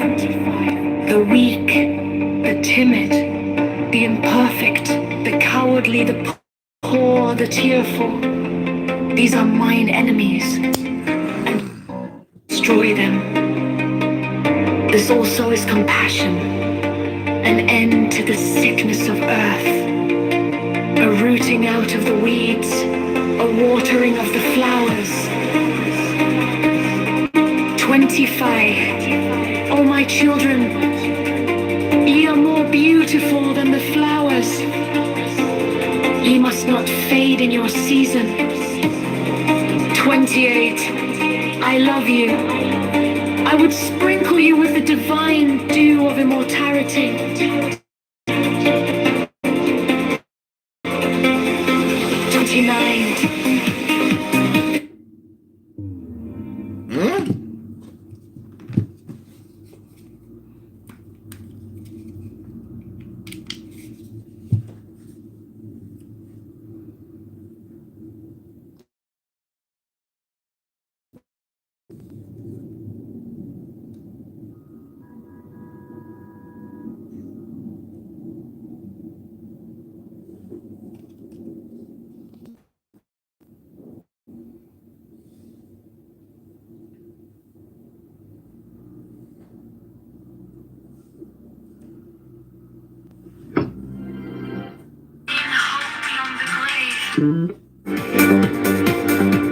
The weak, the timid, the imperfect, the cowardly, the poor, the tearful. These are mine enemies, and destroy them. This also is compassion, an end to the sickness of earth, a rooting out of the weeds, a watering of the flowers. 25. Oh, my children, ye are more beautiful than the flowers. Ye must not fade in your season. 28. I love you. I would sprinkle you with the divine dew of immortality. 29.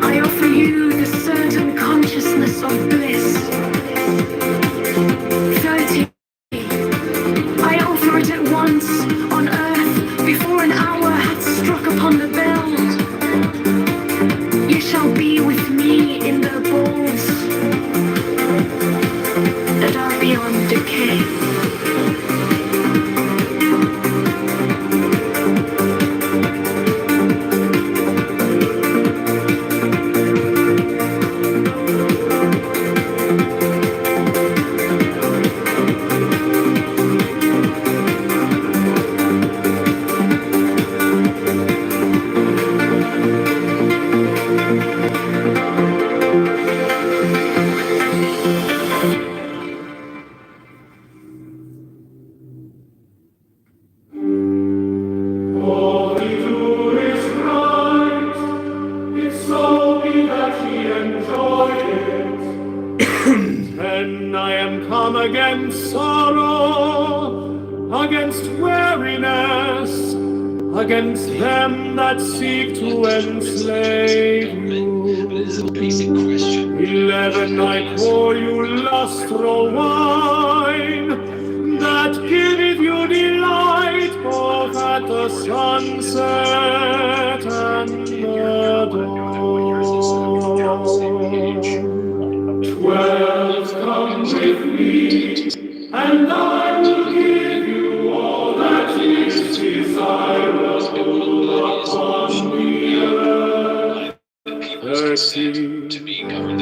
I offer you the certain consciousness of bliss. 30. I offer it at once on earth before an hour had struck upon the bell. You shall be with me in the balls that are beyond decay. Against sorrow, against weariness, against them that seek to enslave you. But it is a basic question. 11, I pour you lustral wine, that giveth you delight both at the sunset and the dawn. 12, come with me, and I will give you all that is desirable upon the earth. 13,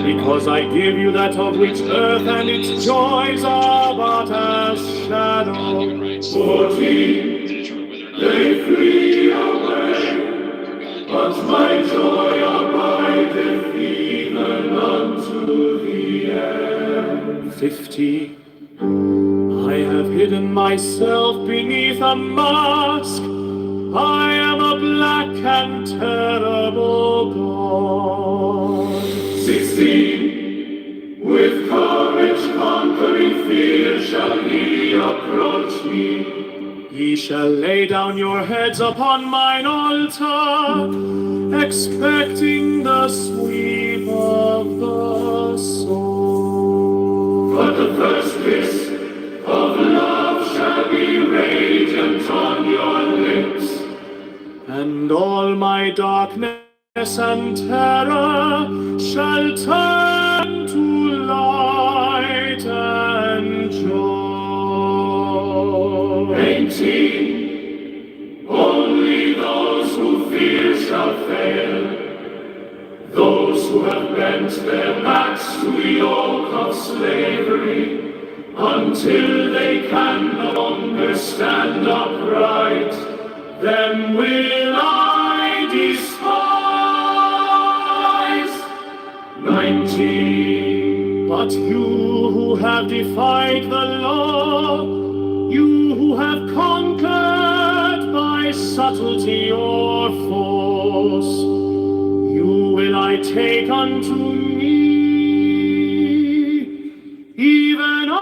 because I give you that of which earth and its joys are but as shadow. 14, they flee away, but my joy abideth even unto the end. 15, I have hidden myself beneath a mask. I am a black and terrible God. 16, with courage conquering fear shall he approach me. Ye shall lay down your heads upon mine altar, expecting the sweep of the soul. But the first kiss of love shall be radiant on your lips, and all my darkness and terror shall turn to light and joy. 18, only those who fear shall fail, those who have bent their backs to the yoke of slavery, until they can no longer stand upright, them will I despise. 19, But you who have defied the law, you who have conquered by subtlety or force, you will I take unto me, even I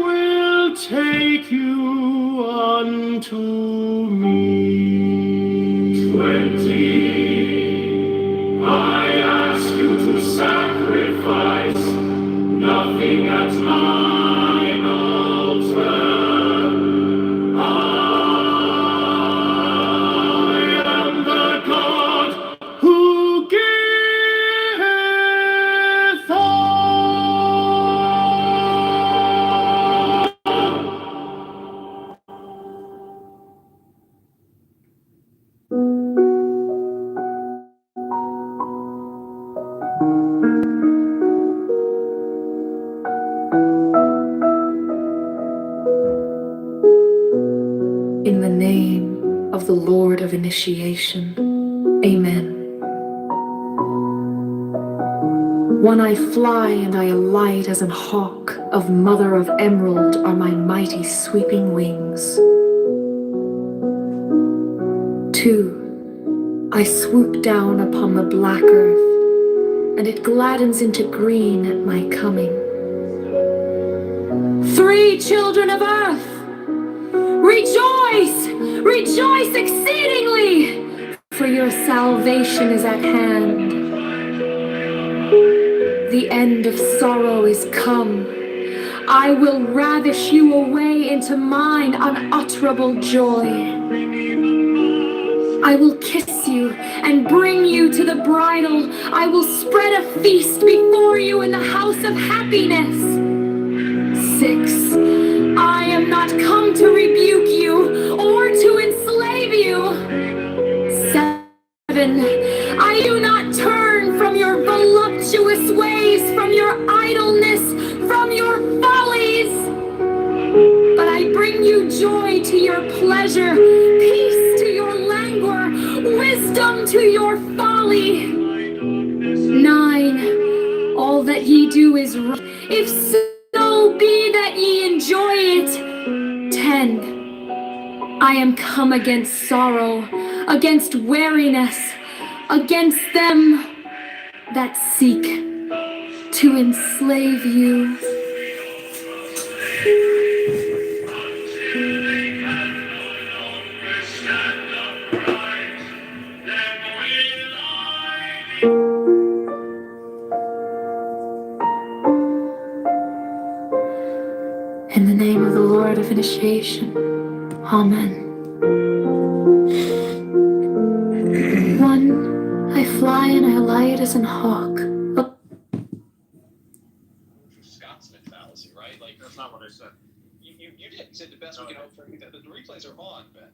will take you unto me. 20. I ask you to sacrifice nothing at mine altar. I am the God who giveth In the name of the Lord of Initiation. Amen. One I fly and I alight as an hawk, of mother of emerald are my mighty sweeping wings. 2. I swoop down upon the black earth, and it gladdens into green at my coming. 3, children of earth, rejoice, rejoice exceedingly, for your salvation is at hand. The end of sorrow is come. I will ravish you away into mine unutterable joy. I will kiss you and bring you to the bridal. I will spread a feast before you in the house of happiness. 6. I am not come to rebuke you or to enslave you. 7. I do not turn from your voluptuous ways, from your idleness, from your follies. But I bring you joy to your pleasure, peace to your languor, wisdom to your folly. 9. All that ye do is right, if so be that ye enjoy it. 10. I am come against sorrow, against weariness, against them that seek to enslave you. In the name of the Lord of Initiation. Amen. 1. I fly and I alight as an hawk. Scotsman fallacy, right? Like, That's not what I said. you did. You said the best we can hope for. The replays are on, Ben.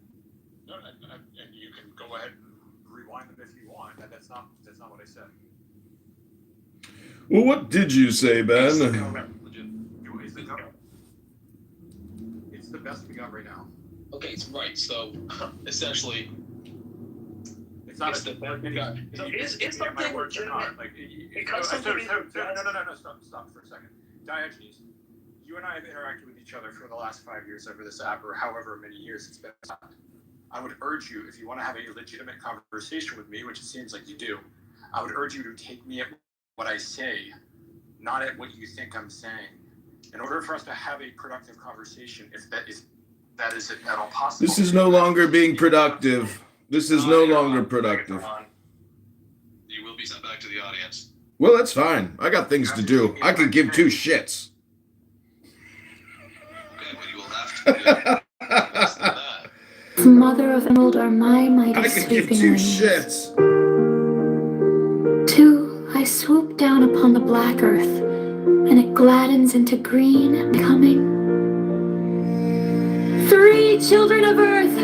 No, and you can go ahead and rewind them if you want. That's not what I said. Well, what did you say, Ben? It's the best we got right now. Okay, right. So essentially, It's not it's the best we got. So is something something words or not? Like, because no, something stop for a second. Diogenes, you and I have interacted with each other for the last 5 years over this app, or however many years it's been. I would urge you, if you want to have a legitimate conversation with me, which it seems like you do, I would urge you to take me at what I say, not at what you think I'm saying. In order for us to have a productive conversation, if that is at all possible. This is no longer being productive. This is no longer productive. You will be sent back to the audience. Well, that's fine. I got things to do. I could give 2 shits. Okay, well, you will have to do less than that. Mother of emerald are my mighty I could give sweeping 2 wings. shits. 2. I swoop down upon the black earth, and it gladdens into green at coming. 3, children of earth,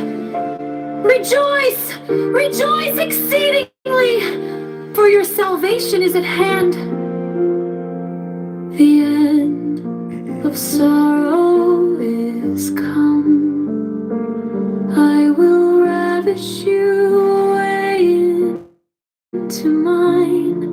rejoice, rejoice exceedingly, for your salvation is at hand. The end of sorrow is come. I will ravish you away into mine.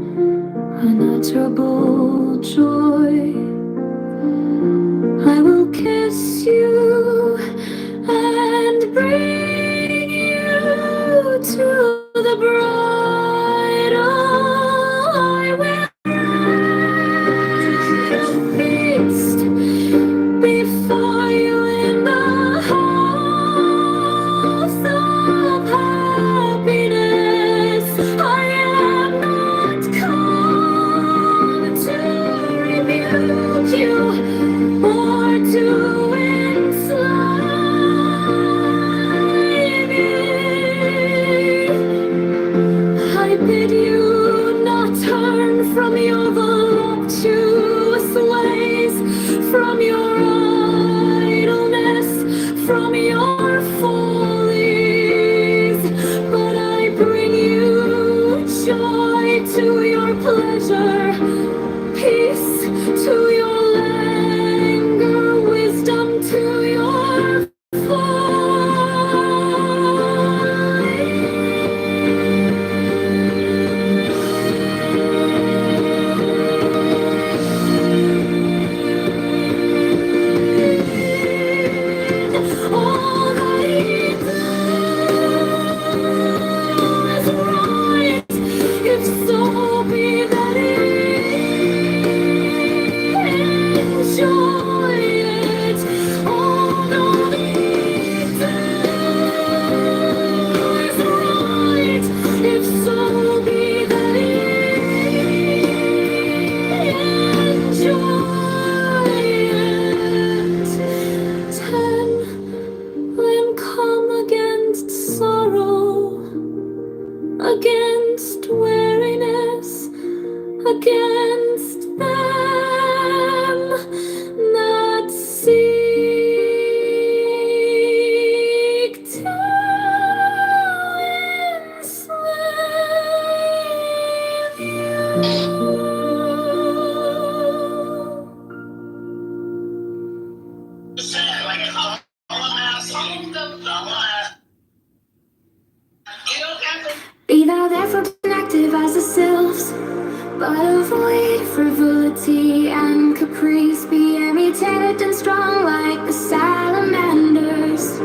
increase, be imitated and strong like the salamanders.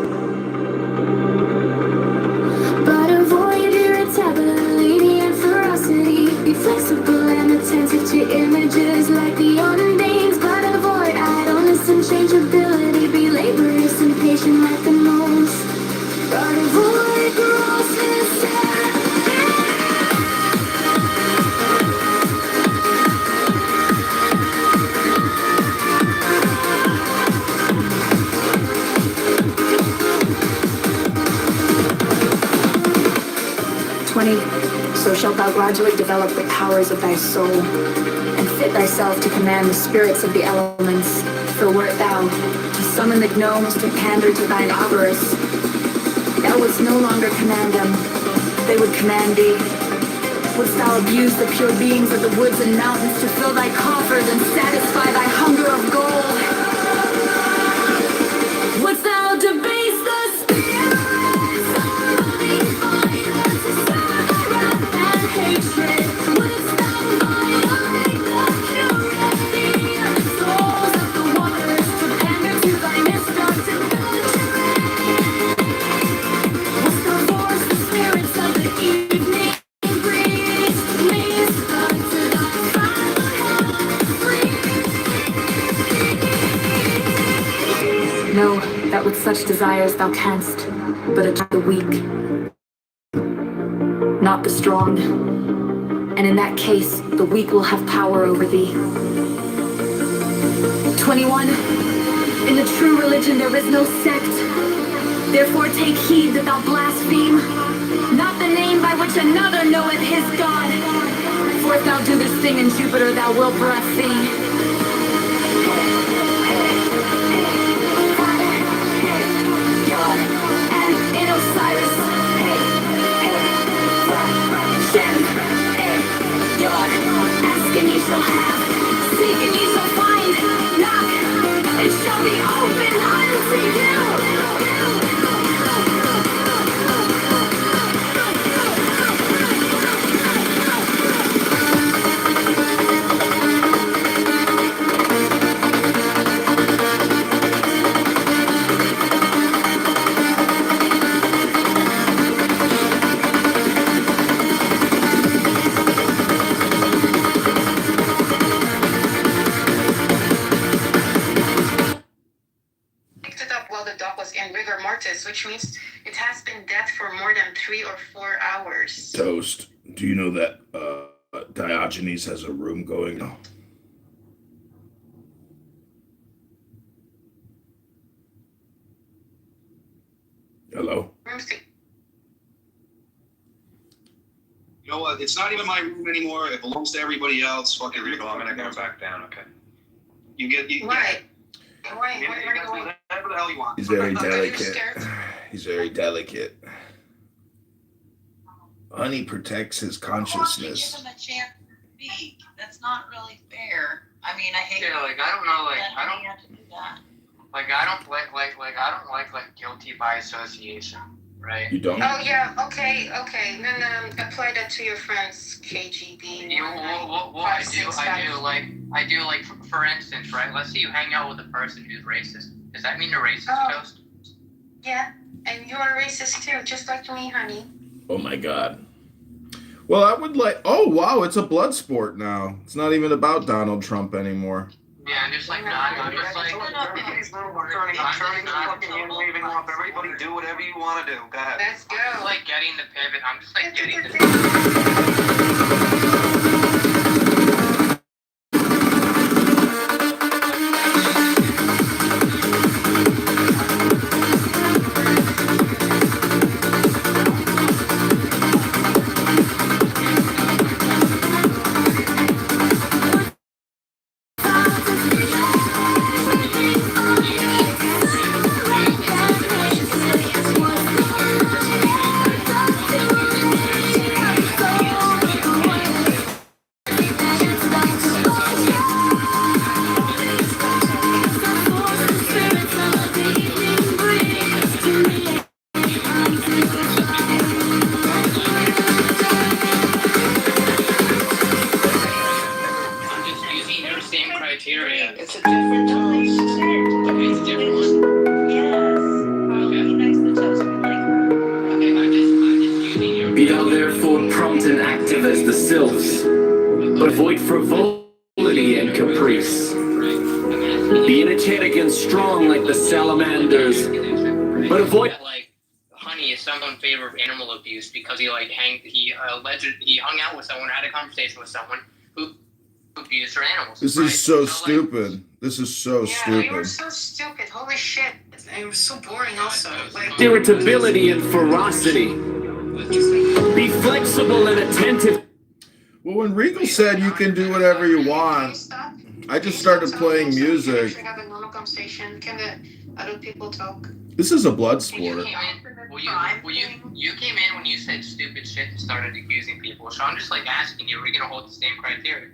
But avoid irritability and ferocity. Be flexible and attentive to images like the undines. But avoid idleness and changeability. Be laborious and patient like the moles. But avoid grossness and 20. So shalt thou gradually develop the powers of thy soul, and fit thyself to command the spirits of the elements. For wert thou to summon the gnomes to pander to thine avarice, thou wouldst no longer command them, they would command thee. Wouldst thou abuse the pure beings of the woods and mountains to fill thy coffers and satisfy thy hunger of gold? Wouldst thou debase the spirits of the violence to suffer wrath and hatred? Wouldst thou violate the purity of the souls of the waters to pander to thy misdirected belligerent? Wouldst thou force the spirits of the evening breeze? Misdirected to thy final free? Know that with such desires thou canst but achieve the weak, not the strong. And in that case, the weak will have power over thee. 21. In the true religion there is no sect. Therefore take heed that thou blaspheme not the name by which another knoweth his God. For if thou do this thing in Jupiter, thou wilt blaspheme. And in Osiris, Shem, Yod, ask and ye shall have, seek and ye shall find, knock, it shall be opened unto you. Picked it up while the dog was in rigor mortis, which means it has been dead for more than 3 or 4 hours. Toast. Do you know that Diogenes has a room going? No. Hello? You know what? It's not even my room anymore. It belongs to everybody else. Fucking Here we go. I'm gonna go back down. Okay. You get you. Why? You Why? get, you get whatever the hell you want. He's very Are you delicate. scared? He's very delicate. Honey protects his consciousness. Give him a chance to speak. That's not really fair. I mean, I hate. Yeah, like I don't know, like I don't, have to do that. like I don't I don't like guilty by association, right? You don't? Oh yeah, okay. Then apply that to your friends, KGB. You, well, I do like for instance, right? Let's say you hang out with a person who's racist. Does that mean you're racist, Oh. Toast? Yeah, and you are racist too, just like me, honey. Oh my God. Well, I would like. Oh wow, it's a blood sport now. It's not even about Donald Trump anymore. Yeah, I'm just like I'm just like I'm turning the fucking hand waving off. Everybody do whatever you want to do. Go ahead. Let's go. I'm just like getting the pivot. I'm just like getting the Thank you. area. It's a different toast. Okay, it's a different one. Yes. He likes the toast with liquor. Okay, I'm just using your. Be thou therefore prompt and active as the sylphs, but avoid frivolity and caprice. Be energetic and strong like the salamanders, but avoid. Like Honey is some in favor of animal abuse because he hung out with someone, had a conversation with someone who abused her animals. This right? is so like, stupid. This is so Yeah, you were stupid. so stupid. Holy shit. It was so boring also. Like, Irritability and ferocity. Be flexible and attentive. Well, when Regal said you can do whatever you Can you want, stop? I just started playing Can we music. actually have a normal conversation? Can the other people talk? This is a blood You sport. came in. You came in when you said stupid shit and started accusing people. So I'm just like asking you, are we gonna hold the same criteria?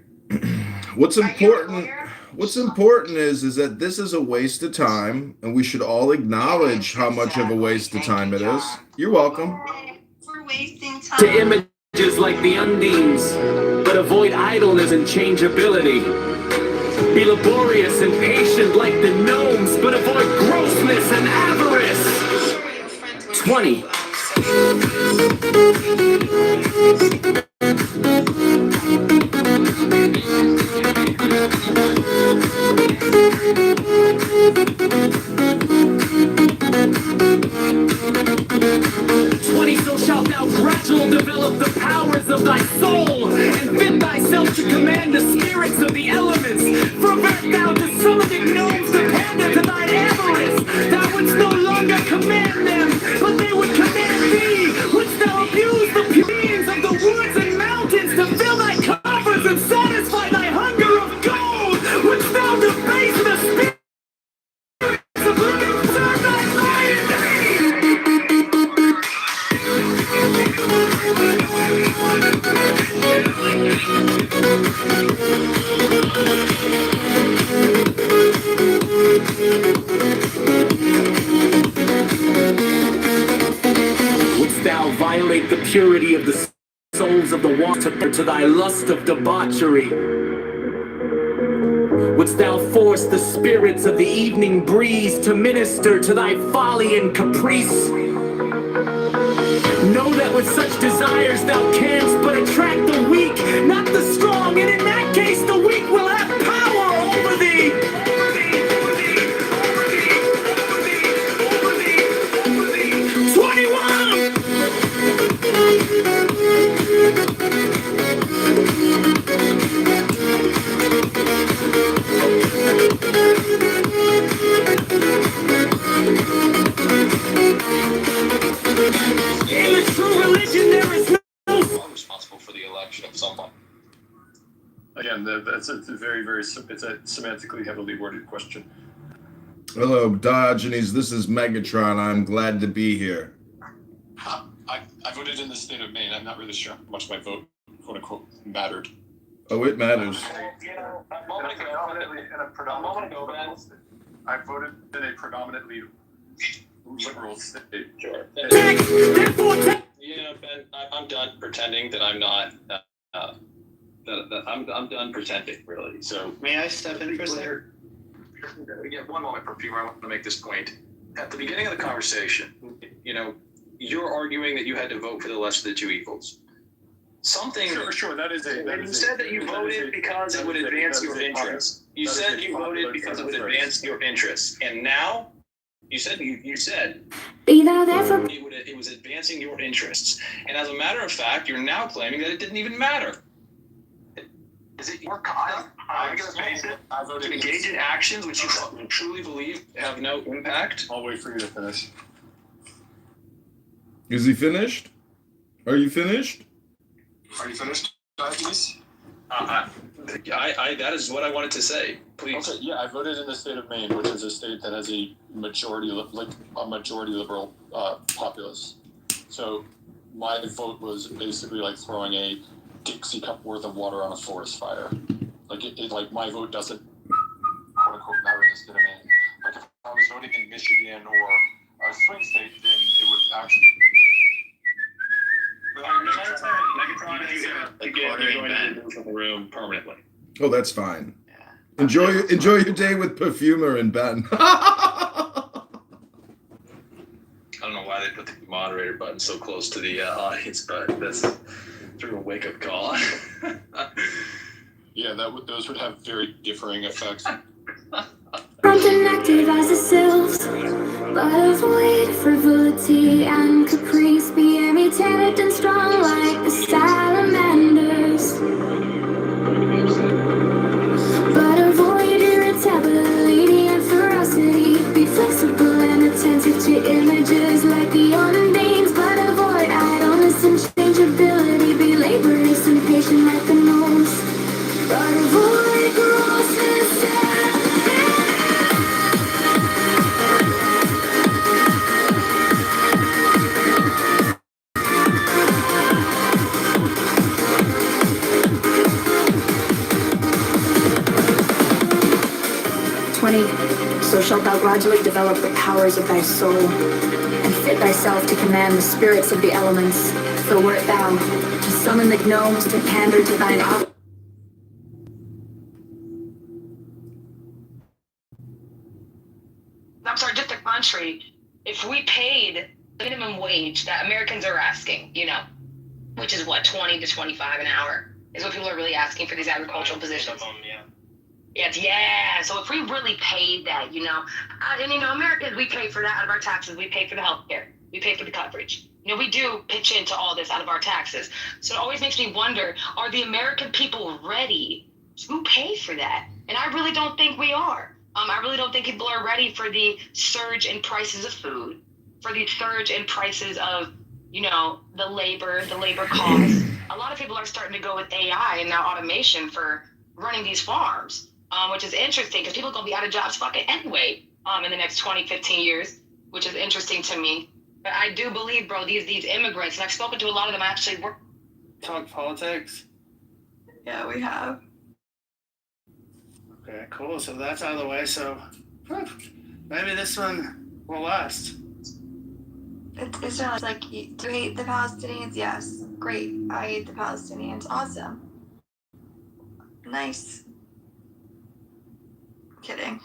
What's Are you a important? lawyer? What's important is that this is a waste of time, and we should all acknowledge how much of a waste of time it is. You're welcome. We're wasting time. To images like the undines, but avoid idleness and changeability. Be laborious and patient like the gnomes, but avoid grossness and avarice. Sure, your friends were 20. So shalt thou gradual develop the powers of thy soul, and fit thyself to command the spirits of the elements. Pervert thou to some of the gnomes dependent to thine avarice. Thou wouldst no longer command them, but they would command thee. Wouldst thou abuse the beings of the woods and mountains to fill thy coffers and satisfy thy hunger of gold? Wouldst thou debase the spirits of living serve thy mind? Wouldst thou violate the purity of the souls of the water to thy lust of debauchery? Wouldst thou force the spirits of the evening breeze to minister to thy folly and caprice? Know that with such desires thou canst but attract the weak, not the strong, and in that case the weak will have power over thee. 21! In the true religion there is no I'm responsible for the election of someone. Again, it's a semantically heavily worded question. Hello, Diogenes. This is Megatron. I'm glad to be here. I voted in the state of Maine. I'm not really sure how much my vote, quote unquote, mattered. Oh, it matters. I voted in a predominantly liberal state. Sure. Ben, I'm done pretending that I'm not. I'm done pretending, really. So May I step in for a second? Yeah, one moment, Perfumer. I want to make this point. At the beginning of the conversation, you're arguing that you had to vote for the lesser of the two evils. Something. Sure. That is a. You said that you voted because it would advance your interests. You said you voted because it would advance your interests, and now you said Be thou therefore. it was advancing your interests. And as a matter of fact, you're now claiming that it didn't even matter. Is it your cause? I'm going to face it. I voted To engage in actions which you truly believe have no impact. I'll wait for you to finish. Is he finished? Are you finished? Are you finished, Diogenes? That is what I wanted to say. Please. Okay, yeah, I voted in the state of Maine, which is a state that has a majority liberal populace. So my vote was basically like throwing a Dixie cup worth of water on a forest fire. Like my vote doesn't quote unquote matter in the state of Maine. Like if I was voting in Michigan or a swing state, then it would actually. Megatron is going to remove from the room permanently. Oh, that's fine. Enjoy your day with Perfumer and Ben. I don't know why they put the moderator button so close to the audience, but that's sort of a wake-up call. Yeah, those would have very differing effects. Prompted active as the cells, but avoid frivolity and caprice. Be irritated and strong like the salamanders, but avoid irritability and ferocity. Be flexible and attentive to images like the undines, but avoid idleness and changeability. Be laborious and patient like the gnomes, but avoid grossness and 20. So shalt thou gradually develop the powers of thy soul, and fit thyself to command the spirits of the elements. For wert thou to summon the gnomes to pander to thine I'm sorry, just the country, if we paid the minimum wage that Americans are asking, which is what, 20 to 25 an hour, is what people are really asking for these agricultural positions. Yeah. So if we really paid that, Americans, we pay for that out of our taxes. We pay for the healthcare. We pay for the coverage. We do pitch into all this out of our taxes. So it always makes me wonder, are the American people ready to pay for that? And I really don't think we are. I really don't think people are ready for the surge in prices of food, for the surge in prices of, the labor costs. A lot of people are starting to go with AI and now automation for running these farms, which is interesting because people are going to be out of jobs fucking anyway in the next 20, 15 years, which is interesting to me. But I do believe, bro, these immigrants, and I've spoken to a lot of them actually work. Talk politics? Yeah, we have. Okay, cool. So that's out of the way. So maybe this one will last. It's just like, do you hate the Palestinians? Yes. Great. I hate the Palestinians. Awesome. Nice. Kidding.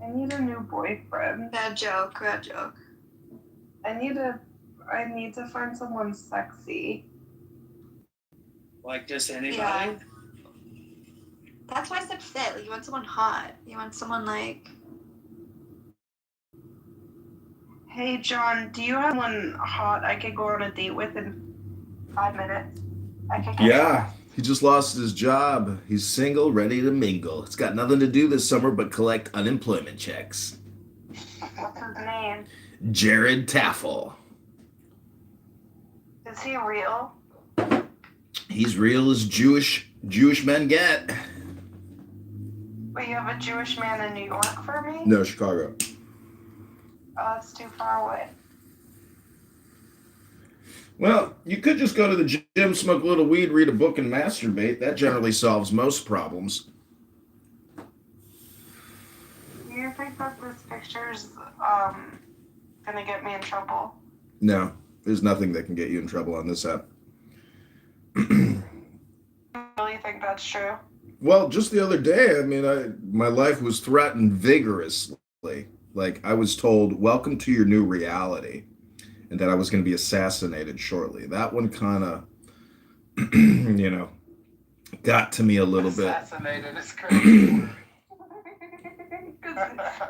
I need a new boyfriend. Bad joke. I need to find someone sexy. Like just anybody? Yeah. That's why I said fit. Like, you want someone hot. You want someone like... Hey, John, do you have one hot I could go on a date with in 5 minutes? Yeah, he just lost his job. He's single, ready to mingle. He's got nothing to do this summer but collect unemployment checks. What's his name? Jared Taffel. Is he real? He's real as Jewish men get. Wait, you have a Jewish man in New York for me? No, Chicago. Oh, that's too far away. Well, you could just go to the gym, smoke a little weed, read a book, and masturbate. That generally solves most problems. Do you think that this picture's gonna get me in trouble? No, there's nothing that can get you in trouble on this app. You really think that's true? Well, just the other day, my life was threatened vigorously. Like, I was told, welcome to your new reality, and that I was going to be assassinated shortly. That one kind of, got to me a little bit. Assassinated is crazy. Because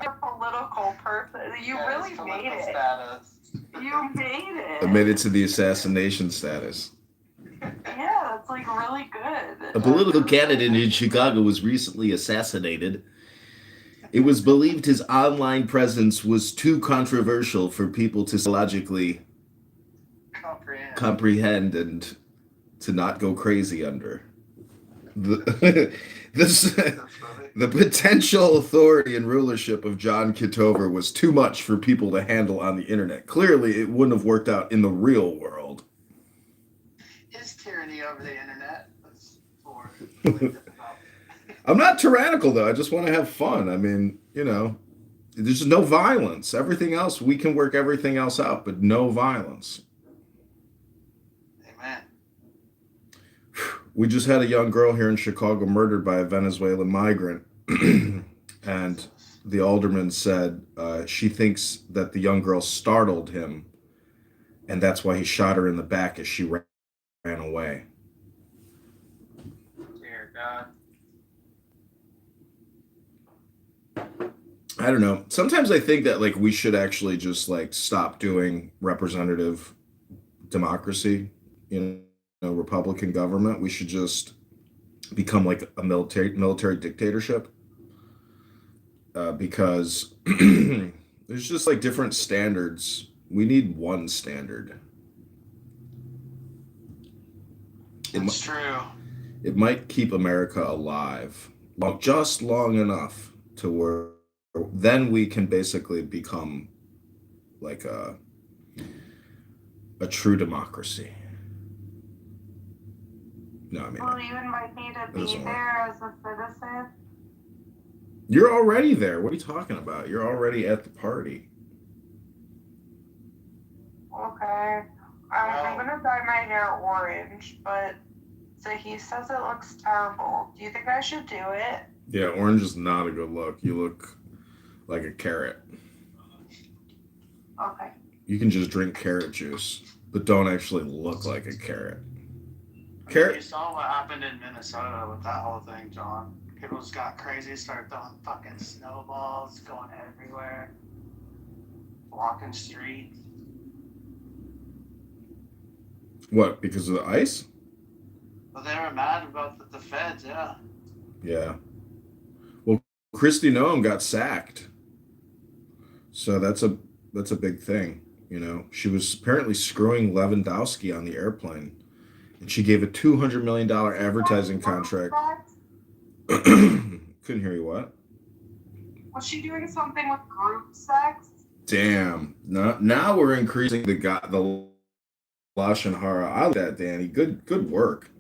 you're a political person. You really made it. Status. You made it. I made it to the assassination status. Yeah, that's like really good. A political candidate in Chicago was recently assassinated. It was believed his online presence was too controversial for people to psychologically comprehend and to not go crazy under. The potential authority and rulership of John Kitover was too much for people to handle on the internet. Clearly, it wouldn't have worked out in the real world. His tyranny over the internet was for... I'm not tyrannical, though. I just want to have fun. There's no violence. Everything else, we can work everything else out, but no violence. Amen. We just had a young girl here in Chicago murdered by a Venezuelan migrant. And the alderman said she thinks that the young girl startled him, and that's why he shot her in the back as she ran away. Dear God. I don't know. Sometimes I think that like we should actually just like stop doing representative democracy, Republican government. We should just become like a military dictatorship, because there's just like different standards. We need one standard. It's true. It might keep America alive, just long enough to where then we can basically become like a true democracy. No, I mean, Will you invite me to be there as a citizen? You're already there. What are you talking about? You're already at the party. Okay. I'm gonna dye my hair orange, but so he says it looks terrible. Do you think I should do it? Yeah, orange is not a good look. You look like a carrot. Okay. You can just drink carrot juice, but don't actually look like a carrot. You saw what happened in Minnesota with that whole thing, John. People just got crazy, started throwing fucking snowballs, going everywhere, blocking streets. What, because of the ice? Well, they were mad about the feds, yeah. Yeah. Well, Kristi Noem got sacked. So that's a big thing, She was apparently screwing Lewandowski on the airplane. And she gave a $200 million advertising contract. Couldn't hear you, what? Was she doing something with group sex? Damn. Now we're increasing the Lashon Hara. I like that, Danny. Good work.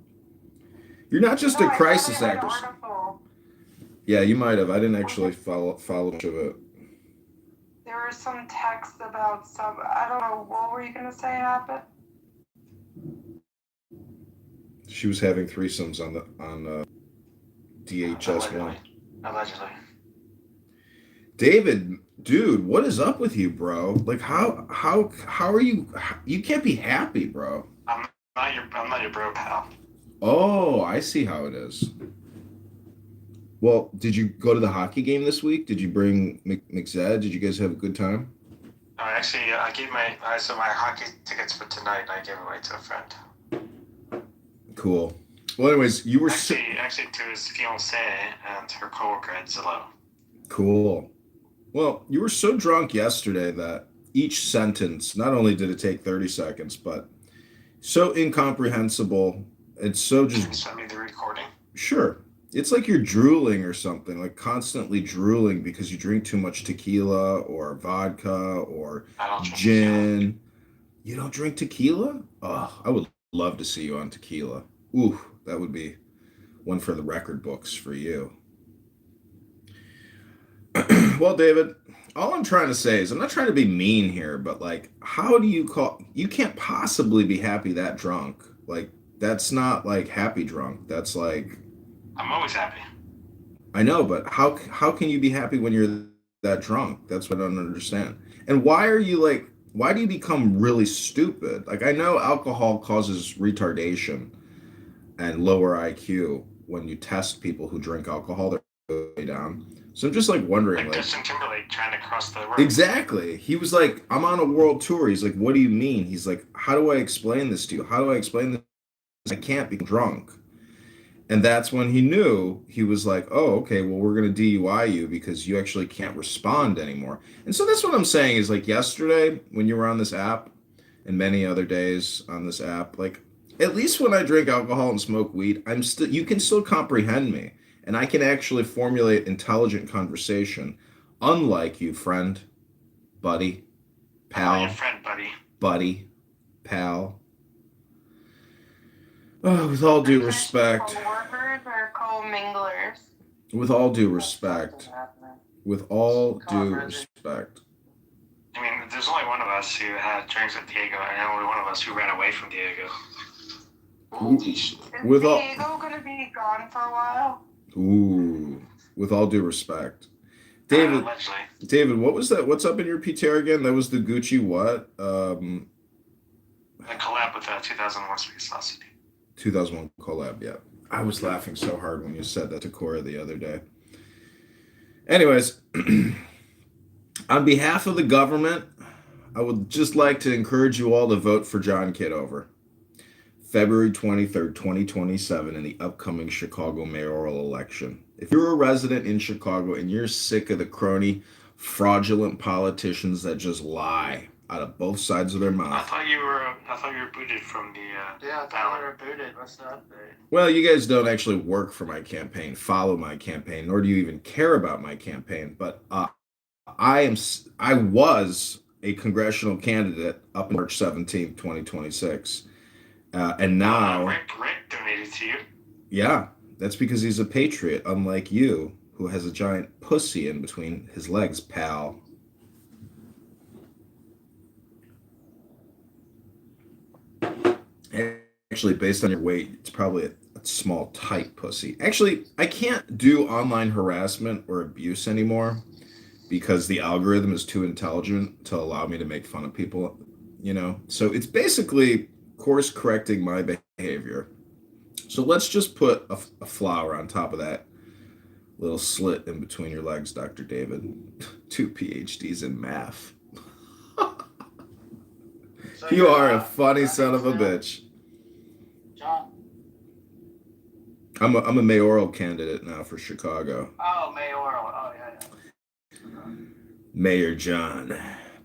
You're not just a crisis actress. Yeah, you might have. I didn't actually follow much of it. There were some texts about some. I don't know. What were you gonna say happened? She was having threesomes on DHS1. Allegedly. David, dude, what is up with you, bro? Like, how are you? You can't be happy, bro. I'm not your bro, pal. Oh, I see how it is. Well, did you go to the hockey game this week? Did you bring McZed? Did you guys have a good time? No, actually, I gave my hockey tickets for tonight. I gave away to a friend. Cool. Well, anyways, you were actually to his fiancée and her coworker at Zillow. Cool. Well, you were so drunk yesterday that each sentence, not only did it take 30 seconds, but so incomprehensible. It's so just. Can you send me the recording? Sure. It's like you're drooling or something, like constantly drooling because you drink too much tequila or vodka or gin. You don't drink tequila? Oh, I would love to see you on tequila. Ooh, that would be one for the record books for you. Well, David, all I'm trying to say is I'm not trying to be mean here, but like, how do you can't possibly be happy that drunk. Like, that's not like happy drunk. That's like, I'm always happy. I know, but how can you be happy when you're that drunk? That's what I don't understand. And why do you become really stupid? Like, I know alcohol causes retardation and lower IQ when you test people who drink alcohol, they're way down. So I'm just like wondering, like Justin Timberlake trying to cross the world. Exactly. He was like, I'm on a world tour. He's like, what do you mean? He's like, how do I explain this to you? How do I explain this? I can't be drunk. And that's when he knew. He was like, oh, okay, well, we're going to DUI you because you actually can't respond anymore. And so that's what I'm saying is like yesterday when you were on this app and many other days on this app, like at least when I drink alcohol and smoke weed, you can still comprehend me. And I can actually formulate intelligent conversation, unlike you, friend, buddy, pal. I'm not your friend, buddy, pal. Oh, with all due respect. Co-workers or co-minglers? With all due respect. With all due respect. I mean, there's only one of us who had drinks with Diego, and only one of us who ran away from Diego. Holy shit. Is With all- Diego gonna be gone for a while? Ooh, with all due respect, David. Allegedly. David, what was that? What's up in your PTR again? That was the Gucci what? The collab with 2001 Space Odyssey. 2001 collab. Yeah, I was laughing so hard when you said that to Cora the other day. Anyways, on behalf of the government, I would just like to encourage you all to vote for John Kitover, February 23rd, 2027, in the upcoming Chicago mayoral election. If you're a resident in Chicago and you're sick of the crony, fraudulent politicians that just lie out of both sides of their I mouth. thought you were booted from the Yeah, I thought we were booted. What's the update? Well, you guys don't actually work for my campaign, follow my campaign, nor do you even care about my campaign. But I was a congressional candidate up March 17th, 2026. And now, Rick donated to you. yeah, that's because he's a patriot, unlike you, who has a giant pussy in between his legs, pal. Actually, based on your weight, it's probably a small, tight pussy. Actually, I can't do online harassment or abuse anymore because the algorithm is too intelligent to allow me to make fun of people, you know? So it's basically course correcting my behavior. So let's just put a flower on top of that little slit in between your legs, Dr. David. 2 PhDs in math. So You you're are a not funny running son of a still? bitch. John. I'm a mayoral candidate now for Chicago. Oh, mayoral. Oh, yeah. Mayor John.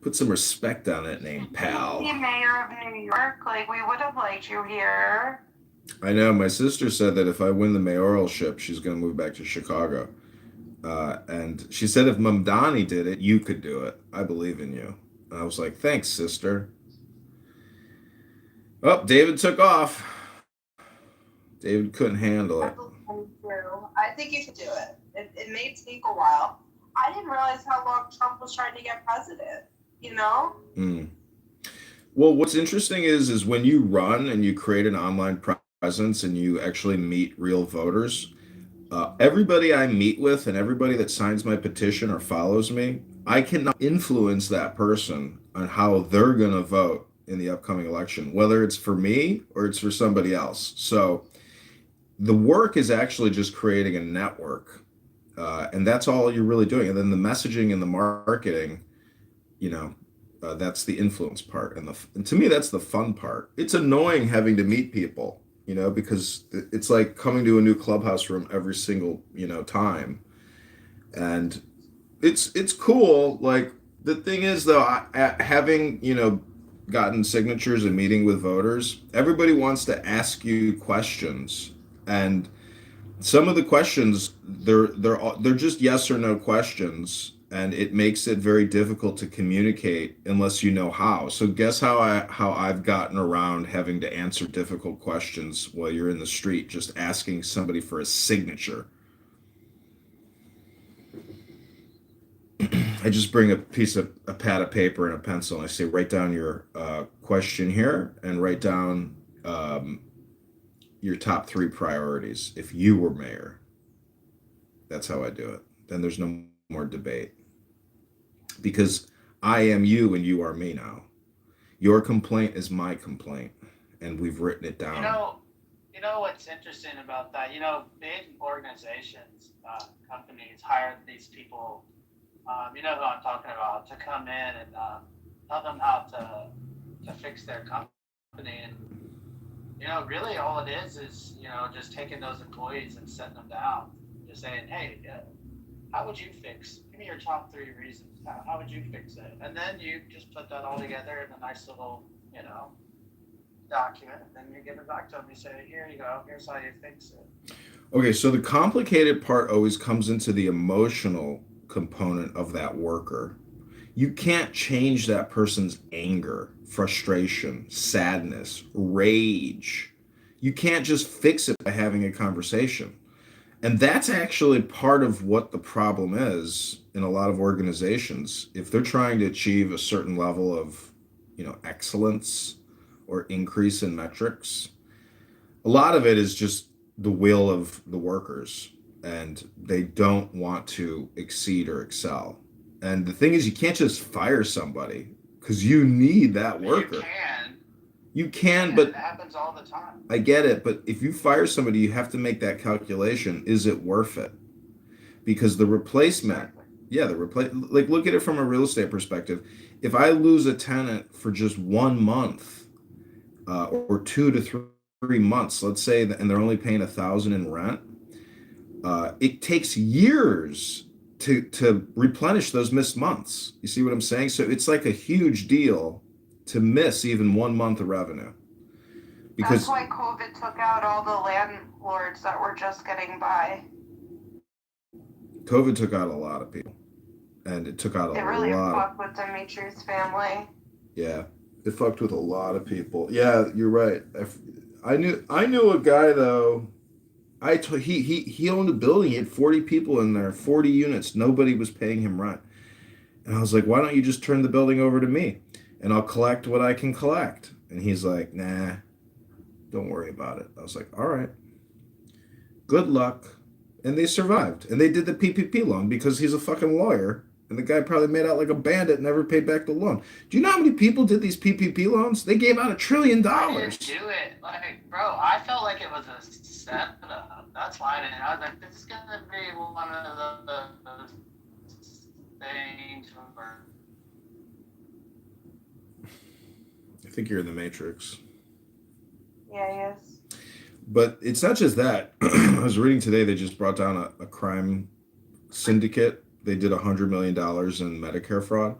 Put some respect on that name, pal. The mayor of New York, like we would have liked you here. I know. My sister said that if I win the mayoralship, she's going to move back to Chicago. And she said if Mamdani did it, you could do it. I believe in you. And I was like, thanks, sister. Oh, David took off. David couldn't handle it. I think you should do it. It may take a while. I didn't realize how long Trump was trying to get president, you know? Well, what's interesting is when you run and you create an online presence and you actually meet real voters, everybody I meet with and everybody that signs my petition or follows me, I cannot influence that person on how they're going to vote in the upcoming election, whether it's for me or it's for somebody else. So the work is actually just creating a network, and that's all you're really doing. And then the messaging and the marketing, you know, that's the influence part. And to me, that's the fun part. It's annoying having to meet people, you know, because it's like coming to a new clubhouse room every single, you know, time. And it's cool. Like the thing is though, having, you know, gotten signatures and meeting with voters, everybody wants to ask you questions. And some of the questions, they're just yes or no questions. And it makes it very difficult to communicate unless you know how. So guess how I've gotten around having to answer difficult questions while you're in the street, just asking somebody for a signature. I just bring a pad of paper and a pencil, and I say, write down your question here, and write down your top 3 priorities if you were mayor. That's how I do it. Then there's no more debate. Because I am you and you are me now. Your complaint is my complaint, and we've written it down. You know what's interesting about that? You know, big organizations, companies hire these people. You know who I'm talking about, to come in and tell them how to fix their company. And you know, really all it is you know, just taking those employees and setting them down, just saying, hey, how would you fix? Give me your top 3 reasons. How would you fix it? And then you just put that all together in a nice little, you know, document. And then you give it back to them. You say, here you go. Here's how you fix it. Okay, so the complicated part always comes into the emotional component of that worker. You can't change that person's anger, frustration, sadness, rage. You can't just fix it by having a conversation. And that's actually part of what the problem is in a lot of organizations. If they're trying to achieve a certain level of, you know, excellence or increase in metrics, A lot of it is just the will of the workers, and they don't want to exceed or excel. And the thing is, you can't just fire somebody because you need that worker. You can, but it happens all the time. I get it. But if you fire somebody, you have to make that calculation. Is it worth it? Because the replacement, Exactly. yeah, like look at it from a real estate perspective. If I lose a tenant for just 1 month, or 2 to 3 months, let's say, and they're only paying 1,000 in rent, it takes years to replenish those missed months. You see what I'm saying? So it's like a huge deal to miss even 1 month of revenue. That's why COVID took out all the landlords that were just getting by. COVID took out a lot of people, and it took out a lot. It really fucked with Dimitri's family. Yeah, it fucked with a lot of people. Yeah, you're right. I knew a guy though. He owned a building. He had 40 people in there, 40 units. Nobody was paying him rent. And I was like, why don't you just turn the building over to me and I'll collect what I can collect? And he's like, nah, don't worry about it. I was like, all right, good luck. And they survived. And they did the PPP loan because he's a fucking lawyer. And the guy probably made out like a bandit, never paid back the loan. Do you know how many people did these PPP loans? They gave out $1 trillion. I didn't do it. Like, bro, I felt like it was a setup. That's why I didn't. I was like, this is gonna be one of the things where. I think you're in the Matrix. Yeah, he is. But it's not just that. I was reading today they just brought down a crime syndicate. They did $100 million in Medicare fraud.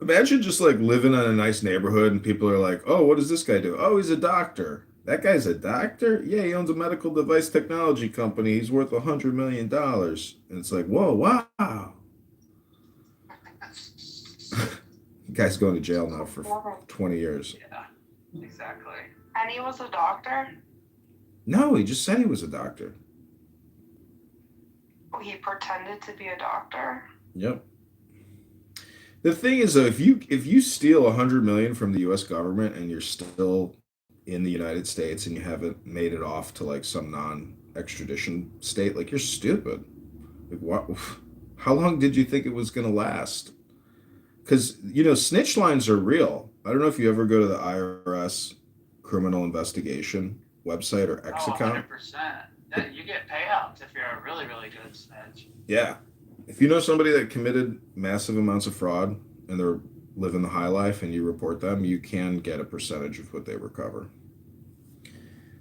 Imagine just like living in a nice neighborhood and people are like, oh, what does this guy do? Oh, he's a doctor. That guy's a doctor? Yeah, he owns a medical device technology company. He's worth $100 million. And it's like, whoa, wow. Guy's going to jail now for 20 years. Yeah, exactly. And he was a doctor? No, he just said he was a doctor. He pretended to be a doctor? Yep. The thing is, though, if you steal $100 million from the U.S. government and you're still in the United States and you haven't made it off to like some non-extradition state, like you're stupid. Like what? How long did you think it was going to last? Because snitch lines are real. I don't know if you ever go to the IRS criminal investigation website or X account. 100%. You get payouts if you're a really, really good snitch. Yeah. If you know somebody that committed massive amounts of fraud and they're living the high life and you report them, you can get a percentage of what they recover.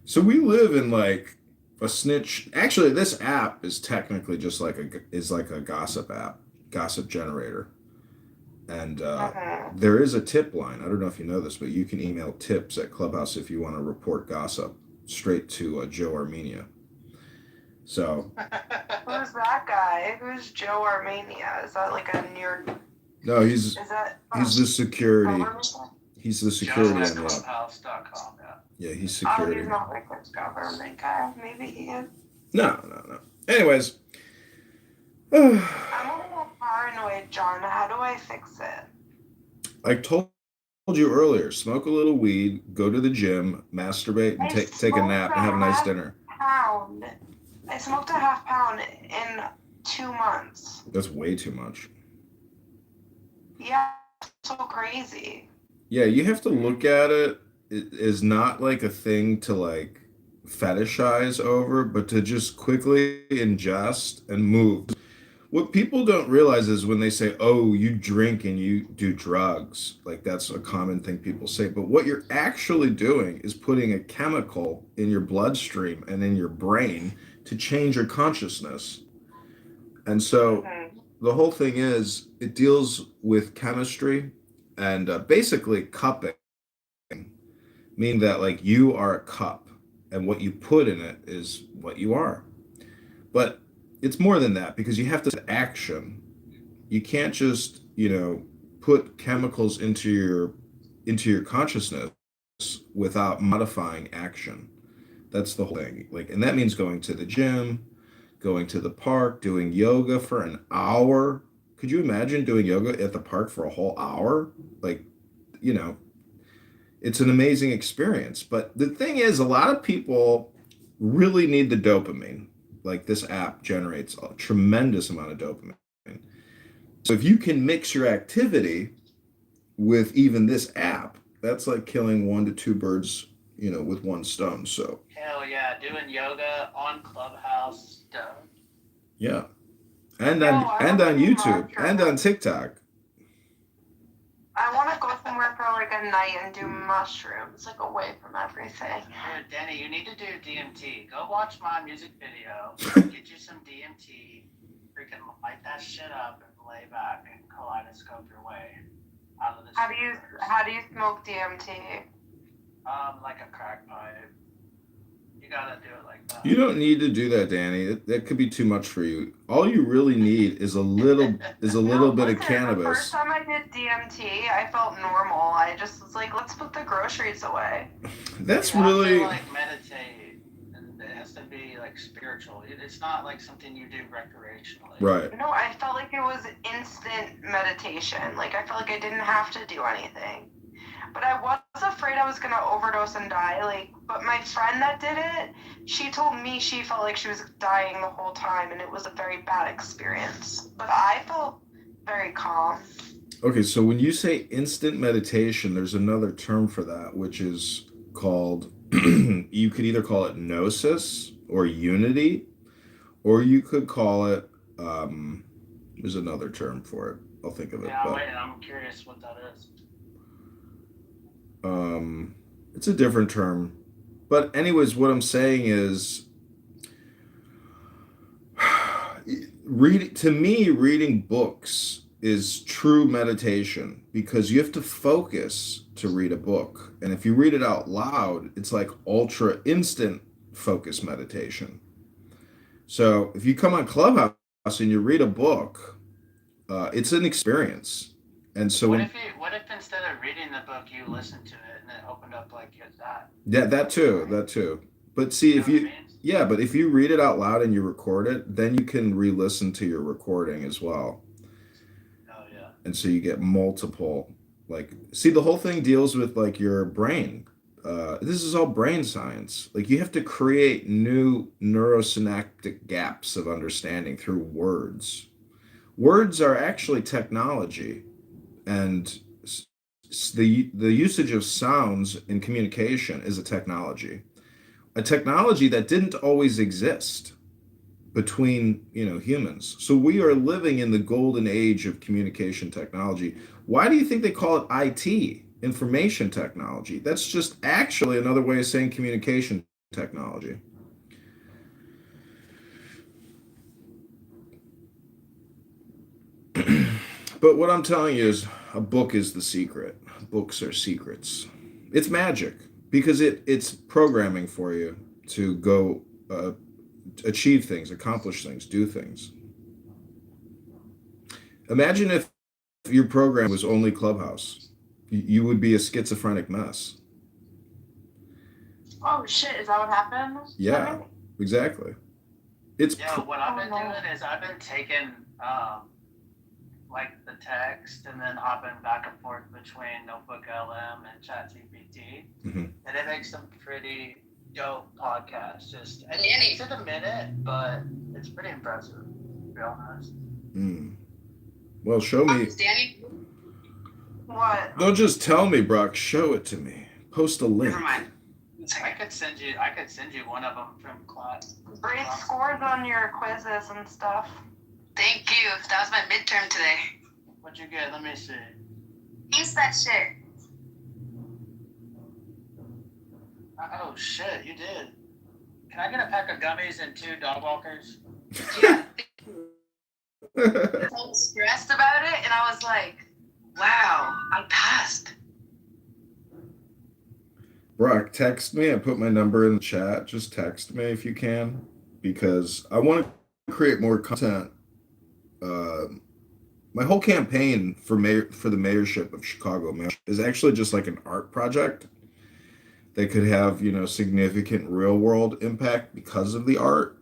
So we live in like a snitch. Actually, this app is technically just like a gossip app, gossip generator. And there is a tip line. I don't know if you know this, but you can email tips at Clubhouse if you want to report gossip straight to Joe Armenia. So. Who's that guy? Who's Joe Armenia? Is that like a near? No, he's the security. He's the security on the app. Clubhouse.com, yeah. Yeah, he's security. Oh, he's not like a government guy. Maybe he is. No. Anyways. I'm a little paranoid, John. How do I fix it? I told you earlier, smoke a little weed, go to the gym, masturbate, and take a nap and have a nice dinner. I smoked a half pound in 2 months. That's way too much. Yeah, so crazy. Yeah, you have to look at it as not like a thing to like fetishize over, but to just quickly ingest and move. What people don't realize is when they say, oh, you drink and you do drugs, like that's a common thing people say. But what you're actually doing is putting a chemical in your bloodstream and in your brain to change your consciousness. And so the whole thing is it deals with chemistry and basically cupping, meaning that like you are a cup and what you put in it is what you are. But it's more than that because you have to action. You can't just, put chemicals into your consciousness without modifying action. That's the whole thing. Like, and that means going to the gym, going to the park, doing yoga for an hour. Could you imagine doing yoga at the park for a whole hour? Like, It's an amazing experience. But the thing is, a lot of people really need the dopamine. Like this app generates a tremendous amount of dopamine. So if you can mix your activity with even this app, that's like killing 1 to 2 birds, with one stone. So Hell yeah, doing yoga on Clubhouse. Done. yeah, and on YouTube and on TikTok. I want to go somewhere for like a night and do mushrooms, like away from everything. Dude, Denny, you need to do DMT. Go watch my music video. Get you some DMT. Freaking light that shit up and lay back and kaleidoscope your way out of this. How do you smoke DMT? Like a crack pipe. You gotta do it like that. You don't need to do that, Danny. That could be too much for you. All you really need is a little bit of cannabis. The first time I did DMT, I felt normal. I just was like, let's put the groceries away. That's you really have to, like, meditate, and it has to be like spiritual. It's not like something you do recreationally. right. No, I felt like it was instant meditation. Like I felt like I didn't have to do anything. But I was afraid I was gonna overdose and die. But my friend that did it, she told me she felt like she was dying the whole time, and it was a very bad experience. But I felt very calm. Okay, so when you say instant meditation, there's another term for that, which is called, you could either call it gnosis or unity, or you could call it, there's another term for it. I'll think of it. Yeah, wait, I'm curious what that is. It's a different term. But anyways, what I'm saying is, reading books is true meditation because you have to focus to read a book. And if you read it out loud, it's like ultra instant focus meditation. So if you come on Clubhouse and you read a book, it's an experience. And so what if instead of reading the book you listened to it and it opened up like that? Yeah, that too. But see, if you but if you read it out loud and you record it, then you can re-listen to your recording as well. Oh yeah. And so you get multiple, the whole thing deals with like your brain. This is all brain science. Like you have to create new neurosynaptic gaps of understanding through words. Words are actually technology. And the usage of sounds in communication is a technology that didn't always exist between humans. So we are living in the golden age of communication technology. Why do you think they call it IT, information technology? That's just actually another way of saying communication technology. But what I'm telling you is a book is the secret. Books are secrets. It's magic because it's programming for you to go achieve things, accomplish things, do things. Imagine if your program was only Clubhouse. You would be a schizophrenic mess. Oh shit, is that what happened? Yeah, exactly. What I've been doing is I've been taking like the text and then hopping back and forth between Notebook LM and ChatGPT. Mm-hmm. And it makes some pretty dope podcasts. And it takes a minute, but it's pretty impressive, to be honest. Well, show me. Danny? What? Don't just tell me, Brock. Show it to me. Post a link. Never mind. I could send you one of them from class. Great scores on your quizzes and stuff. Thank you. That was my midterm today. What'd you get? Let me see. Use that shit. Oh shit, you did. Can I get a pack of gummies and 2 dog walkers? Yeah. I was stressed about it, and I was like, wow, I passed. Brock, text me. I put my number in the chat. Just text me if you can, because I want to create more content. My whole campaign for the mayorship of Chicago is actually just like an art project that could have, significant real world impact because of the art.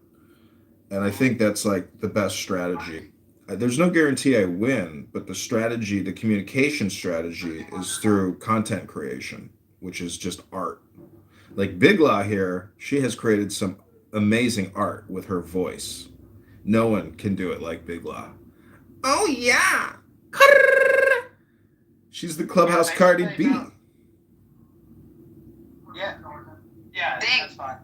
And I think that's like the best strategy. There's no guarantee I win, but the communication strategy is through content creation. which is just art. Like Big Law here, she has created some amazing art with her voice. No one can do it like Big Law. Oh yeah. She's the Clubhouse Cardi B. Yeah. Yeah, that's fine.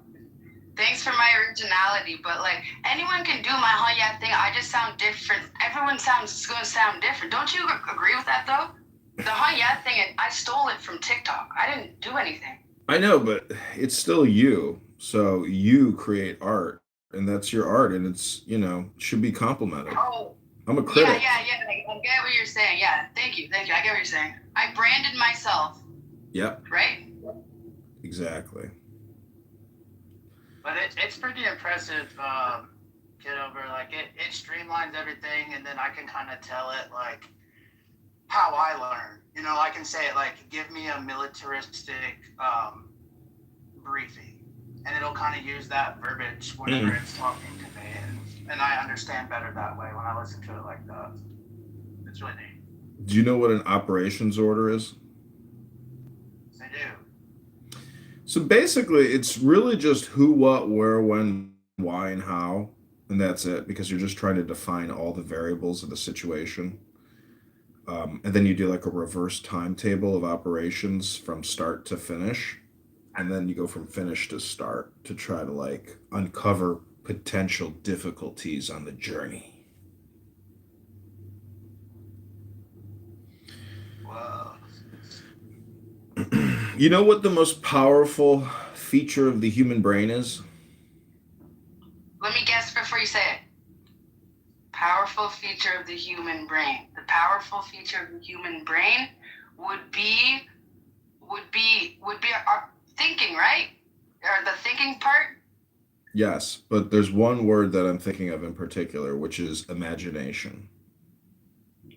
Thanks for my originality, but like anyone can do my huh yeah thing. I just sound different. Everyone gonna sound different. Don't you agree with that though? The huh yeah thing, I stole it from TikTok. I didn't do anything. I know, but it's still you. So you create art, and that's your art, and it's, should be complimented. Oh. I'm a critic. Yeah. I get what you're saying. Yeah, thank you. I get what you're saying. I branded myself. Yep. Right? Exactly. But it's pretty impressive, Kitover. Like it streamlines everything, and then I can kind of tell it like how I learn. I can say it like, give me a militaristic briefing, and it'll kind of use that verbiage whenever it's talking to me, and I understand better that way when I listen to it like that. It's really neat. Do you know what an operations order is? I do. So basically, it's really just who, what, where, when, why, and how, and that's it, because you're just trying to define all the variables of the situation. And then you do like a reverse timetable of operations from start to finish. And then you go from finish to start to try to like uncover potential difficulties on the journey. Wow. You know what the most powerful feature of the human brain is? Let me guess before you say it. Powerful feature of the human brain. The powerful feature of the human brain would be our thinking, right? Or the thinking part? Yes, but there's one word that I'm thinking of in particular, which is imagination.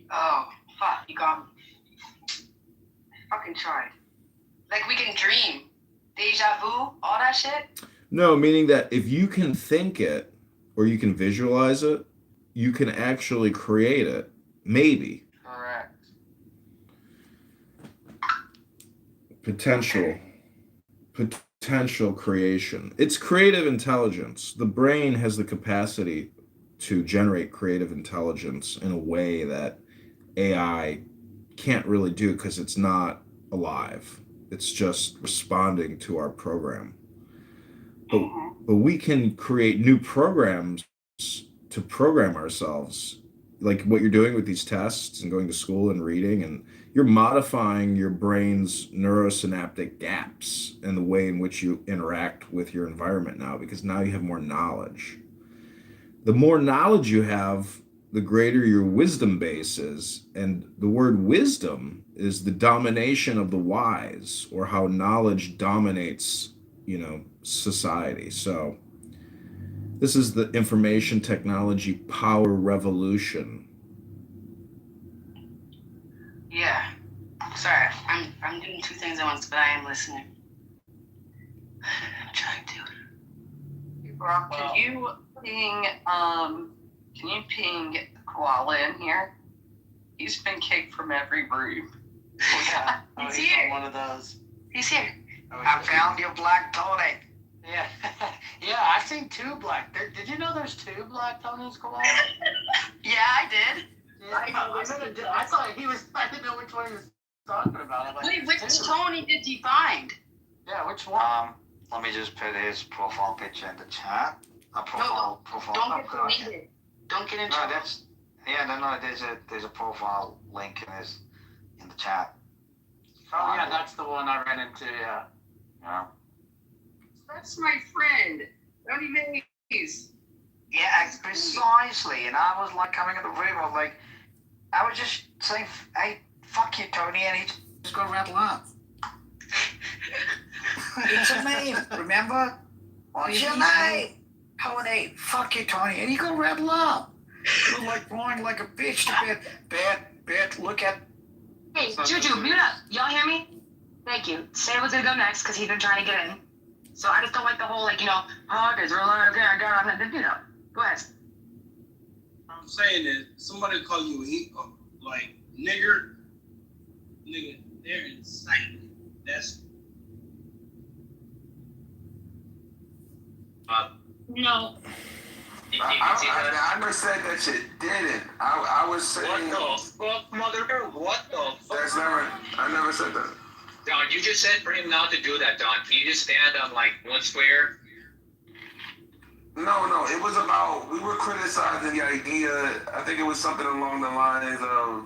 Oh, fuck, you got me. Fucking tried. Like we can dream. Deja vu, all that shit? No, meaning that if you can think it or you can visualize it, you can actually create it. Maybe. Correct. Potential creation. It's creative intelligence. The brain has the capacity to generate creative intelligence in a way that AI can't really do because it's not alive. It's just responding to our program. But we can create new programs to program ourselves, like what you're doing with these tests and going to school and reading, and you're modifying your brain's neurosynaptic gaps and the way in which you interact with your environment now, because now you have more knowledge. The more knowledge you have, the greater your wisdom base is. And the word wisdom is the domination of the wise, or how knowledge dominates, society. So this is the information technology power revolution. Yeah. Sorry, I'm doing two things at once, but I am listening. I'm trying to. Brock, can you ping Koala in here? He's been kicked from every room. Yeah. He's here. One of those. He's here. I found your black Tony. Yeah. Yeah, I've seen two black. Did you know there's two black Tonys, Koala? Yeah, I did. Yeah, I thought he was. I didn't know which one he was talking about. I'm like, wait, which Tony did you find? Yeah, which one? Let me just put his profile picture in the chat. Don't get deleted. Don't get into it. There's a profile link in the chat. Oh yeah, that's the one I ran into. Yeah. Yeah. That's my friend. Don't even use. Yeah, precisely. And I was like coming in the room. I was just saying, "Hey, fuck you, Tony," and he just got rattled up. It's a name, remember? What's your name? Tony. Fuck you, Tony, and he got rattled up. He was like blowing like a bitch to bed. Look at. Hey, Juju, mute up. Y'all hear me? Thank you. Sam was gonna go next because he's been trying to get in. So I just don't like the whole, guys, I'm not, Go ahead. I'm saying that somebody call you nigger, they're insane. That's No. I never said that you didn't. I was saying. What the fuck, mother? What the fuck? I never said that. Don, you just said for him not to do that, Don. Can you just stand on like one square? No, it was about, we were criticizing the idea, I think it was something along the lines of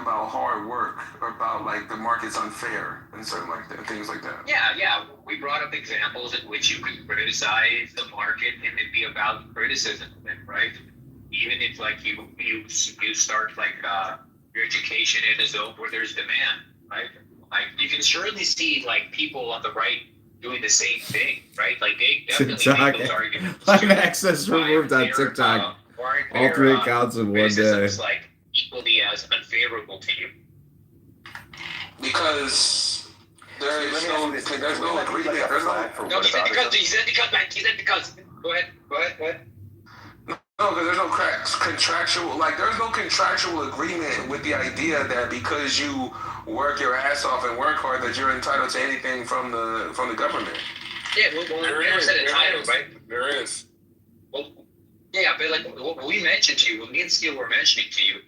about hard work, or about like the market's unfair and something like that, things like that. Yeah. We brought up examples in which you could criticize the market and it'd be about criticism of it, right? Even if like you start like your education in a zone where there's demand, right? Like you can surely see like people on the right doing the same thing, right? Like they definitely make those arguments. Live access removed on TikTok. All 3 accounts in one day. It's like equally as unfavorable to you. Because there's no agreement. No, he said because. Go ahead. No, because there's no there's no contractual agreement with the idea that because you work your ass off and work hard that you're entitled to anything from the government. Yeah, well, we never said entitled, right? There is. Well, yeah, but like what we mentioned to you, what me and Steele were mentioning to you,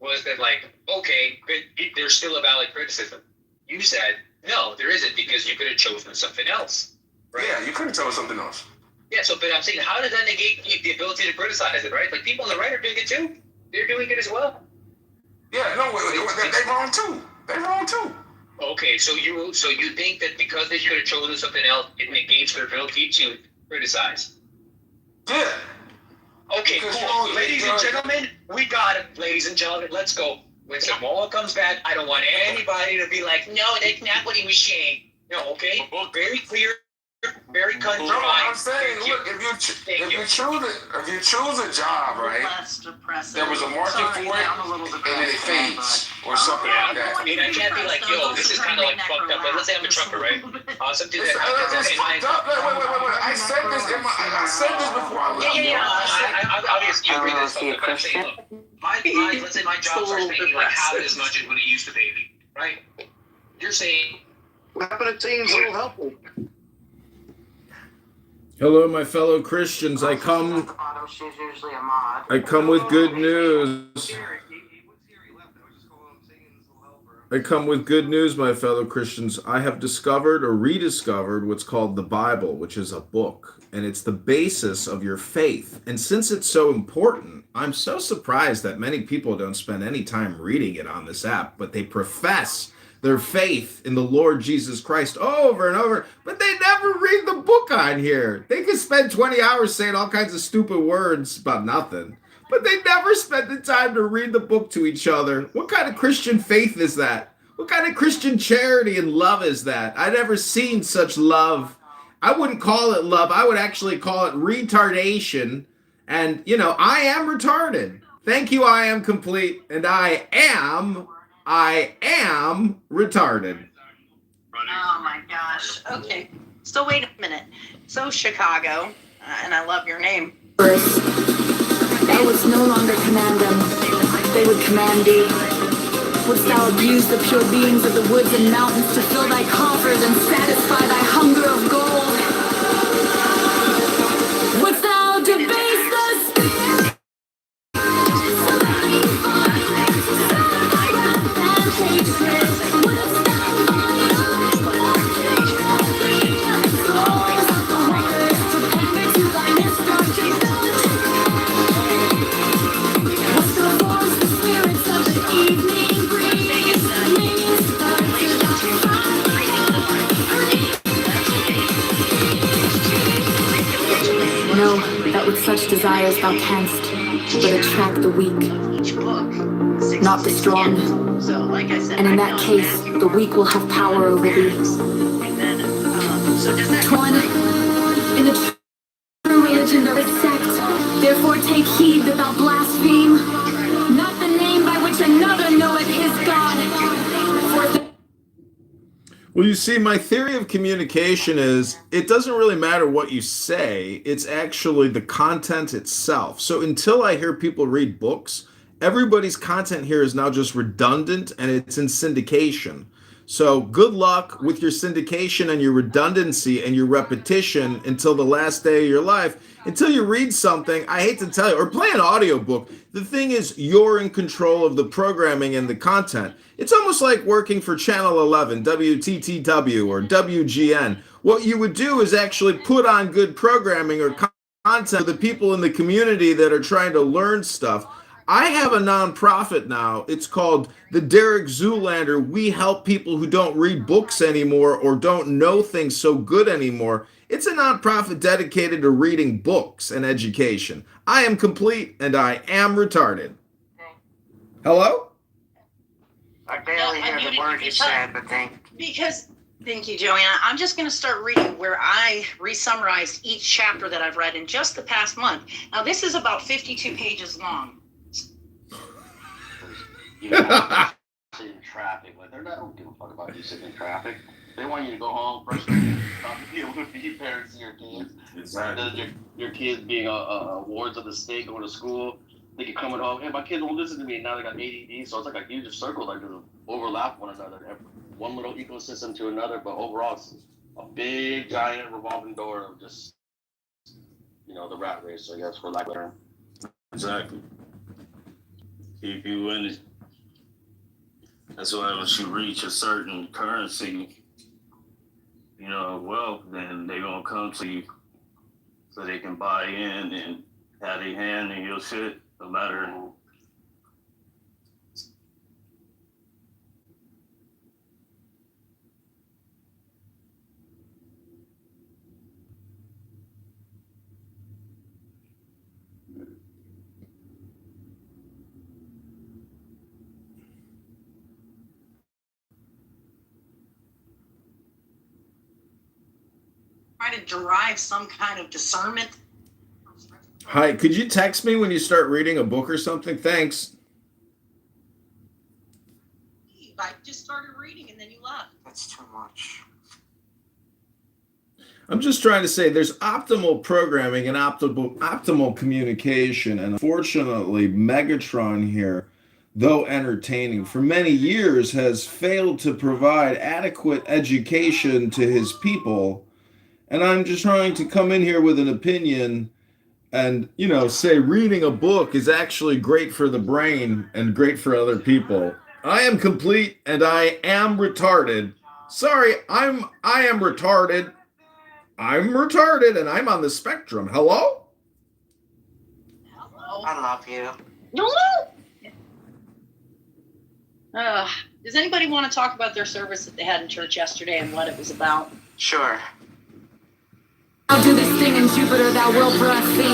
was that like, okay, but there's still a valid criticism. You said, no, there isn't, because you could have chosen something else. Right? Yeah, you could have chosen something else. Yeah, so, but I'm saying, how does that negate the ability to criticize it, right? Like, people on the right are doing it too. They're doing it as well. Yeah, no, they wrong too. They wrong too. Okay, so you think that because they could have chosen something else, it negates their ability to criticize? Yeah. Okay, cool. Ladies and gentlemen, we got it. Ladies and gentlemen, let's go. When Samoa comes back, I don't want anybody to be like, no, that's not what he was saying. No, okay? Very clear, very cut and dry. No, I'm saying, look, if you choose a job, right? There was a market for it, and then it fades, or something like that. I mean, I can't be like, yo, this is kind of like fucked up. But let's say I'm a trucker, right? Something that. It's fucked up. Wait. I said this before. I obviously agree that it's fucked up. But I'm saying, look, let's say my job starts making like half as much as what it used to pay me, right? You're saying. What happened to teams? It'll help. Hello, my fellow Christians. I come with good news. I come with good news, my fellow Christians. I have discovered or rediscovered what's called the Bible, which is a book, and it's the basis of your faith. And since it's so important, I'm so surprised that many people don't spend any time reading it on this app, but they profess their faith in the Lord Jesus Christ over and over, but they never read the book on here. They can spend 20 hours saying all kinds of stupid words about nothing, but they never spend the time to read the book to each other. What kind of Christian faith is that? What kind of Christian charity and love is that? I've never seen such love. I wouldn't call it love. I would actually call it retardation. And, I am retarded. Thank you, I am complete. And I am retarded. Oh my gosh. Okay. So wait a minute. So Chicago, and I love your name. Thou wouldst no longer command them, they would command thee. Wouldst thou abuse the pure beings of the woods and mountains to fill thy coffers and satisfy thy hunger of gold? Wouldst thou debase the spirit? No, that with such desires thou canst but attract the weak, not the strong. And in that case, the weak will have power over thee. One, in the true religion of a sect, therefore take heed that thou blaspheme not the name by which another knoweth his God. Well, you see, my theory of communication is it doesn't really matter what you say. It's actually the content itself. So until I hear people read books, everybody's content here is now just redundant and it's in syndication. So good luck with your syndication and your redundancy and your repetition until the last day of your life. Until you read something, I hate to tell you, or play an audiobook. The thing is, you're in control of the programming and the content. It's almost like working for Channel 11, WTTW, or WGN. What you would do is actually put on good programming or content for the people in the community that are trying to learn stuff. I have a nonprofit now. It's called the Derek Zoolander. We help people who don't read books anymore or don't know things so good anymore. It's a nonprofit dedicated to reading books and education. I am complete and I am retarded. Hello? I barely hear the word you said, but thank Thank you, Joanna. I'm just going to start reading where I re-summarized each chapter that I've read in just the past month. Now, this is about 52 pages long. You know, sitting in traffic. Like, they don't give a fuck about you sitting in traffic. They want you to go home frustrated, not to be able to be parents of your kids. Exactly. Your kids being wards of the state, going to school. They keep coming home. Hey, my kids won't listen to me, and now they got ADD. So it's like a huge circle, like they overlap one another. One little ecosystem to another, but overall, it's a big, giant revolving door of just, the rat race, I guess, for lack of a term. Exactly. Keep you in it. That's why once you reach a certain currency, wealth, then they're going to come to you so they can buy in and have their hand in your shit, no matter. Try to derive some kind of discernment. Hi, could you text me when you start reading a book or something? Thanks. I just started reading and then you left. That's too much. I'm just trying to say there's optimal programming and optimal communication. And unfortunately, Megatron here, though entertaining, for many years has failed to provide adequate education to his people. And I'm just trying to come in here with an opinion and, say reading a book is actually great for the brain and great for other people. I am complete and I am retarded. Sorry, I am retarded. I'm retarded and I'm on the spectrum. Hello? Hello. I love you. Does anybody want to talk about their service that they had in church yesterday and what it was about? Sure. I'll do this thing in Jupiter that will for us see.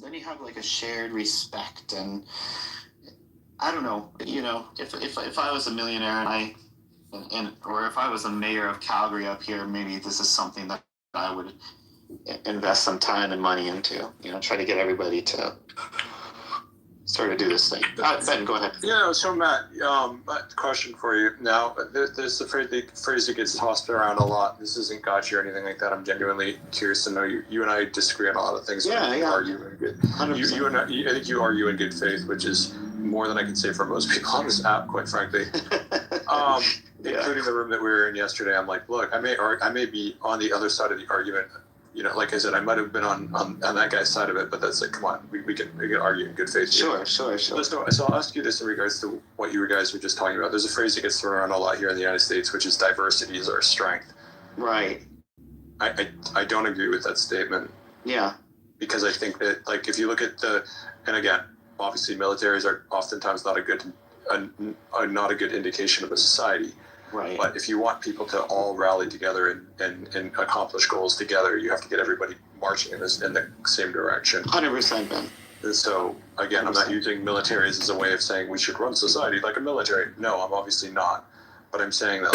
Then you have like a shared respect, and I don't know, if I was a millionaire or if I was a mayor of Calgary up here, maybe this is something that I would invest some time and money into. Try to get everybody to sort of do this thing. Ben, go ahead. Yeah, so Matt, question for you. Now, there's the phrase that gets tossed around a lot. This isn't gotcha or anything like that. I'm genuinely curious to know. You and I disagree on a lot of things. Yeah. Argue in good. I think you argue in good faith, which is more than I can say for most people on this app, quite frankly. Including the room that we were in yesterday. I'm like, look, I may be on the other side of the argument. Like I said, I might have been on that guy's side of it, but that's like, come on, we can argue in good faith. Sure. So I'll ask you this in regards to what you guys were just talking about. There's a phrase that gets thrown around a lot here in the United States, which is diversity is our strength. Right. I don't agree with that statement. Yeah. Because I think that, like, if you look at and again, obviously militaries are oftentimes not a good indication of a society. Right. But if you want people to all rally together and accomplish goals together, you have to get everybody marching in the same direction. 100%, Ben. And so, again, I'm not using militaries as a way of saying we should run society like a military. No, I'm obviously not. But I'm saying that.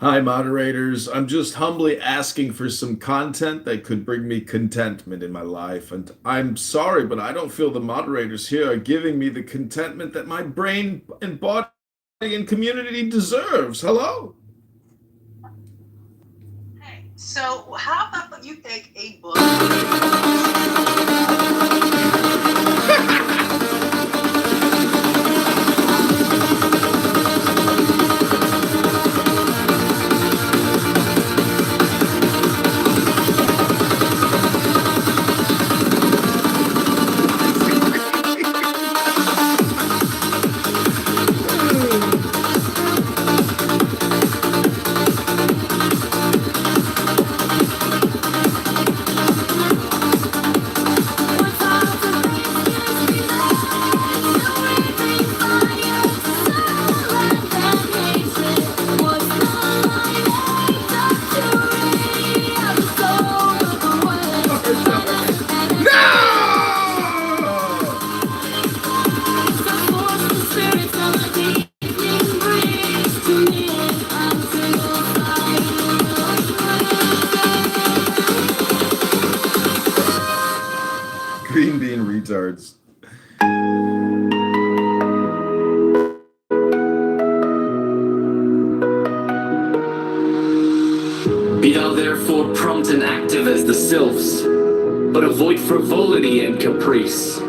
Hi, moderators. I'm just humbly asking for some content that could bring me contentment in my life. And I'm sorry, but I don't feel the moderators here are giving me the contentment that my brain and body and community deserves. Hello? So how about you pick a book? Green bean retards. Be thou therefore prompt and active as the sylphs, but avoid frivolity and caprice.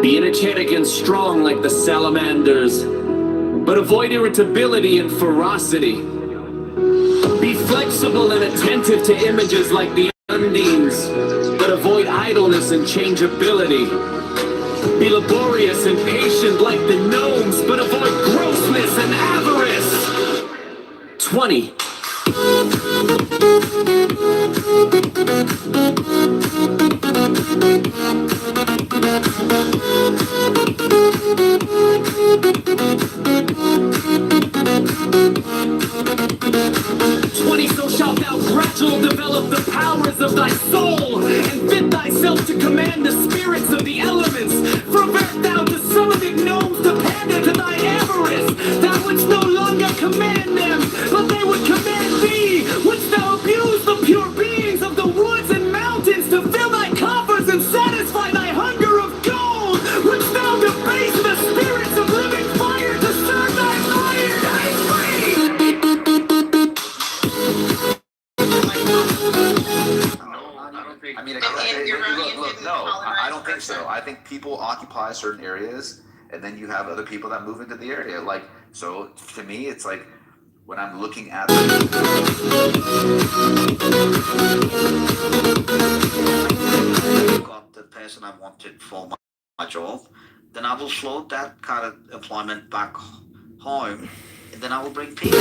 Be energetic and strong like the salamanders, but avoid irritability and ferocity. Be flexible and attentive to images like the undines, but avoid idleness and changeability. Be laborious and patient like the gnomes, but avoid grossness and avarice. 20. So shalt thou gradual develop the powers of thy soul, and fit thyself to command the spirits of the elements. For wert thou to summon gnomes to pander to thy avarice, thou wouldst no longer command them, but they would command thee. Wouldst thou abuse the pure beings of the woods and mountains to fill thy coffers and satisfy thy hunger of gold? Wouldst thou debase the spirits of living fire to serve thy fire? I mean, I don't think so. I think people occupy certain areas, and then you have other people that move into the area. Like, so to me, it's like when I'm looking at got the person I wanted for my job, then I will float that kind of employment back home, and then I will bring people.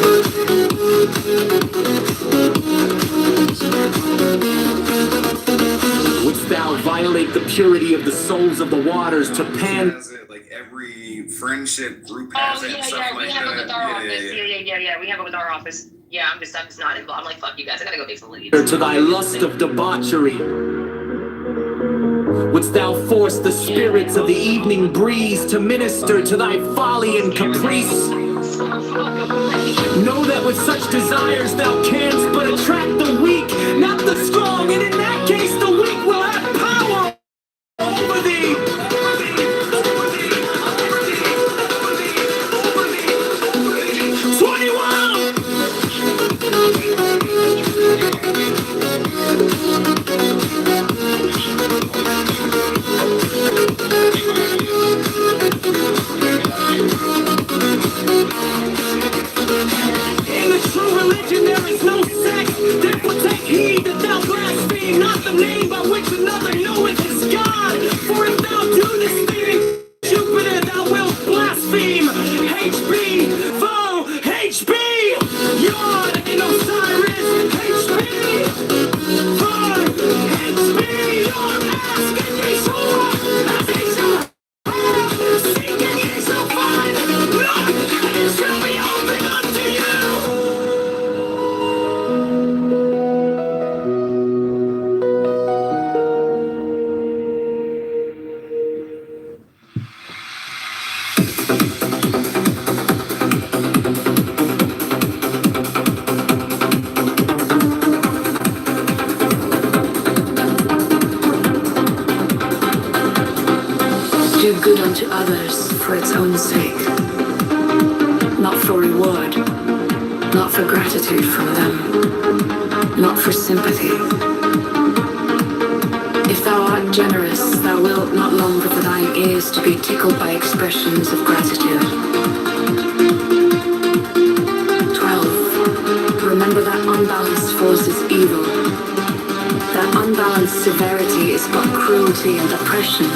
Wouldst thou violate the purity of the souls of the waters to pan? Like every friendship group has it and stuff like that. We have it with our office. Yeah. We have it with our office. Yeah, I'm just not involved. I'm like, fuck you guys. I gotta go make some leads. To thy lust of debauchery. Wouldst thou force the spirits of the evening breeze to minister to thy folly and caprice? Know that with such desires thou canst but attract the weak, not the strong, and in that case the weak will have power over thee. 21! In the true religion there is no sex, therefore take heed that thou blaspheme not the name by which another knoweth his God. For if thou do this thing, Jupiter thou wilt blaspheme. HB, foe, HB, Yod and Osiris, HB, foe, HB, your ask and ye shall, as ye shall, seek and ye shall find, knock and it shall be opened unto you. good unto others for its own sake, not for reward, not for gratitude from them, not for sympathy. If thou art generous, thou wilt not long for thine ears to be tickled by expressions of gratitude. 12. Remember that unbalanced force is evil. That unbalanced severity is but cruelty and oppression.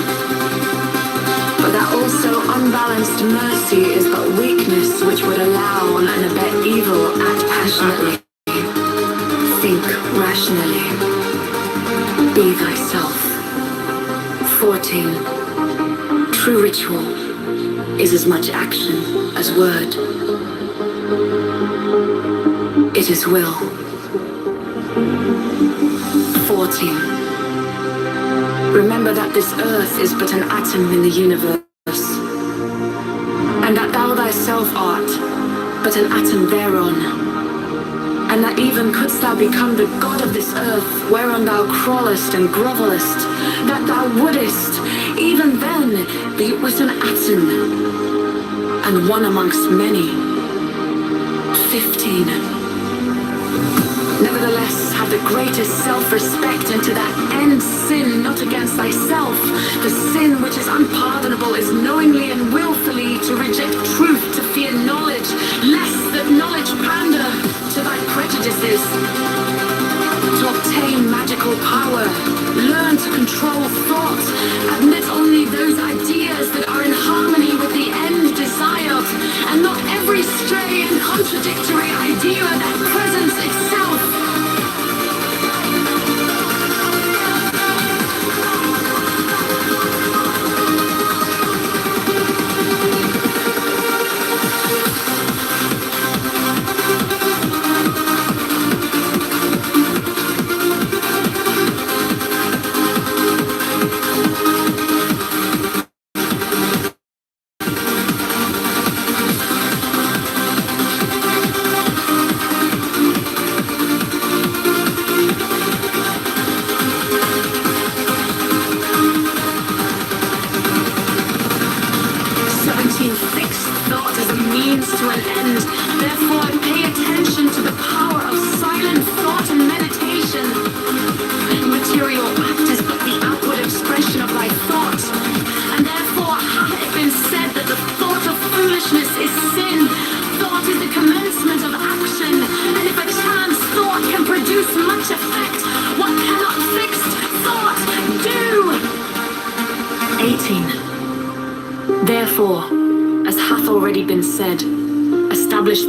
But that also unbalanced mercy is but weakness which would allow and abet evil. Act passionately. Think rationally. Be thyself. 14. True ritual is as much action as word. It is will. 14. Remember that this earth is but an atom in the universe, and that thou thyself art but an atom thereon, and that even couldst thou become the god of this earth whereon thou crawlest and grovellest, that thou wouldest even then be but an atom, and one amongst many. 15. Nevertheless, have the greatest self-respect, and to that end sin not against thyself. The sin which is unpardonable is knowingly and willfully to reject truth, to fear knowledge, lest that knowledge pander to thy prejudices. To obtain magical power, learn to control thought, admit only those ideas that are in harmony with the end desired, and not every stray and contradictory idea that presents itself.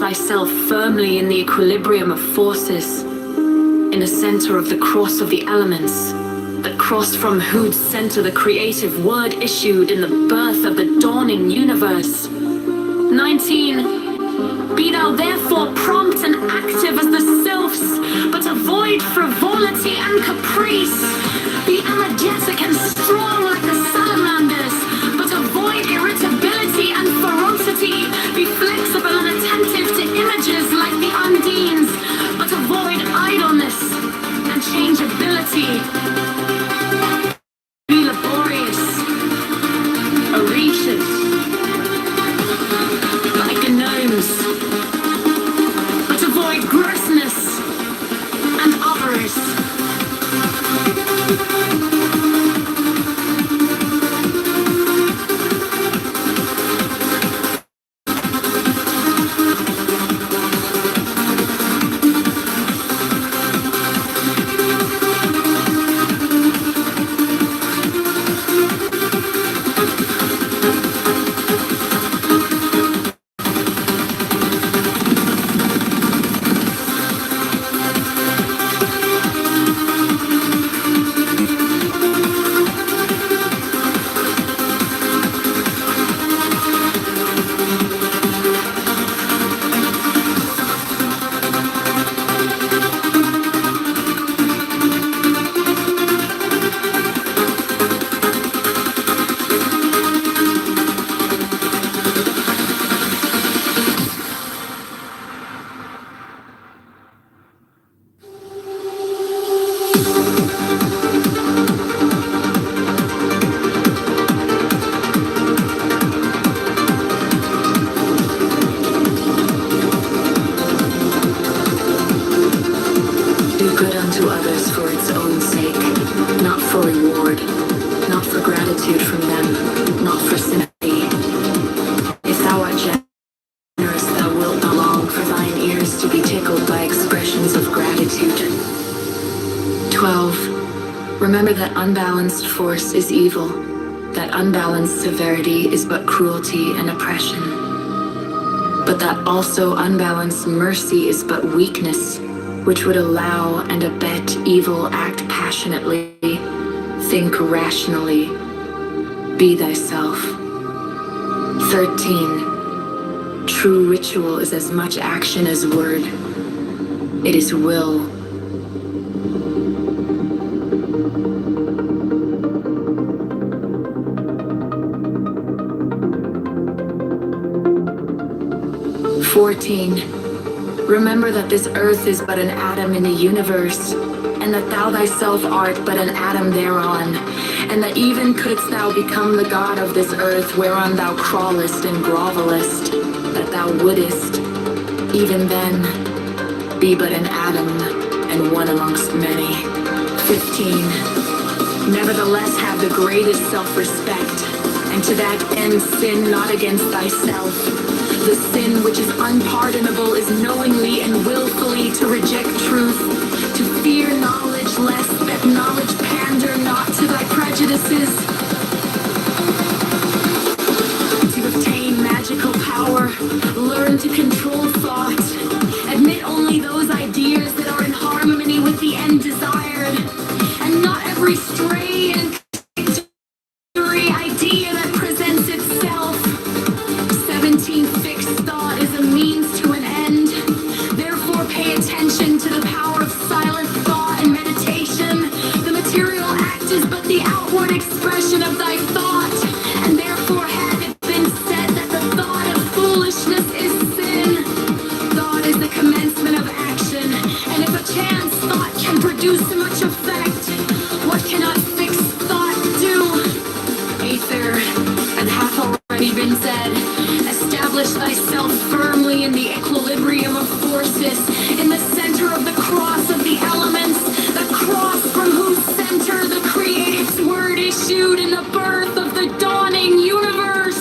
Thyself firmly in the equilibrium of forces, in the center of the cross of the elements, the cross from whose center the creative word issued in the birth of the dawning universe. 19. Be thou therefore prompt and active as the sylphs, but avoid frivolity and caprice. Be energetic and strong like the salamanders, but avoid irritability and ferocity. Be flexible and attentive to images like the undines, but avoid idleness and changeability. Be laborious, audacious, like the gnomes, but avoid grossness and avarice. others for its own sake, not for reward, not for gratitude from them, not for sympathy. If thou art generous, thou wilt not long for thine ears to be tickled by expressions of gratitude. 12. Remember that unbalanced force is evil, that unbalanced severity is but cruelty and oppression, but that also unbalanced mercy is but weakness, which would allow and abet evil. Act passionately, think rationally, be thyself. 13. True ritual is as much action as word. It is will. 14. Remember that this earth is but an atom in the universe, and that thou thyself art but an atom thereon, and that even couldst thou become the god of this earth whereon thou crawlest and grovelest, that thou wouldest, even then, be but an atom and one amongst many. 15. Nevertheless have the greatest self-respect, and to that end sin not against thyself. The sin which is unpardonable is knowingly and willfully to reject truth, to fear knowledge lest that knowledge pander not to thy prejudices, to obtain magical power, learn to control thought, admit only those ideas that are in harmony with the end desired, and not every stray and contradictory idea that presents itself. 17. Fixed thought is a means to an end. Therefore pay attention to the power of silent thought and meditation. The material act is but the outward expression of thy thought, and therefore had it been said that the thought of foolishness is sin. Thought is the commencement of action, and if a chance thought can produce much effect, what cannot fixed thought do? Aether, and hath already been said, establish thyself firmly in the equilibrium of forces, in the center of the cross of the elements, the cross from whose center the Creator's word issued in the birth of the dawning universe.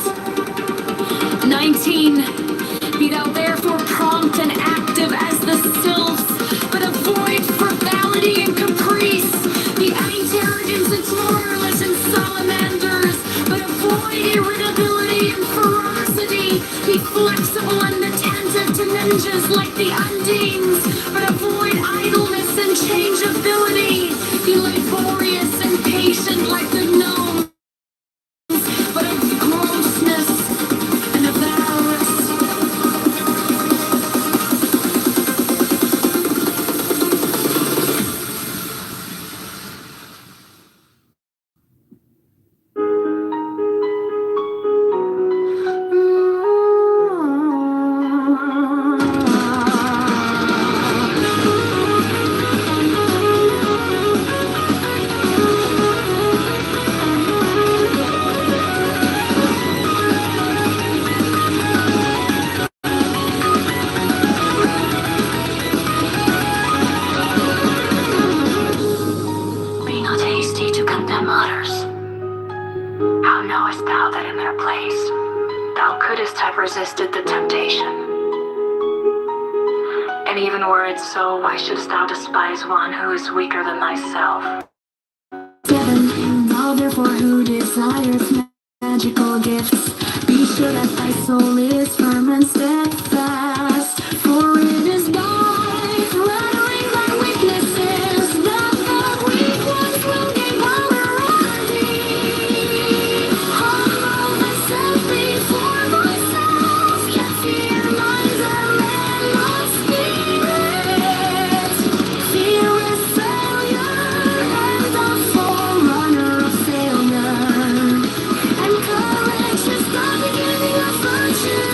19. Be thou therefore prompt and active as the sylphs, but avoid frivolity and caprice. Be interrogants and twirlers and salamanders, but avoid irritability and ferocity. Be flexible and attentive to ninjas like the Undines, but avoid idleness and changeability. Be laborious and patient like the gnomes, but of grossness and avarice. Be not hasty to condemn others. How knowest thou that in their place thou couldst have resisted the temptation? And even were it so, why shouldst thou despise one who is weaker than thyself? 7. Thou therefore who desires magical gifts, be sure that thy soul is firm and steadfast, for it is by flattering thy weaknesses that the weak ones will gain power over thee. Humble thyself before thyself, yet fear minds and men of spirit. Fear is failure, and the forerunner of failure, and courage is the beginning of virtue.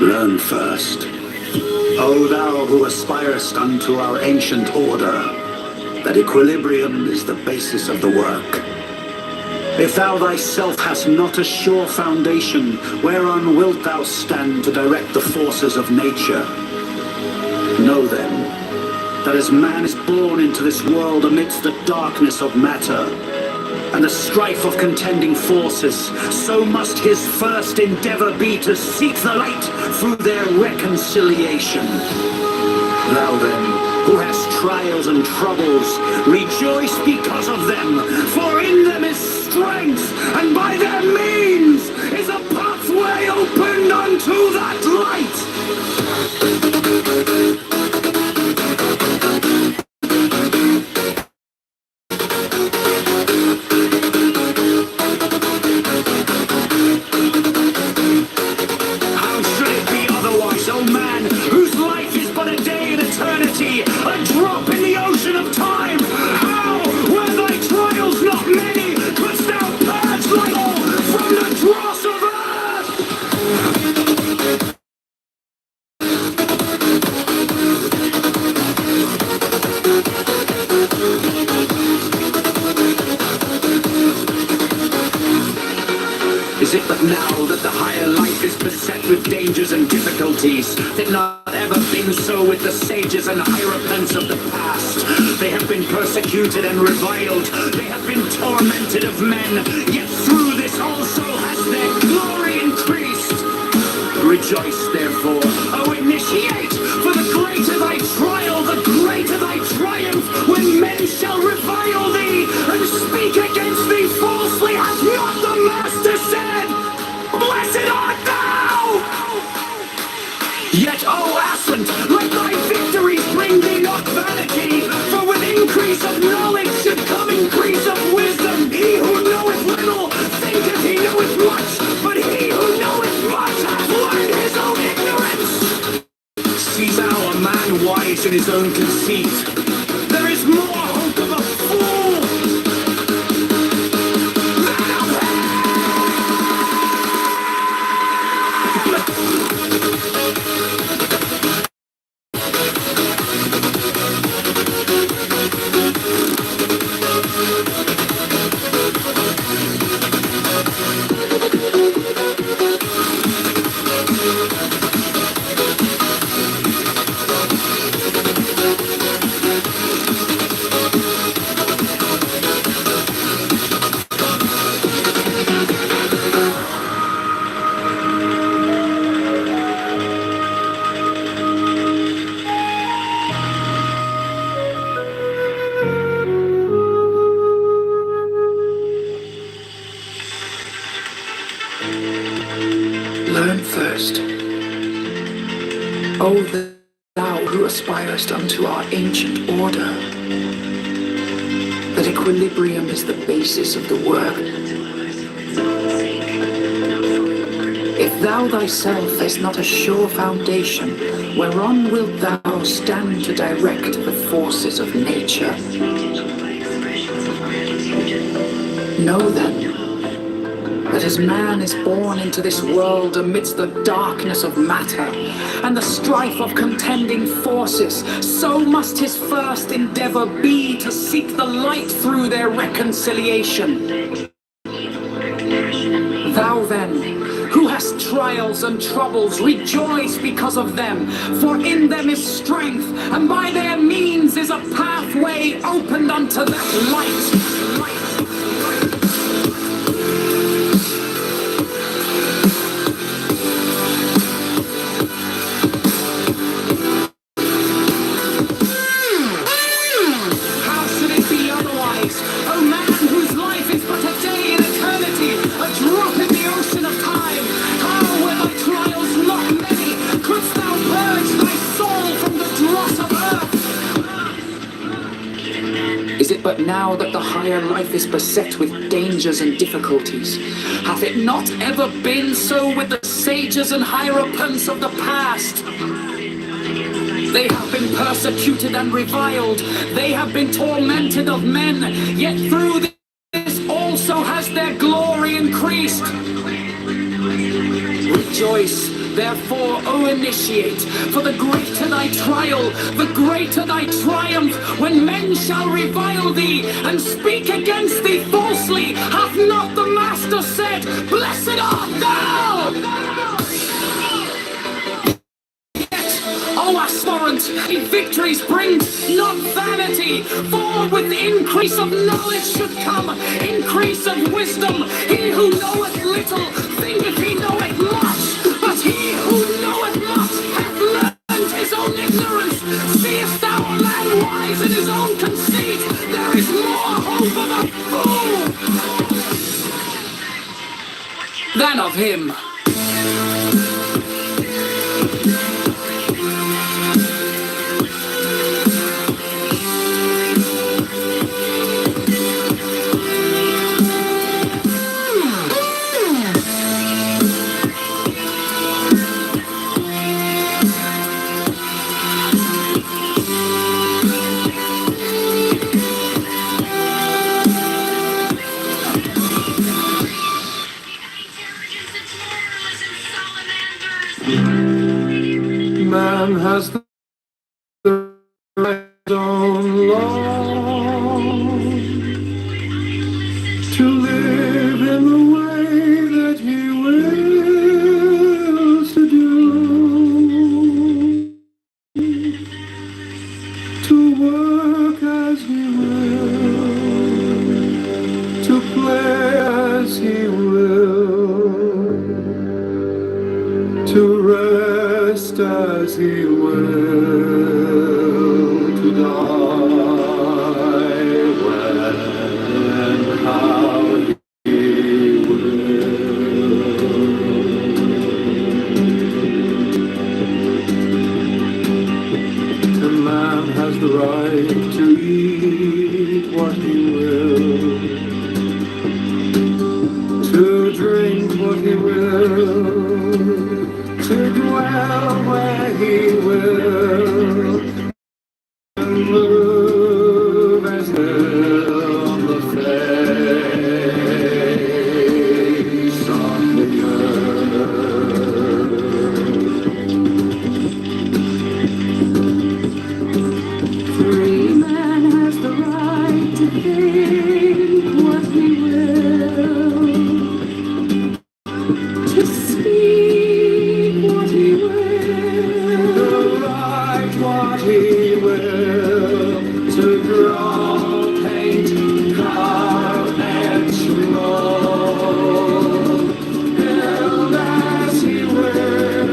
Learn first, O thou who aspirest unto our ancient order, that equilibrium is the basis of the work. If thou thyself hast not a sure foundation, whereon wilt thou stand to direct the forces of nature? Know then, that as man is born into this world amidst the darkness of matter, and the strife of contending forces, so must his first endeavor be to seek the light through their reconciliation. Thou then, who hast trials and troubles, rejoice because of them, for in them is strength, and by their means is a pathway opened unto that light. A drop in the ocean of time. How, were thy trials not many, couldst thou purge like all from the dross of Is it but now that the higher life is beset with dangers and difficulties? They've not ever been so with the sages and hierophants of the past. They have been persecuted and reviled. They have been tormented of men. Yet through this also has their glory increased. Rejoice therefore, O initiate, for the greater thy trial, the greater thy triumph, when men shall revile thee and speak against thee falsely, hath not the Master said, Blessed art thou! Yet, O Aslan, let thy victories bring thee not vanity, for with increase of knowledge should come increase of wisdom. He who knoweth little thinketh he knoweth much, but he who knoweth much hath learned his own ignorance. Seest thou a man wise in his own conceit? There is more hope of a fool than of Learn first, O thou who aspirest unto our ancient order, that equilibrium is the basis of the work. If thou thyself hast not a sure foundation, whereon wilt thou stand to direct the forces of nature? Know then, that as man is born into this world amidst the darkness of matter and the strife of contending forces, so must his first endeavor be to seek the light through their reconciliation. Thou then, who hast trials and troubles, rejoice because of them, for in them is strength, and by their means is a pathway opened unto that light. Is it but now that the higher life is beset with dangers and difficulties? Hath it not ever been so with the sages and hierophants of the past? They have been persecuted and reviled. They have been tormented of men. Yet through this also has their glory increased. rejoice. Therefore, O initiate, for the greater thy trial, the greater thy triumph, when men shall revile thee and speak against thee falsely. Hath not the Master said, Blessed art thou! O aspirant, in victories bring not vanity, for with increase of knowledge should come increase of wisdom. He who knoweth little thinketh he knoweth much, but he who knoweth much hath learned his own ignorance. Seest thou a man wise in his own conceit? There is more hope of a fool than of him. Man has the right own law to live in the way that he wills to do, to work as he will, to play as he will, to rest as he will, to die when and how he will. The man has the right to eat what he will, to drink what he will, to dwell where he will, and move as will on the face of the earth. Free man has the right to think what he will, to speak what he will, to write what he will, to draw, paint, carve, etch, mold, build as he will,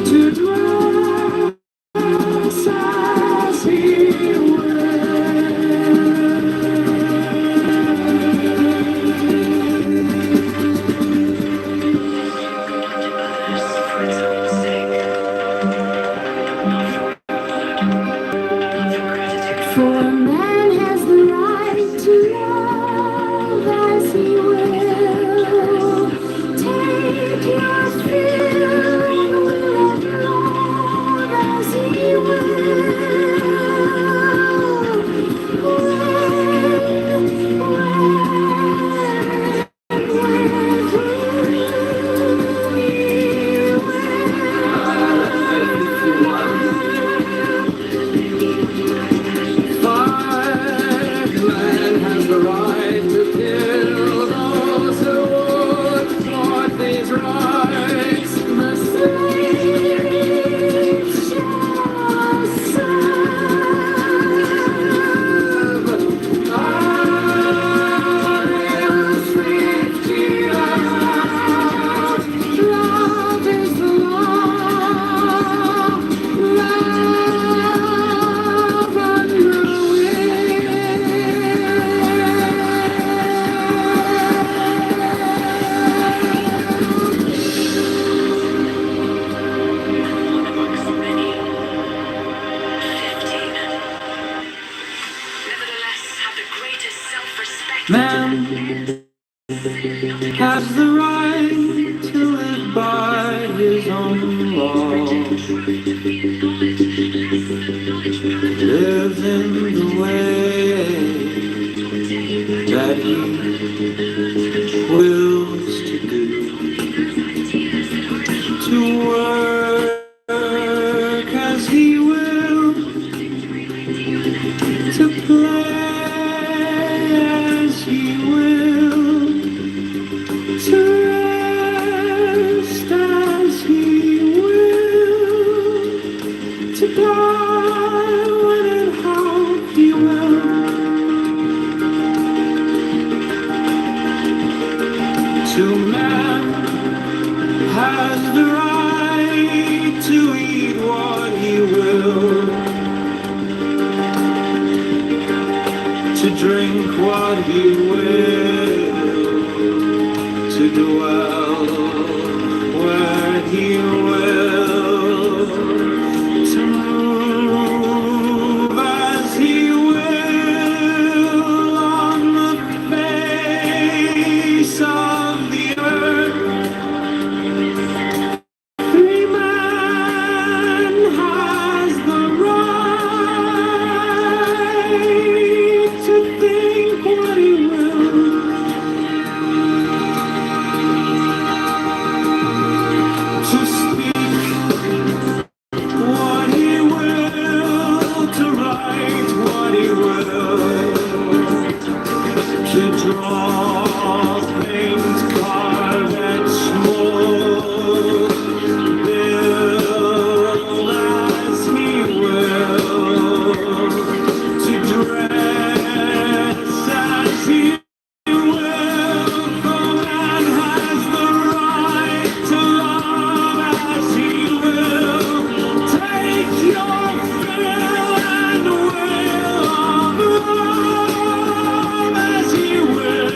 to dress as he For a man has the right to love as he will, take your fill with love as he Man has the right to kill those who would thwart these rights. The slave shall serve. Ariel speak out. Love is the law. Love and Man has the right to live by his own law, lives in the way that he play as he will, to rest as he will, to die when and how he will. To man has the right to eat what he will, to drink what he will, to dwell where he will, to move as he will on the face of the earth. Free man has the right to think what he will, to speak what he will, to write what he will, to draw, paint, carve, and mold, build as he will, to dress as he will, for man has the right to love as he will, take your fill and will of love as he will,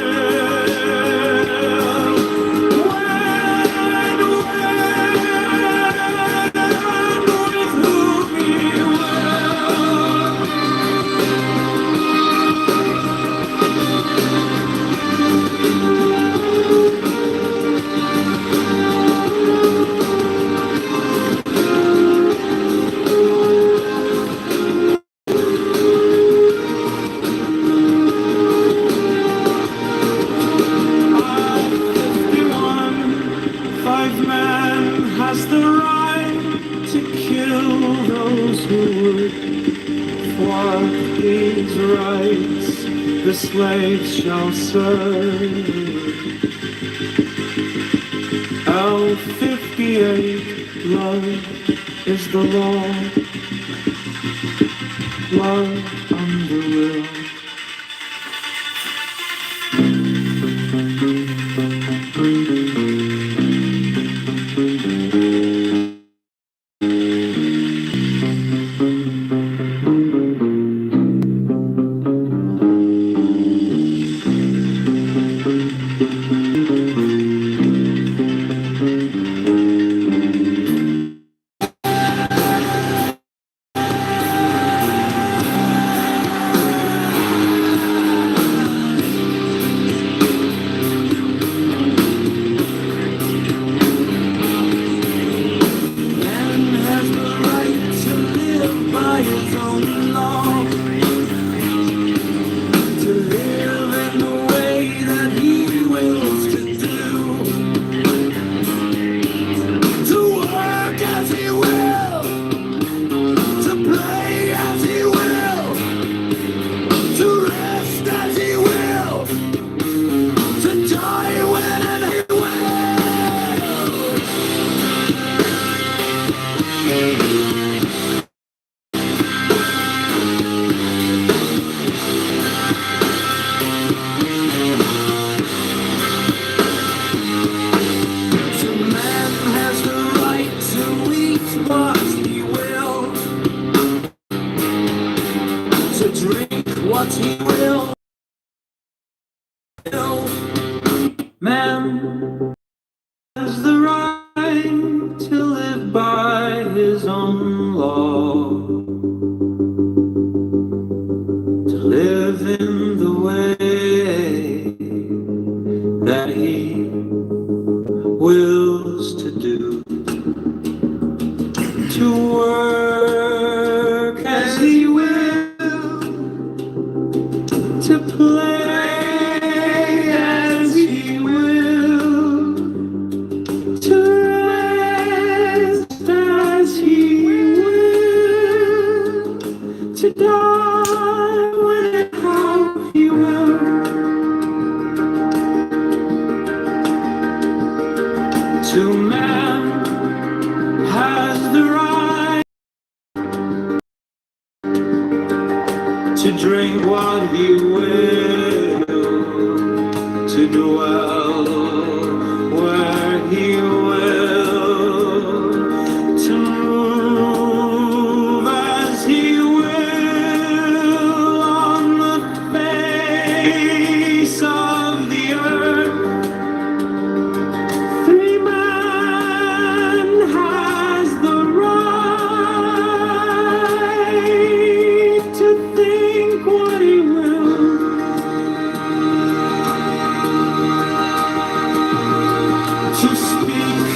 with whom he will. Five man has the right to kill those who would thwart his rights. The slaves shall serve. L58, love is the law. Love under will. What he will, man has the right to live by his own law, to live in the way that he wills to do, to work as he will, to play as he will, to rest as he will, to die when what he will, to dwell where he will, to move as he will on the face of the earth. Free man has the right to think what he will, to speak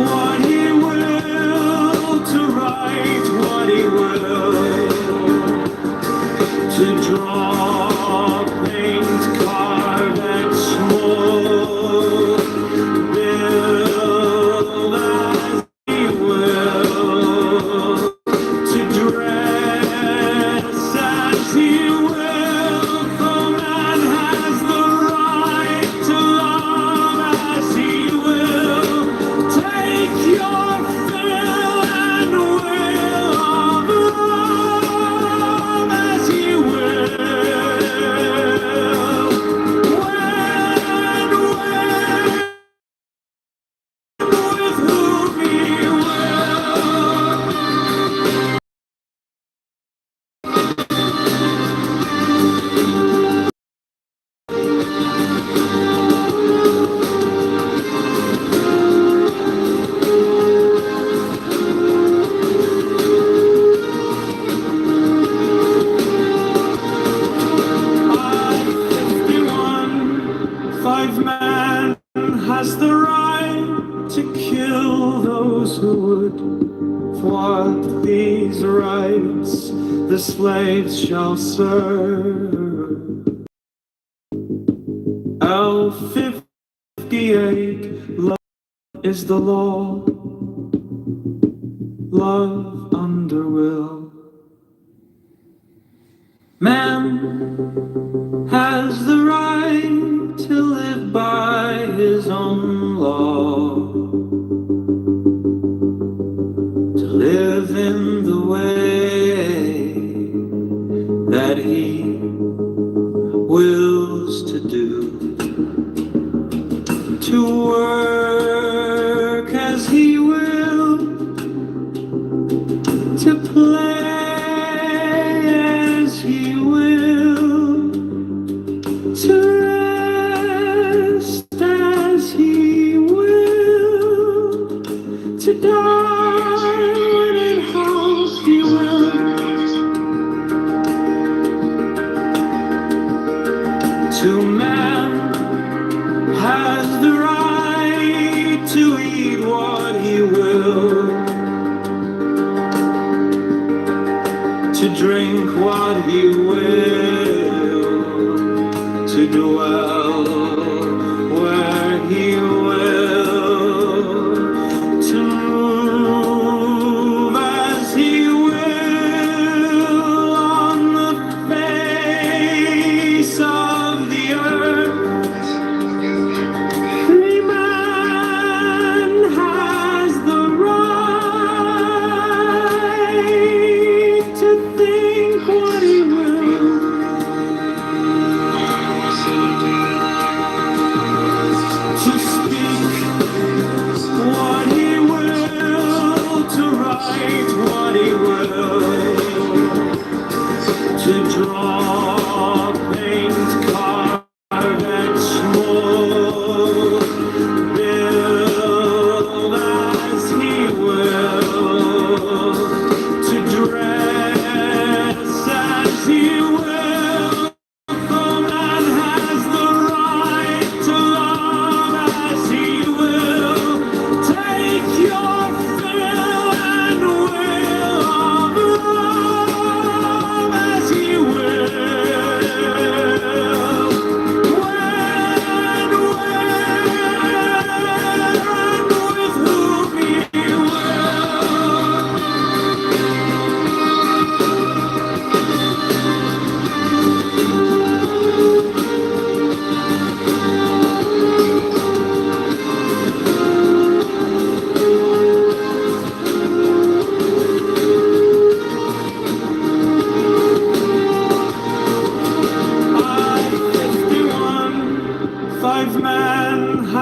what he will, to write what he will, to draw, paint, carve, and smoke, build as he will, to dress as he will, for man has the right to love as he will. Take your fill and will of love as he will. With whom he Five man has the right to kill those who would thwart these rights. The slaves shall serve. L58, love is the law. Love under will. Man has the right to live by his own law, to live in the way that he wills to do, to work as he will, to play as he will, to rest as he will, to die when and how he will, to man has the right to eat what he will, to drink what he will, to dwell where he will, to move as he will on the face of the earth. Free man has the right to think what he will, to speak what he will, to write what he will, to draw, paint, carve, and smoke, build as he will, to dress as he will. For man has the right to love as he will. Take your fill and will of love as he will.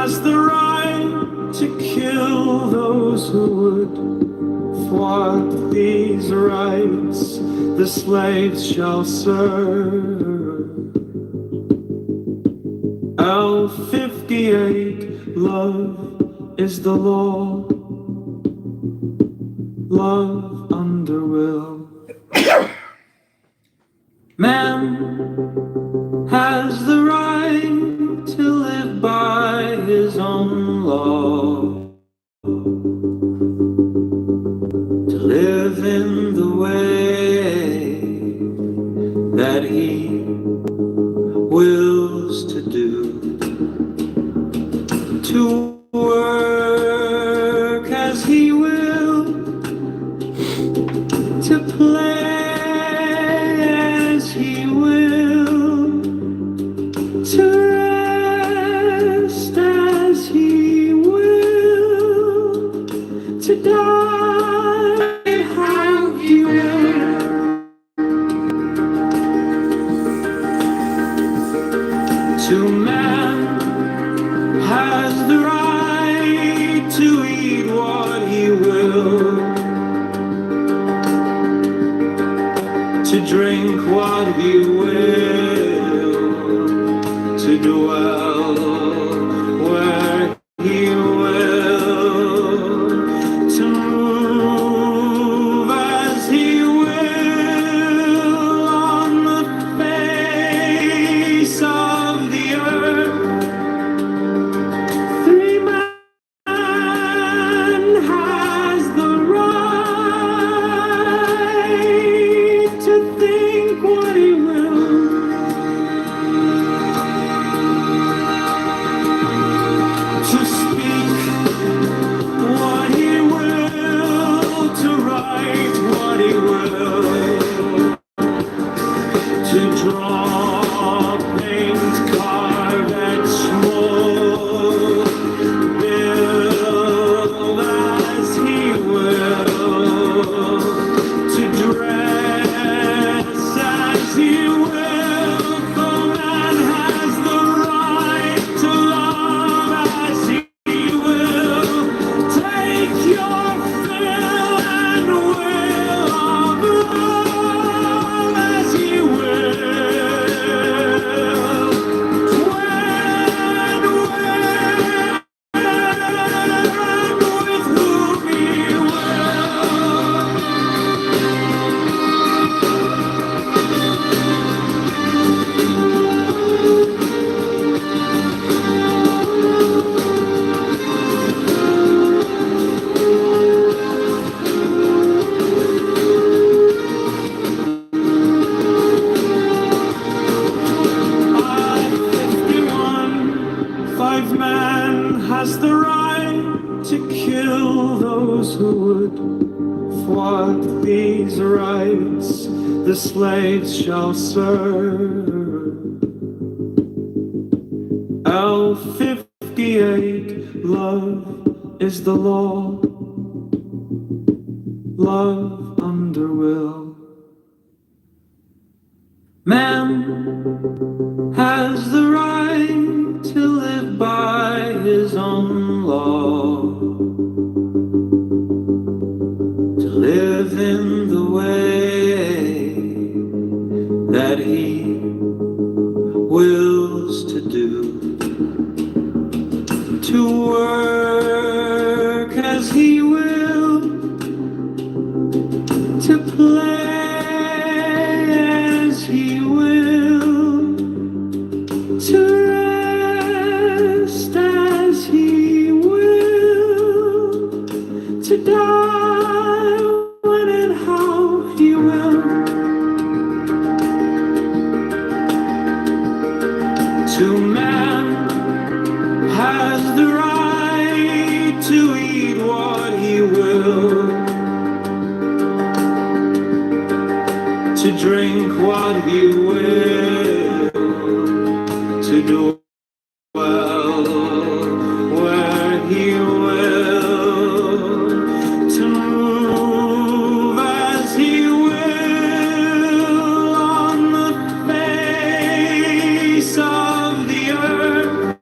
has the right to kill those who would thwart these rights. The slaves shall serve. L58, love is the law. Love under will. Man has the right to live by his own law, to live in the way that he wills to do, to work as he will, to play as he will, to rest as he will, to die how he will. To man has the right to eat what he will, to drink what he will, to dwell where he will, to move as he will on the face of the earth. Free man has the right to think what he will, to speak what he will, to write what he will, to draw, paint, carve, etch, mold, build as he will, to dress as he will. For man has the right to love as he will. Take your fill and will of love as he will. With whom he will. Five man has the right to kill those who would thwart these rights. The slaves shall serve. L58, love is the law. Love under will. Man has the right to live by his own law, to live in the way that he wills to do, to work as he will, to play as he will, to rest as he will, to die when and how he will, to man has the right to eat what he will, to drink what he will, to dwell where he will, to move as he will on the face of the earth.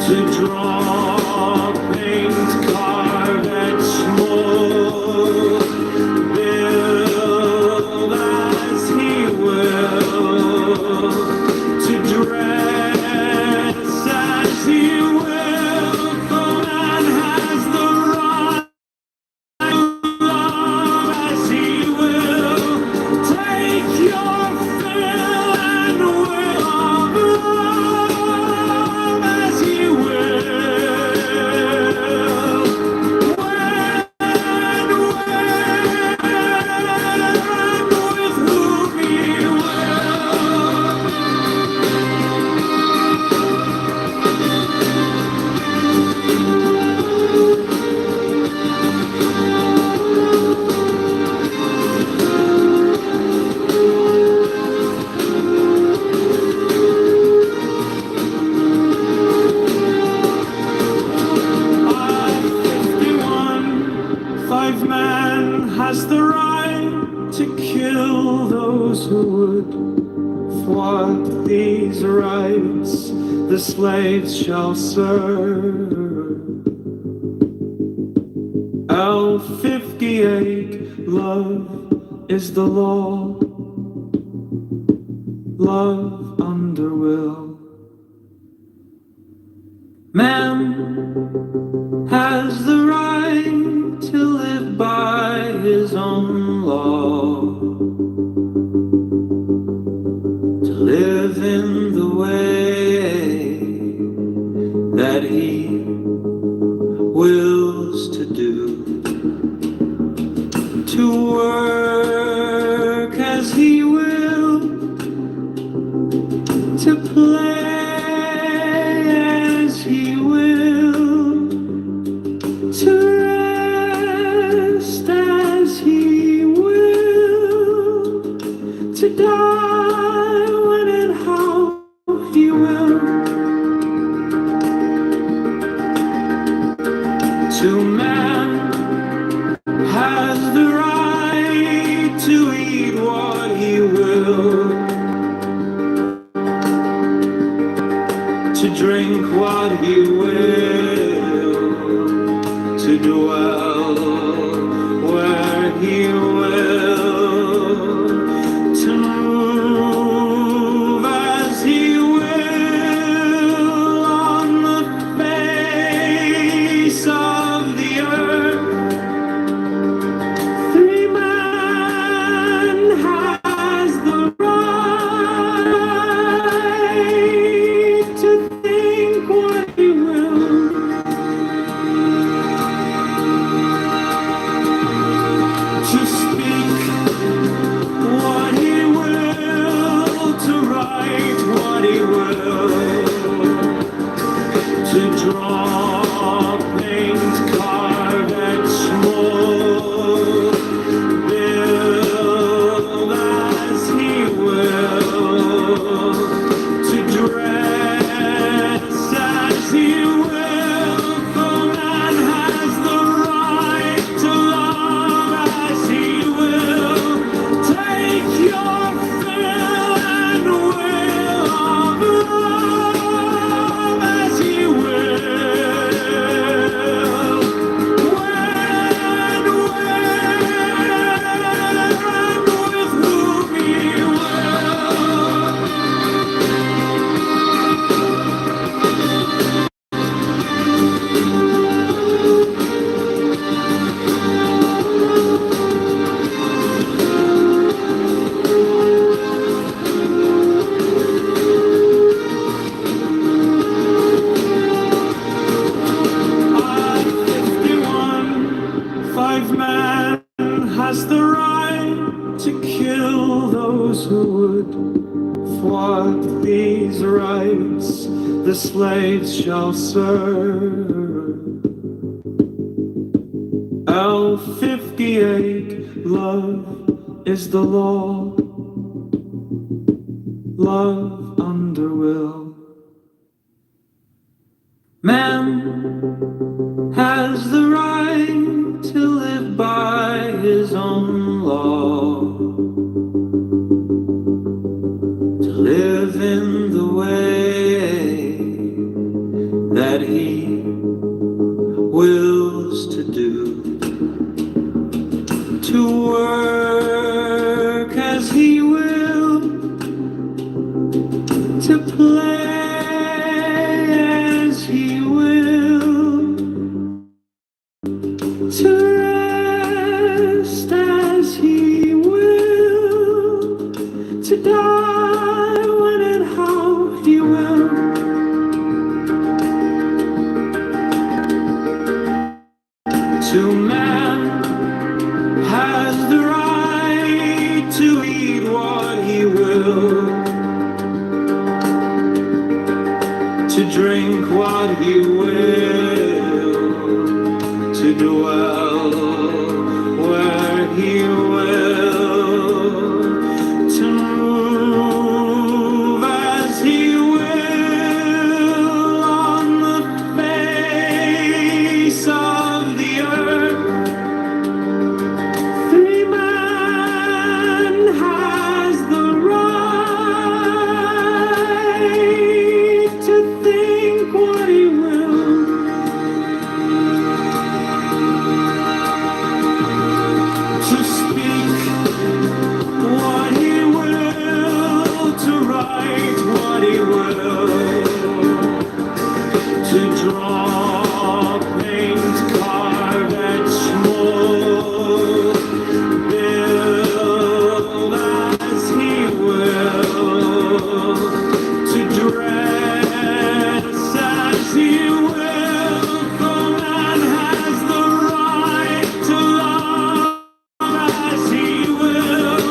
to draw, paint, carve, etch, mold, build as he will, to dress as he will, for man has the right to love as he will, take your fill and will of love as he will. With whom he will. Five man has the right to kill those who would thwart these rights. The slaves shall serve. L58, love is the law. Love under will. Man has the right to live by his own law, to live in the way that he wills to do, to work as he will, to play as he will, to rest as he will, to die when and how he will, to man has the right to eat what he will, to drink what he will, to dwell where he will, to move as he will on the face of the earth. Three man has the right to think what he will, to speak what he will, to write what he will, to draw, paint, carve, etch, mold, build as he will, to dress as he will, for man has the right to love as he will, take your fill and will of love as he will. With whom he will. Five man has the right to kill those who would thwart these rights. The slaves shall serve. L58, love is the law. Love under will. Man has the right to live by his own law, to live in the way that that he wills to do, to work as he will, to play as he will, to rest as he will, to die when and how he will. To man has the right to eat what he will, to drink what he will, to dwell where he will, to move as he will on the face of the earth. Free man has the right to think what he will, to speak what he will, to write what he will, to draw, paint, carve, etch, mold, build as he will, to dress as he will, for man has the right to love as he will.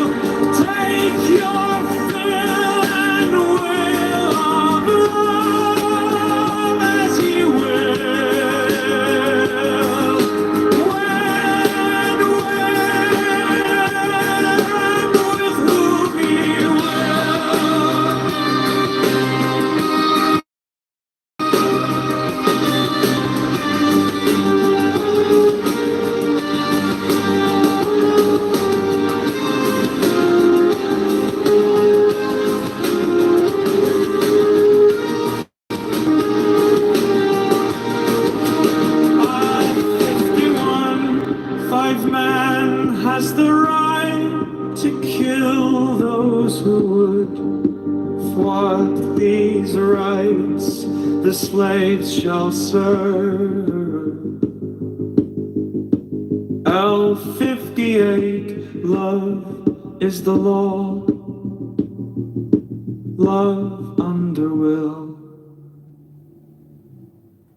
Take your fill and will of love as he will. When with whom he will. At 51, 5 man has the right to kill those who would thwart these rights. The slaves shall serve. L58, love is the law, love under will.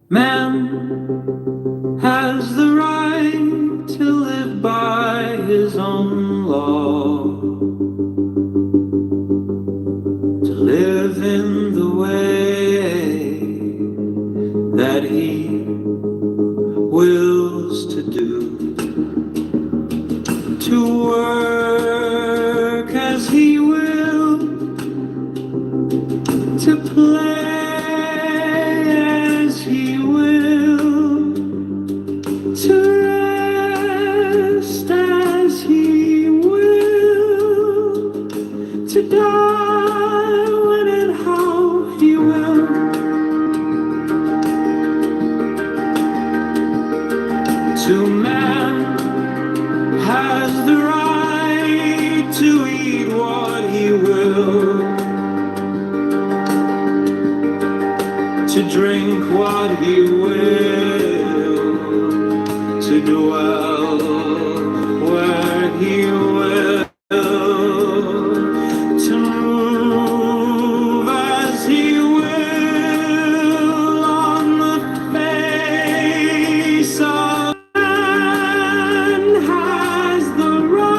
Man has the right to live by his own law, to live in the way that he wills to do, to work as he will, to play as he will, to rest as he will, to die when and how he will. To man has the right to eat what he will, to drink what he will, to dwell where he will, to move as he will on the face of man has the right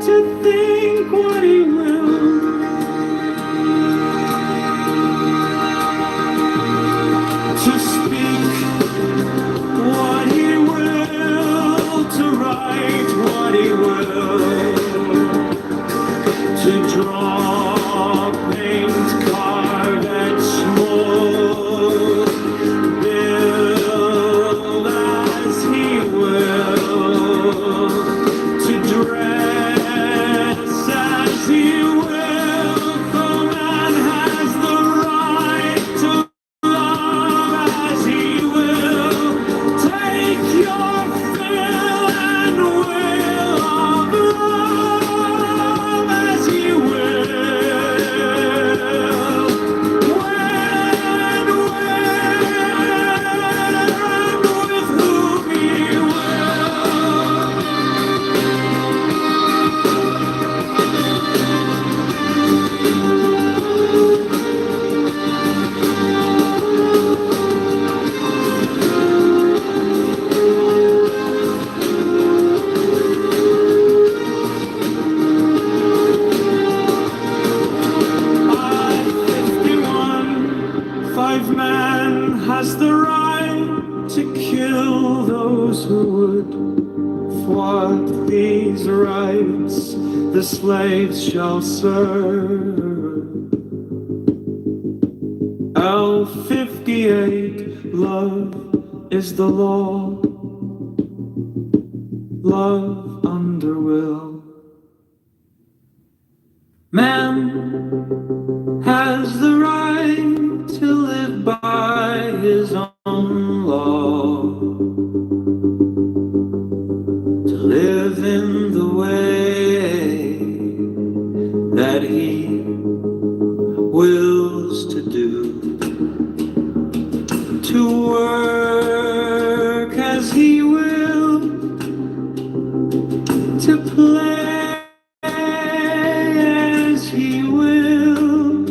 to think what he will. man has the right to kill those who would thwart these rights. The slaves shall serve. L58, love is the law. Love under will. Man has the right to live by his own law, to live in the way that he wills to do, to work as he will, to play as he will,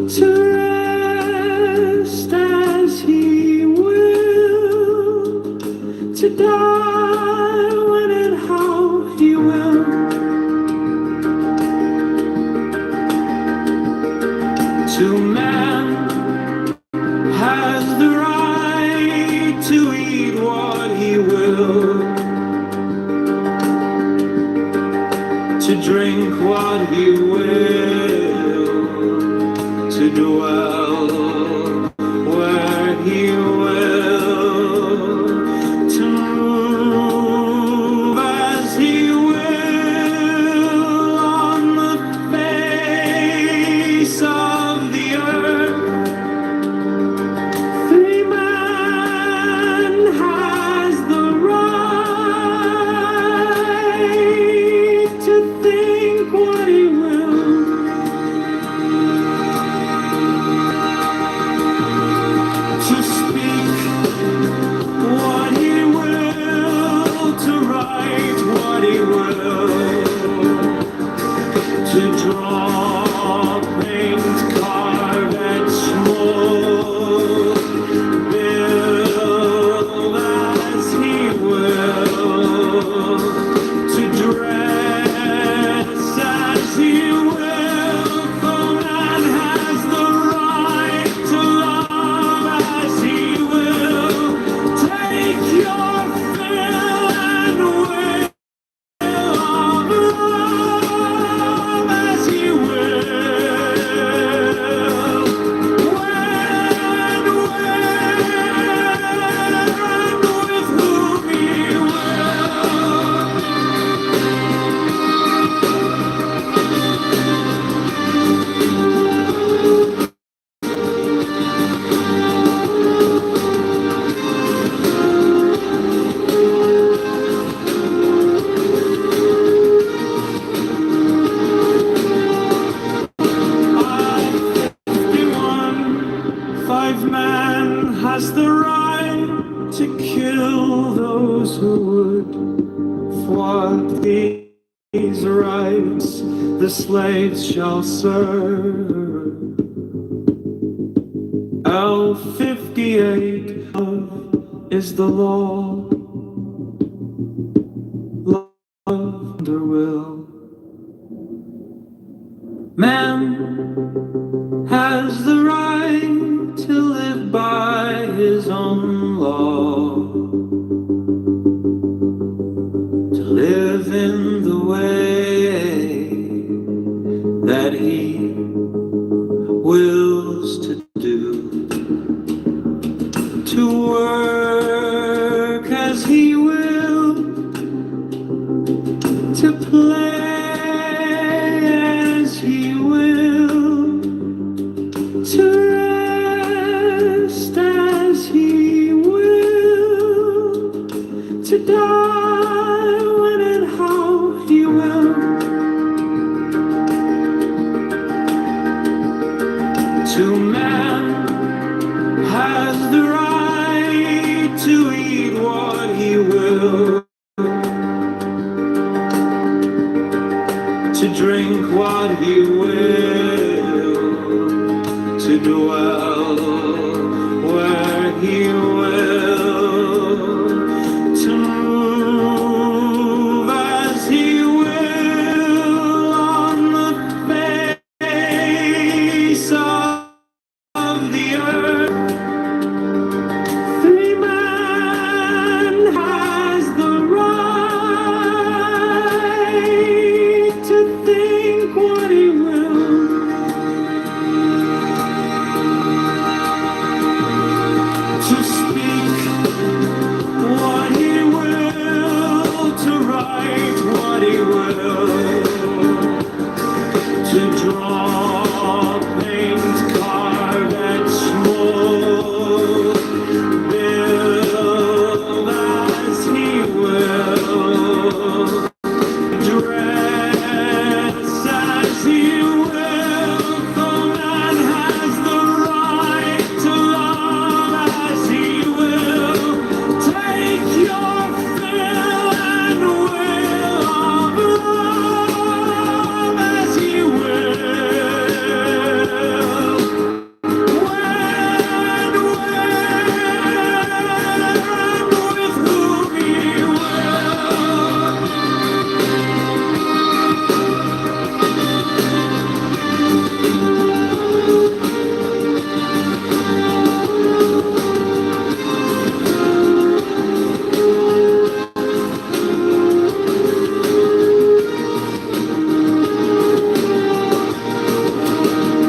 to rest as he will, to die when and how he will. To man has the right to eat what he will, to drink what he will, to dwell where he will, to move as he will on the face of the earth. Free man has the right to think what he will, to speak what he will, to write what he will, to draw, paint, carve, and smoke, build as he will, to dress as he will, for man has the right to love as he will, take your fill and will of love as he will, when, with whom he will. Five man has the right to kill those who would thwart these rights. The slaves shall serve. L58, love is the law. Love under will. Man has the right to live by his own law, to live in the way that he wills to do, to work as he will, to play as he will, to rest as he will. of the earth. Free man has the right to think what he will, to speak what he will, to write what he will, to draw, paint, carve, etch, mold, build as he will, dress as he will. The man has the right to love as he will. Take your fill and will of love as he will. When with whom he will.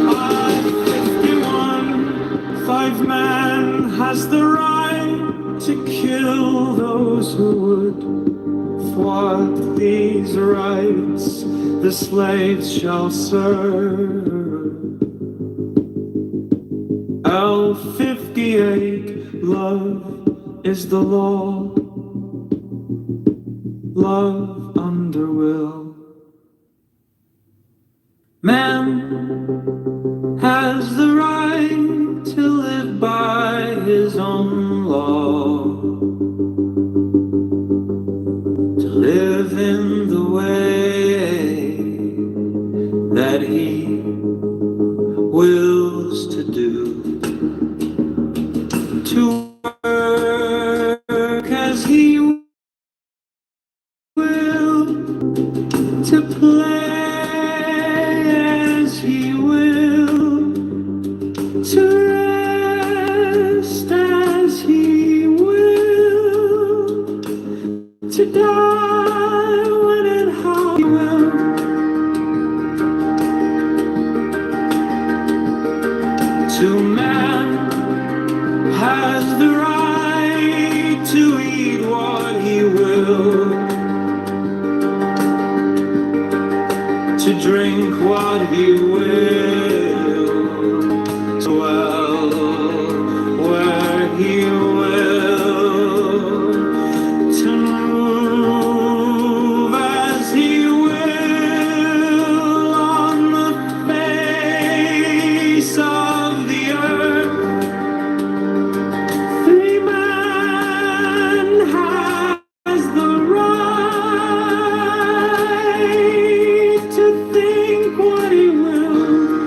At 51, 5 man has the right to kill those who would thwart these rights. The slaves shall serve. L58, love is the law. Love under will. Man has the right to live by his own law, to live in the way that he wills to do, to work as he will, to play as he will, to rest as he will, to die when and how he will, to man has the right to eat what he will, to drink what he will, to dwell where he will, to move as he will on the face of the earth. Free man has the right to think what he will,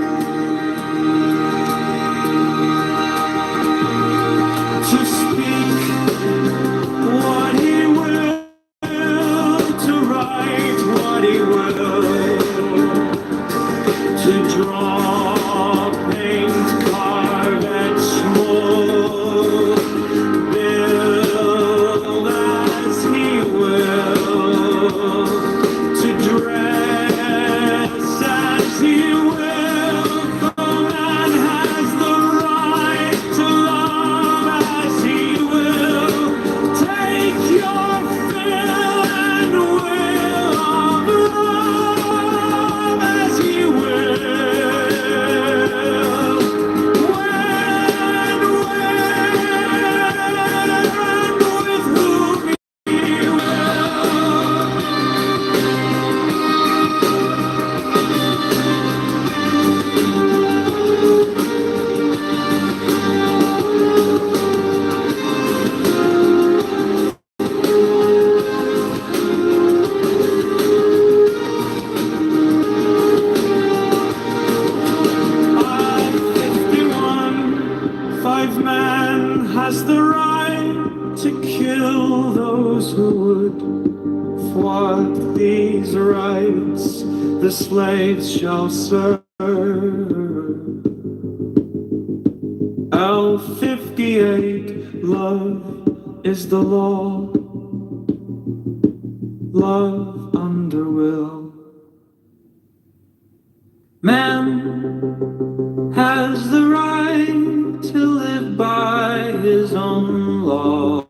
to speak what he will, to write what he will, to draw, paint, carve, etch, mold, build as he will, to dress as he will. The man has the right to love as he will. Take your fill and will of love as he will. When with whom he will. At 51, 5 man has the right to kill those who would thwart these rights. The slaves shall serve. L58, love is the law. Love under will. Man has the right to live by his own law.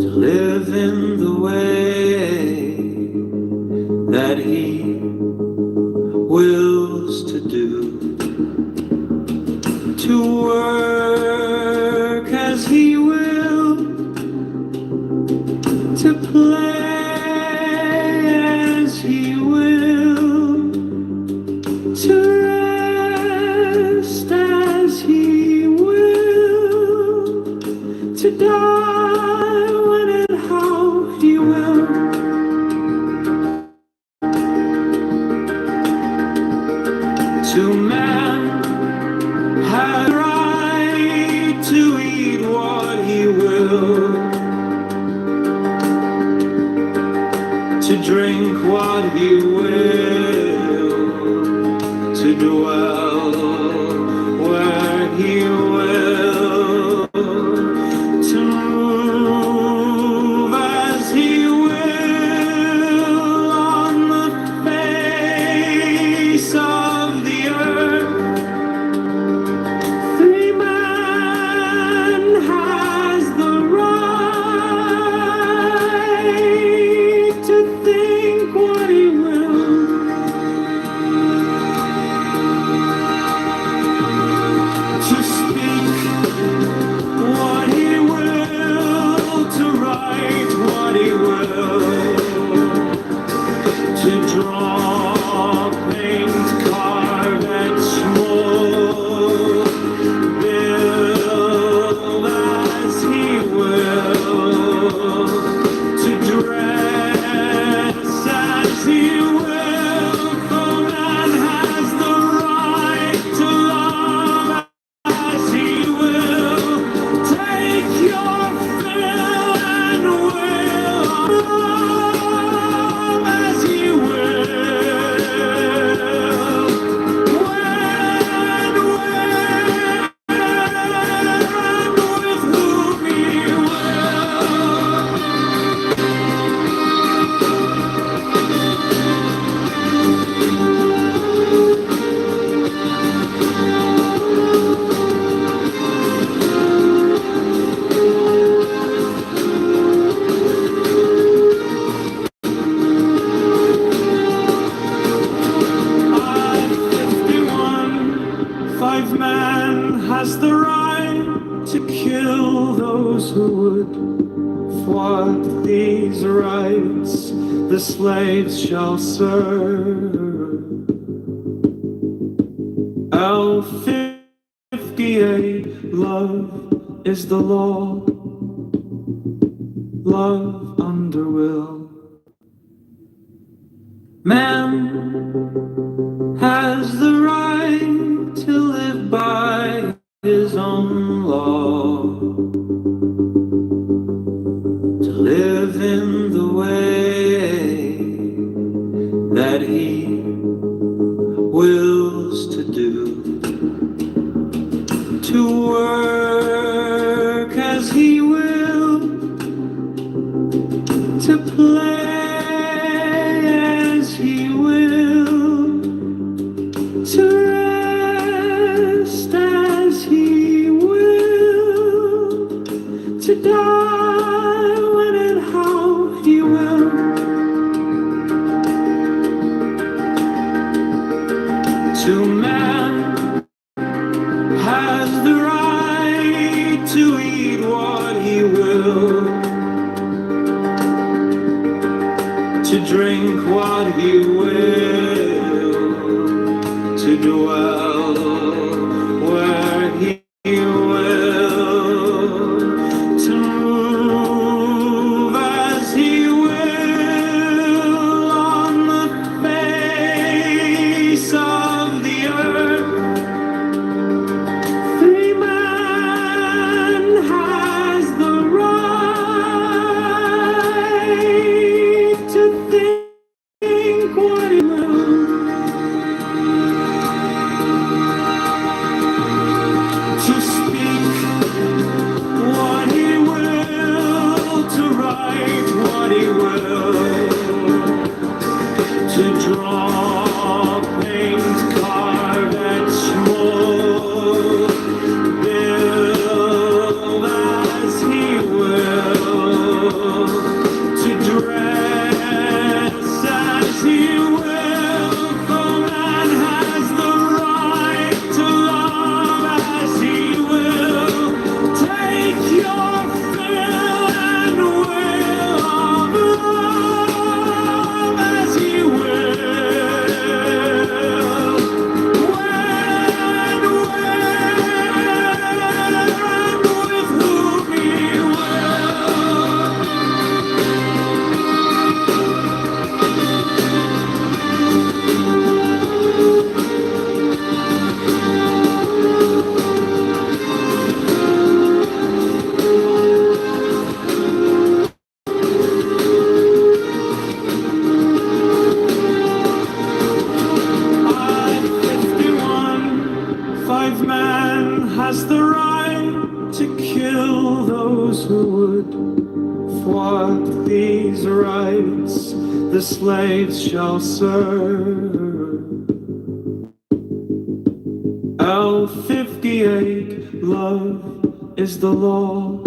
To live in the way that he wills to do. To work as he will, to play as he will, to rest as he will, to die when and how he will. To man has the right to eat what he will, to drink what he will, to dwell where he will, to move as he will on the face of the earth. Free man has the right to think what he will, to speak what he will, to write what he will, to draw, paint, carve, and mold, build as he will, to dress as he will, for man has the right to love as he will. Take your fill and will love as he will. When with whom he will. Five man has the right to kill those who would thwart these rights. The slaves shall serve. L58, love is the law. Love under will. Man has the right to live by his own law, to live in the way that he wills to do, to work as he will, to play as he will, to rest as he will, to die when and how he will. To man has the right 5 man has the right to kill those who would thwart these rights the slaves shall serve. L58, love is the law,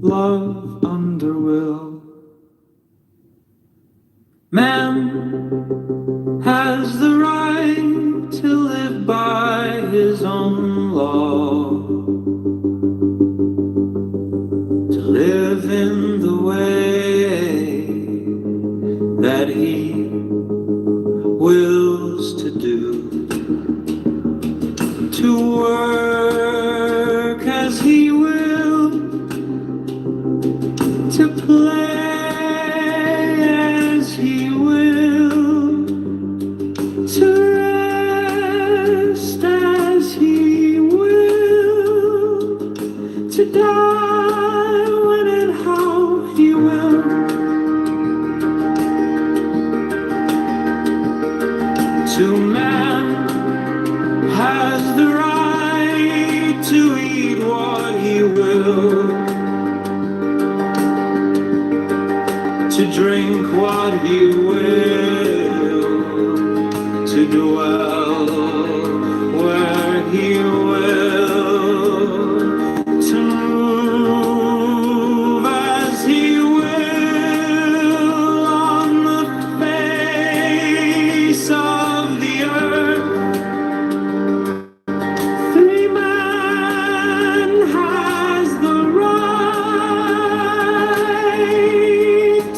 love under will. Man has the right to live by his own law, to live in the way that he wills to do, to work as he will, to play as he will, to rest as he will, to die when and how he will. To man has the right to eat what he will, to drink what he will, to dwell where he will, to move as he will on the face of the earth. 3 man has the right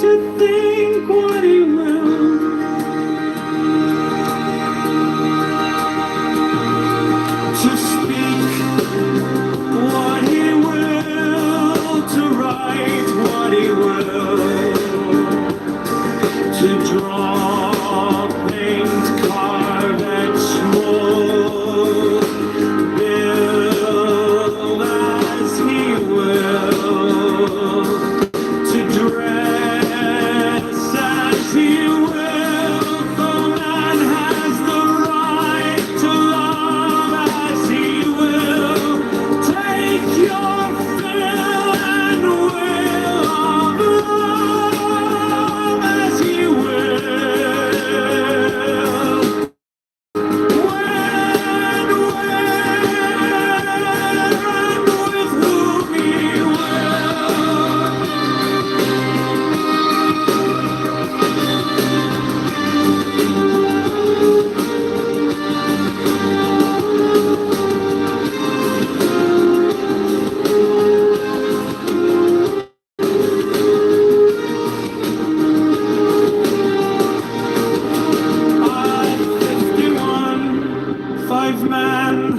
to think what he will, to speak what he will, to write what he will, to draw, paint, carve, etch, mold, build as he will, to dress as he will. For man has the right to love as he will. Take your fill and will of love as he will.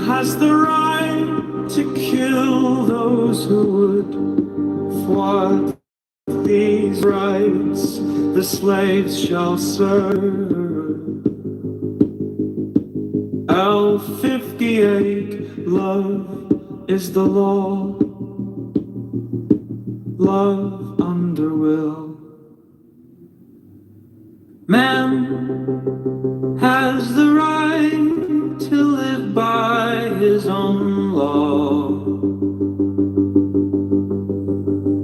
Has the right to kill those who would thwart these rights the slaves shall serve. L58, love is the law, love under will. Man has the right to live by his own law,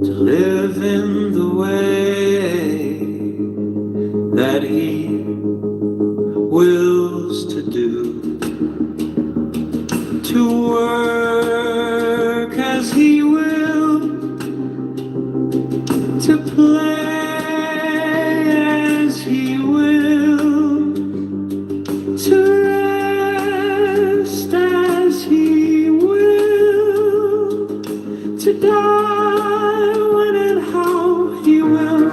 to live in the way that he wills to do, to work as he will, to play as he will, to rest as he will, to die when and how he will.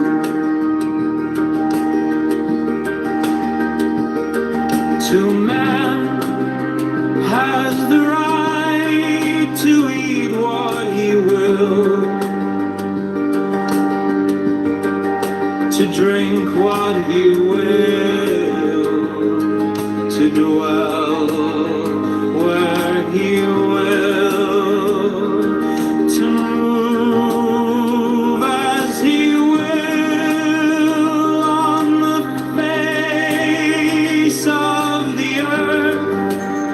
To man has the right to eat what he will, to drink what he will, to dwell where he will, to move as he will on the face of the earth.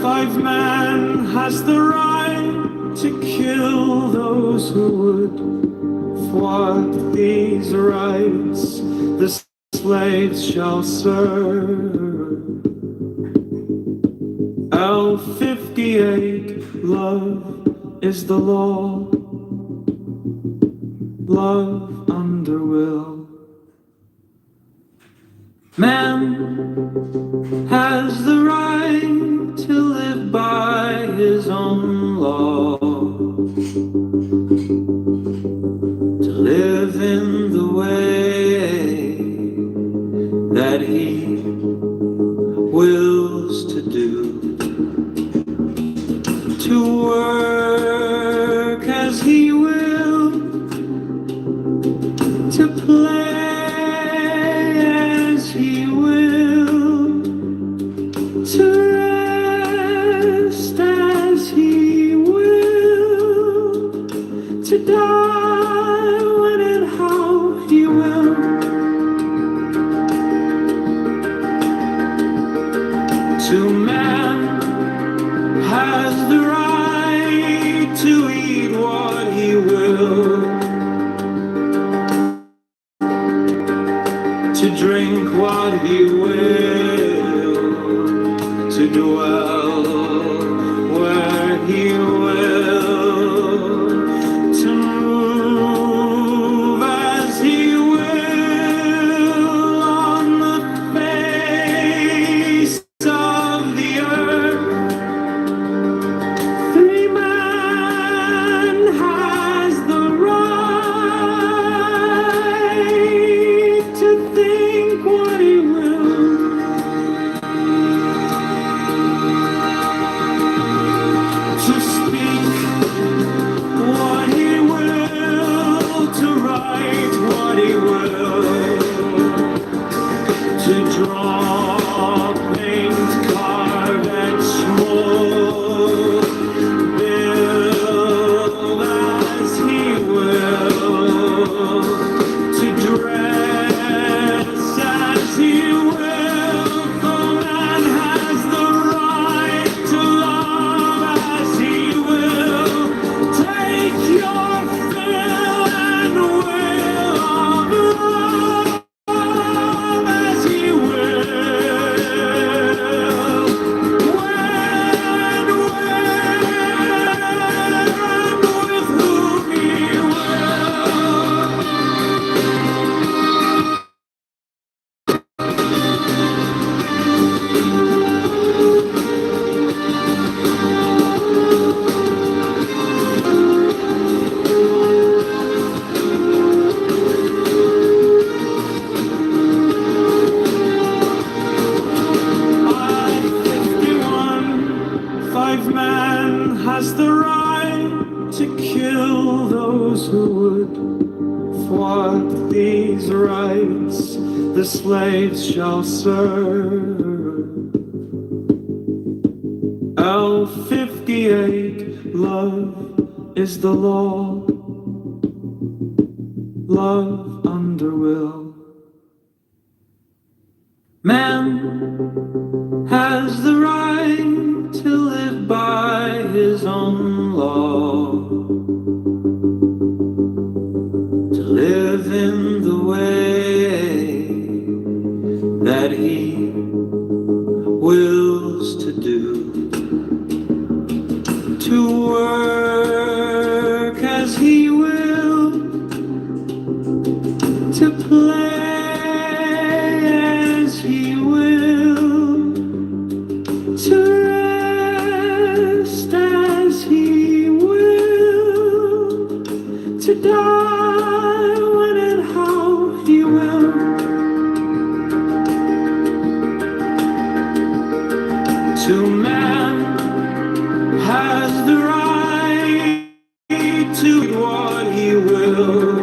5 man has the right to kill those who would thwart these rights. The slaves shall serve. L58, love is the law. Love under will. Man has the right to live by his own law, to live in the way that he wills to do, to work as he will, to play as he will, to rest as he will, to die when and how he will. To man has the right to eat what he will, to drink what he will, to dwell where he will, to move as he will on the face of the earth. 3 man has the right to think what he will, to speak what he will, to write what he will, to draw, paint, carve, and mold, build as he will, to dress as he will. For man has the right to love as he will. Take your fill and will of love as he will. When, with whom he will. I, 51, 5 man has the right to kill those who would thwart these rights. The slaves shall serve. L58, love is the law. Love under will. Man has the right to live by his own law, to live in the way that he wills to do, to work as he will, to play as he will, to rest as he will, to die when and how he will. To man has the right to do what he will,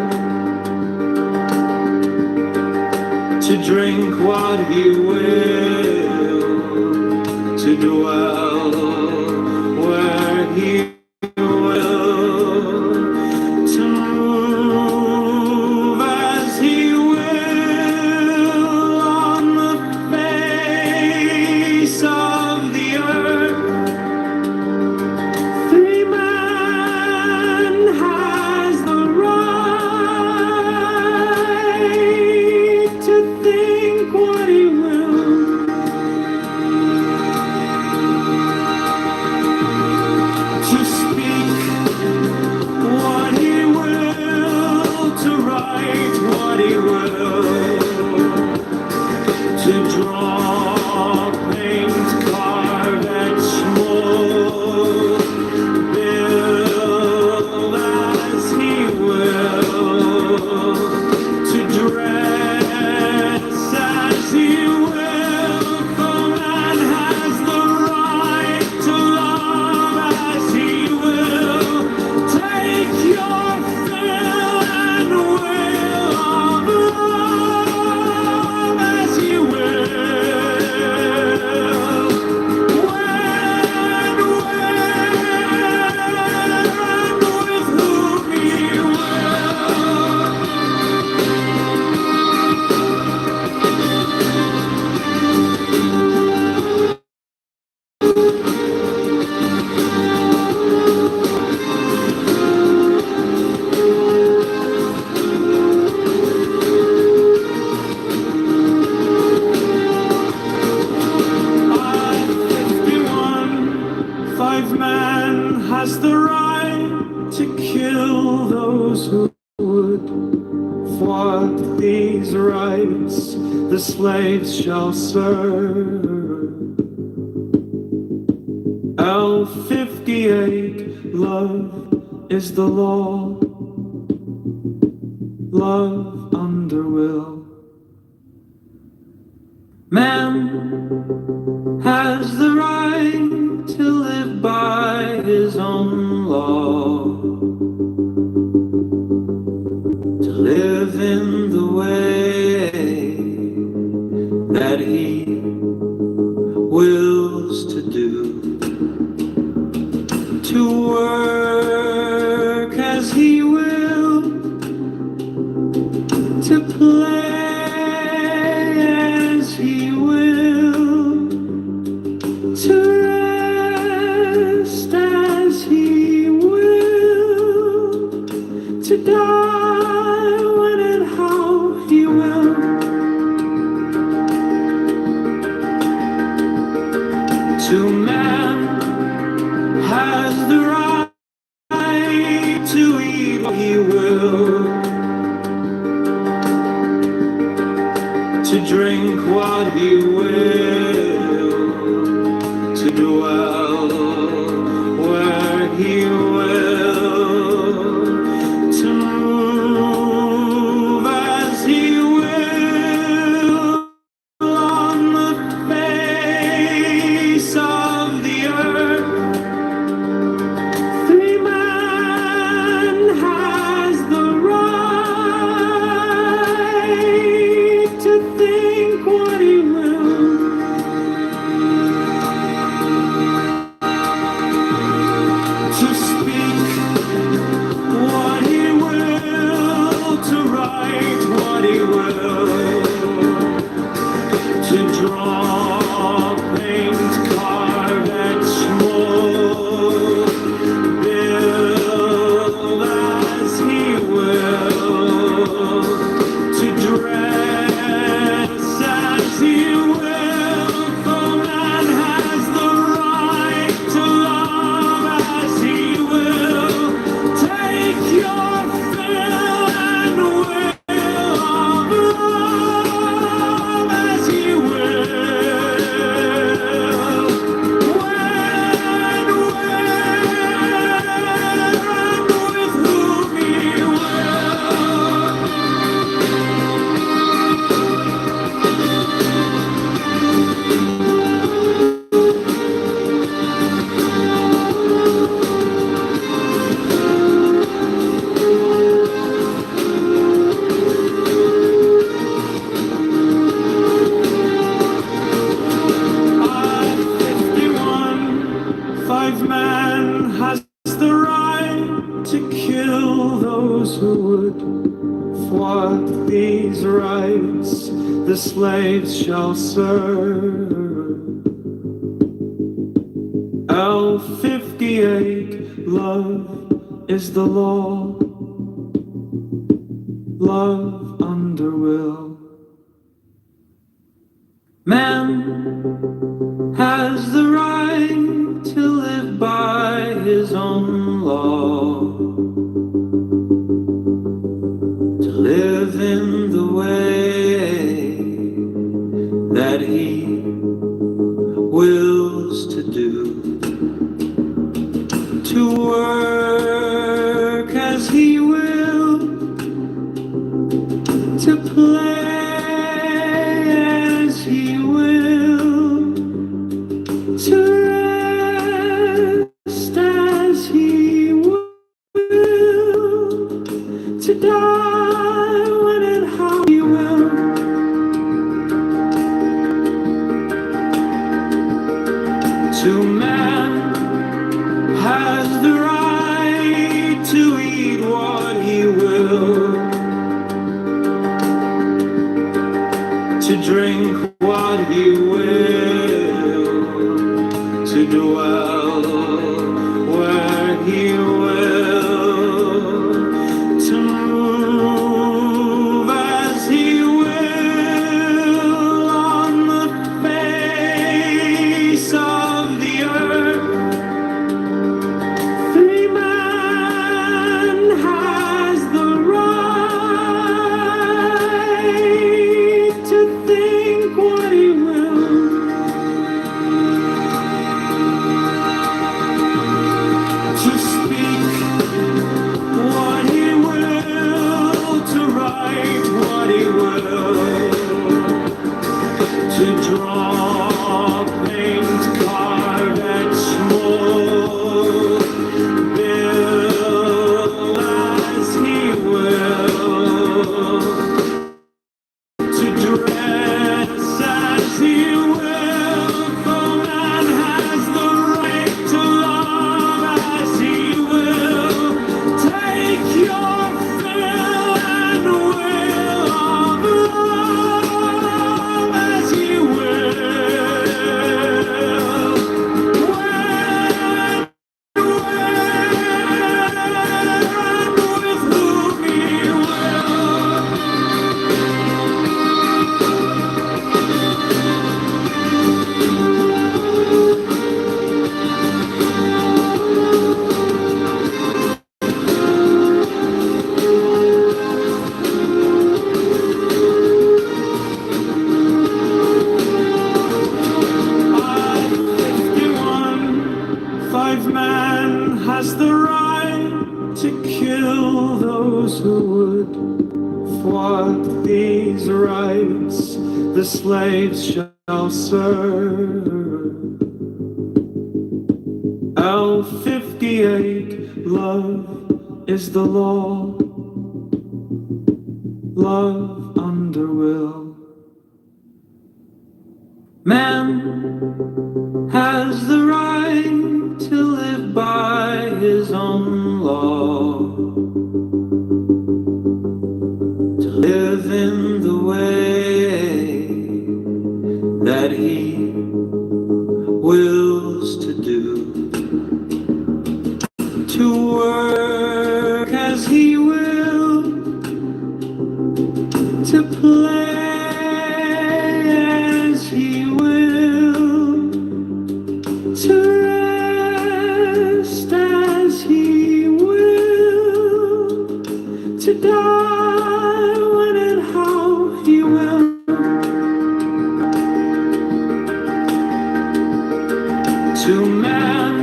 to drink what he will, to dwell where man has the right to kill those who would thwart these rights the slaves shall serve. L58, love is the law, love under will. Man has the right to live by his own law, to live in the way that he wills to do, to work as he will, to play as he will, to rest as he will, to die when and how he will. To man has the right to eat what he will, to drink what he will, to dwell where he will, to move as he will on the face of the earth. Free man has the right to think what he will, to speak what he will, to write what he will, to draw, paint, carve, explore, build as he will, to dress as he will, for man has the right to love as he will. Take your fill and will of love as he will. When, with whom he will. Five man has the right to kill those who would thwart these rights the slaves shall serve. L58, love is the law, love under will. Man has the right to live by his own law, to live in the way that he wills to do, to work as he will, to play as he will, to rest as he will, to die when and how he will. To man has the right to eat what he will, to drink what he will, to dwell where he will, to move as he will on the face of the earth. 5 man has the right to kill those who would thwart these rights. The slaves shall serve. L58, love is the law. Love under will. Man has the right to live by his own law, to live in the way that he wills to do, to work as he will, to play as he will, to rest as he will, to die when and how he will. To man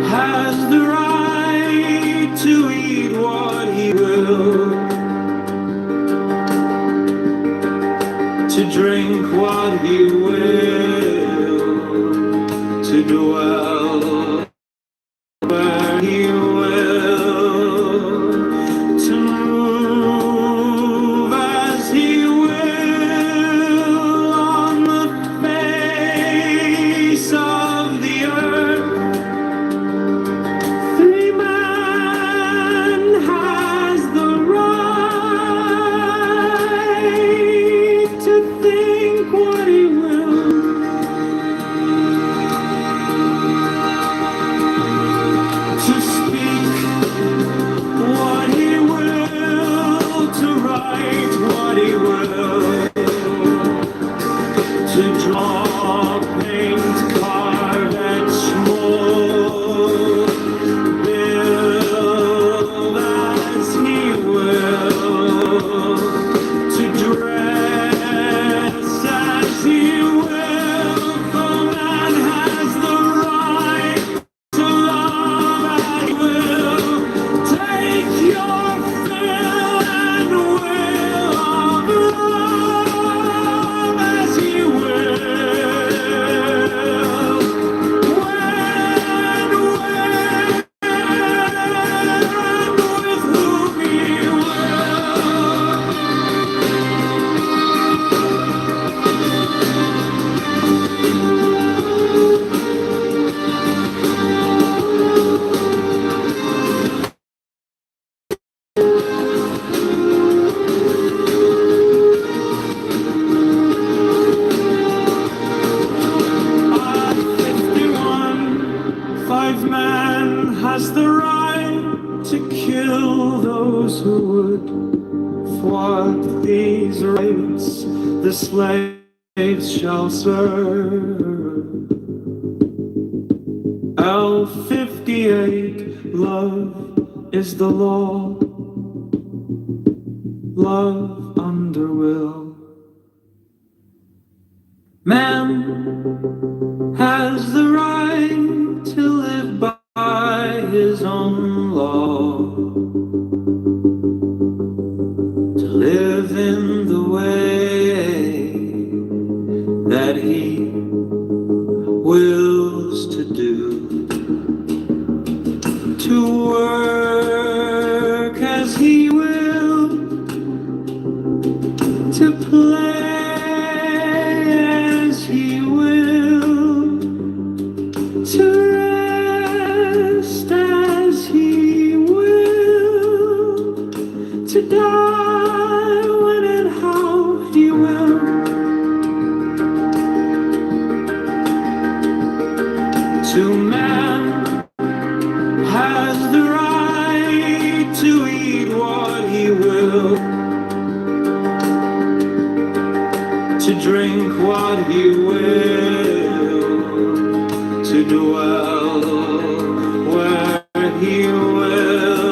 has the right to eat what he will, to drink what he will, to dwell where he will, to move as he will on the face of the earth. 3 man has the right to think what he will, to speak what he will, to write what he will, to draw, paint, carve, etch, mold, build as he will, to dress as he will. For man has the right to love as he will. Take your fill and will of love as he will. When, with whom he will. At 51, 5 man has the right to kill those who would thwart these rights. The slaves shall serve. L58, love is the law. Love under will. Man has the right to live by his own law, to live in the way that he wills to do, to work as he will, to play as he will, to rest as he will, to die when and how he will. To man has the right to eat what he will, to drink what he will, to dwell where he will,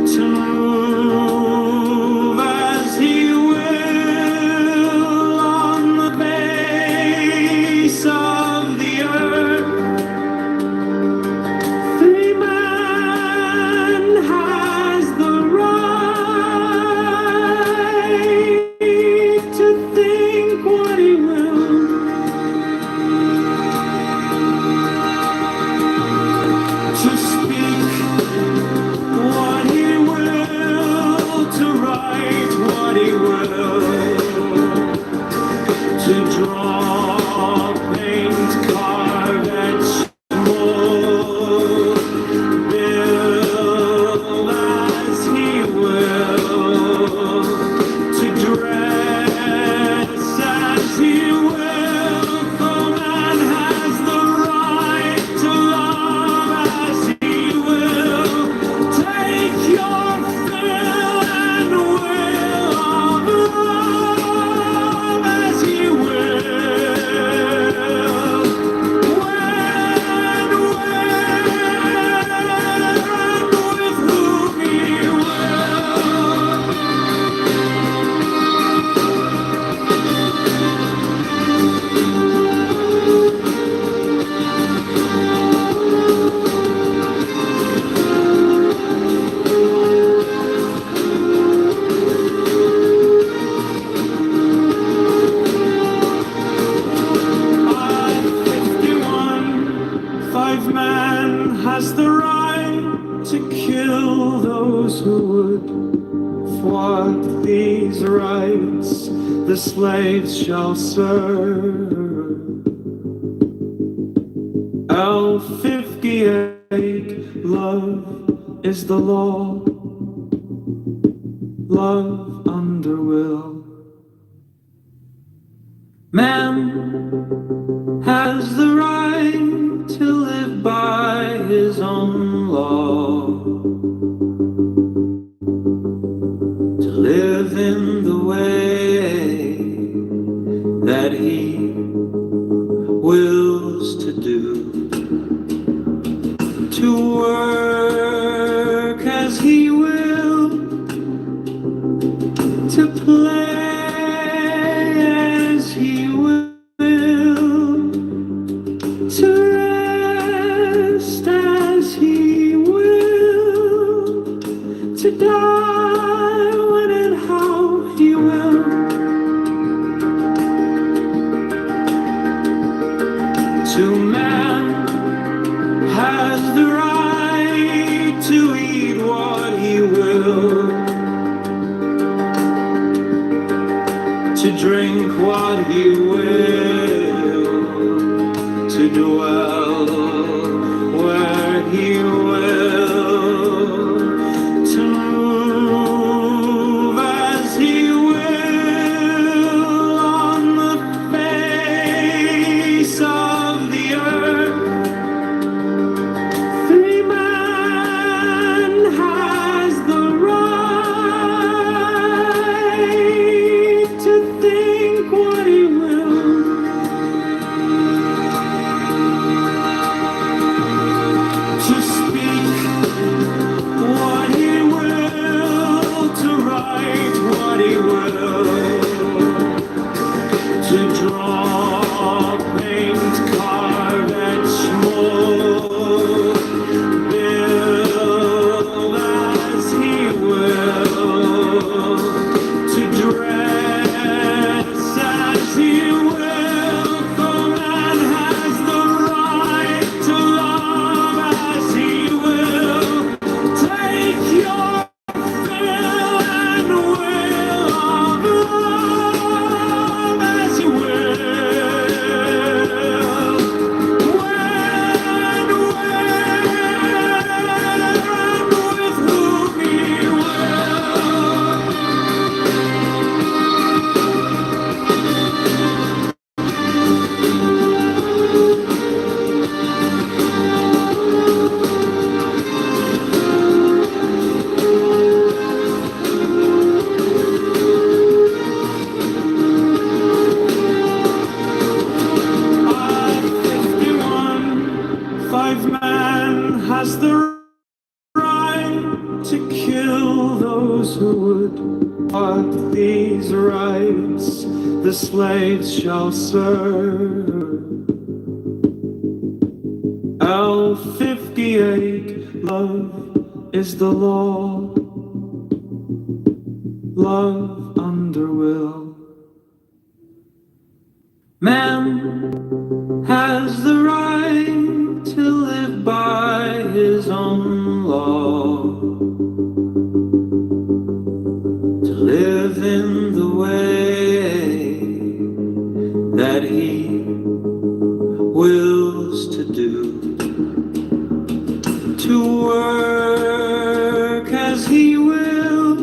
to move as he will on the face of the earth. 5 man has the right to kill those who would thwart these rights. The slaves shall serve. L58, love is the law. Love under will. Man has the right to live by his own law, to live in the way that he wills to do, to work as he will, to play as he will, to rest as he will, to die when and how he will. To man has the right to eat what he will, to drink what he will, to dwell where he will, to move as he will on the face of the earth. 3 man has the right to think what he will, to speak what he will, to write what he will, to draw, paint, carve, etch, mold, build as he will, to dress as he will. For man has the right to love as he will. Take your fill and will of love as you will. When, with whom he will. I-51, 5 man has the right to kill those who would thwart these rights. The slaves shall serve. L58, love is the law. Love under will. Man has the right to live by his own law, to live in the way that he wills to do, to work as he will,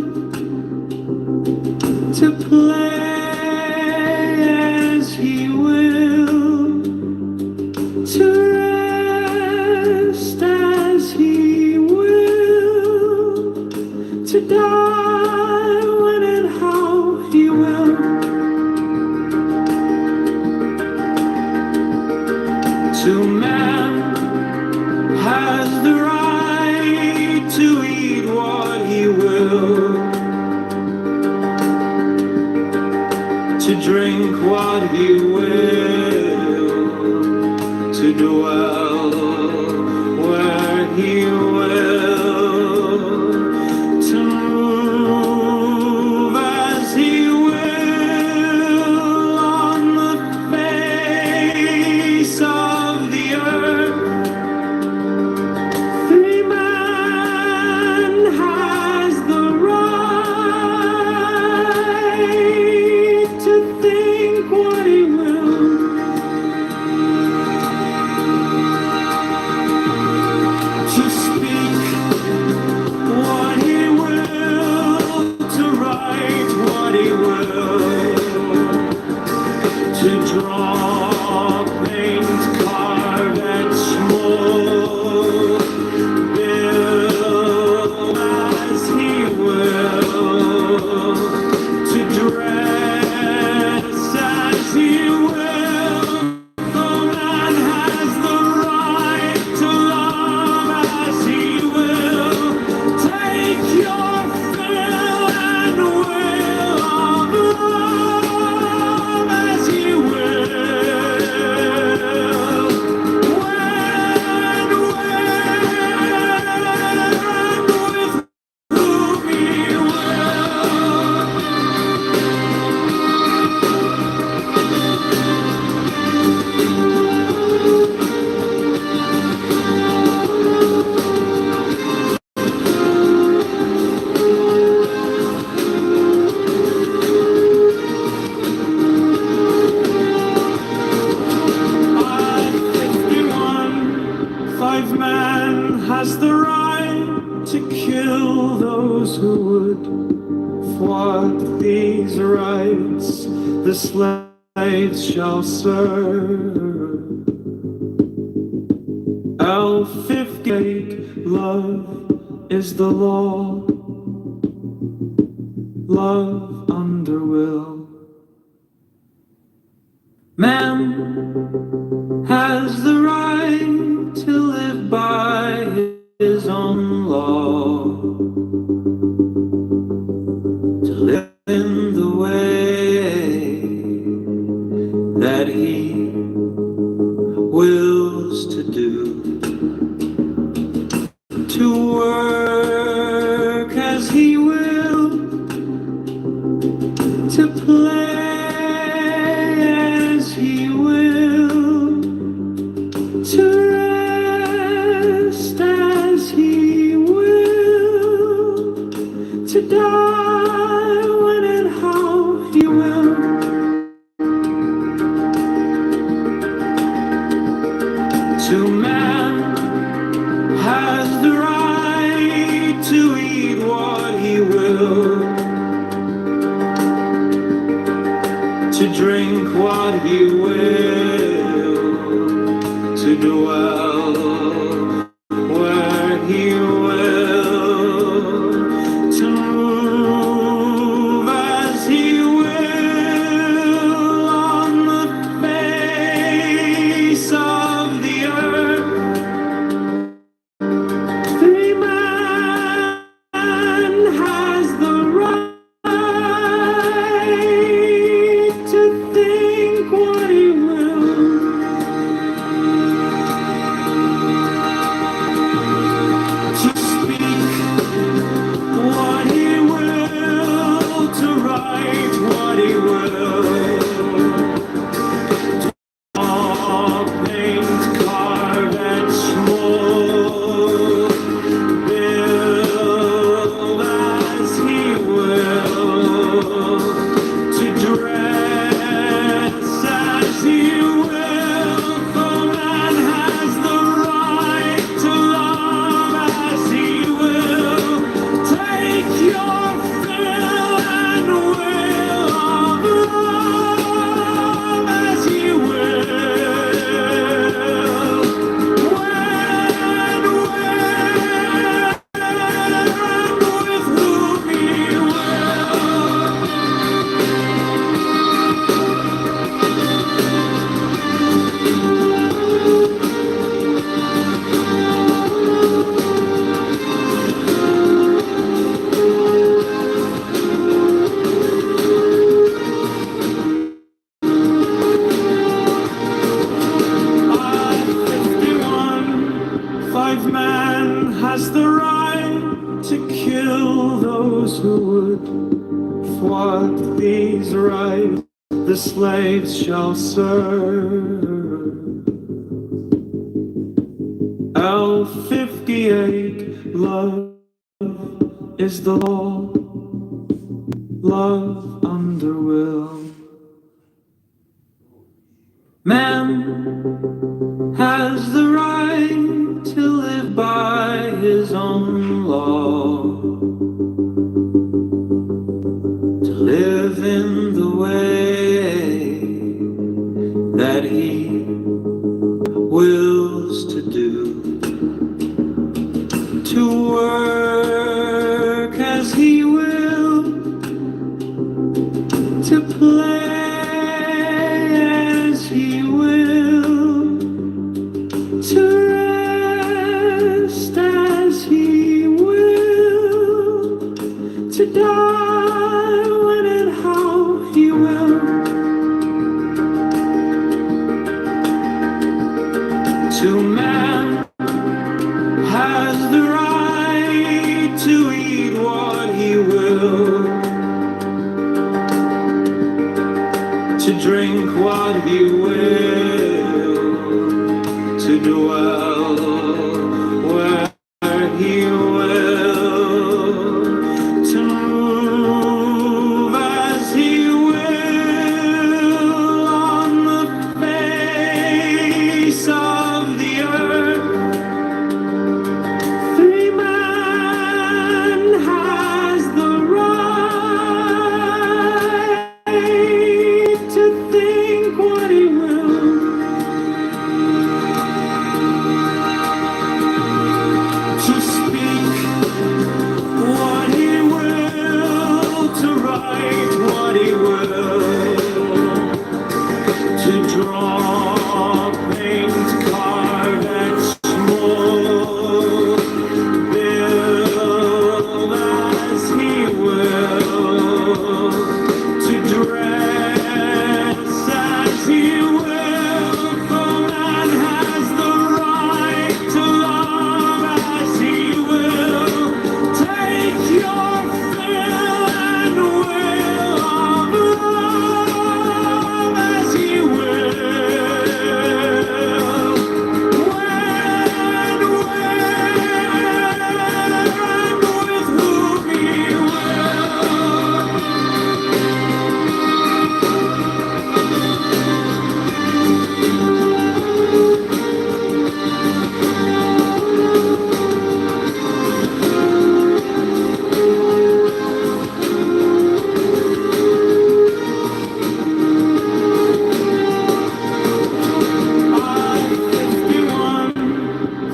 to play as he will, to rest as he will, to die when and how he will. To man has the right to eat what he will, to drink what he will, to dwell where he will, to move as he will on the face of the earth. 5 man has the right to kill those who would thwart these rights. The slaves shall serve. L58, love is the law. Love under will. Man has the right to live by his own law, to live in the way that he wills to do, to work as he will, to play as he will, to rest as he will, to die when and how he will. To man has the right to eat what he will, to drink what he will, to dwell where he will, to move as he will on the face of the earth. 3 man has the right to think what he will, to speak what he will, to write what he will, paint, carve, etch, mold, build as he will, to dress as he will. For man has the right to love as he will. Take your fill and will of love as he will. With whom he will. I, 51, 5 man has the right to kill those who would thwart these rights. The slaves shall serve. L58, love is the law. Love under will. Man has the right to live by his own law, to live in the way that he wills to do, to work as he will, to play as he will, to rest as he will, to die when and how he will, to man has the right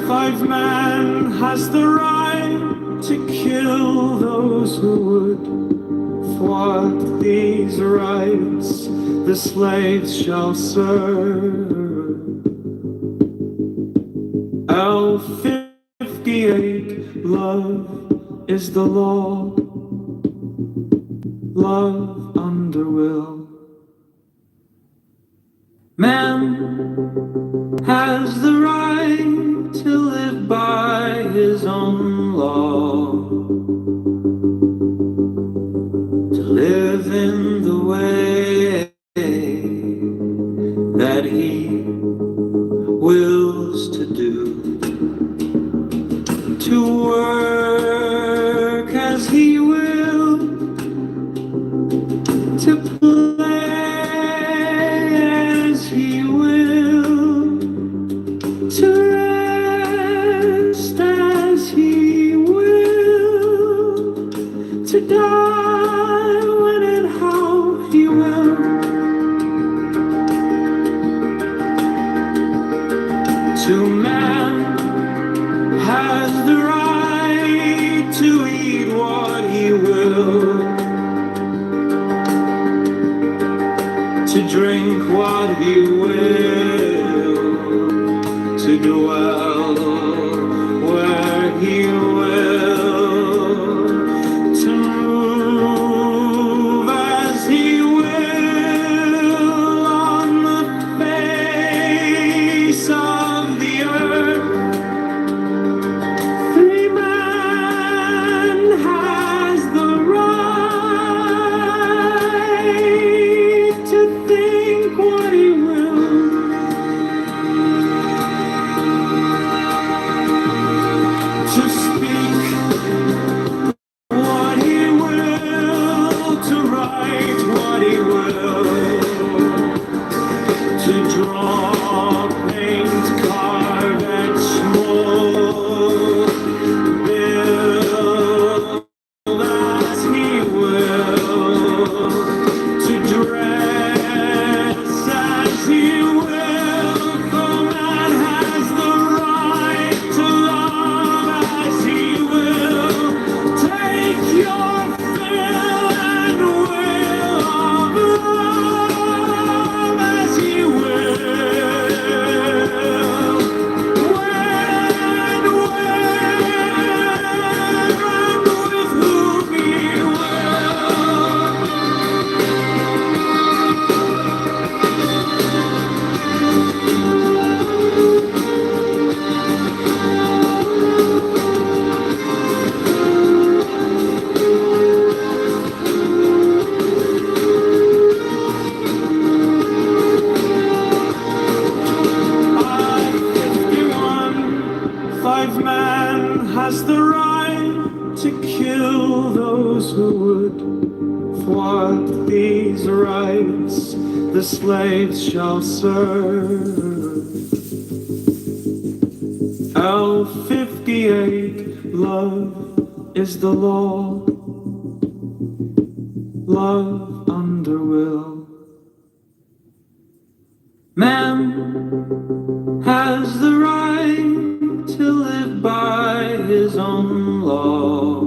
5 man has the right to kill those who would thwart these rights the slaves shall serve. L58, love is the law, love under will. Man has the right to live by his own law, to live in the way that he wills to do, to work as he will, to play as he will, to rest as he will, to die when and how he will. To man has the right to eat what he will, to drink what he will, to dwell where he will, to move as he will on the face of the earth. 3 man has the right to think what he will, to speak what he will, to write what he will, to draw, paint, carve, etch, mold, build as he will, to dress as he will. For man has the right to love as he will. Take your fill and will of love as he will. When and with whom he will. I-51, 5 man has the right to kill those who would thwart these rights the slaves shall serve. L58, love is the law, love under will. Man has the right to live by his own law,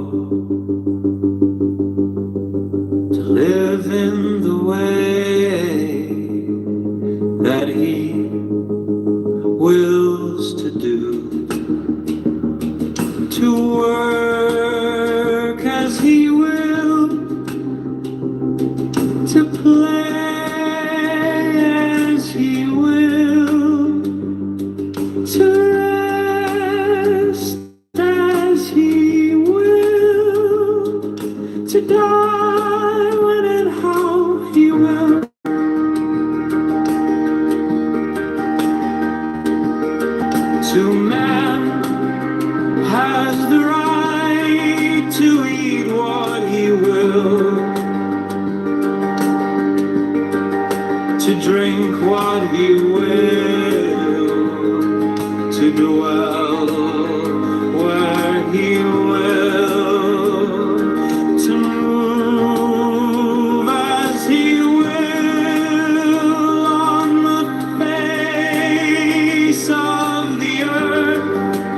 to live in the way that he wills to do, to work as he will, to play as he will, to rest as he will, to die when and how he will. To man has the right to eat what he will, to drink what he will, to dwell where he will, to move as he will on the face of the earth.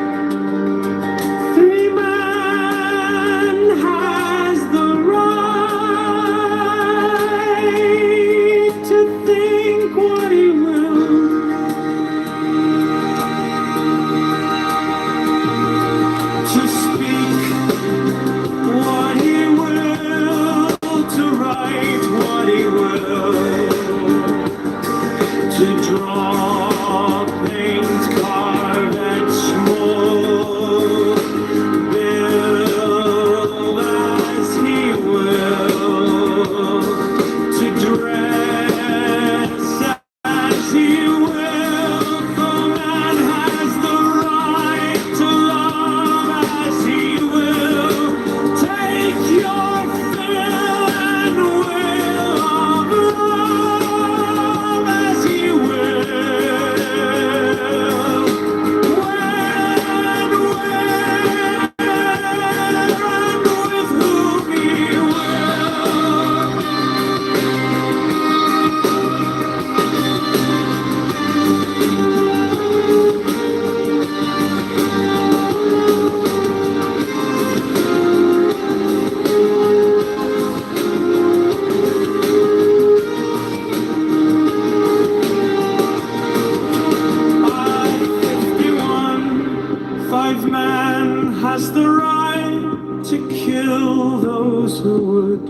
5 man has the right to kill those who would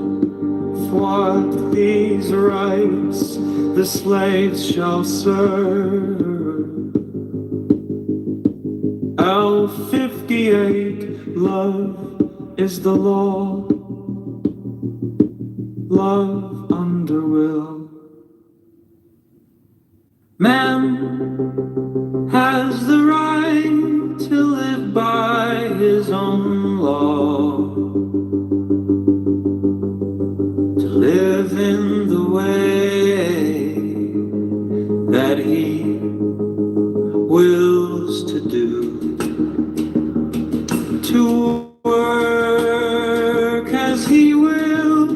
thwart these rights the slaves shall serve. L58, love is the law, love under will. Man has the right to live by his own law, to live in the way that he wills to do, to work as he will,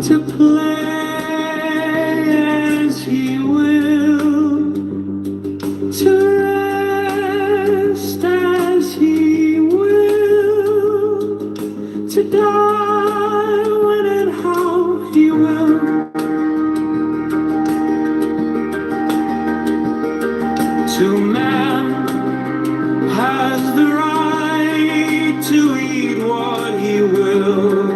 to play as he will, to rest as he will, to die when and how he will. To man has the right to eat what he will,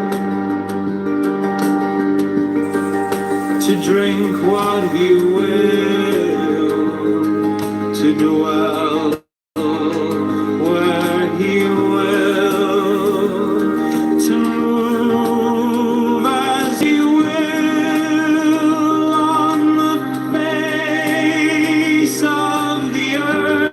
to drink what he will, to dwell where he will, to move as he will on the face of the earth.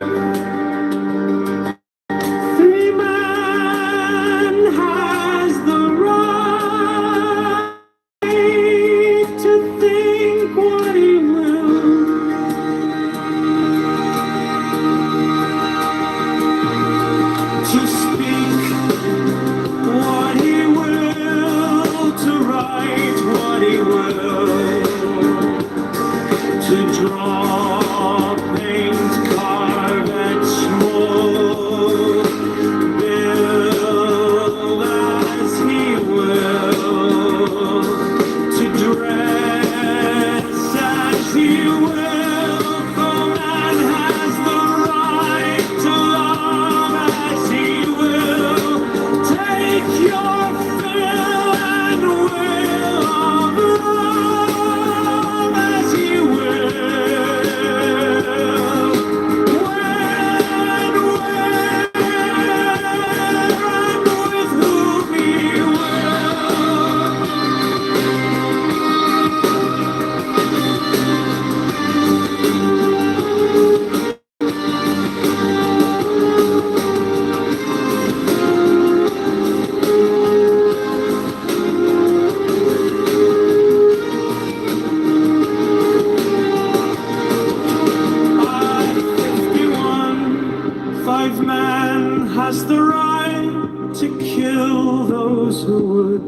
3 man has the right to think what he will, to speak what he will, to write what he will, to draw, paint, carve, etch, mold, build as he will, to dress as he will. For man has the right to love as he will. Take your fill and will of love as he will. When, and with whom he will. I-51, 5 man has the right to kill those who would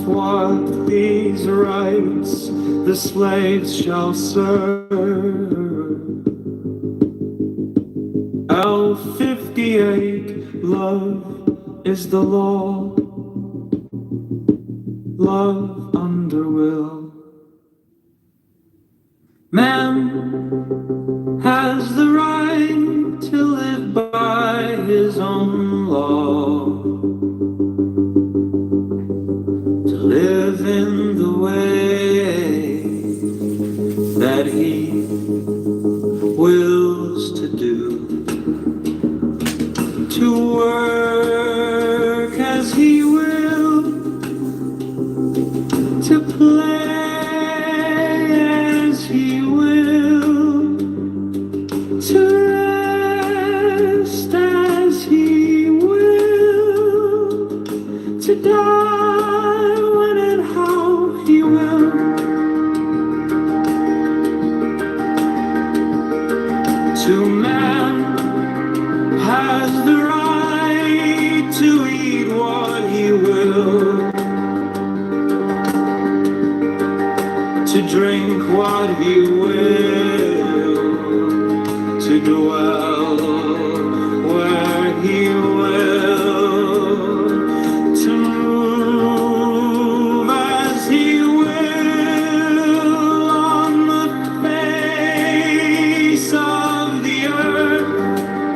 thwart these rights the slaves shall serve. L58, love is the law, love under will. Man has the right to live by his own law, to live in the way that he wills to do, to work as he will, to play as he will, to rest as he will, to die when and how he will. To man has the right to eat what he will, to drink what he will, to dwell where he will, to move as he will on the face of the earth.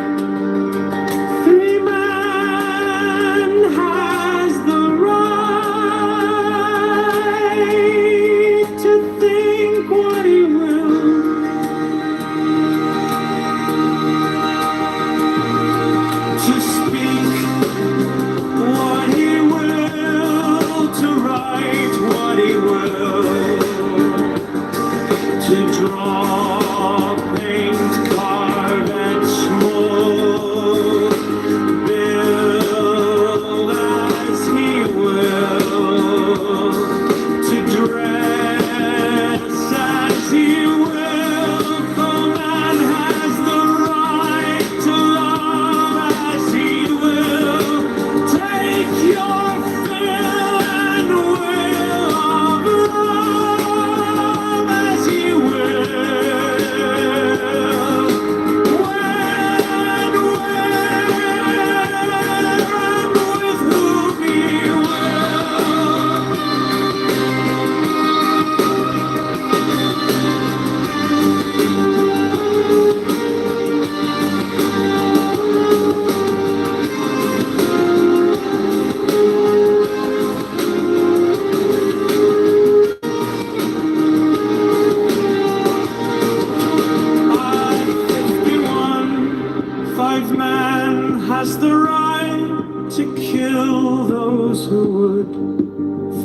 5 man has the right to kill those who would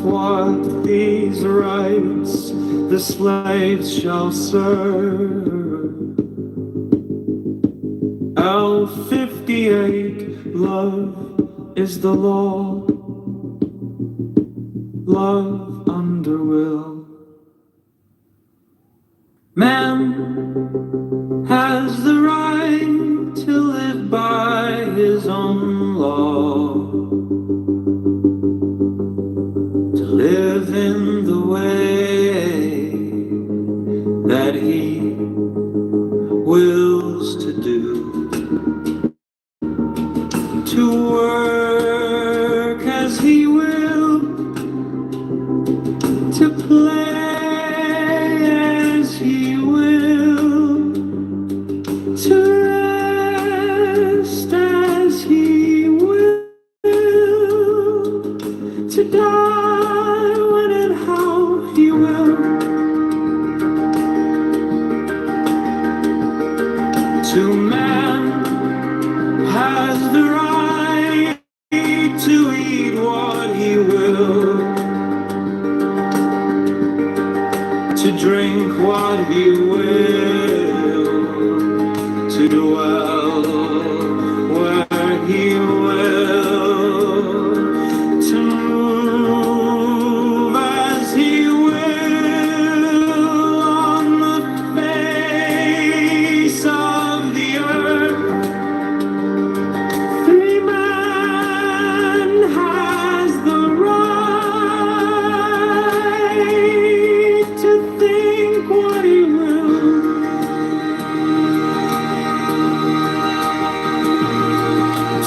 thwart these rights. The slaves shall serve. L58, love is the law. Love under will. Man has the right to live by his own law, to live in the way that he wills to do, to work as he will, to play as he will, to rest as he will, to die when and how he will, to man has the right to eat what he will, to drink what he will, to dwell where he will, to move as he will on the face of the earth. 3 man has the right to think what he will,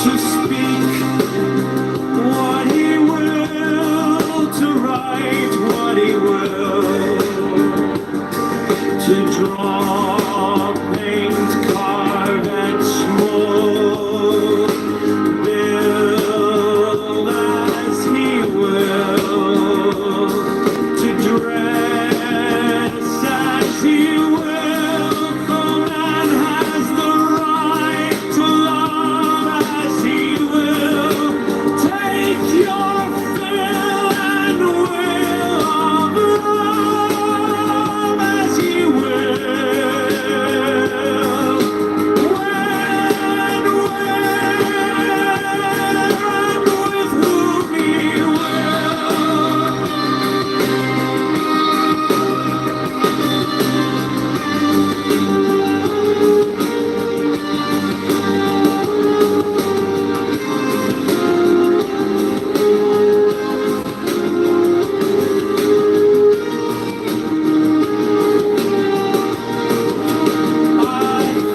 to speak what he will, to write what he will, to draw, paint, carve, and smoke, build as he will, to dress as he will, for man has the right to love as he will. Take your fill and will of love as he will. When, with whom he will.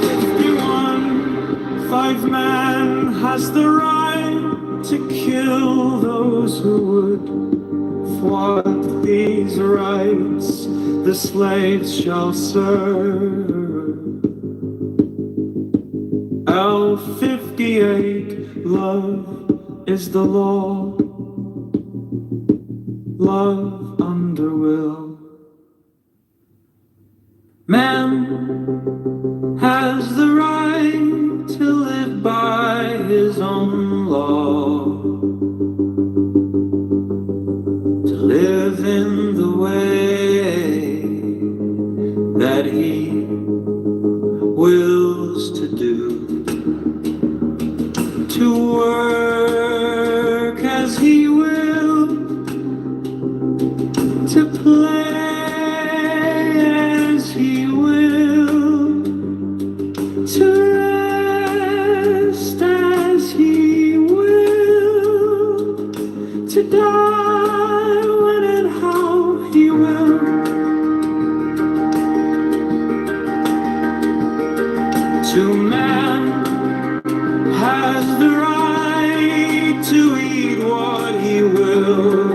I-51, 5 man has the right to kill those who would thwart these rights. The slaves shall serve. L58, love is the law. Love under will. Man has the right to live by his own law, to live in the way that he wills to do, to work as he will, to play as he will, to rest as he will, to die when and how he will, to man has the right to eat what he will,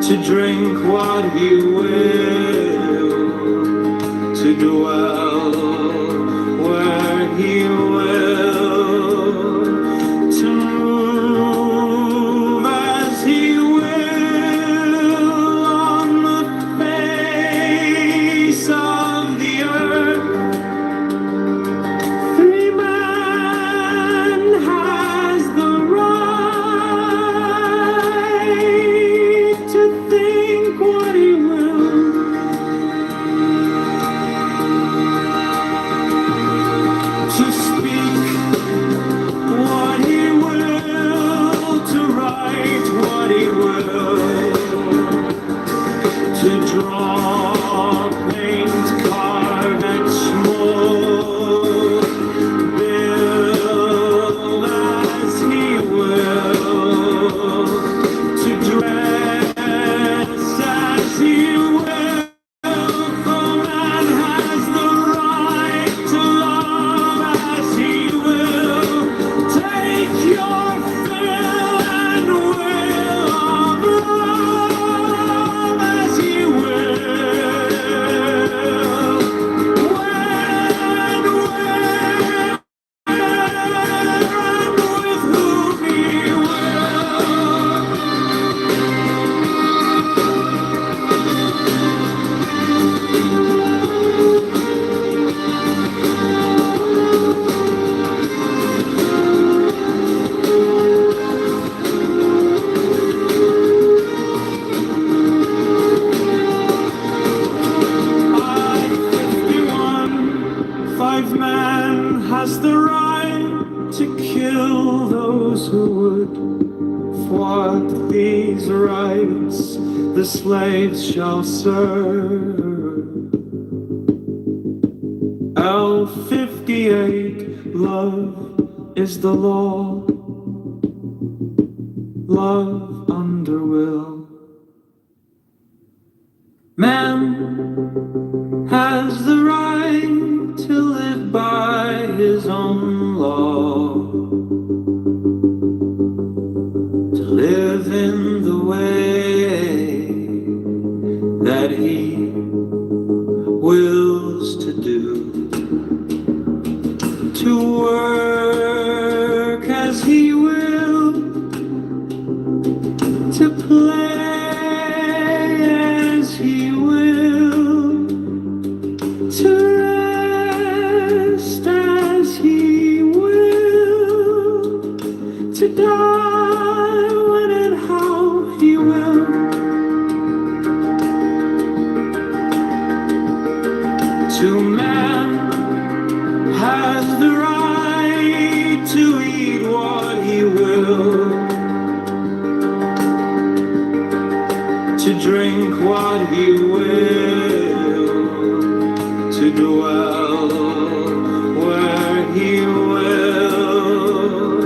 to drink what he will, to dwell where he will, to move as he will on the face of the earth. 5 man has the right to kill those who would thwart these rights the slaves shall serve. L58, love is the law, love under will. Man has the right to live by his own law, to live in the way that he wills to do, to work as he will, to play as he will, to rest as he will, to die when and how he will. To man has the right to eat what he will, to drink what he will, to dwell where he will,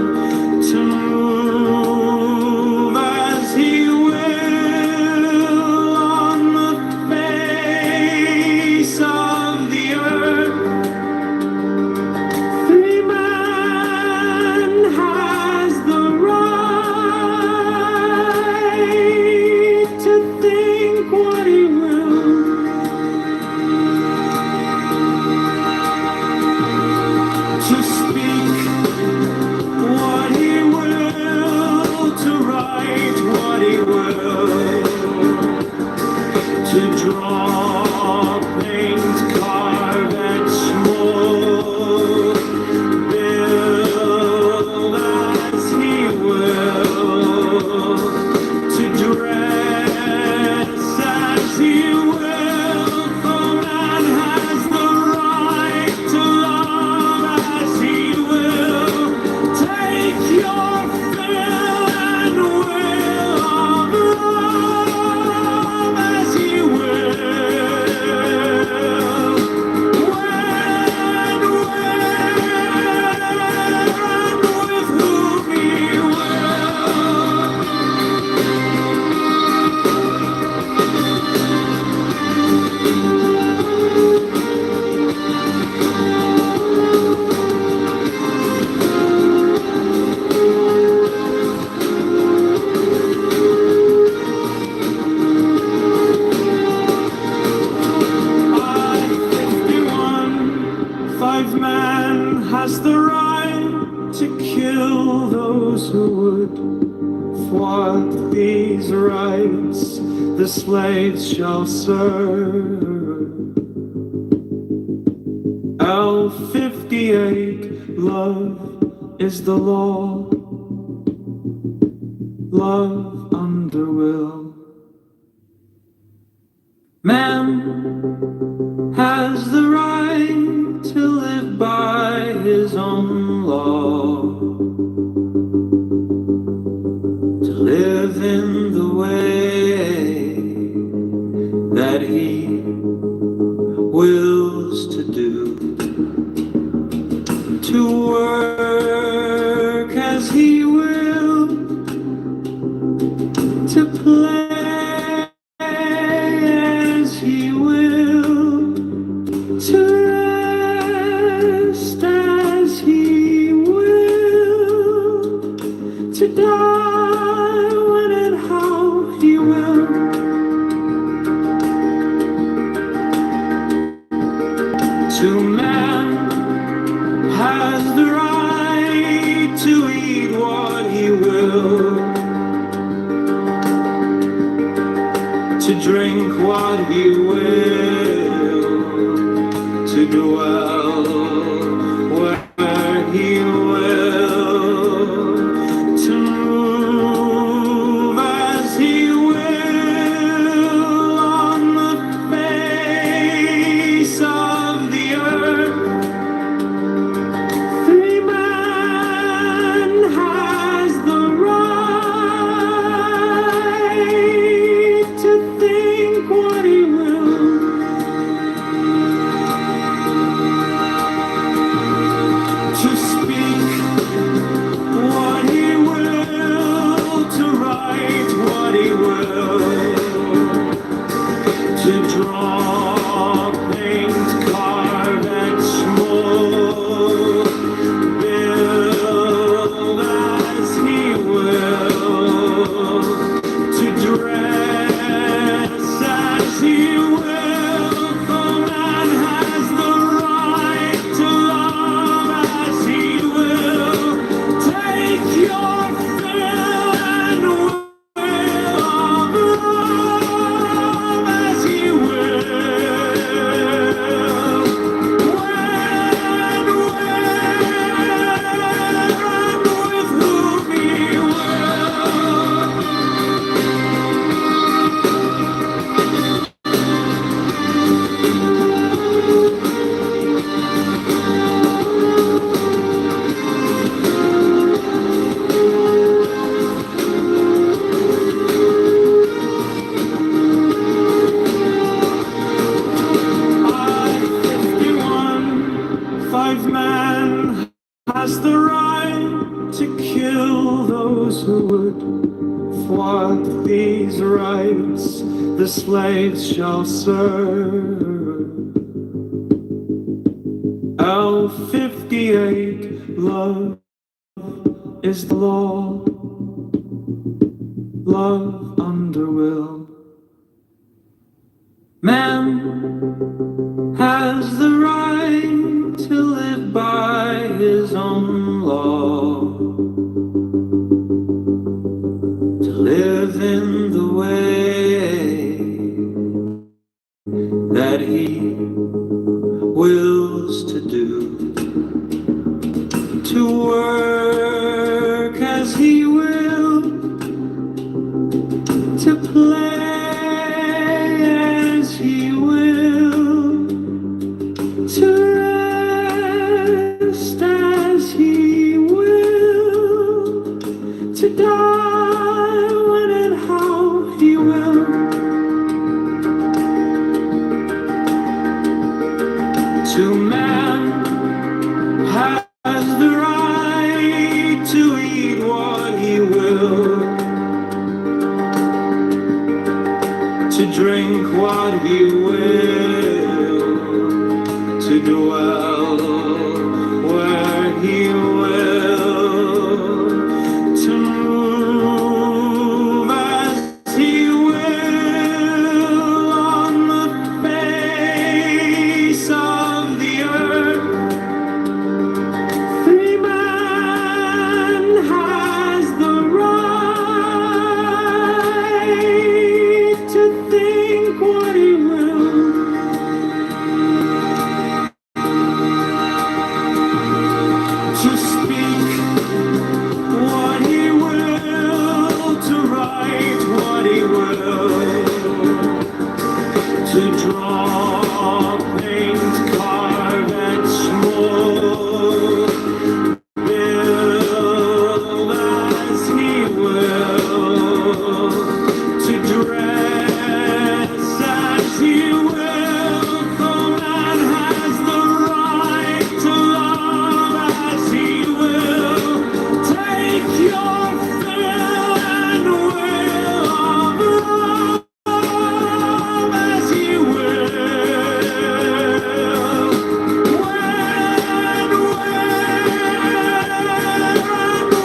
to move as he will on the face of the earth. 3 man has the right to think what he will, to speak what he will, to write what he will, to draw, paint, carve, etch, mold, build as he will, to dress as he will, for man has the right to love as he will. Take your fill and will of love as he will. With whom he will. I-51, 5 man has the right to kill those who would thwart these rights the slaves shall serve. L58, love is the law, love under will. Man has the right to live by his own law, to live in the way that he wills to do, to work as he will, to play as he will, to rest as he will, to die when and how he will. To man has the right to eat what he will, to drink what he will, to dwell where he will, to move as he will on the face of the earth. 5 man has the right to kill those who would thwart these rights the slaves shall serve. L58, love is the law, love under will. Man has the right to live by his own law, to live in the way that he wills to do, to work as he will, to play as he will, to rest as he will, to die when and how he will. To man has the right to eat what he will, to drink what he will, to dwell where he will, to move as he will on the face of the earth. 3 man has the right to think what he will, to speak what he will, to write what he will, to draw, paint, carve, and mold, build as he will, to dress as he will. The man has the right to love as he will. Take your fill and will of love as he will. When,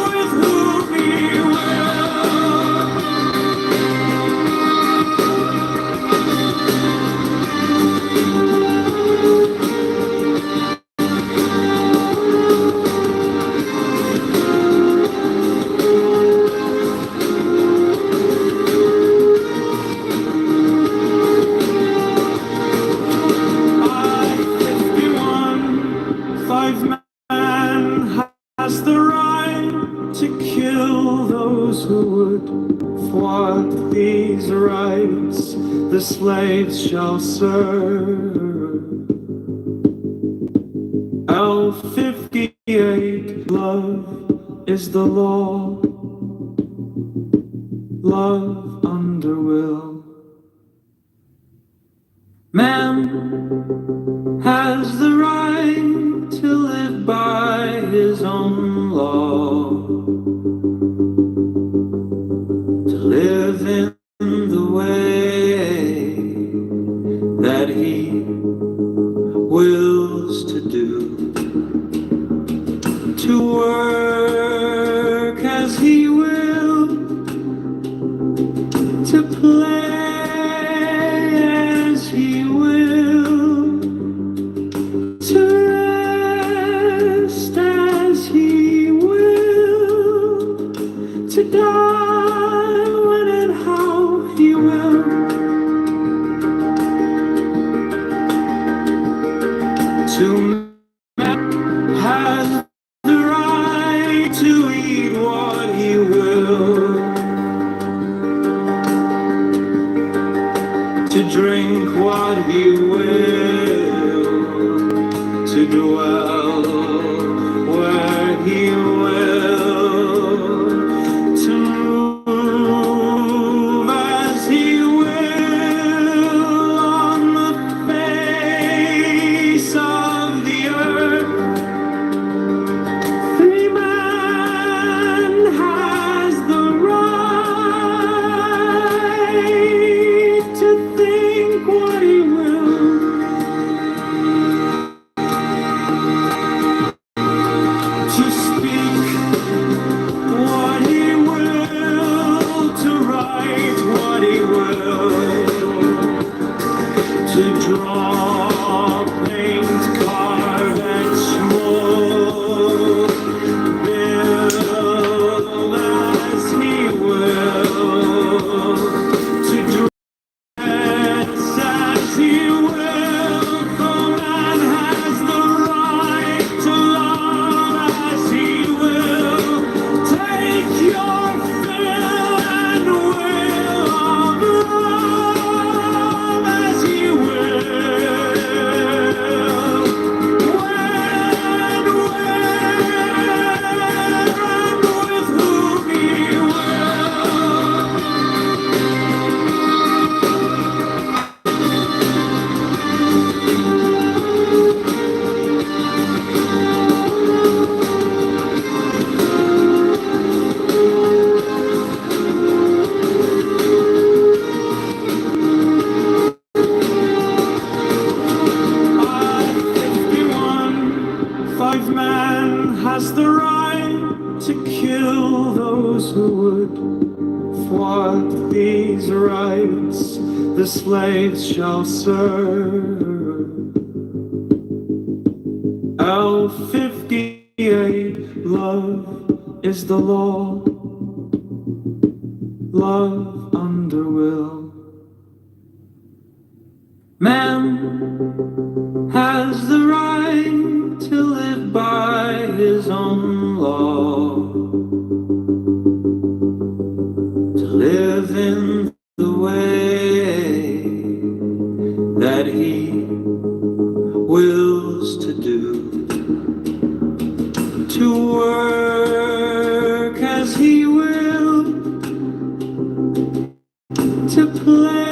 with whom he will. I-51, 5 man has the right to kill those who would thwart these rights the slaves shall serve. L58, love is the law, love under will. Man has the right to live by his own law, to live in the way that he wills to do, to work as he will, to play as he will, to rest as he will, to die when and how he will. To man has the right to eat what he will, to drink what he will, to dwell where he will, to move as he will on the face of the earth. 5 man has the right to kill those who would thwart these rights. The slaves shall serve. L58, love is the law. Love under will. Man has the right to live by his own law, to live in the way that he wills to do, to work as he will, to play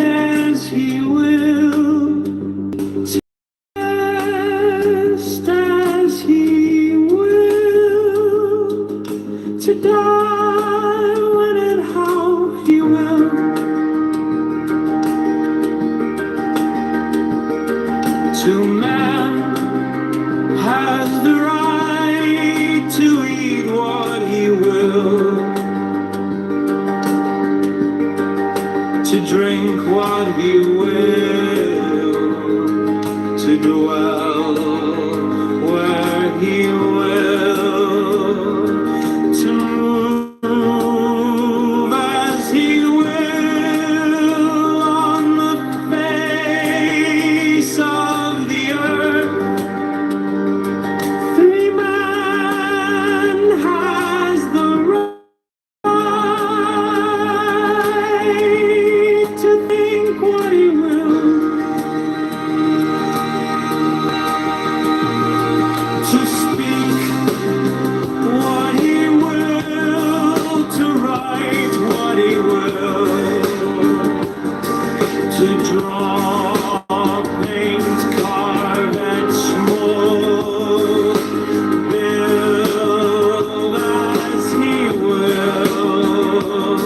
as he will, to rest as he will, to die when and how he will. To man has the right to eat what he will, to drink what he will, to dwell where he will, to move as he will on the face of the earth. 3 man has the right to think what he will, to speak what he will, to write what he will, to draw, paint, carve, and mold, build as he will,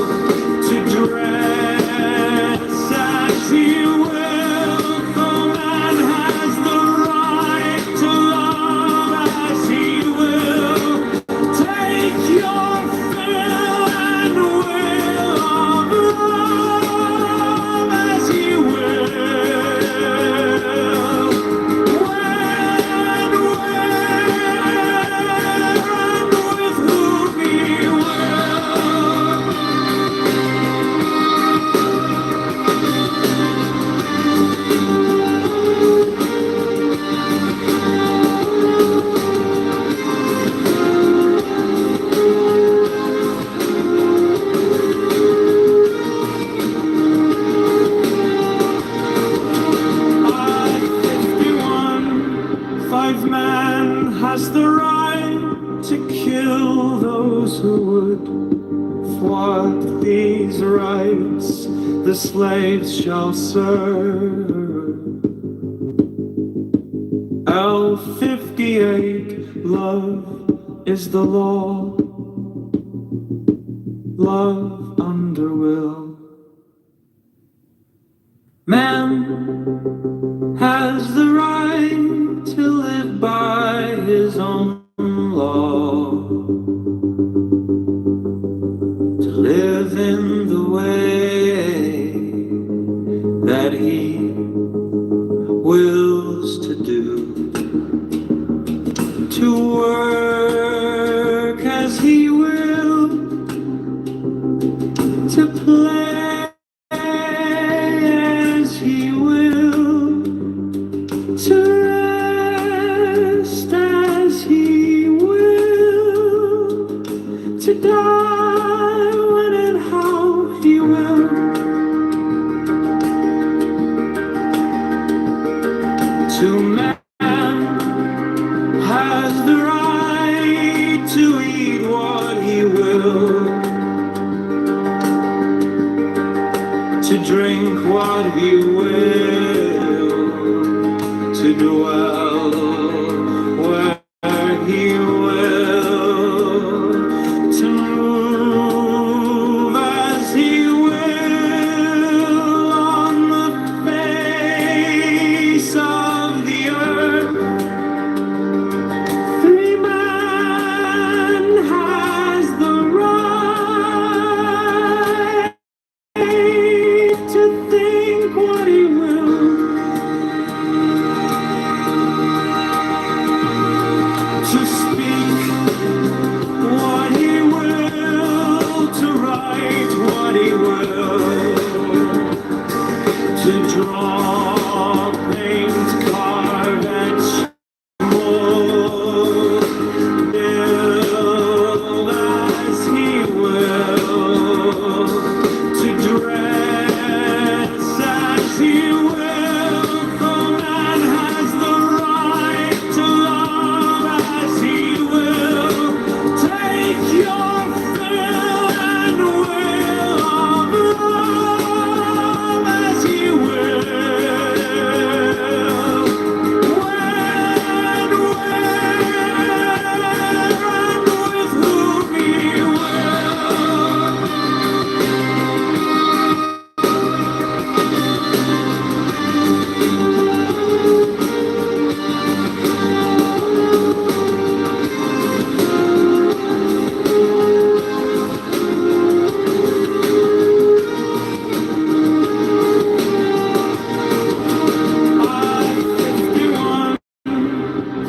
to dress as he will. For man has the right to love as he will. Take your fill and will of love as he will. When, with whom he will. At 51, 5 man has the right to kill those who would thwart these rights. The slaves shall serve. L58, love is the law. Love under will. Man has the right to live by his own law, to live in the way that he wills to do, to work as he will, to play as he will, to rest as he will, to die when and how he will. To man has the right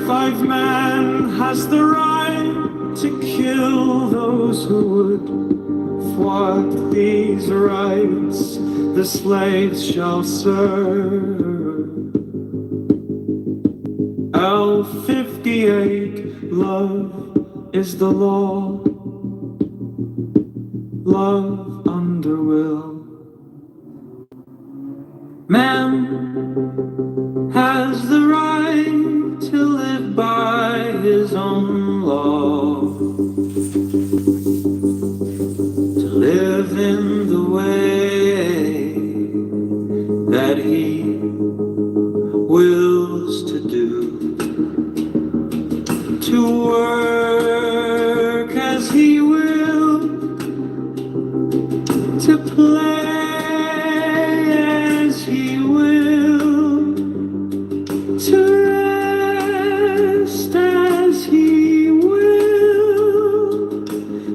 5 man has the right to kill those who would thwart these rights the slaves shall serve. L58, love is the law, love under will. Man has the right to live by his own law, to live in the way that he wills to do, to work as he will, to play as he will, to rest as he will,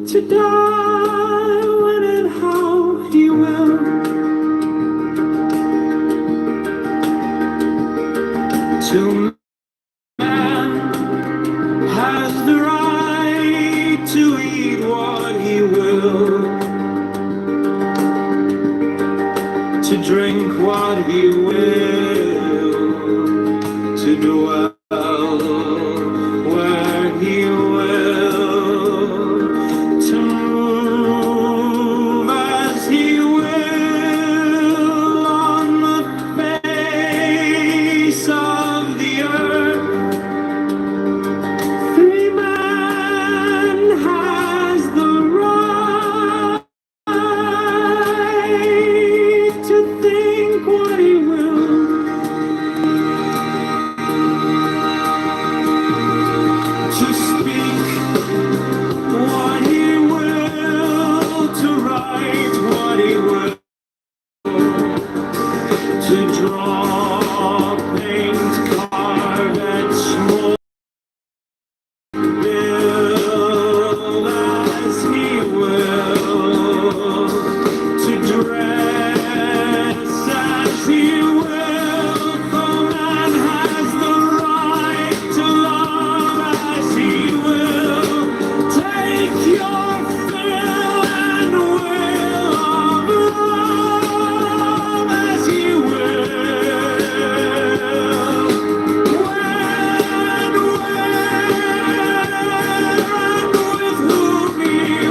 to die when and how he will. To man has the right to eat what he will, to drink what he will, to dwell where he will, to move as he will on the face of the earth. 3 man has the right to think what he will, to speak what he will, to write what he will, to draw, paint, carve, and small, build as he will, to dress as he will. For man has the right to love as he will. Take your fill and will of love as he will. With whom he will.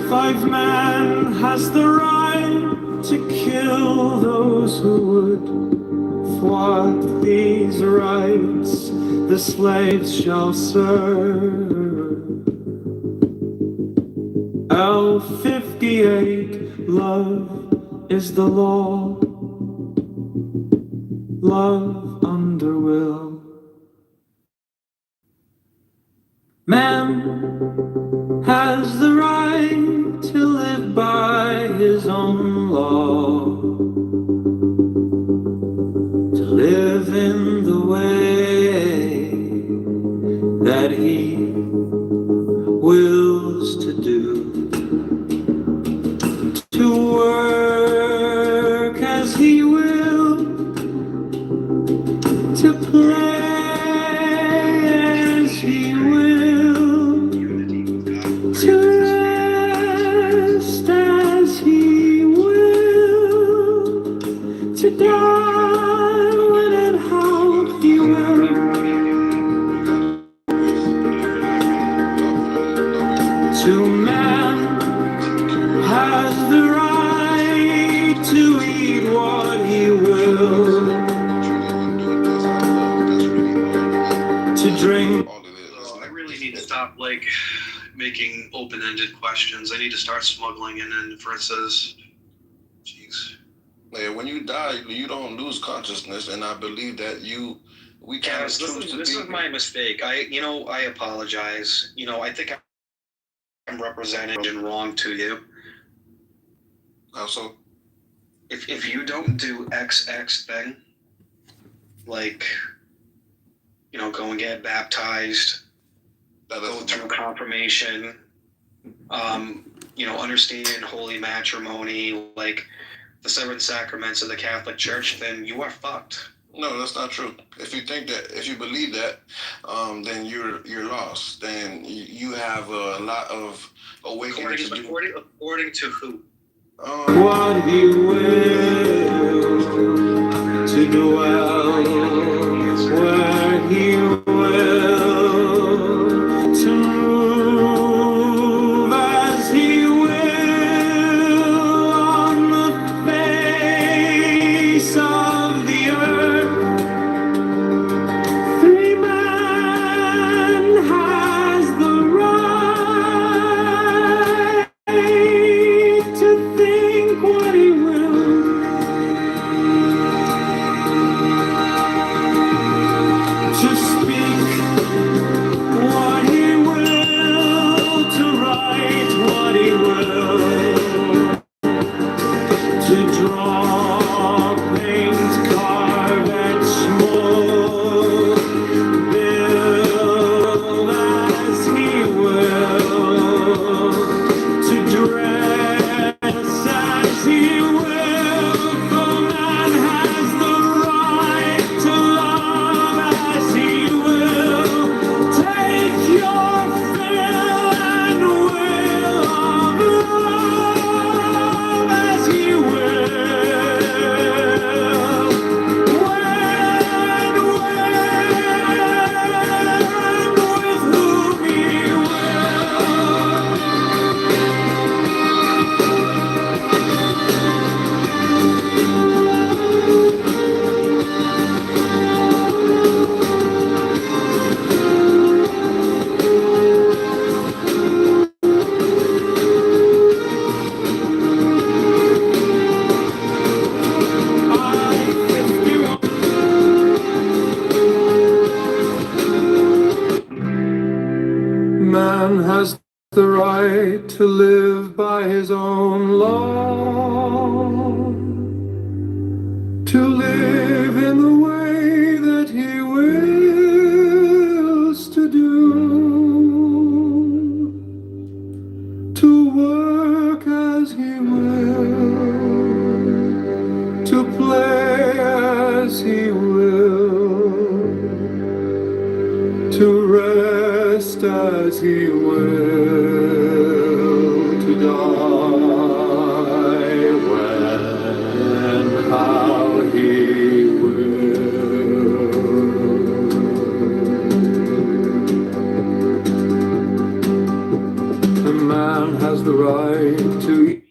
5 man has the right to kill those who would thwart these rights the slaves shall serve. L58, love is the law, love under will. Man has the right to live by his own law, to live in the way that he wills to do, to work as he will, to play as he will, to rest as he will, to die when and how he will. To man has the right to eat what he will, to drink. I really need to stop making open-ended questions. I need to start smuggling in inferences. Jeez. Yeah, when you die, you don't lose consciousness, and I believe that we can't Yes, this is my mistake. I apologize. I think I'm representing wrong to you. Also, if you don't do XX thing, like, go and get baptized, go through confirmation, understand holy matrimony, like the seven sacraments of the Catholic Church, then you are fucked. No, that's not true. If you believe that, then you're lost. Then you have a lot of awakening to do. According to who? What he will to dwell where he will to move as he will on the face of the earth. Free man has the right to think what he will, to speak what he will, to write what he will, to draw, paint, carve, etch, mold, build as he will, to dress as he will, for man has the right to love as he will. Take your fill and will of love as he will. When with whom he Man has the right to live by his own law, to live in the way that he wills to do, to work as he will, to play as he will, to rest as he will, to die when, how he will. The man has the right to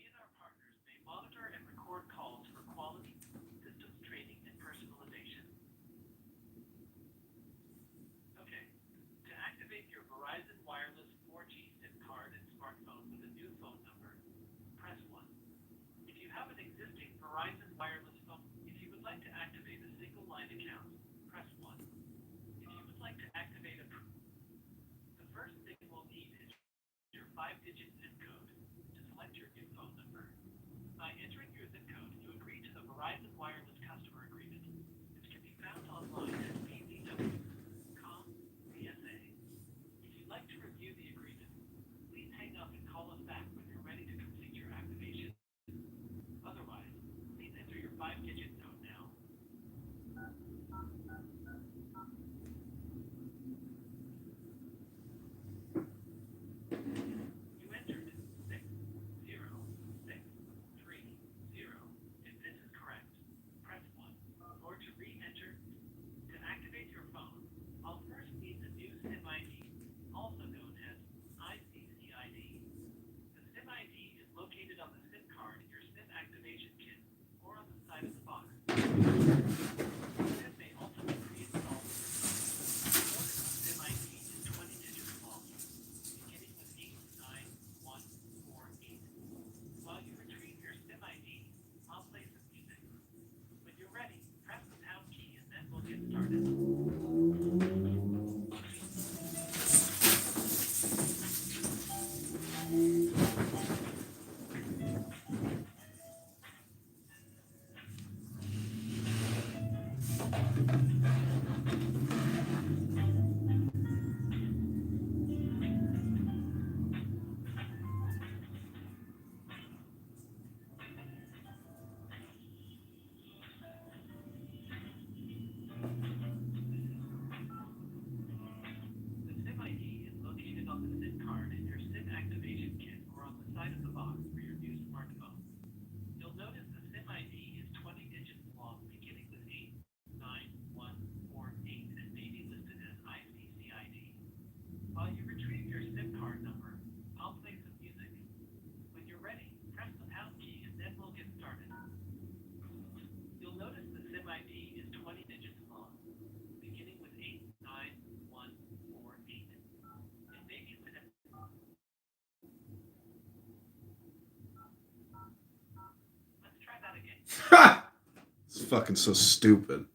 It's fucking so stupid.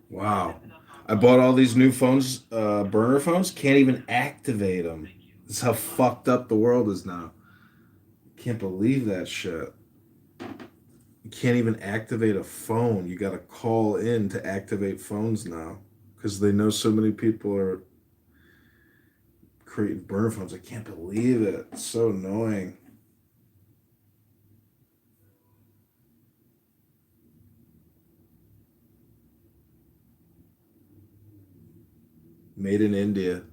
Wow. I bought all these new phones, burner phones, can't even activate them. This is how fucked up the world is now. Can't believe that shit. You can't even activate a phone. You got to call in to activate phones now because they know so many people are creating burner phones. I can't believe it. It's so annoying. Made in India.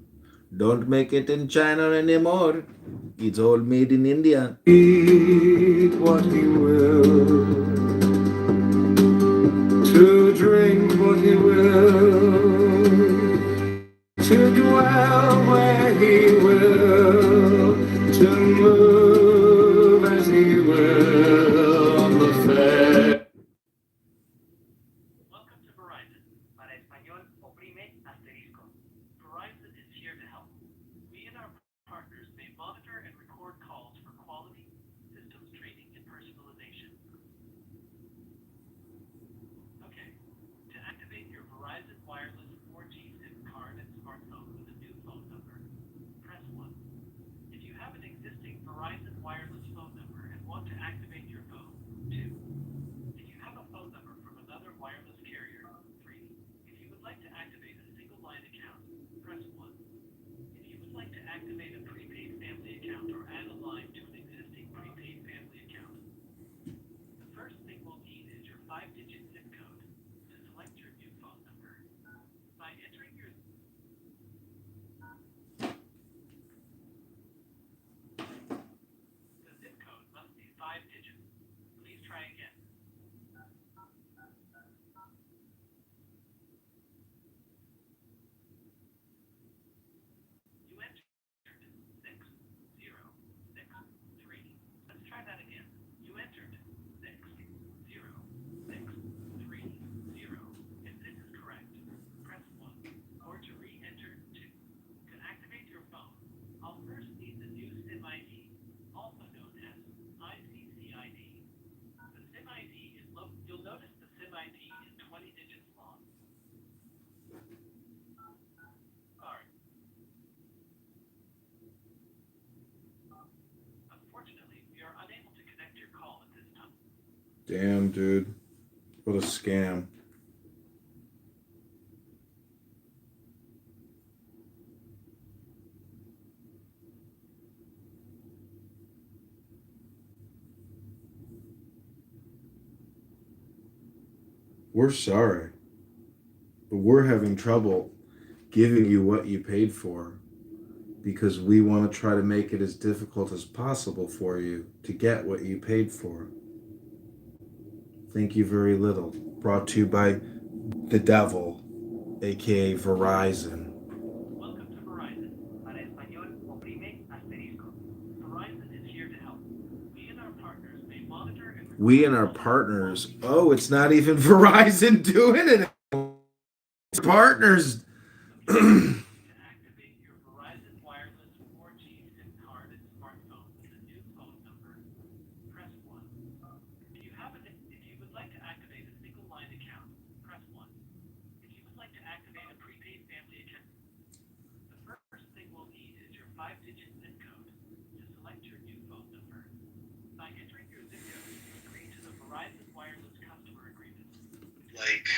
Don't make it in China anymore. It's all made in India. Eat what he will, to drink what he will, to dwell where he will, to move as he will on the fair. Damn, dude. What a scam. We're sorry, but we're having trouble giving you what you paid for because we want to try to make it as difficult as possible for you to get what you paid for. Thank you very little. Brought to you by the devil, aka Verizon. We and our partners. Oh, it's not even Verizon doing it. It's partners. Like,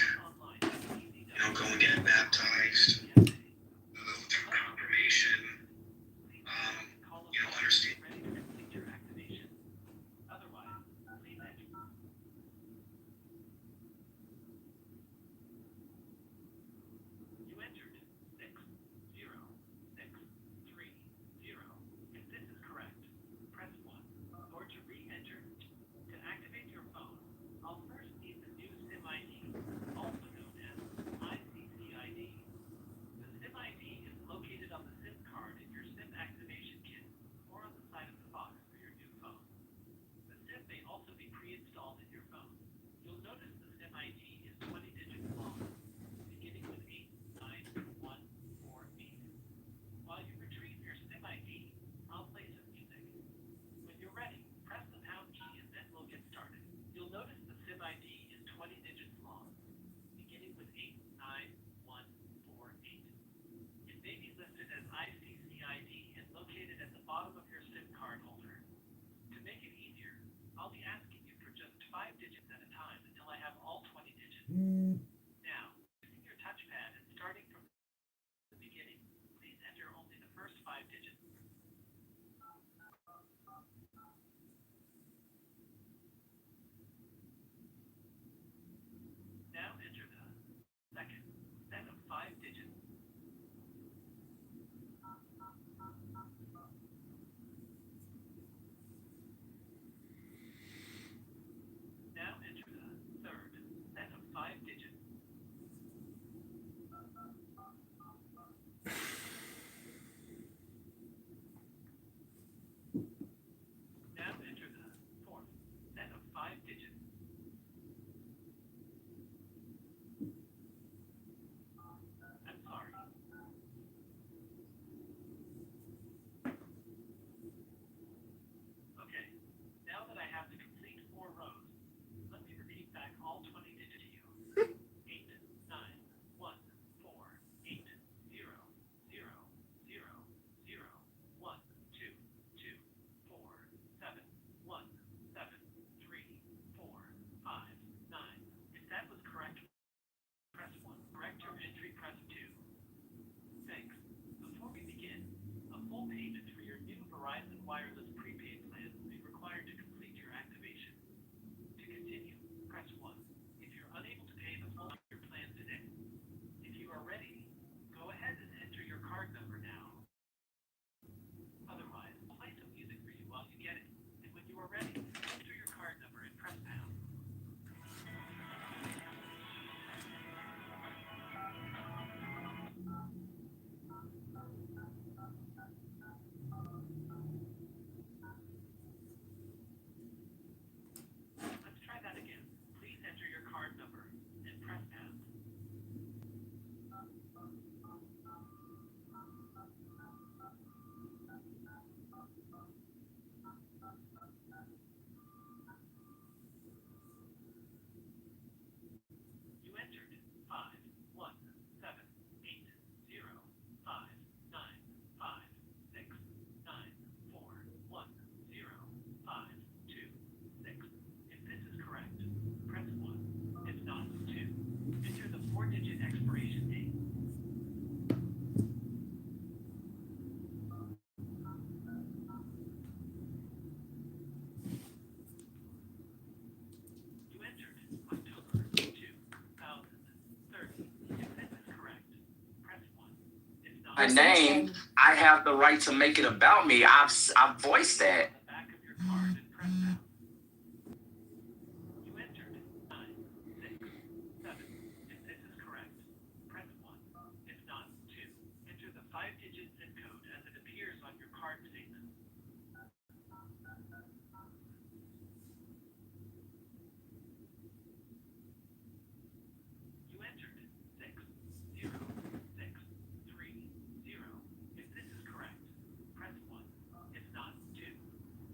go and get baptized, through confirmation, understand. I'll be asking you for just 5 digits at a time until I have all 20 digits. Now, using your touchpad and starting from the beginning, please enter only the first 5 digits. Now enter the second set of 5 digits. Now enter the third set of 5 digits. Now enter the fourth set of 5 digits. I'm sorry. Okay, now that I have the complete 4 rows, let me repeat back all 20 digits to you. 8, 9, 1, 4, 8, 0, 0, 0, 0, 1, 2, 2, 4, 7, 1, 7, 3, 4, 5, 9. If that was correct, press 1. Correct your entry, press 2. Thanks. Before we begin, a full payment for your new Verizon wireless prepaid plan will be required to complete your activation. To continue, press 1. If you're unable to pay the full of your plan today, if you are ready, go ahead and enter your card number now. Otherwise, I'll play some music for you while you get it. And when you are ready, enter your card number and press pound. Let's try that again. Please enter your card number and press pound. You entered 5, 1, 7, 8, 0, 5, 9, 5, 6, 9, 4, 1, 0, 5, 2, 6. If this is correct, press 1. If not, 2. Enter the 4-digit expiration date. You entered October 2030. If this is correct, press 1. If not, My name, I have the right to make it about me. I've voiced that. the back of your card and press pound. You entered 9, 6, 7. If this is correct, press 1. If not, 2. Enter the 5-digit zip code as it appears on your card statement. You entered 6, 0, 6, 3, 0. If this is correct, press 1. If not, 2.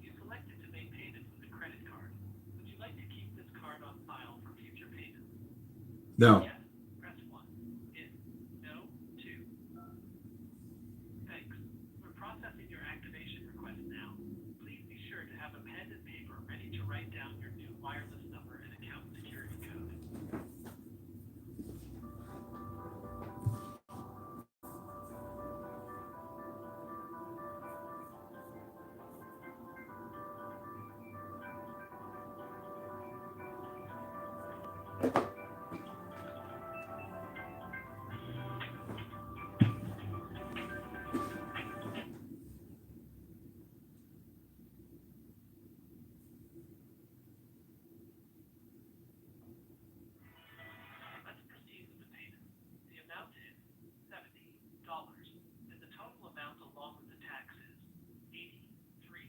You selected to make payment with a credit card. Would you like to keep this card on file for future payments? No. Yes, press 1. In. No, 2. Thanks. We're processing your activation request now. Please be sure to have a pen and paper ready to write down your new wireless number and account security code. Let's proceed with the payment. The amount is $70, and the total amount along with the tax is $83.04.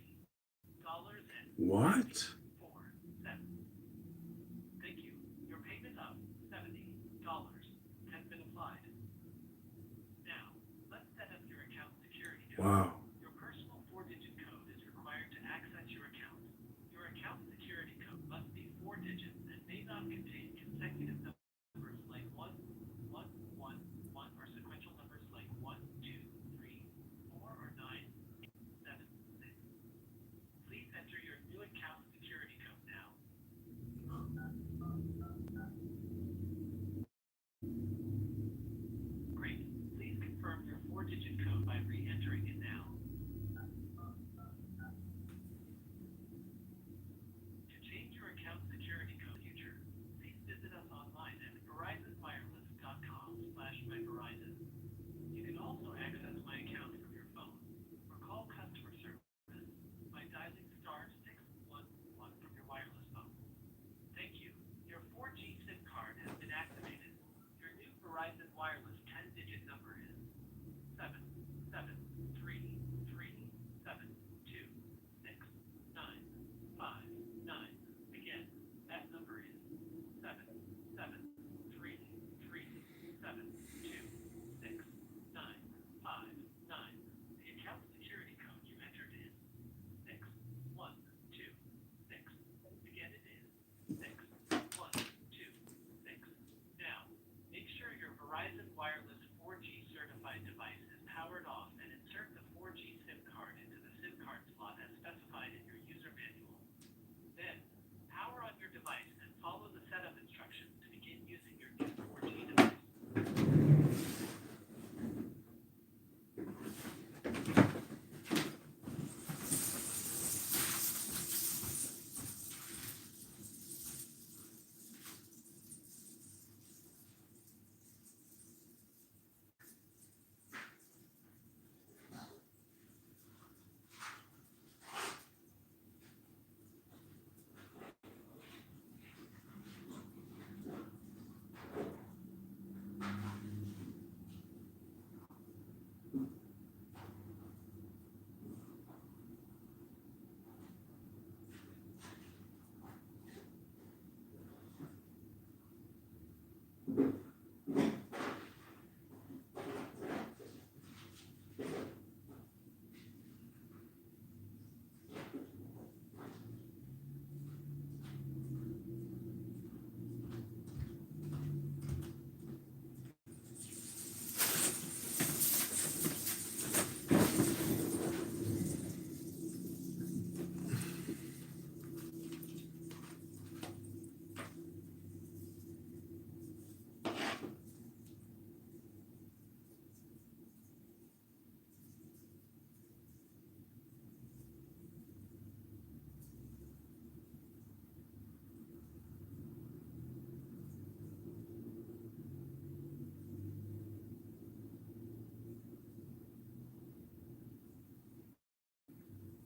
What? Thank you. Your payment of $70 has been applied. Now, let's set up your account security code. Wow. Your personal 4-digit code is required to access your account. Your account security code must be 4 digits and may not contain consecutive numbers like 1, 1, 1, 1, or sequential numbers like 1, 2, 3, 4, or 9, 8, 7, 6. Please enter your new account security code.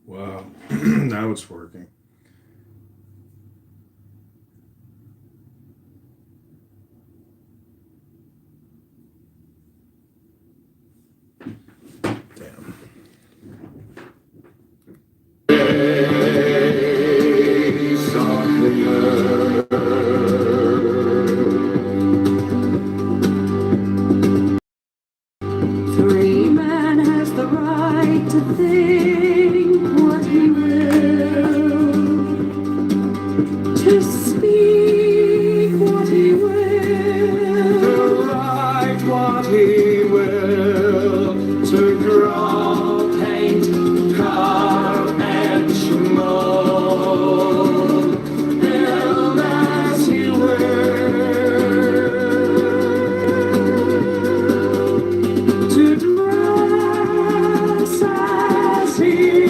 Wow. Now it's working. Free man has the right to think what he will, to speak what he will, to write what he will, to draw, paint, carve, etch, mold, build as he will, to dress as he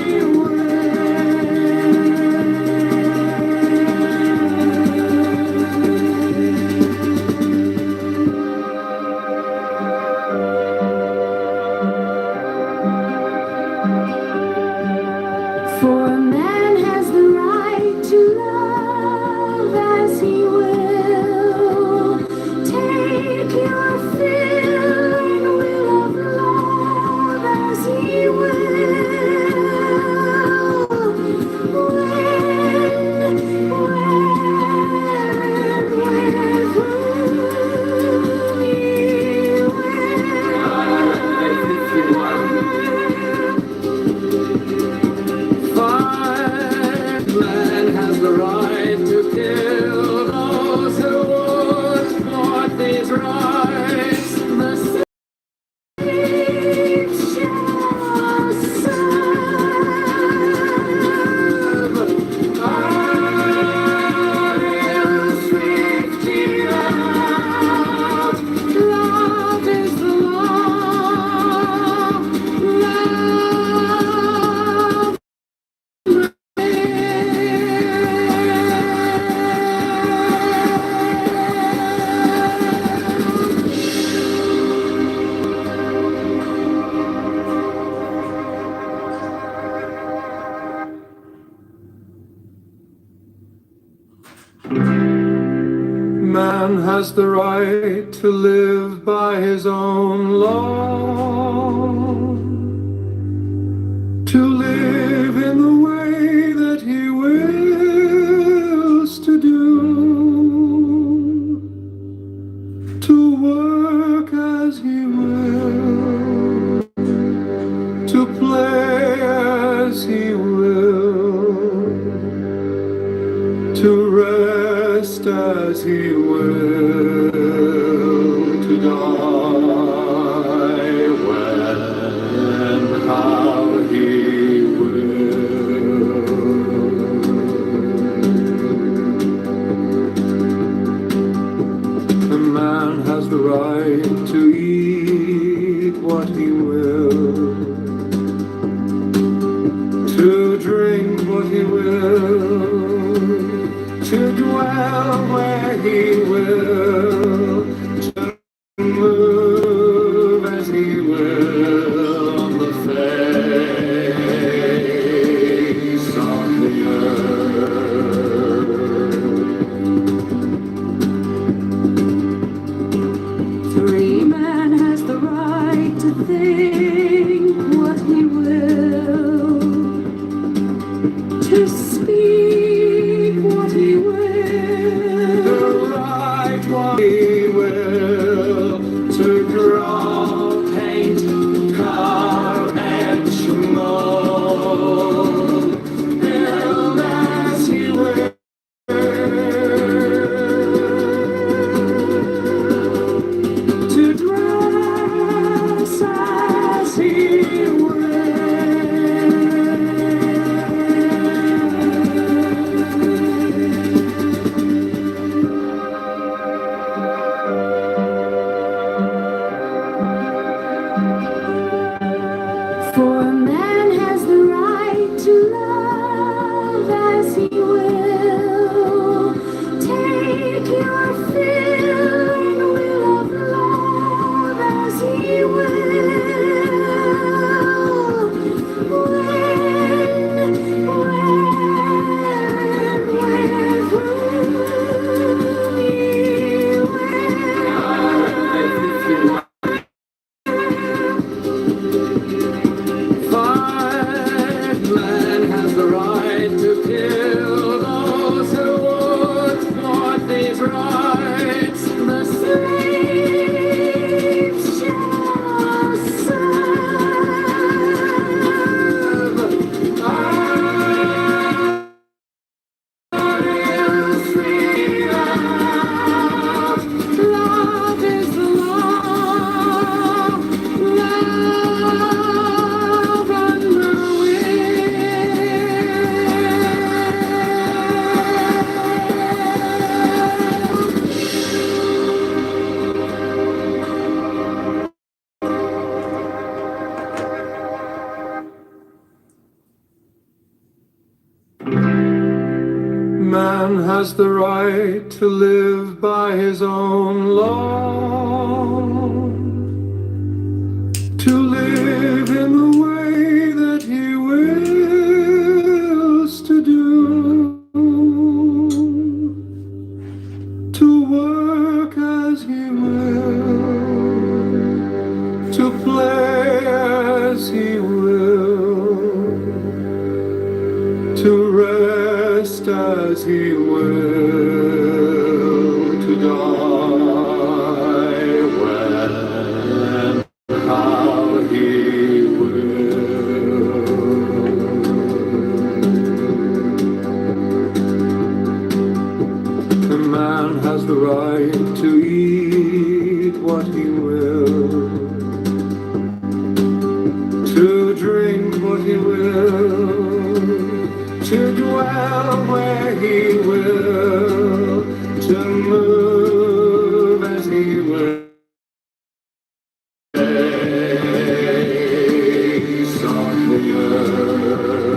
For a man has the right to love as he will. Take your fill and will of love as he will. Man has the right to kill those who would thwart these rights. The state shall serve. I will speak it out. Love is the law. Love. Man has the right to live by his own law, to live in the way that he wills to do, to work as he will, to play as he will, to rest as he will, to die when and how he will. A man has the right to eat what he will, to drink what he will, to dwell where he will, to move as he will on the face of the earth. Free man has the right to think what he will, to speak what he will, to write what he will, to draw, paint, carve, etch, mold, build as he will, to dress as he For a man has the right to love as he will. Take your fill and will of love as he will. When kill those who would thwart these rights. The slaves shall serve. Love is the law. Love under Man has the right to live by his own law, to live in the way that he wills to do, to work as he will, to play as he will, to rest as he will, to die when and how he will. The man has the right to eat what he will, to drink what he will, to dwell where he will, to move as he will. Days on the earth.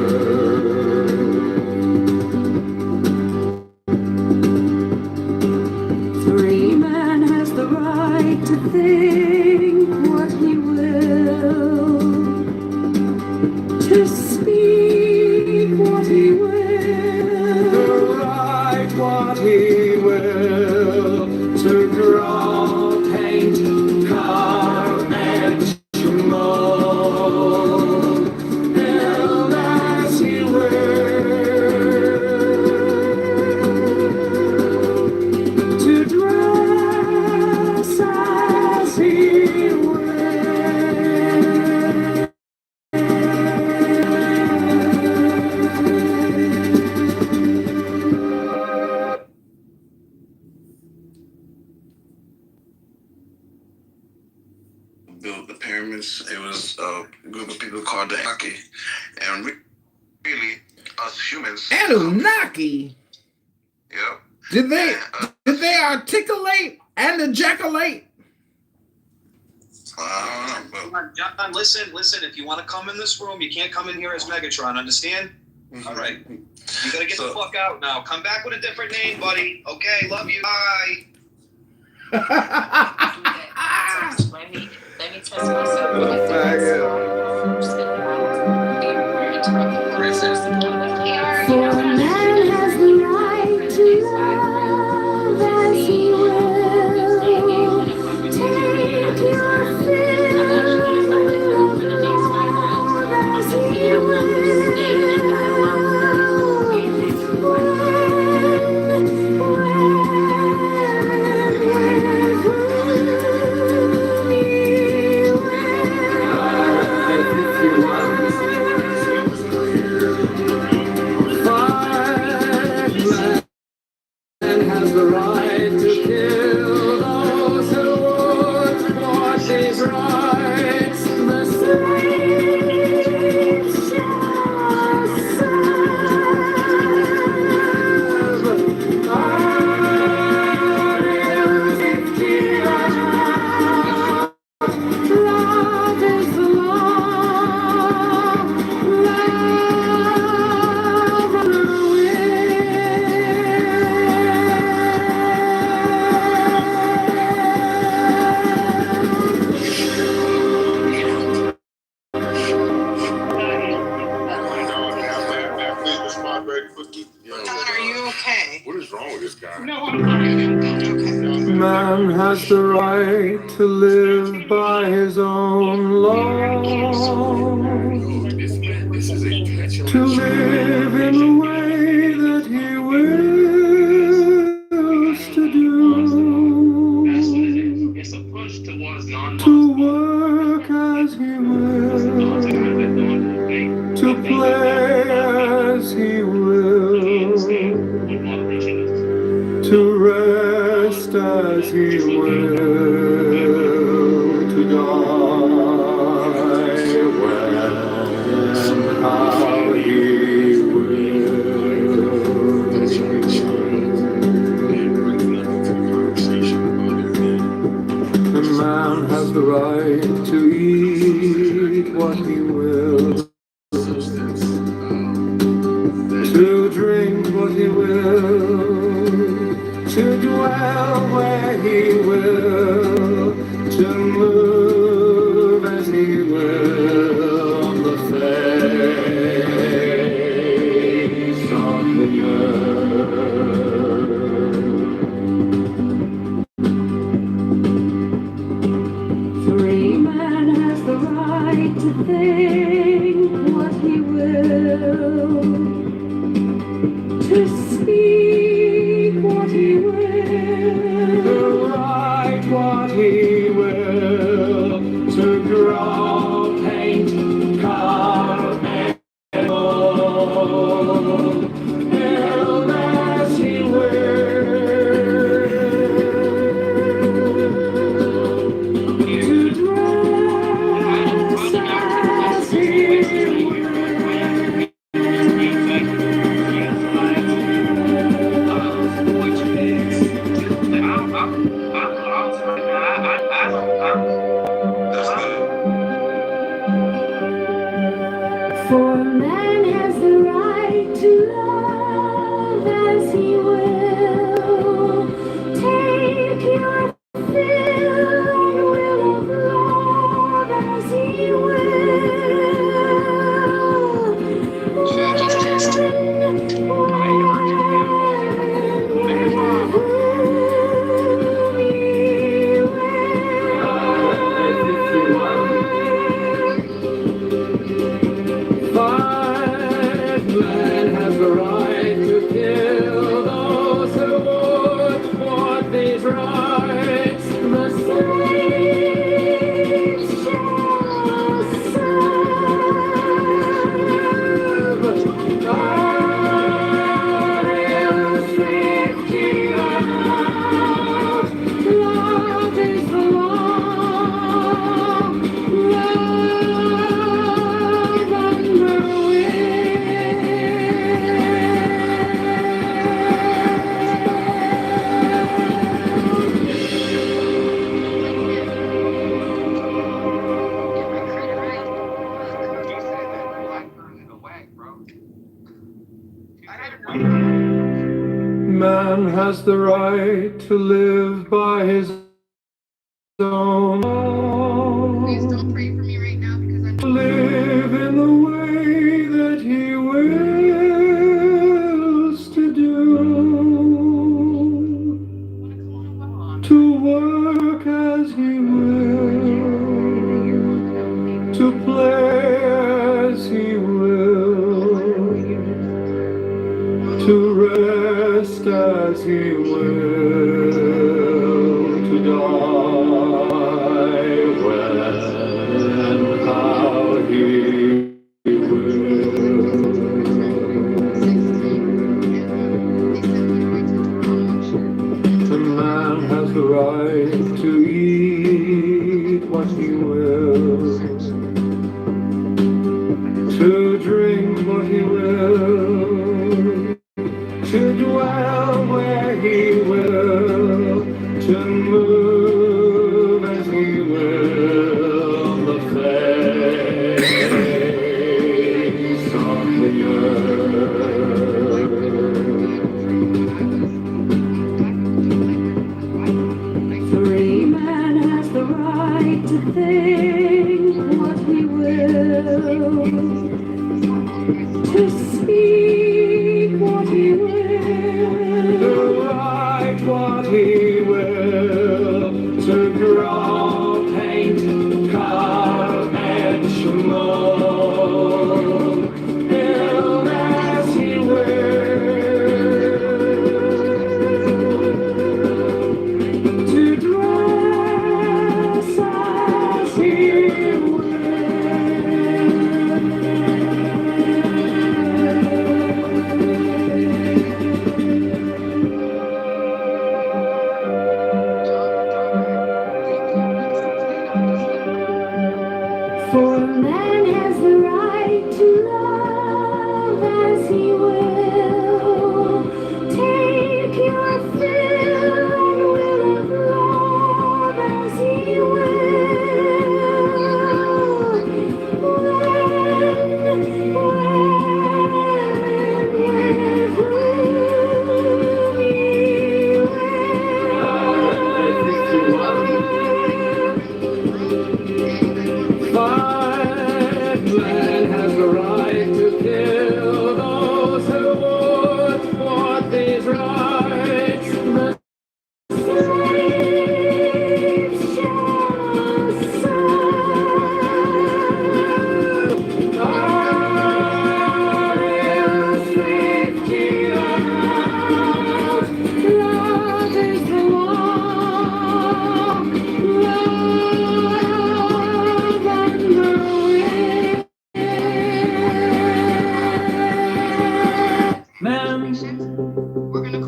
Free man has the right to think what he will, to speak what he will, to write what he will, to draw, paint, carve, etch, mold, build as he will, to dress as he will. Built the pyramids. It was a group of people called the Anunnaki, and really, us humans. Anunnaki. Yep. Did they articulate and ejaculate? John, listen. If you want to come in this room, you can't come in here as Megatron. Understand? All right. You gotta get the fuck out now. Come back with a different name, buddy. Okay, love you. Bye. Let me test myself really fast. For a man has the right to love as he will. Take your fill of love as he will. Has the right to kill those who would thwart his rights. The slaves shall serve. Love is the law. Love under Are you okay? What is wrong with this guy? No, I'm fine. Okay. Man has the right to live by his own law, to live in the way to play as he will, to rest as he will, to die when and how he will. A man has the right to eat what he will, to drink what he will, to dwell where he will, to move as he will on the face of the earth. Free man has the right to think what he will, to speak what he will, to write what he will, to draw, paint, carve, and mold, build as he will, to dress as he will. For man has the right to love as he will, take your fill and will of love as he Man has the right to kill those who would thwart these rights. The slaves shall serve. God is 50 hours. Love is the law. Love under Man has the right to live by his own law. Please don't pray for me right now because I'm live in the way that he wills to do, to work as he will, to play as he will, to rest as he will, to die when and how he will. A man has the right to eat what he will, to drink what he will, to dwell where he will, to move as he will on the face of the earth. Free man has the right to think what he will, to speak what he will, to write what he will, to draw, paint, carve, etch, mold, build as he will, to dress as he will. kill those who would for these rights. The slaves shall serve. Are enslaved heroes. Love is the law. Love and the man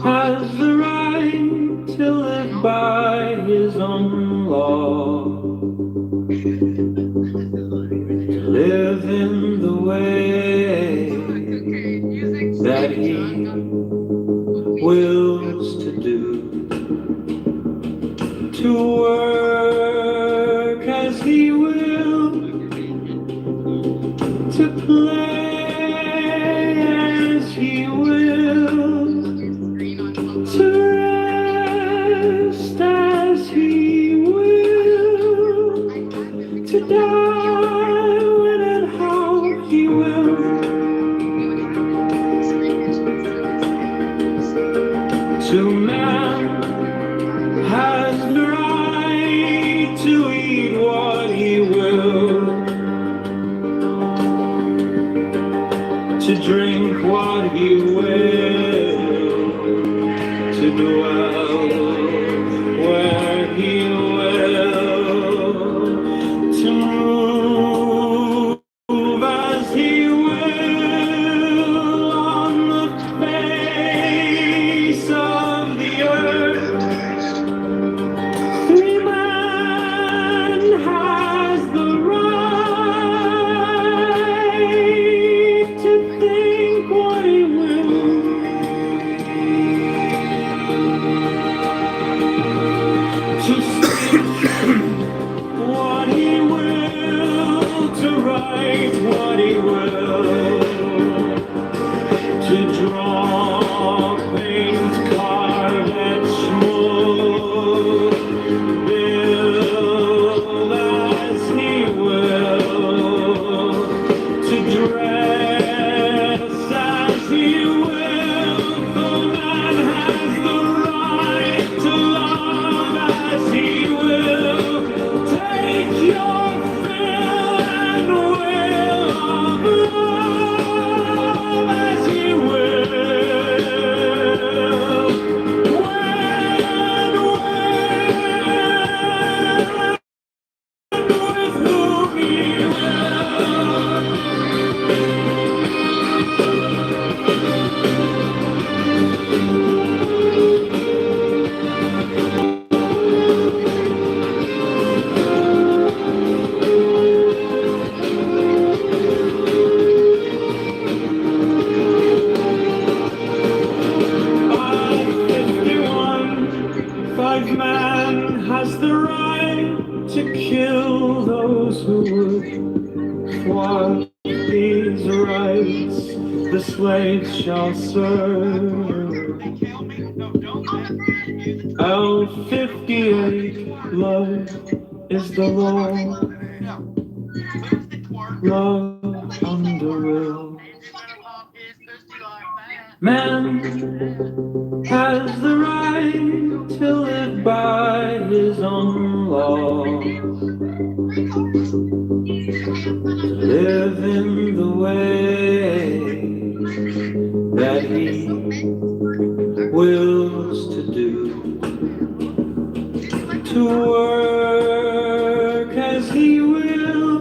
has the right to live by his own law, to live in the way that he wills to do, to work as he will, to play as he will, to rest as he will, to die when and how he will. To man has the right to eat what he will, to drink what he will, to dwell where he will, to move as he will on the face of the earth. Free man has the right to think what he will, to speak what he will, to write what he will, to draw, paint, carve, etch, mold, build as he will, to dress as he will. The man has the right to love as he will. Take your fill and will of love as he will. When with whom he will. At 51, 5 man has the right to kill those who would thwart these rights. The slaves shall serve. L58, love is the law. Love under will. Man has the right to live by his own law, to live in the way that he wills to do, to work as he will,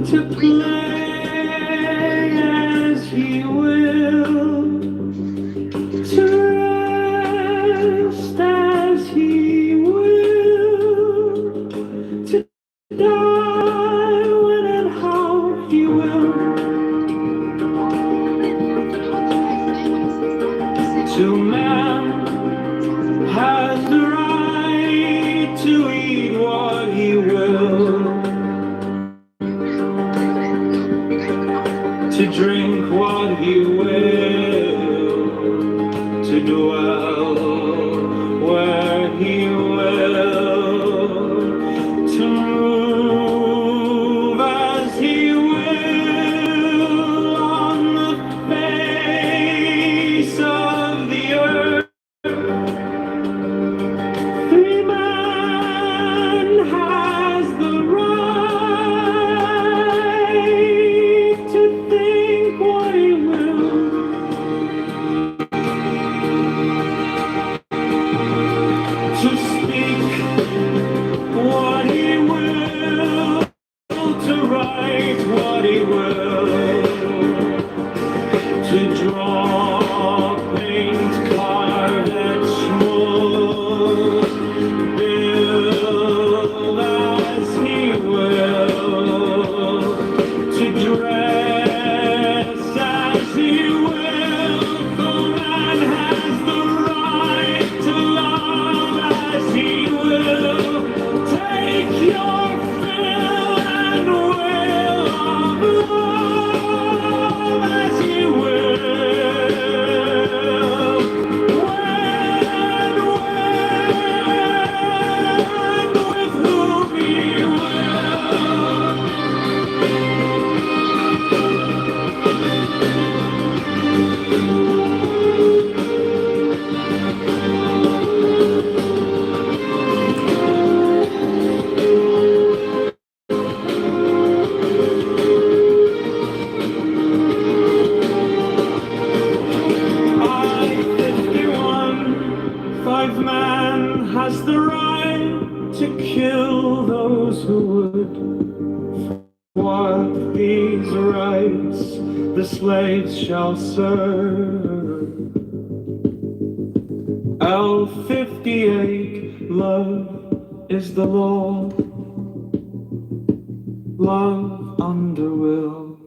to play as he will, to rest as he will, to die when and how he will, to man has the right to eat what he will, to drink what he will, to dwell where he will, to move as he will. what he will. To draw, paint, carve, etch, mold, build as he will. To dress as he will. The man has the right to love as he will. Take your fill and will of love as he will. When with whom he will. Five man has the right to kill those who would. What these rights the slaves shall serve. L58, love is the law. Love under will.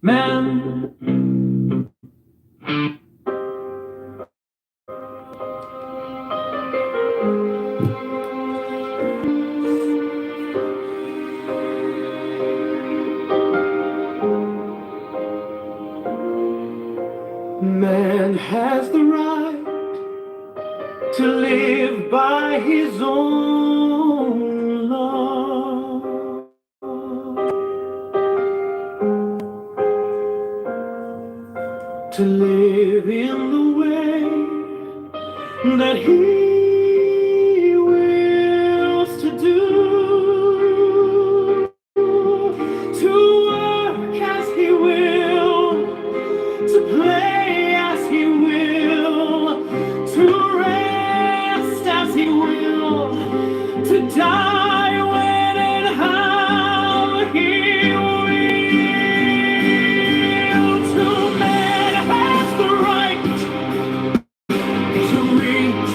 Man. Man has the right to live by his own law. To live in the way that he wills to do. To work as he will. To play as he will, to rest as he will, to die when and how he will. To man has the right to reach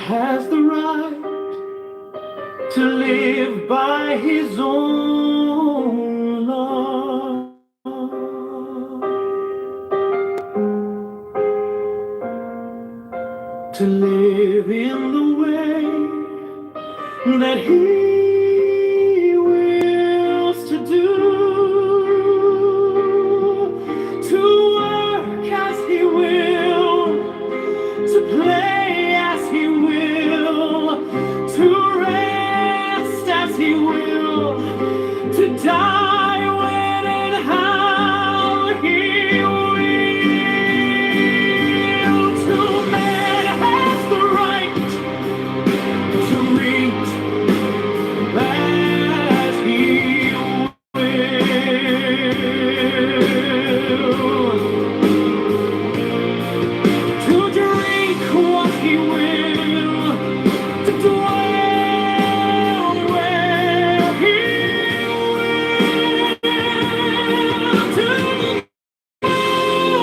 has the right to live by his own law. To live in the way that he wills to do, to work as he will, to play as he will, to rest as he will, to die when and how he will. To man has the right to reach as he will, to drink what he will, to dwell where he will, to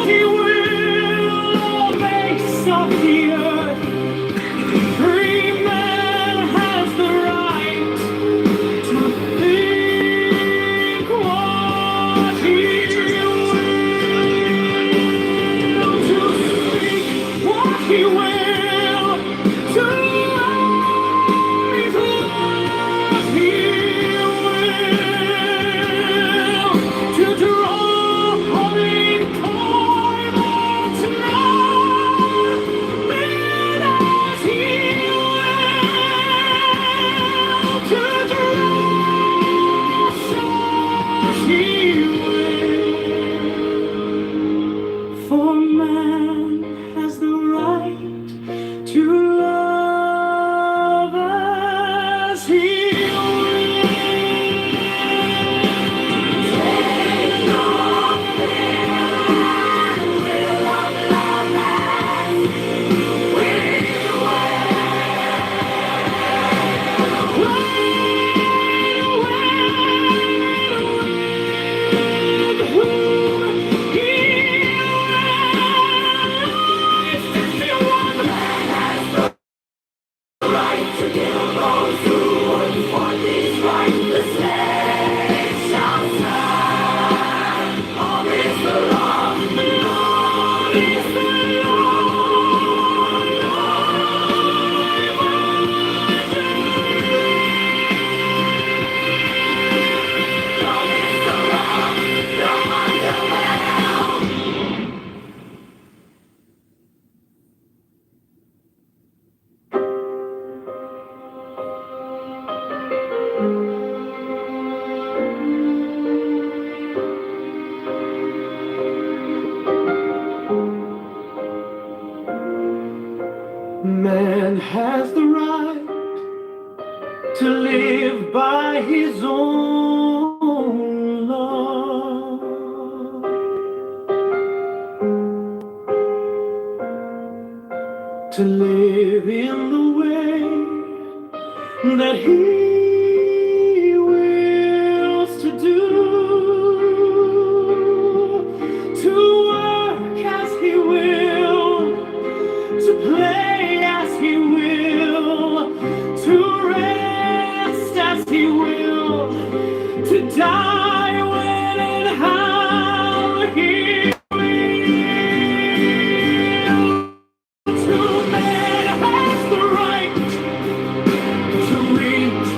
he will face of the earth. Free man has the right to think what he will, to speak what he will, to write what he will, to draw holy coin or to men as he will, to draw as he will. For man has the right to love as he will. Take your will of love as we right to kill those who would want these rights. The slave shall serve. All is the law. All is the law. All is the law. No wonder well. Man has the right to live by his own law. To live in the way that he wills to do, to work as he will, to play as he will, to rest as he will, to die when and how he will. To man has the right to reach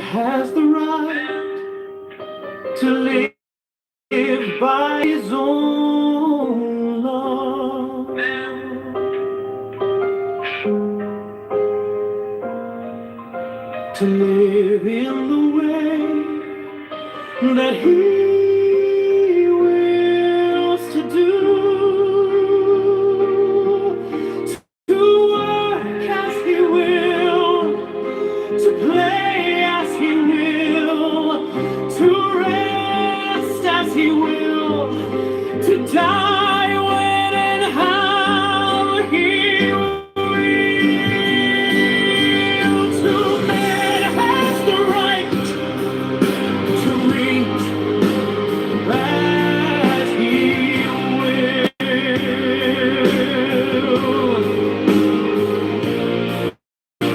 has the right to live by his own law. To live in the way that he wills to do, to work as he will, to play as he will, to rest as he will, to die when and how he will. To man has the right to reach as he will,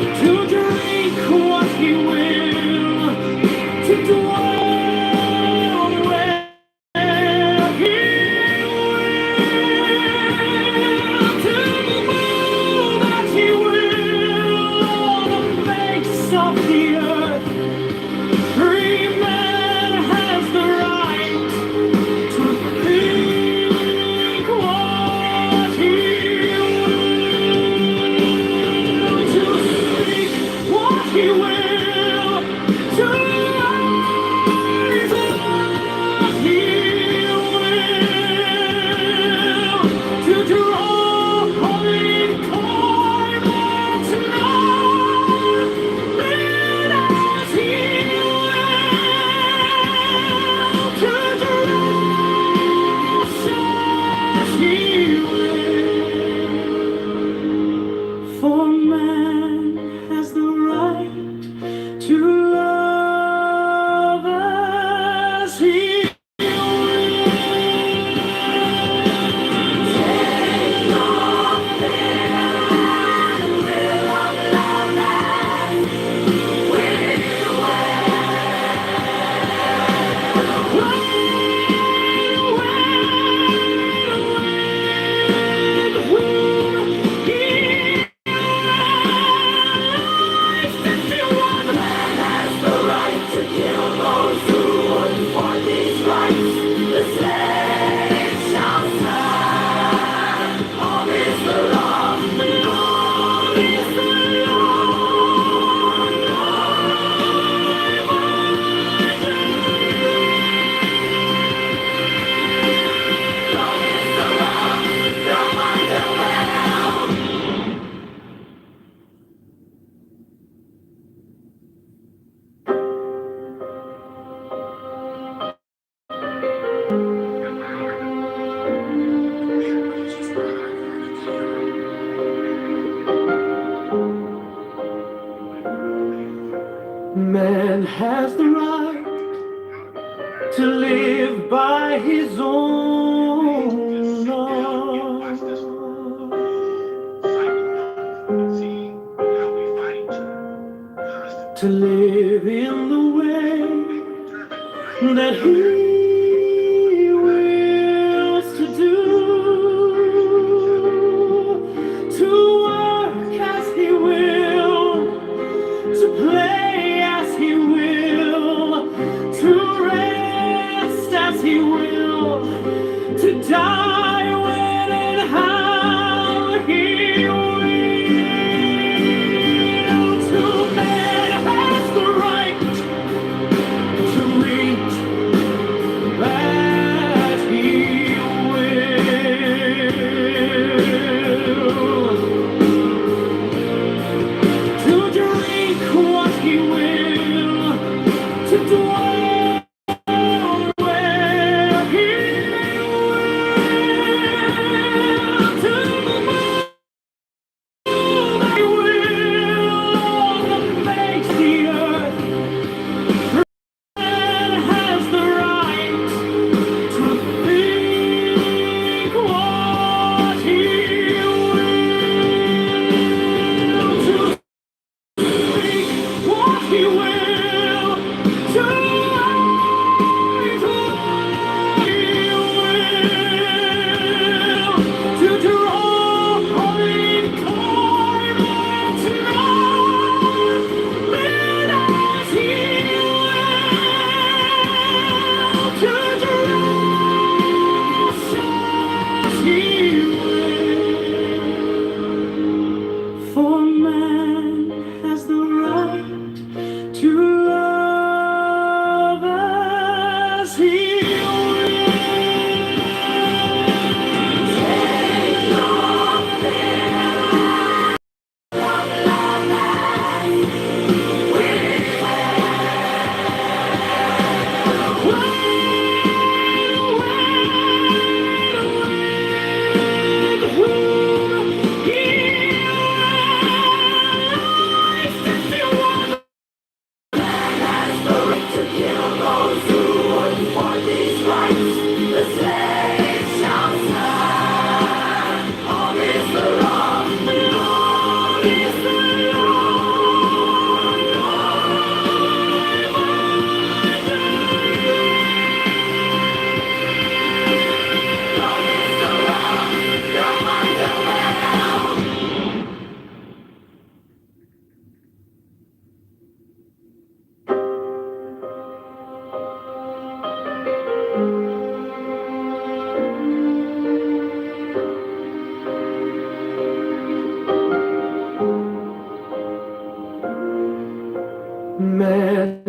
to drink what he will, to dwell where he will, to move as he will on the face of the earth. Free man has the right to think what he will, to speak what he will, to rise what he will, to draw on in climate not men as he will, to dress as he will. For man has the right to love as he Man has the right to live by his own law. To live in the way that he wills to do, to work as he will, to play as he will, to rest as he will, to die when and how he will. To man has the right to reach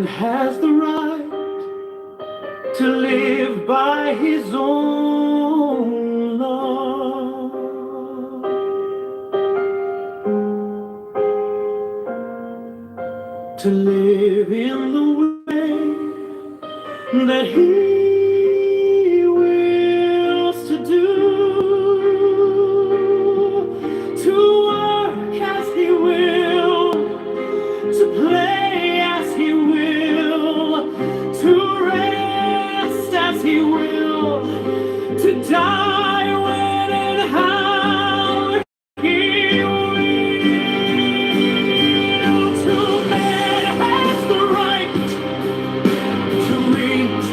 has the right to live by his own law. To live in the way that he wills to do, to work as he will, to play as he will, to rest as he will, to die when and how he will. To man has the right to reach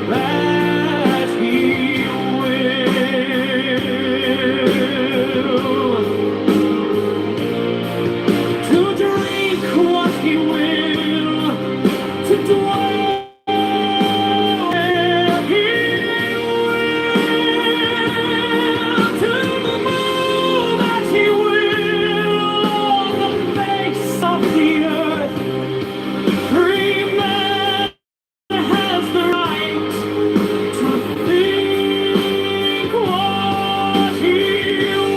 that he will, to drink what he will, to dwell where he will, to move as he will on the face of the earth. Free man has the right to think what he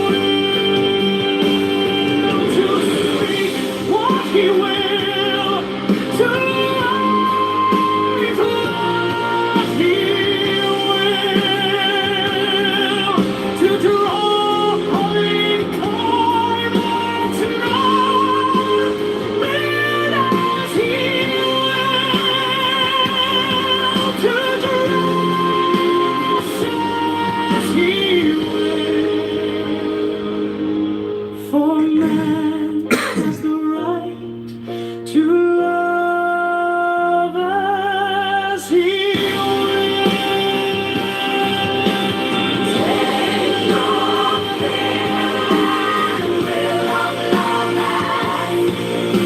will, to speak what he will, to write what he will, to draw in coin or to know men as he will, to dress as he will. For man has the right to love as he will. Take your hand, will of love as we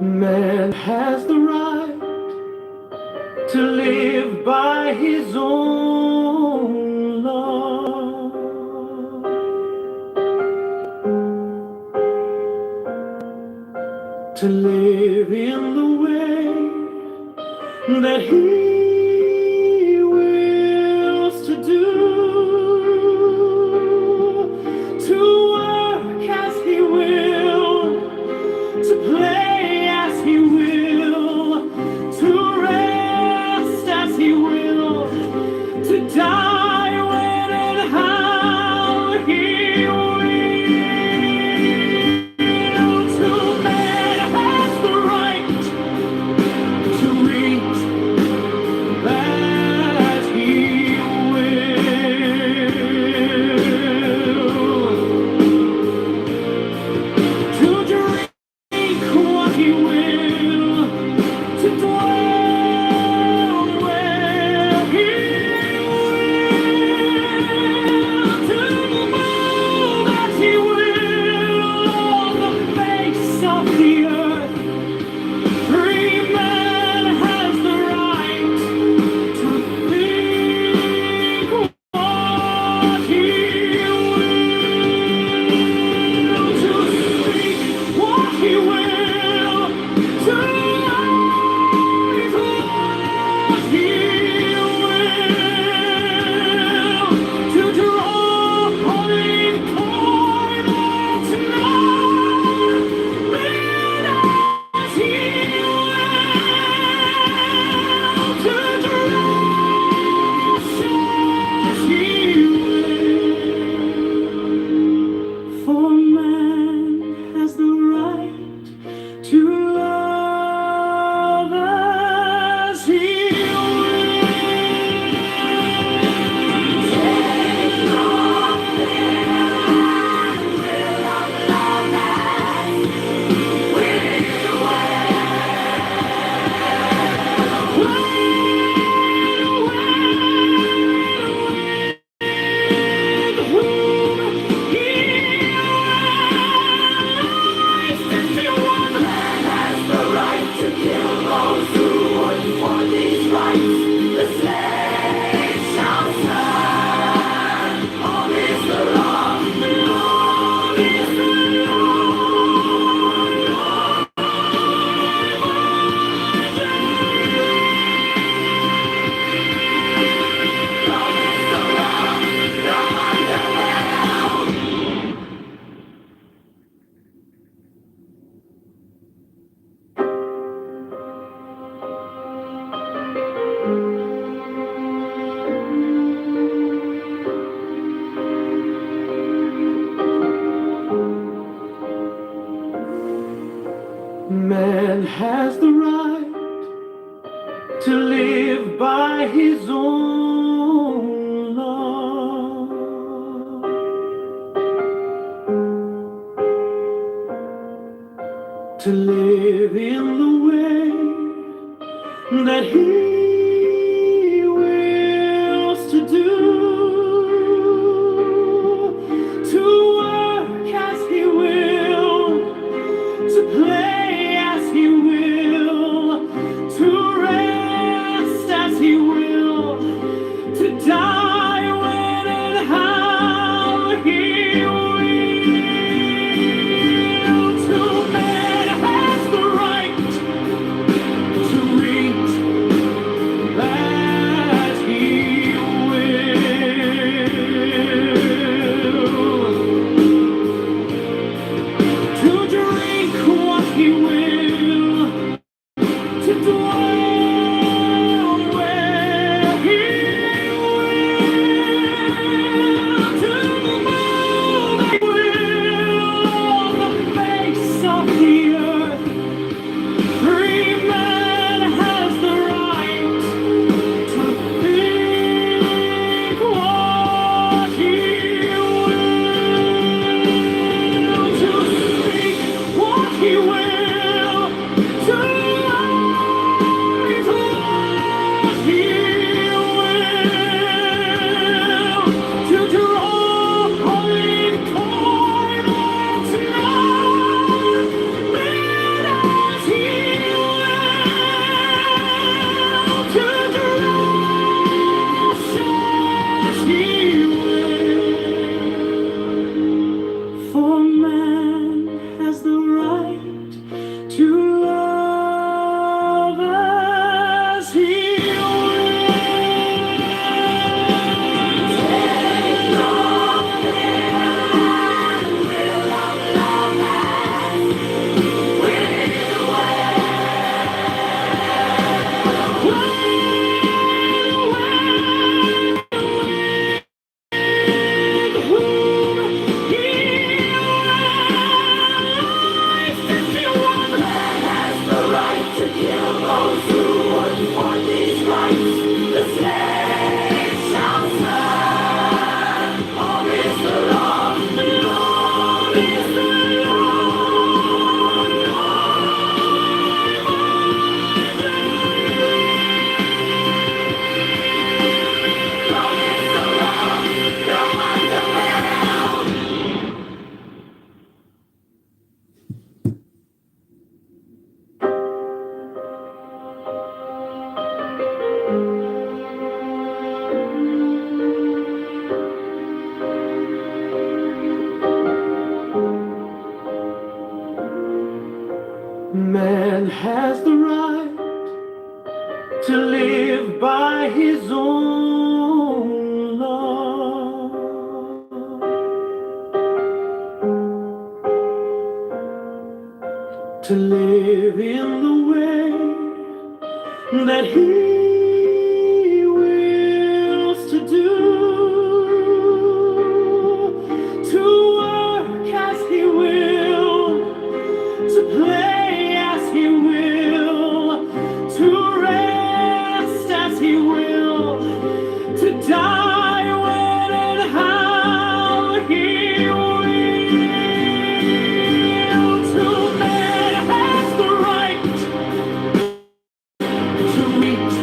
Man has the right to live by his own law. To live in the way that he wills to do, to work as he will, to play as he will, to rest as he will, to die when and how he will. To man has the right to reach Man has the right to live by his own law. To live in the way that he wills to do. To work as he will, to play as he will, to rest as he will, to die when and how he will. To man has the right to reach as he will, to drink what he will, to dwell where he will, to move he will on the face of the earth. Free man has the right to think what he will, to speak what he will, to write what he will, to draw in coin or to as he will, to dress as he will. For man has the right to love as he Man has the right to live by his own law. To live in the way that he wills to do. To work as he will, to play as he will, to rest as he will, to die when and how he will. To man has the right to reach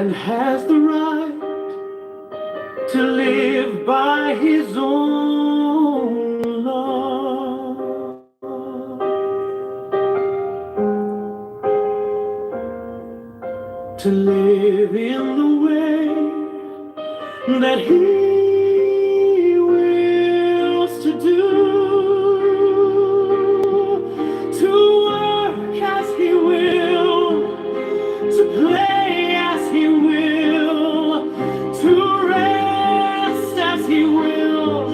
Man has the right to live by his own law. To live in the way that he wills to do, to work as he will, to play as he will, to rest as he will,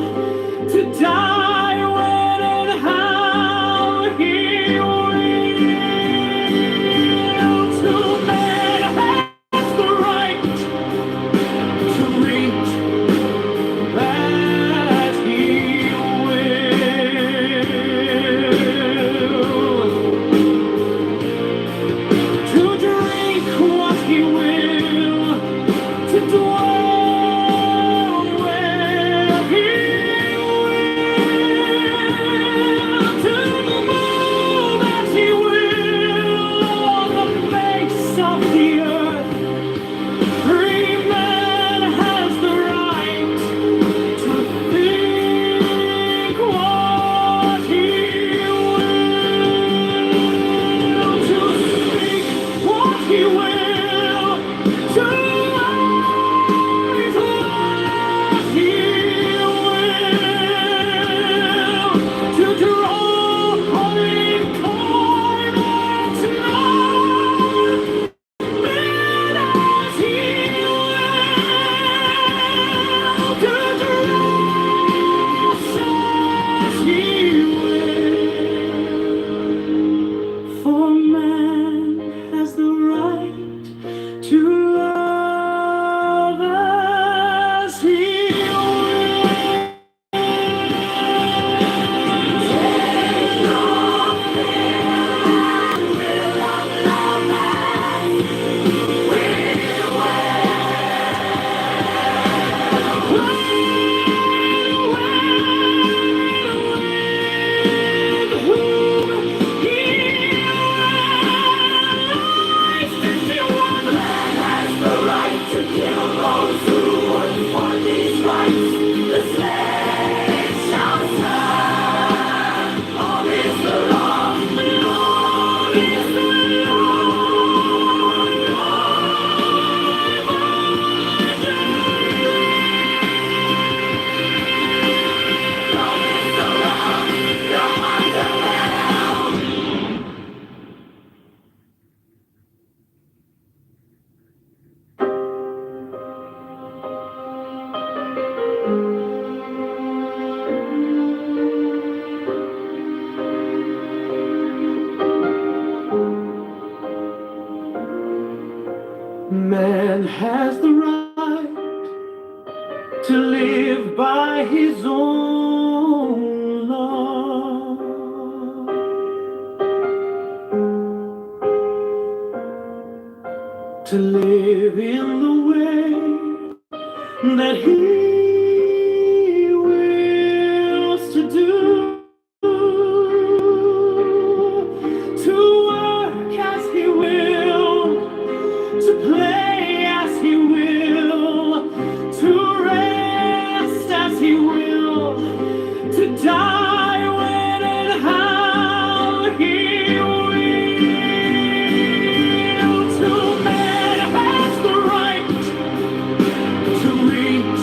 to die when and how he will. To man has the right to reach as he will, to drink what he will, to dwell where he will, to move as he will on the face of the earth. Free man has the right to think what he will, to speak what he will, to write what he will, to draw on incarnate man as he will, to dress as he will. For man has the right to love as he will. Take no fear and will of love as we Man has the right to live by his own law. To live in the way that he wills to do, to work as he will, to play as he will, to rest as he will, to die when and how he will. To man has the right to reach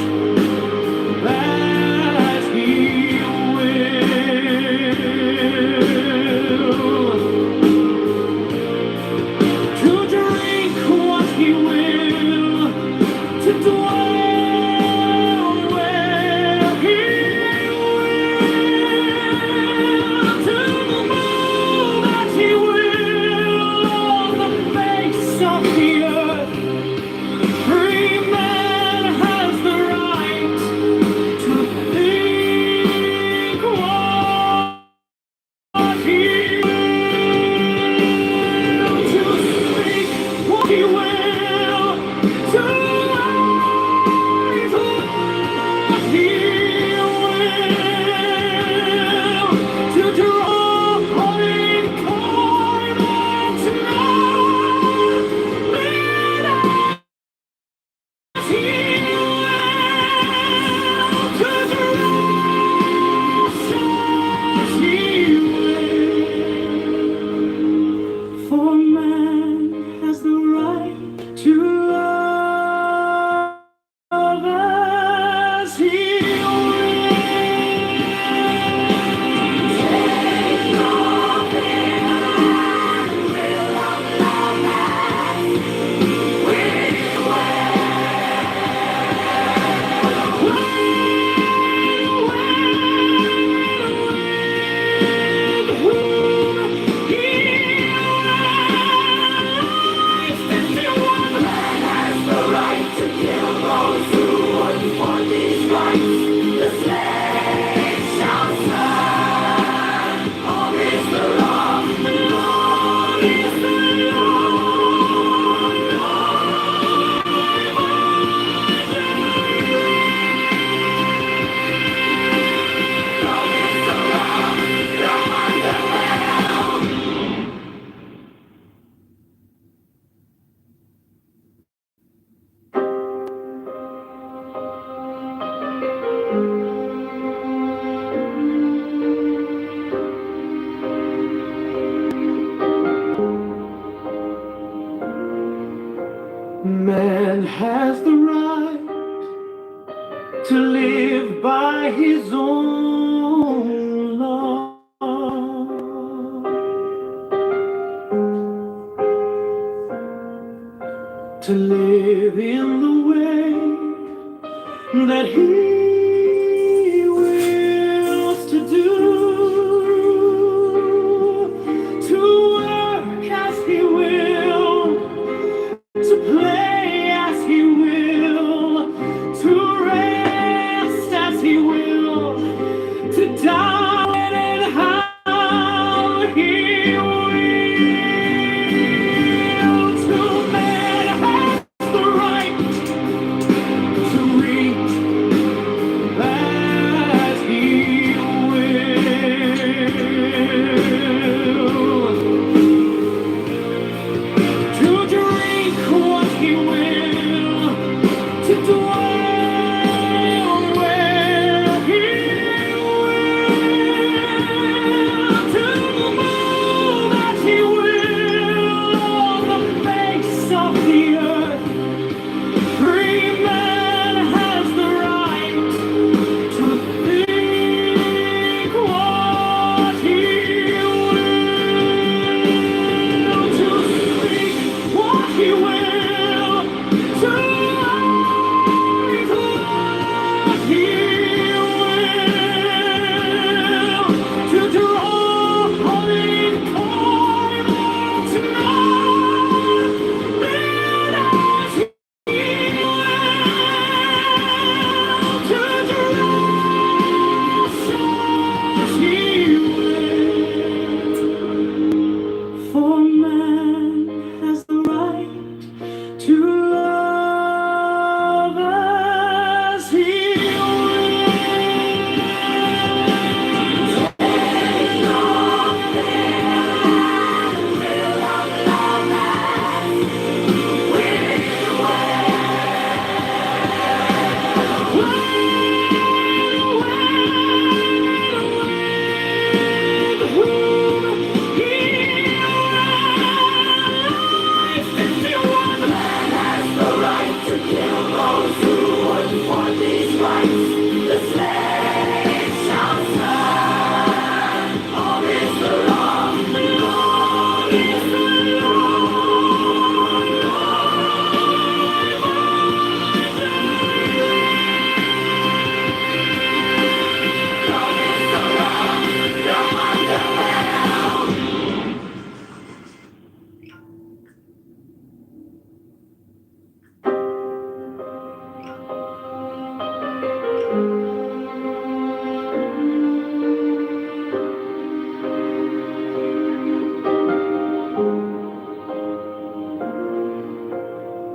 Man has the right to live by his own law. To live in the way that he wills to do, to work as he will, to play as he will, to rest as he will, to die when and how he will. To man has the right to reach as he will, to drink what he will, to dwell where he will, to move as he will on the face of the earth. Free man has the right to think what he will, to speak what he will, to write what he will, to draw on in time or to not live as he for man has the right to love as he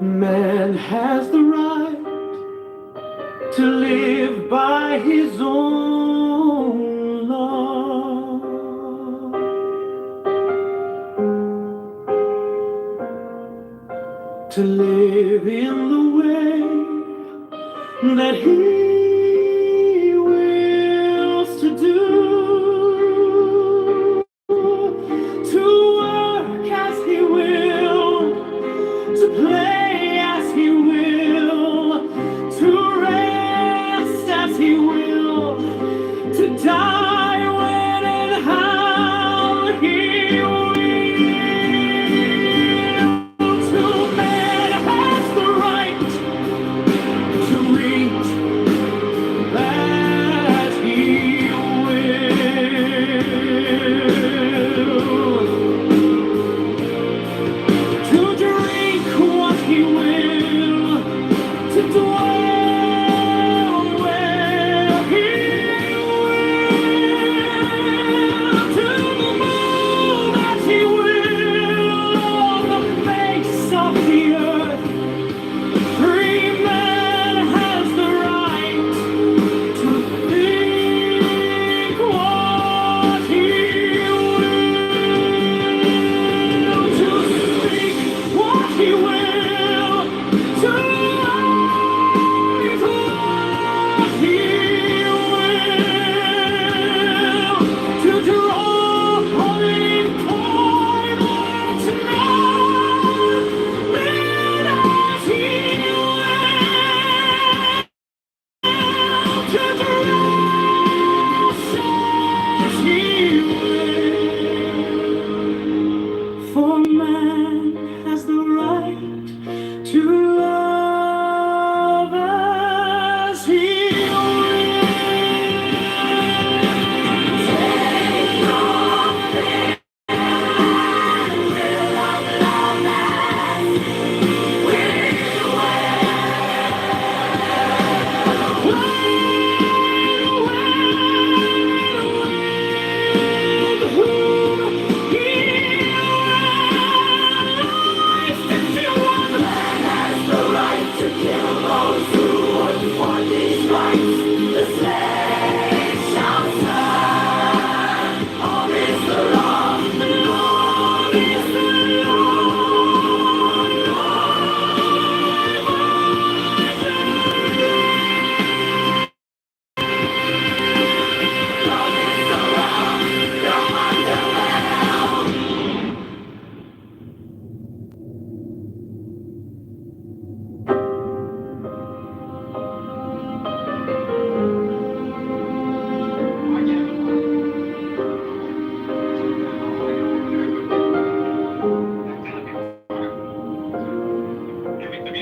Man has the right to live by his own law. To live in the way that he wills to do, to work as he will, to play as he will, to rest as he will, to die when and how he will. To man has the right to reach For man has the right to love as he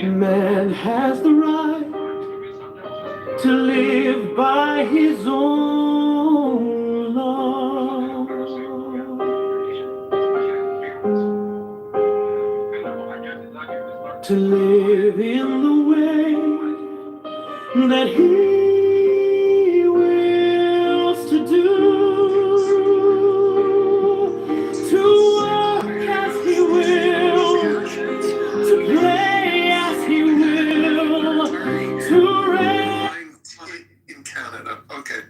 Man has the right to live by his own law, to live in the way that he wills to do, to work as he will, to play as he will, to reign In Canada, okay.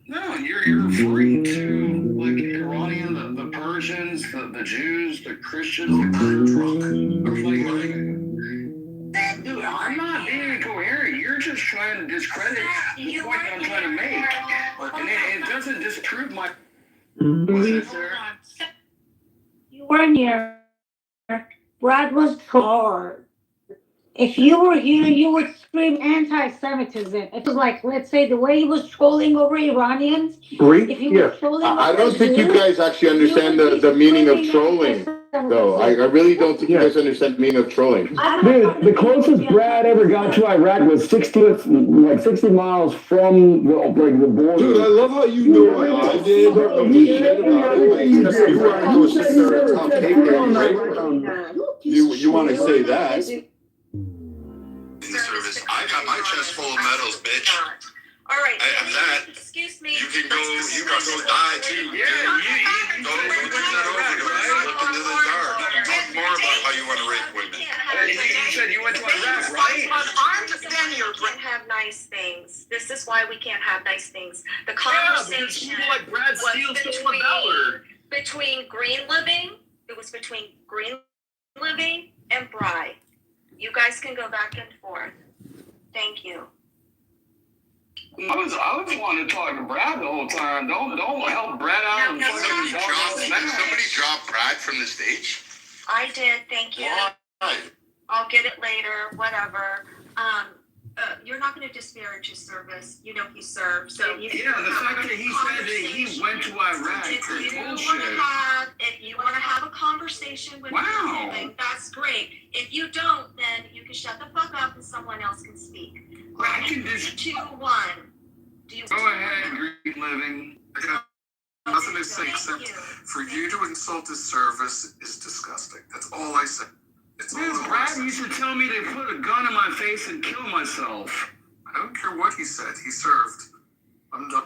No, you're referring to like Iranian, the Persians, the Jews, the Christians, the drunk. Dude, I'm not being incoherent. You're just trying to discredit the point that I'm trying to make. And it doesn't disprove my. What's that, sir? You weren't here. Brad was hard. If you were here, you would scream anti-Semitism. It was like, let's say, the way he was trolling over Iranians. If he was trolling I over don't think you Jews, guys actually you understand would be the meaning of screaming trolling, anti-Semitism. though. I really don't think you guys understand the meaning of trolling. Dude, the closest Brad ever got to Iraq was 60 miles from the border. Dude, I love how you know what I did. Don't know shit about it. Like, you want to go sit there and tell take it, right? You want to say that. Service. I got my chest full of medals, bitch. All right. I have that. Excuse me. You can go die too. Yeah, you don't bring that over to us. Look into the dark. Talk more about how you want to rape women. You said you went to Iraq, right? You can't have nice things. This is why we can't have nice things. The conversation like Brad Steele stole a dollar. between Green Living, it was between Green Living and Bry. You guys can go back and forth. Thank you. I was wanting to talk to Brad the whole time. Don't help Brad out. No, Somebody drop Brad from the stage. I did. Thank you. Why? I'll get it later. Whatever. You're not going to disparage his service. You know he served. So you Yeah, the fact that he said that he went to Iraq is bullshit. If you want to have a conversation with Wow. him, that's great. If you don't, then you can shut the fuck up and someone else can speak. I can just 2, 1. Do you go ahead, Green Living. I got nothing to say except for you to insult his service is disgusting. That's all I say. It's all I Brad say. used to tell me to put a gun in my face and kill myself. I don't care what he said. He served. I'm done.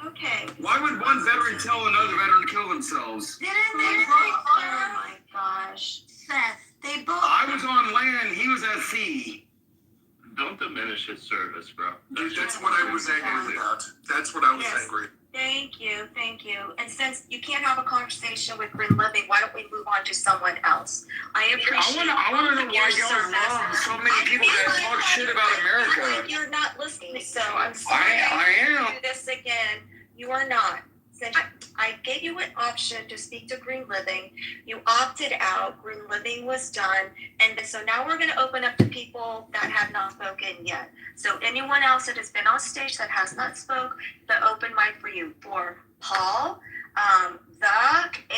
Okay. Why would one veteran tell another veteran to kill themselves? Oh my gosh. Seth, they both. I was on land, he was at sea. Don't diminish his service, bro. That's what I was angry about. That's what I was Yes. angry. Thank you. And since you can't have a conversation with Green Living, why don't we move on to someone else? I appreciate I want to know why your y'all service. love so many people that talk shit about America. You're not listening, so I'm sorry I am. to do this again. You are not. Since I gave you an option to speak to Green Living, you opted out. Green Living was done, and so now we're going to open up to people that have not spoken yet. So anyone else that has been on stage that has not spoke, the open mic for you. For Paul, the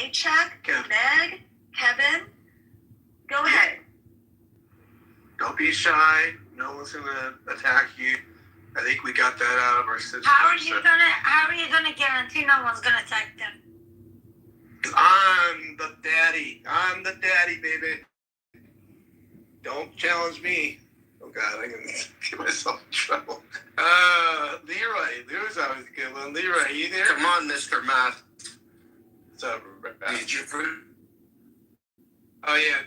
Okay, Chuck, Meg, Kevin, go ahead. Don't be shy. No one's gonna attack you. I think we got that out of our system. How are you gonna guarantee no one's gonna attack them? I'm the daddy. I'm the daddy, baby. Don't challenge me. Oh God, I'm gonna get myself in trouble. Leroy. Leroy's always a good one. Leroy, you there? Come on, Mr. Math. What's up, Did you Oh yeah.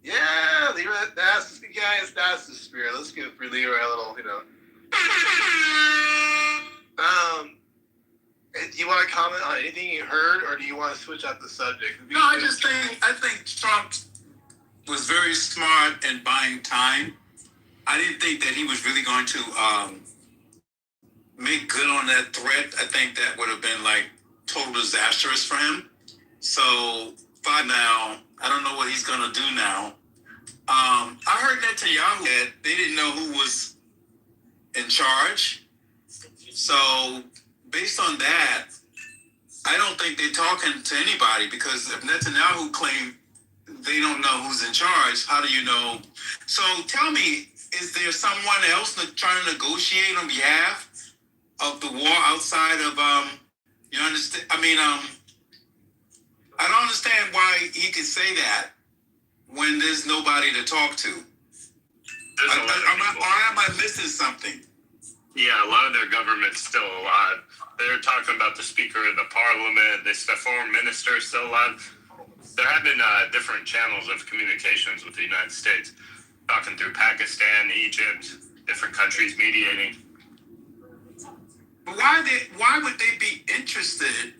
Yeah, Leroy, that's the guy. That's the spirit. Let's give for Leroy a little, do you want to comment on anything you heard, or do you want to switch up the subject? No, I think Trump was very smart in buying time. I didn't think that he was really going to make good on that threat. I think that would have been like total disastrous for him. So now, I don't know what he's going to do now. I heard Netanyahu that they didn't know who was in charge. So based on that, I don't think they're talking to anybody, because if Netanyahu claimed they don't know who's in charge, how do you know? So tell me, is there someone else trying to negotiate on behalf of the war outside of, you understand? I mean, I don't understand why he could say that when there's nobody to talk to. Am I missing something? Yeah, a lot of their government's still alive. They're talking about the Speaker of the Parliament, the foreign minister is still alive. They're having different channels of communications with the United States, talking through Pakistan, Egypt, different countries mediating. But why would they be interested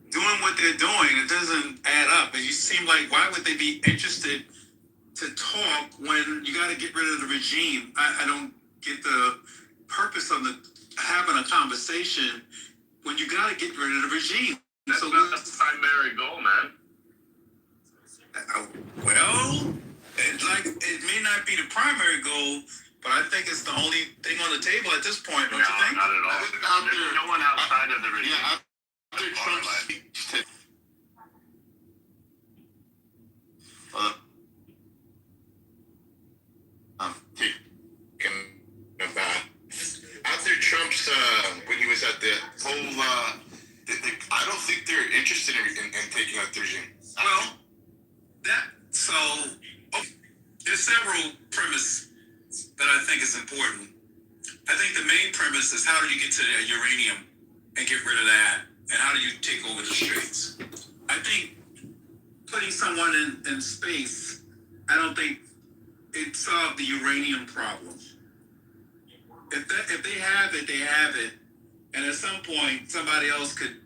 doing what they're doing? It doesn't add up. And you seem like, why would they be interested to talk when you got to get rid of the regime? I don't get the purpose of having a conversation when you got to get rid of the regime. That's not the primary goal, man. Well, it may not be the primary goal, but I think it's the only thing on the table at this point. Don't you think? Not at all. There's no one outside of the regime. Yeah, after Trump's after Trump's when he was at the whole I don't think they're interested in taking out the regime. Well, there's several premises that I think is important. I think the main premise is, how do you get to the uranium and get rid of that? And how do you take over the streets? I think putting someone in space, I don't think it solved the uranium problem. If they have it, they have it. And at some point, somebody else could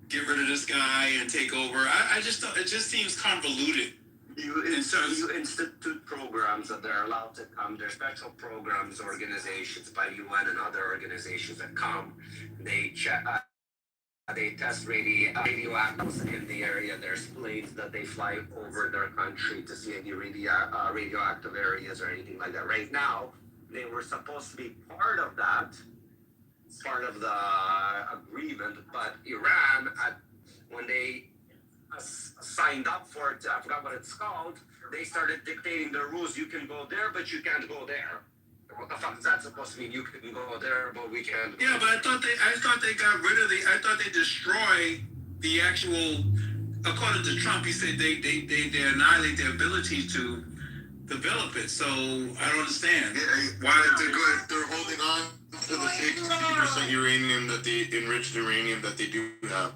get rid of this guy and take over. I just don't, it just seems convoluted. You institute programs that they're allowed to come. There's special programs, organizations by UN and other organizations that come. They check. They test radioactives in the area. There's planes that they fly over their country to see any radioactive areas or anything like that. Right now, they were supposed to be part of that, part of the agreement, but Iran, when they signed up for it, I forgot what it's called, they started dictating the rules. You can go there, but you can't go there. What the fuck is that supposed to mean? You can go there, but we can't. Yeah, but I thought they got rid of I thought they destroyed the actual. According to Trump, he said they annihilate their ability to develop it. So I don't understand. Why they're holding on to the 60% uranium that they enriched uranium that they do have.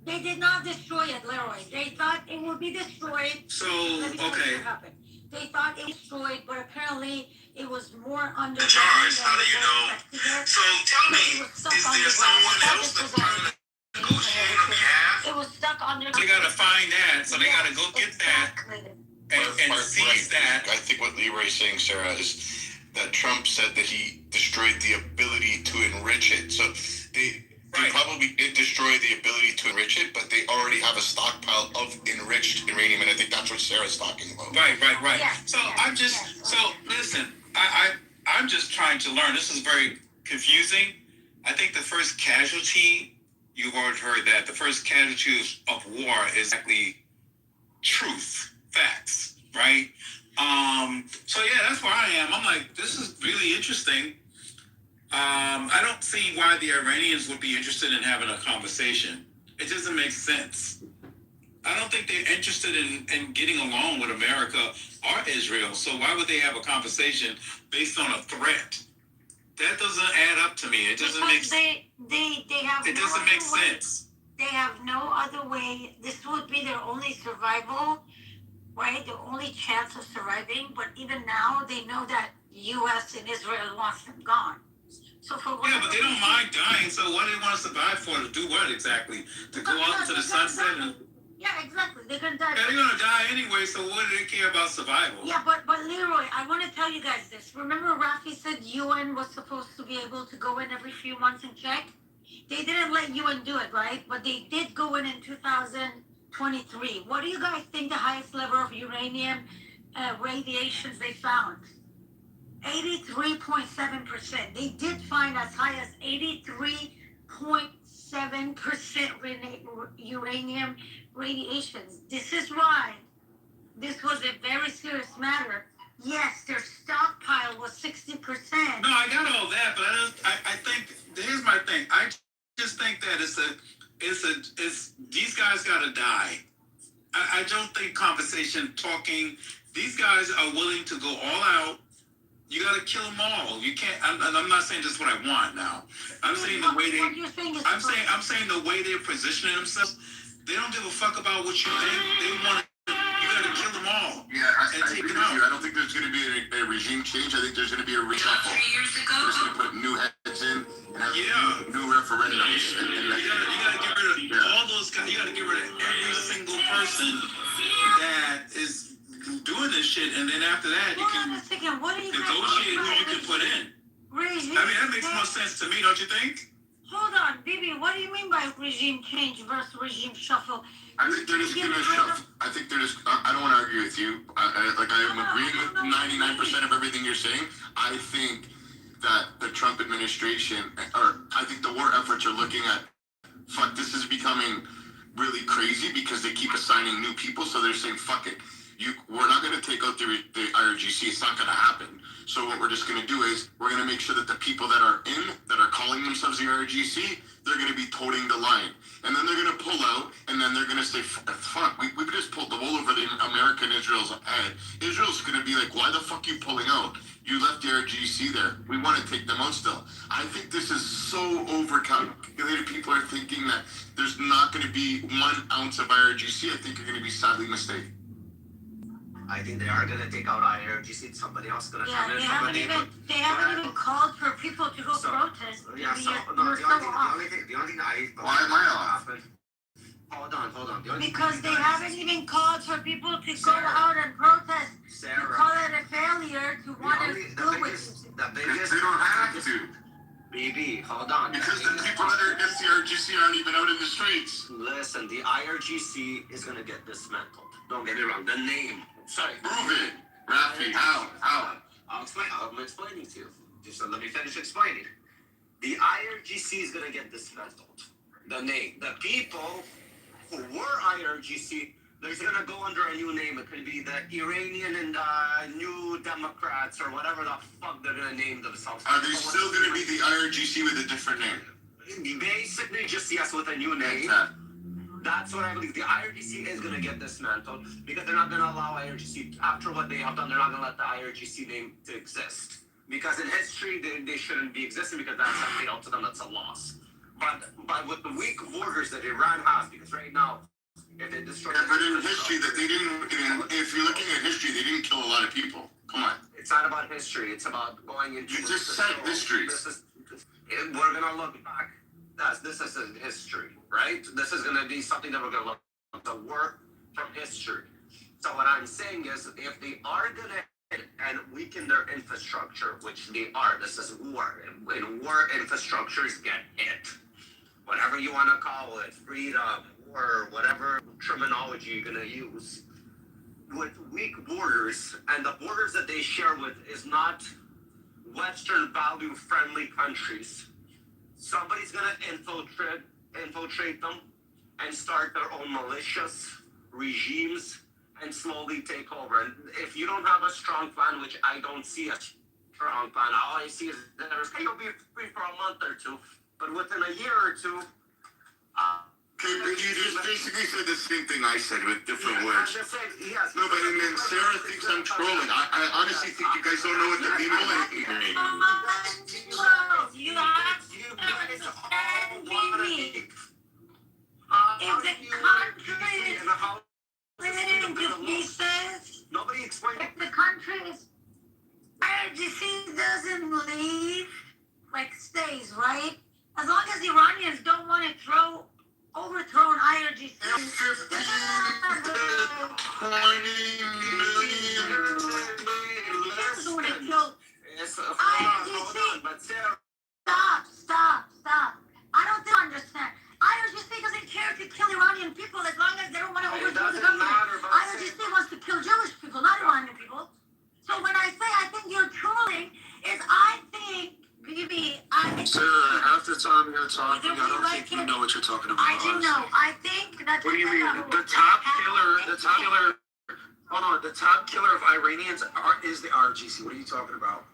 They did not destroy it, Leroy. They thought it would be destroyed. So okay. They thought it was destroyed, but apparently it was more under charge. How do you know? So tell me, is there someone else that's trying to negotiate on behalf? It was stuck under. They gotta find that. So they gotta go get that and seize that. I think what Leroy's saying, Sarah, is that Trump said that he destroyed the ability to enrich it. So they probably did destroy the ability to enrich it, but they already have a stockpile of enriched uranium, and I think that's what Sarah's talking about. Right. Yeah, so I'm just listen. I'm just trying to learn. This is very confusing. I think the first casualty you've already heard that the first casualty of war is exactly truth, facts, right? So yeah, that's where I am. I'm like, this is really interesting. I don't see why the Iranians would be interested in having a conversation. It doesn't make sense. I don't think they're interested in getting along with America or Israel. So why would they have a conversation based on a threat? That doesn't add up to me. It doesn't make sense. They have It doesn't make sense. They have no other way. This would be their only survival, right? The only chance of surviving. But even now, they know that U.S. and Israel wants them gone. So for yeah, but they don't mind dying. So what do they want to survive for? To do what exactly? To go out into the sunset? Yeah, exactly. They're gonna die. Yeah, they're gonna die anyway. So what do they care about survival? Yeah, but Leroy, I want to tell you guys this. Remember, Rafi said UN was supposed to be able to go in every few months and check. They didn't let UN do it, right? But they did go in 2023. What do you guys think the highest level of uranium radiations they found? 83.7%. They did find as high as 83.7% uranium radiations. This is why this was a very serious matter. Yes, their stockpile was 60%. No, I got all that, but I think here's my thing. I just think that it's these guys gotta die. I don't think conversation, talking. These guys are willing to go all out. You gotta kill them all. You can't. I'm not saying just what I want now. I'm saying the way they. I'm saying the way they're positioning themselves. They don't give a fuck about what you think. They want. You gotta kill them all. Yeah, I agree with you. I don't think there's gonna be a regime change. I think there's gonna be a reshuffle. 3 years ago, we're just gonna put new heads in and have new referendums. You gotta get rid of all those guys. You gotta get rid of every single person that is doing this shit, and then after that, you can negotiate who you can put in. I mean, that makes more sense to me, don't you think? Hold on, Bibi, what do you mean by regime change versus regime shuffle? I think they're just gonna shuffle. I think they're just. I don't want to argue with you. I'm agreeing with 99% of everything you're saying. I think that the Trump administration, or I think the war efforts are looking at, fuck, this is becoming really crazy because they keep assigning new people. So they're saying, fuck it. We're not going to take out the IRGC. It's not going to happen. So what we're just going to do is we're going to make sure that the people that are calling themselves the IRGC, they're going to be toting the line. And then they're going to pull out, and then they're going to say, fuck, we just pulled the wool over the American Israel's head. Israel's going to be like, why the fuck are you pulling out? You left the IRGC there. We want to take them out still. I think this is so overcalculated. People are thinking that there's not going to be 1 ounce of IRGC. I think you're going to be sadly mistaken. I think they are going to take out IRGC. Somebody else is going to come in. They haven't even called for people to go protest. Yeah, the only thing why am I off? Hold on. Because they haven't even called for people to go out and protest. Sarah, to call it a failure to want to do it. They don't have to. BB, hold on. Because the people that are against the IRGC aren't even out in the streets. Listen, the IRGC is going to get dismantled. Don't get me wrong. The name. Sorry. Prove it. Rafi, how? I'm explaining to you. Just let me finish explaining. The IRGC is going to get dismantled. The name. The people who were IRGC, they're going to go under a new name. It could be the Iranian and New Democrats or whatever the fuck they're going to name themselves. Are they still going to be the IRGC with a different name? Basically, just yes, with a new name. That's what I believe. The IRGC is going to get dismantled because they're not going to allow IRGC, after what they have done, they're not going to let the IRGC name to exist. Because in history, they shouldn't be existing because that's a fail to them, that's a loss. But with the weak borders that Iran has, because right now, if they destroy... Yeah, but in history, that they didn't, if you're looking at history, they didn't kill a lot of people. Come on. It's not about history, it's about going into... You just said history. We're going to look back. This is a history, right? This is going to be something that we're going to look to work from history. So what I'm saying is, if they are going to and weaken their infrastructure, which they are, this is war. In war, infrastructures get hit. Whatever you want to call it, freedom, war, whatever terminology you're going to use. With weak borders, and the borders that they share with is not Western value-friendly countries. Somebody's going to infiltrate infiltrate them and start their own malicious regimes and slowly take over. And if you don't have a strong plan, which I don't see a strong plan, all I see is that you'll be free for a month or two, but within a year or two, Okay, but you just basically said the same thing I said with different words. I'm just saying, yes. No, but and then Sarah thinks I'm trolling. I honestly think you guys don't know what the people You guys all me. If the country is split into pieces, nobody explained. if the country is, IRGC doesn't leave, like stays, right? As long as the Iranians don't want to overthrow an IRGC. 20 million. Stop. I don't think you understand. IRGC doesn't care to kill Iranian people as long as they don't want to overthrow the government. IRGC wants to kill Jewish people, not Iranian people. So when I say I think you're trolling, is I think, BB, Sarah, half the time you're talking, I don't think you know what you're talking about. I do know. I think that. What do you mean? The top killer of Iranians is the IRGC. What are you talking about?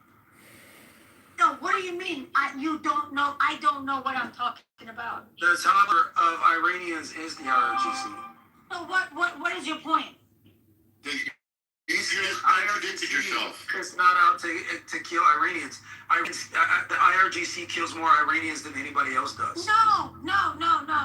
No, what do you mean? You don't know. I don't know what I'm talking about. The top killer of Iranians is the IRGC. So what is your point? You just contradicted yourself. It's not out to kill Iranians. The IRGC kills more Iranians than anybody else does. No.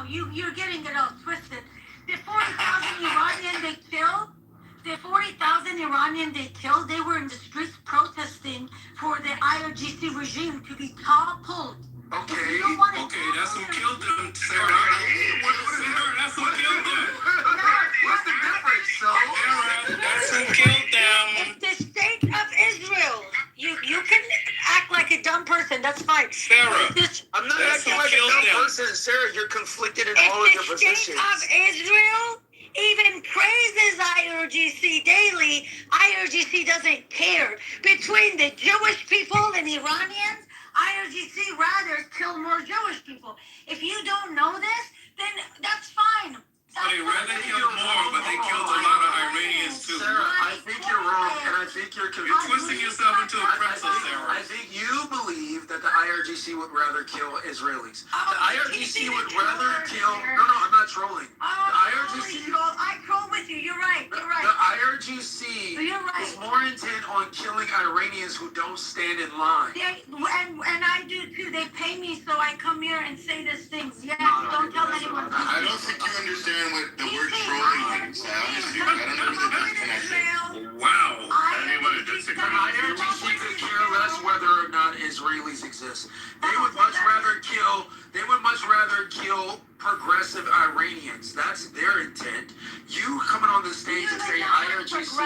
You're getting it all twisted. The 40,000 Iranian they killed, they were in the streets protesting for the IRGC regime to be toppled. Okay, that's who killed them, Sarah. That's who killed them. What's the difference, so? That's who killed them. It's the state of Israel. You can act like a dumb person, that's fine. Sarah, I'm not acting like a dumb person. Sarah, you're conflicted in all of your If the state of Israel even praises IRGC daily, IRGC doesn't care. Between the Jewish people and Iranians, IRGC rather kill more Jewish people. If you don't know this, then that's fine. They rather killed more, but they killed a lot of Iranians too. Sarah, I think you're wrong, and I think you're twisting yourself into a pretzel, Sarah. I think you believe that the IRGC would rather kill Israelis. The IRGC would rather kill. No, I'm not trolling. The IRGC. I troll with you. You're right. The IRGC is more intent on killing Iranians who don't stand in line. And I do too. They pay me so I come here and say these things. Yes, don't tell anyone. I don't think you understand what the word trolling means. Honestly, I don't know the disconnection. Wow. The IRGC could care less whether or not Israelis exist. They would much rather kill progressive Iranians. That's their intent. You coming on the stage and saying IRGC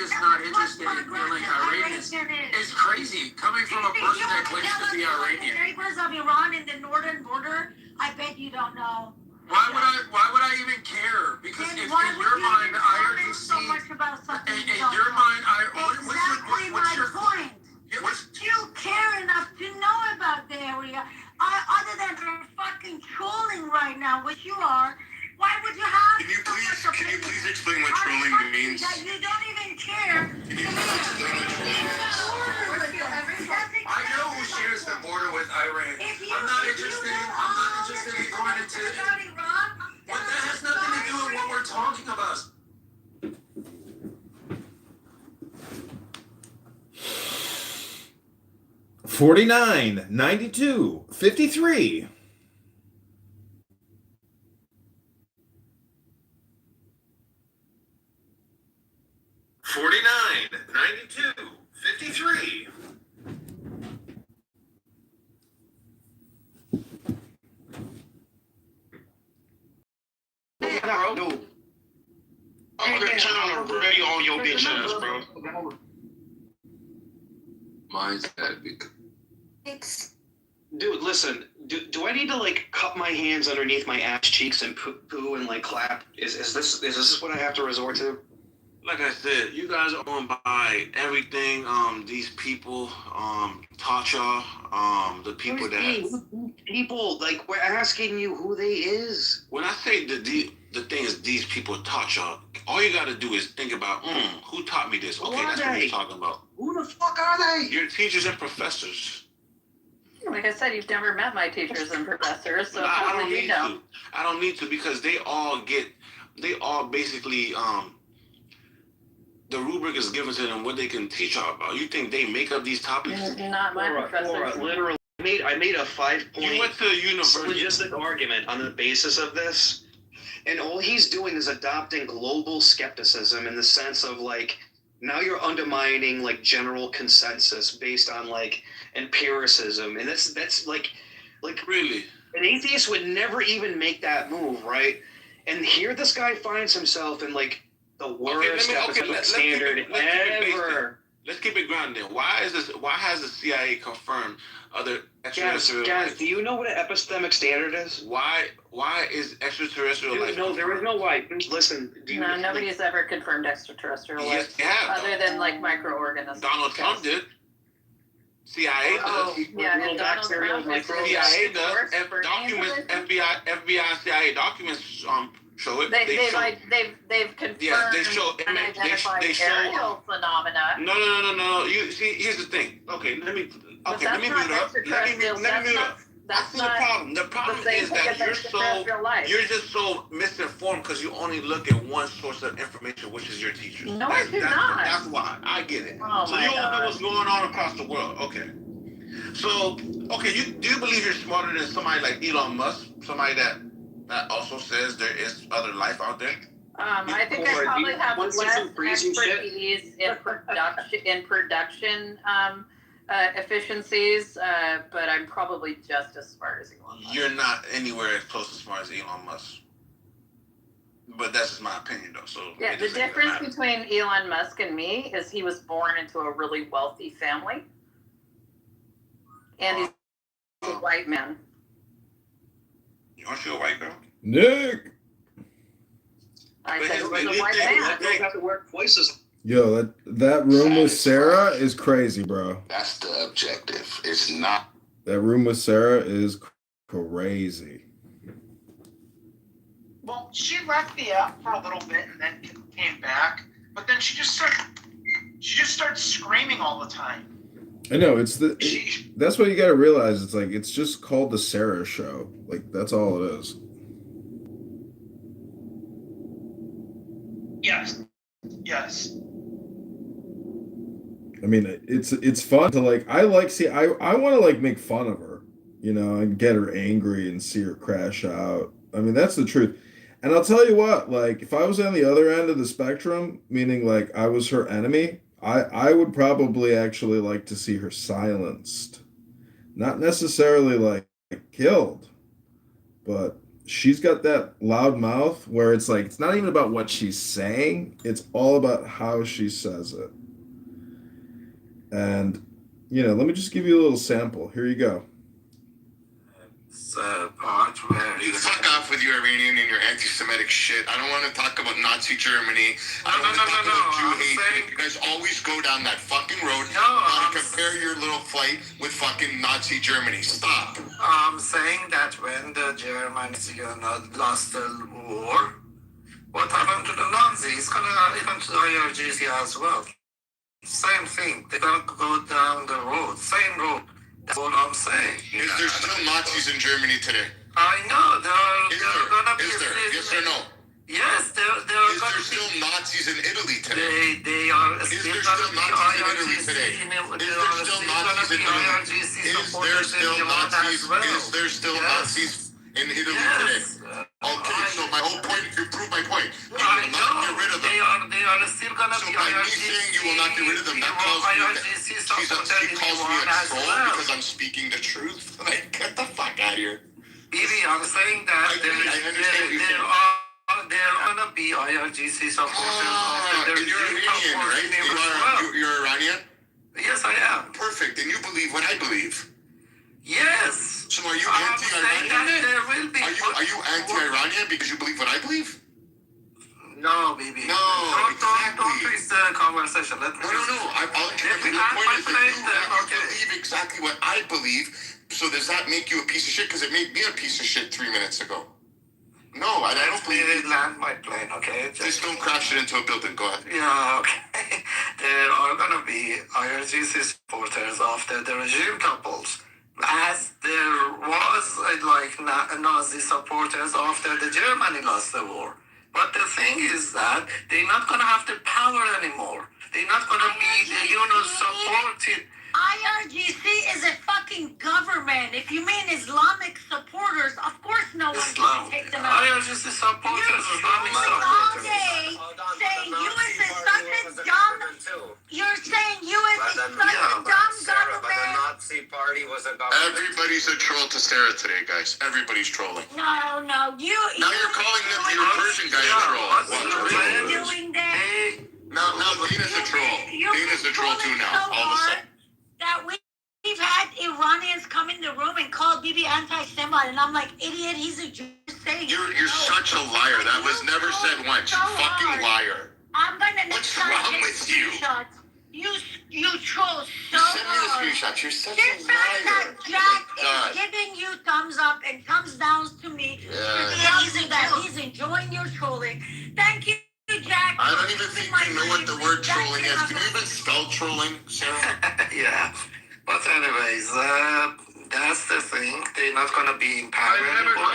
is not interested in killing Iranians is crazy. Coming from a person that claims to be Iranian. Neighbors of Iran in the northern border, I bet you don't know. Why would I even care? Because if in your mind, IRGC, so much about something in your mind, what's your point? You care enough to know about the area, other than for fucking trolling right now, which you are. Why would you have? Can you please explain what trolling means? That you don't even care. I know who shares the border with Iran. I'm not interested in going into it. But that has nothing to do with what we're talking about. $49, $92, $53. Bro. I'm gonna turn on the radio on your bitch ass, bro. Mine's that big. Dude, listen. Do I need to like cup my hands underneath my ass cheeks and poo and like clap? Is this what I have to resort to? like I said, you guys are on by everything these people taught y'all. The people People, like, we're asking you who they is. When I say the thing is these people taught y'all, all you got to do is think about who taught me this. Okay, that's what we're talking about. Who the fuck are they? Your teachers and professors. Like I said, you've never met my teachers and professors, so I don't probably you need know. to. I don't need to because they all basically the rubric is given to them what they can teach y'all about. You think they make up these topics? Not my professors. Laura, literally, I made a 5-point You went to university. syllogistic argument on the basis of this, and all he's doing is adopting global skepticism in the sense of like, now you're undermining like general consensus based on like empiricism, and that's like really an atheist would never even make that move, right? And here this guy finds himself in like the worst standard ever. Let's keep it grounded. Why has the CIA confirmed other extraterrestrial? Guys, do you know what an epistemic standard is? Why is extraterrestrial life? No, there is no why. Listen, Nobody has ever confirmed extraterrestrial life. Other than like microorganisms. Donald Trump did. CIA does. Yeah, and Donald Trump is CIA does. Documents, FBI, and CIA documents show it. They've confirmed unidentified aerial phenomena. No. You see, here's the thing. Okay, let me mute up. Let me mute up. That's not the problem. The problem is that you're just so misinformed because you only look at one source of information, which is your teachers. No, I do not. That's why. I get it. Oh so you don't know what's going on across the world. Okay. So, do you believe you're smarter than somebody like Elon Musk? Somebody that also says there is other life out there? I think I probably have less expertise in production efficiencies, but I'm probably just as smart as Elon Musk. You're not anywhere as close as smart as Elon Musk. But that's just my opinion, though. So yeah, the difference between Elon Musk and me is he was born into a really wealthy family, and he's a white man. Aren't you a white girl? Nick! I said he was a white man. They have to work voices. Yo, that room with Sarah is crazy, bro. That's the objective. It's not. That room with Sarah is crazy. Well, she left the app for a little bit and then came back, but then she just started screaming all the time. I know that's what you got to realize. It's like it's just called the Sarah Show. Like that's all it is. Yes. I mean, it's fun to like. I want to like make fun of her, you know, and get her angry and see her crash out. I mean, that's the truth. And I'll tell you what, like, if I was on the other end of the spectrum, meaning like I was her enemy, I would probably actually like to see her silenced, not necessarily like killed, but she's got that loud mouth where it's like it's not even about what she's saying; it's all about how she says it. And, you know, let me just give you a little sample. Here you go. It's a part where you fuck off with your Iranian and your anti-Semitic shit. I don't want to talk about Nazi Germany. I don't want to talk about Jew hate. You guys always go down that fucking road. And compare your little fight with fucking Nazi Germany. Stop. I'm saying that when the Germans lost the war, what happened to the Nazis? It's gonna happen to the IRGC as well. Same thing. They're gonna go down the road. Same road. That's what I'm saying. Is there still Nazis in Germany today? I know. They're gonna be. Is there? Yes or no? Yes, they're Is there still Nazis in Italy today? They are. Is there still Nazis in Italy today? Is there still Nazis in Italy? Is there still Nazis? Is there still Nazis in Italy today? Okay, so my whole point, you proved my point. You will not get rid of them. They are still gonna be. So by me saying you will not get rid of them, that tells me that she calls me a troll because I'm speaking the truth. Like, get the fuck out of here. Bibi, I'm saying that they're gonna be IRGC supporters. You're Iranian, right? You're Iranian? Yes, I am. Perfect. And you believe what I believe. Yes. So are you anti-Iranian? Are you anti-Iranian because you believe what I believe? No, baby. No, Don't twist the conversation. Let me No. The point is that you believe exactly what I believe. So does that make you a piece of shit? Because it made me a piece of shit 3 minutes ago. No, I don't believe it. Land my plane, okay? Just don't crash it into a building. Go ahead. Yeah, okay. There are gonna be IRGC supporters after the regime topples, as there was Nazi supporters after the Germany lost the war. But the thing is that they're not gonna have the power anymore. They're not gonna be supported. IRGC is a fucking government. If you mean Islamic supporters, of course no one can take them out. IRGC supporters, Islamic supporters. Saying US is such a dumb. You're saying US is such a dumb government. But the Nazi party was a government. Everybody's a troll to Sarah today, guys. Everybody's trolling. No. Now you're calling your Persian guy a troll. You're doing that. Now Dina's a troll. Dina's a troll too now, all of a sudden. That we've had Iranians come in the room and call Bibi anti-Semite, and I'm like, idiot, he's a Jew. You're such a liar. That was never said once. You fucking liar. I'm gonna What's wrong with you? You troll so Send me the hard. screenshots. You're such The a fact liar. that Jack is giving you thumbs up and thumbs downs to me, he's enjoying your trolling. Thank you, Jack. I don't even think you know what the word trolling is. Can you even spell trolling, Sarah? Yeah. But anyways, that's the thing. They're not gonna be in power anymore.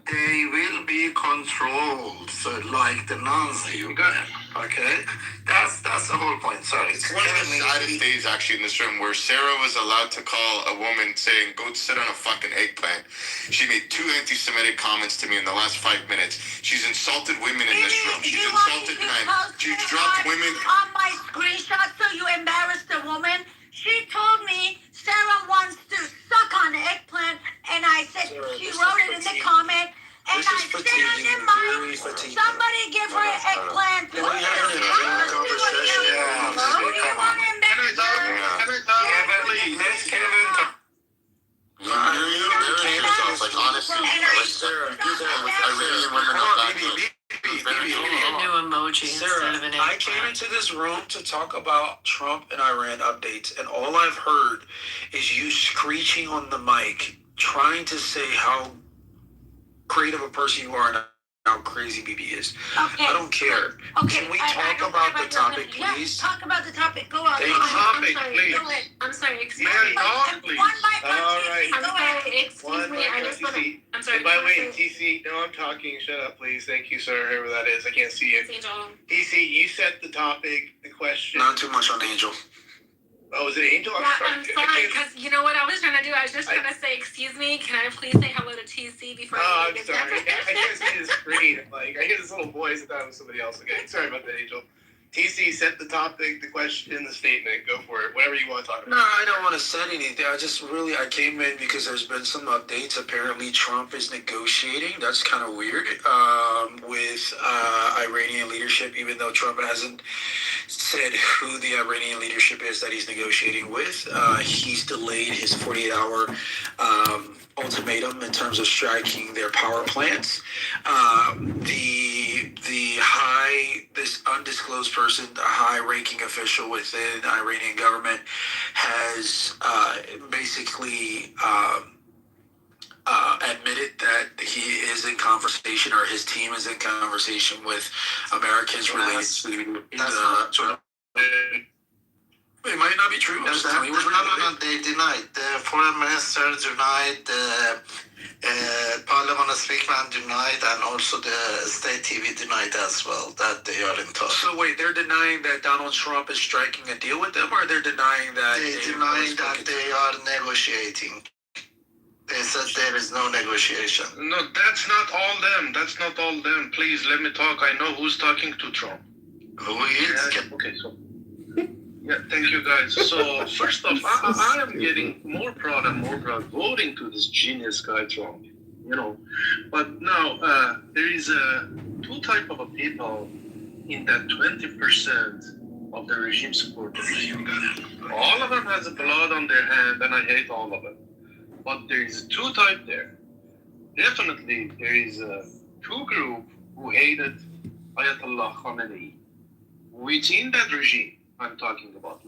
They will be controlled, so like the Nazi. Okay? That's the whole point. Sorry. It's one of the saddest days actually in this room where Sarah was allowed to call a woman saying, go sit on a fucking eggplant. She made 2 anti-Semitic comments to me in the last 5 minutes. She's insulted women in this room. She's insulted men. She's dropped women. On my screenshot, so you embarrassed the woman. She told me Sarah wants to suck on the eggplant, and I said, she wrote it in the comment, and I said on the mic, somebody give her an eggplant. You want to embarrass her? Like honestly, Iranian women are back here. Sarah, I came into this room to talk about Trump and Iran updates, and all I've heard is you screeching on the mic, trying to say how great of a person you are and how crazy BB is. Okay. I don't care. Okay. Can we talk about the topic, please? Talk about the topic. Go on. I'm sorry, excuse Yeah, me. dog, please. One mic on All TC. right. I'm Go ahead. sorry, excuse me. I just want to. I'm sorry. By the way, TC, no, I'm talking. Shut up, please. Thank you, sir. Whoever that is, I can't see you. TC, you set the topic, the question. Not too much on Angel. Oh, is it Angel? Yeah, I'm sorry, because you know what I was trying to do? I was just trying to say, excuse me, can I please say hello to TC before Oh, you I'm get sorry. there? I can't see his screen. Like, I hear this little voice. I thought it was somebody else. Okay, sorry about that, Angel. TC, set the topic, the question, the statement. Go for it. Whatever you want to talk about. No, I don't want to set anything. I came in because there's been some updates. Apparently, Trump is negotiating. That's kind of weird with Iranian leadership, even though Trump hasn't said who the Iranian leadership is that he's negotiating with. He's delayed his 48-hour ultimatum in terms of striking their power plants. This undisclosed person, the high-ranking official within the Iranian government, has basically admitted that he is in conversation, or his team is in conversation with Americans related to the. It might not be true. I'm just telling you what's No, they denied. The foreign minister denied, the parliament speaker denied, and also the state TV denied as well that they are in touch. So wait, they're denying that Donald Trump is striking a deal with them, or they're denying that They're denying that they are negotiating. They said there is no negotiation. No, that's not all them. That's not all them. Please let me talk. I know who's talking to Trump. Who is? Yeah, okay, so. Yeah, thank you guys. So first off, I am getting more proud and more proud voting to this genius guy Trump, you know. But now there is two type of people in that 20% of the regime supporters. All of them has blood on their hand, and I hate all of them. But there is two type there. Definitely there is two group who hated Ayatollah Khamenei. Within that regime I'm talking about.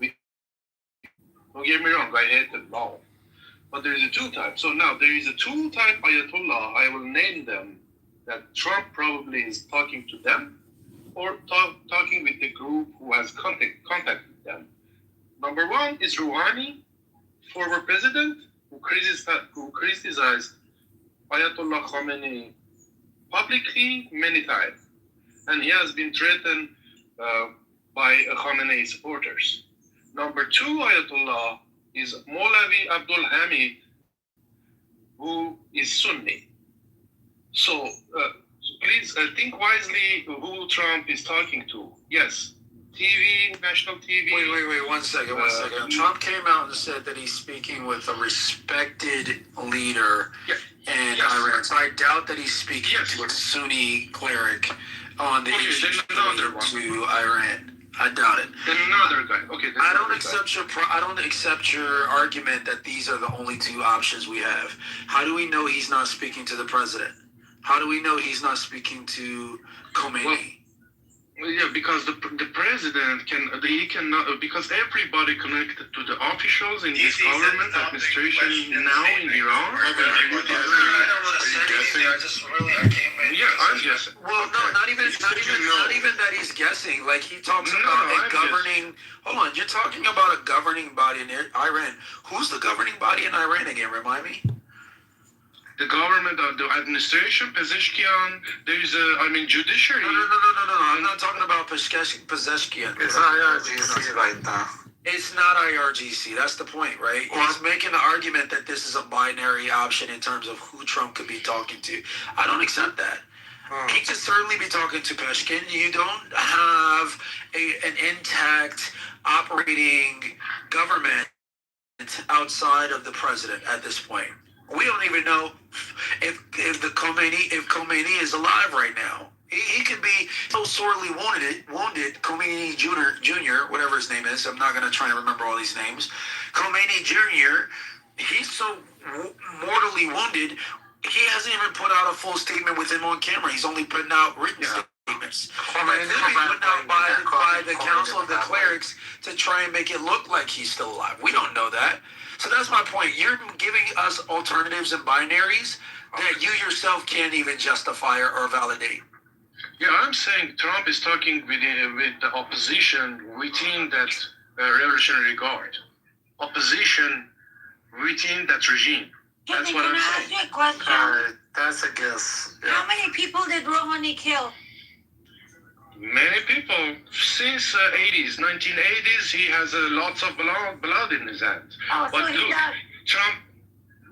Don't get me wrong, I hate them all. But there is a two type. So now there is a two type Ayatollah. I will name them that Trump probably is talking to them or talking with the group who has contacted them. Number one is Rouhani, former president, who criticized Ayatollah Khamenei publicly many times. And he has been threatened by Khamenei supporters. Number two Ayatollah is Maulavi Abdul Hamid, who is Sunni. So please think wisely who Trump is talking to. Yes, TV, national TV. Wait, one second. Trump came out and said that he's speaking with a respected leader in Iran. So I doubt that he's speaking to a Sunni cleric on the issue to Iran. I doubt it. Then another guy. Okay. I don't accept your argument that these are the only two options we have. How do we know he's not speaking to the president? How do we know he's not speaking to Khomeini? Well, yeah, because the president cannot, because everybody connected to the officials in this government administration now in Iran. I'm guessing. Well, no, not even that he's guessing. Like he talks about a governing. Hold on, you're talking about a governing body in Iran. Who's the governing body in Iran again? Remind me. The government, the administration, Pezeshkian, there's judiciary. No. I'm not talking about Pezeshkian. It's IRGC right now. It's not IRGC. That's the point, right? He's making the argument that this is a binary option in terms of who Trump could be talking to. I don't accept that. He could certainly be talking to Peshkin. You don't have an intact operating government outside of the president at this point. We don't even know if Khomeini is alive right now. He could be so sorely wounded. Khomeini Jr., whatever his name is. I'm not going to try and remember all these names. Khomeini Jr., he's so mortally wounded, he hasn't even put out a full statement with him on camera. He's only putting out written statements. That could be put out by the Council of the Clerics to try and make it look like he's still alive. We don't know that. So that's my point. You're giving us alternatives and binaries that you yourself can't even justify or validate. Yeah, I'm saying Trump is talking with the opposition within that Revolutionary Guard. Opposition within that regime. That's what I'm saying. Can I ask you a question? That's a guess. Yeah. How many people did Rouhani kill? Many people since 1980s. He has lots of blood in his hands. Oh, but so he look, does. Trump.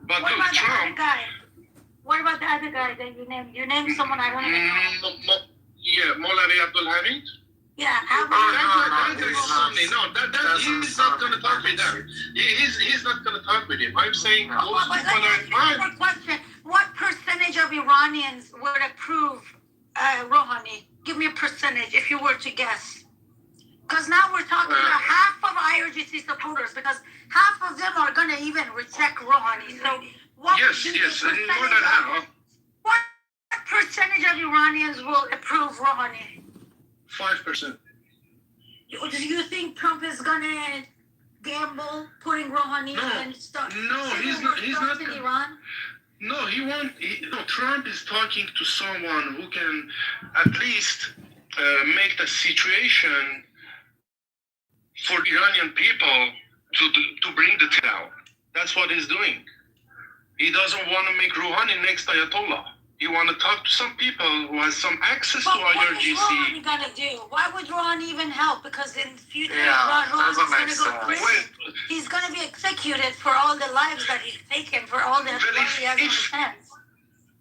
But what look, about Trump. The other guy? What about the other guy that you named? You named someone I don't even know. Yeah, Maulavi Abdul Hamid. Yeah, he's not going to talk with them. He's not going to talk with him. I'm saying those people are fine. Question: what percentage of Iranians would approve Rouhani? Give me a percentage if you were to guess. Because now we're talking about half of IRGC supporters, because half of them are going to even reject Rouhani. So what? Yes, more than half. What percentage of Iranians will approve Rouhani? 5%. Do you think Trump is gonna gamble putting Rouhani and stuff? No, he's not. In Iran? No, he won't. Trump is talking to someone who can at least make the situation for Iranian people to bring the down. That's what he's doing. He doesn't want to make Rouhani next Ayatollah. You want to talk to some people who has some access to IRGC. What is Rouhani gonna do? Why would Rouhani even help? Because in the future, Rouhani's gonna go crazy. He's gonna be executed for all the lives that he's taken, for all the blood he has in his hands.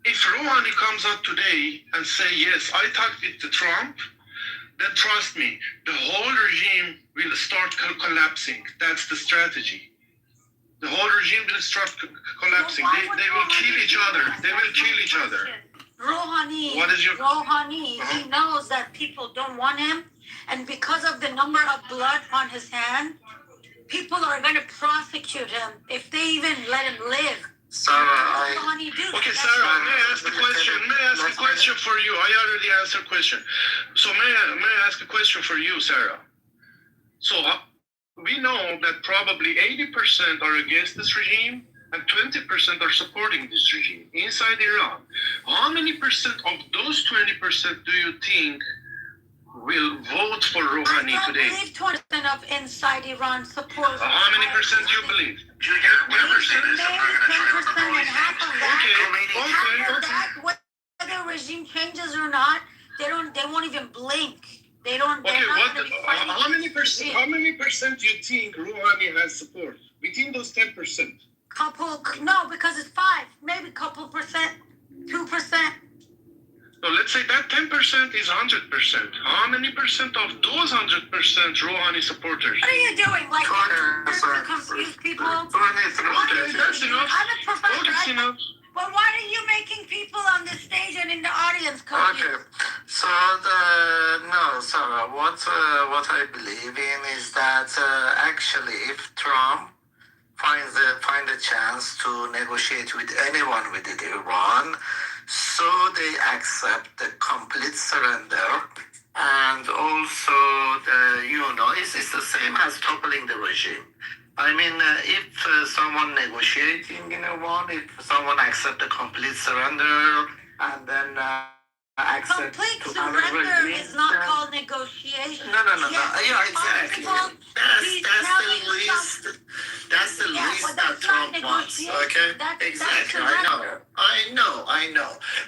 If Rouhani comes out today and say, yes, I talked with Trump, then trust me, the whole regime will start collapsing. That's the strategy. The whole regime will start collapsing. They will kill each other. They will kill each other. Rouhani, he knows that people don't want him, and because of the number of blood on his hand, people are going to prosecute him if they even let him live. Sarah, Okay, Sarah, may I ask the question? question for you. I already answered question. So may I ask a question for you, Sarah? So we know that probably 80% are against this regime and 20% are supporting this regime inside Iran. How many percent of those 20% do you think will vote for Rouhani today? I believe 20% of inside Iran supports. How many percent do you believe? Maybe 10% and half of that. Okay. Whether the regime changes or not, they won't even blink. They don't. Okay, how many percent do you think Rouhani has support within those 10%? No, because it's 5, maybe couple percent, 2%. So let's say that 10% is 100%. How many percent of those 100% Rouhani supporters? What are you doing? Like, to confuse people? Okay, that's enough. I'm a professor. That's enough. But why are you making people on the stage and in the audience confused? Okay, so Sarah, what I believe in is that actually, if Trump find a chance to negotiate with anyone within Iran, so they accept the complete surrender, and also it's the same as toppling the regime. I mean, if someone negotiating in Iran, if someone accept a complete surrender, and then accept complete surrender is not called negotiation. No. Yeah, exactly. That's the least that Trump wants. Okay, exactly. I know.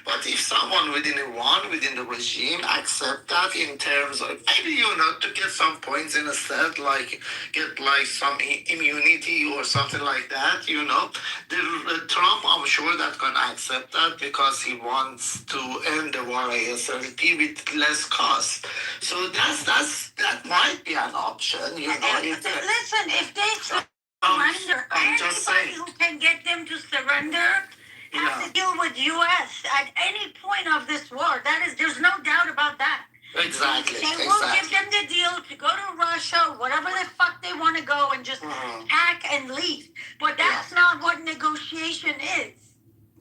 But if someone within Iran, within the regime, accept that in terms of maybe to get some points in a set, like get like some immunity or something like that, the Trump, I'm sure that's gonna accept that because he wants to end the war ASAP with less cost. So that might be an option, Listen, if they surrender, anybody who can get them to surrender has to deal with U.S. at any point of this war. There's no doubt about that. Exactly. They will give them the deal to go to Russia, whatever the fuck they want to go, and just pack and leave. But that's not what negotiation is.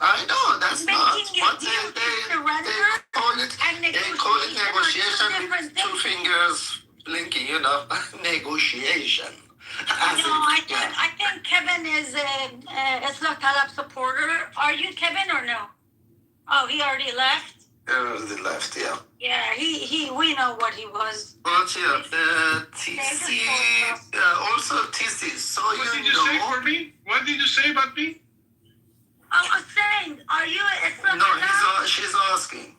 I know that's making not. But they call it negotiation. 2 fingers blinking, negotiation. I think Kevin is a Islam Talab supporter. Are you Kevin or no? Oh, he already left. He already left, yeah. Yeah, we know what he was. But TC, also TC. So what did you say for me? What did you say about me? I was saying, are you Islam? No, she's asking.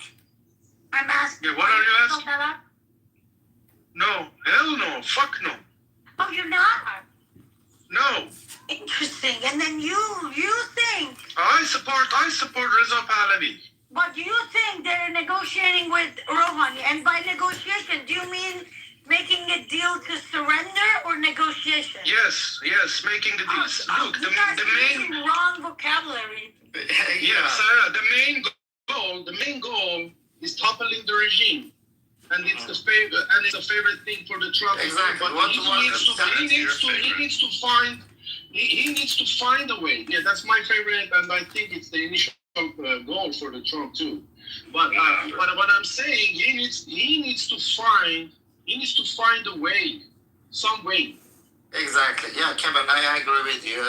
I'm asking. Yeah, what are you asking? No, hell no, fuck no. Oh, you're not? No. Interesting. And then you think I support Reza Pahlavi. But you think they're negotiating with Rouhani, and by negotiation, do you mean making a deal to surrender or negotiation? Yes, making the deal. Look, the main wrong vocabulary. Yeah, Sarah, the main goal is toppling the regime. And it's the favorite thing for the Trump. Exactly. But he needs to find a way. Yeah, that's my favorite, and I think it's the initial goal for the Trump too. But what I'm saying, he needs to find a way, some way. Exactly. Yeah, Kevin, I agree with you.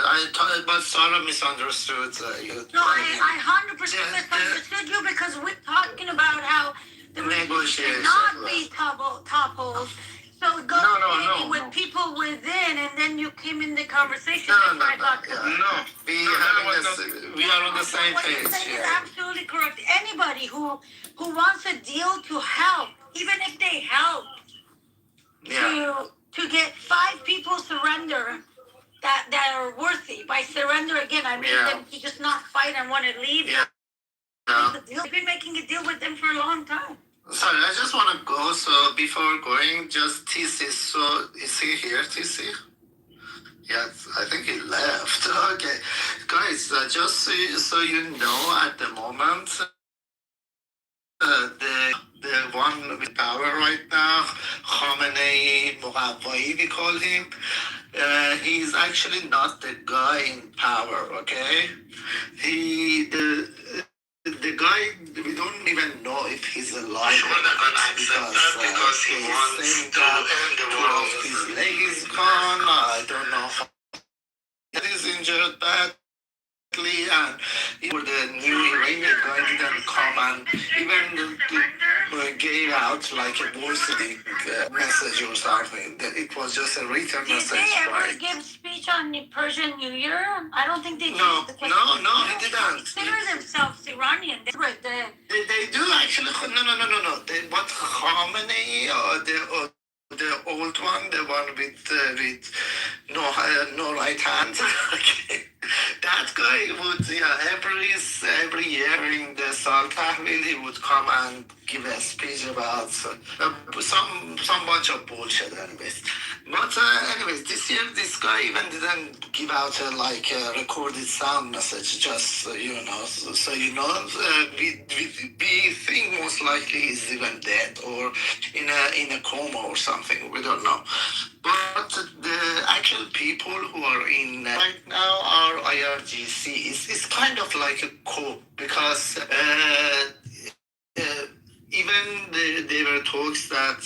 But Sarah misunderstood you. No, I 100% misunderstood you because we're talking about how the negotiation cannot be toppled. So it goes with people within, and then you came in the conversation. No. We are on the same page. What you're saying is absolutely correct. Anybody who wants a deal to help, even if they help, to get 5 people surrender that are worthy. By surrender, again, I mean them to just not fight and want to leave. They've been making a deal with them for a long time. Sorry, I just want to go. So before going, just TC. So is he here, TC? Yeah, I think he left. Okay, guys, just so you know, at the moment, the one with power right now, Khamenei Mughawai, we call him. He's actually not the guy in power. Okay, the the guy, we don't even know if he's alive because he wants to end the world. His leg is gone. I don't know how he is injured badly, and for the new Iranian guy didn't come and even gave out like a voicing message or something. It was just a written message. Did they ever right? give speech on the Persian New Year? I don't think they did. No, he didn't. Consider themselves Iranian. They do actually. No. What Khamenei, the old one, the one with no right hand. Okay. That guy would, every year in the Sal Tahmid, he would come and give a speech about some bunch of bullshit, anyways. But anyways, this year this guy even didn't give out a recorded sound message. Just so we think most likely he's even dead or in a coma or something. We don't know. But the actual people who are in right now are IRGC. It's kind of like a coup because even there were talks that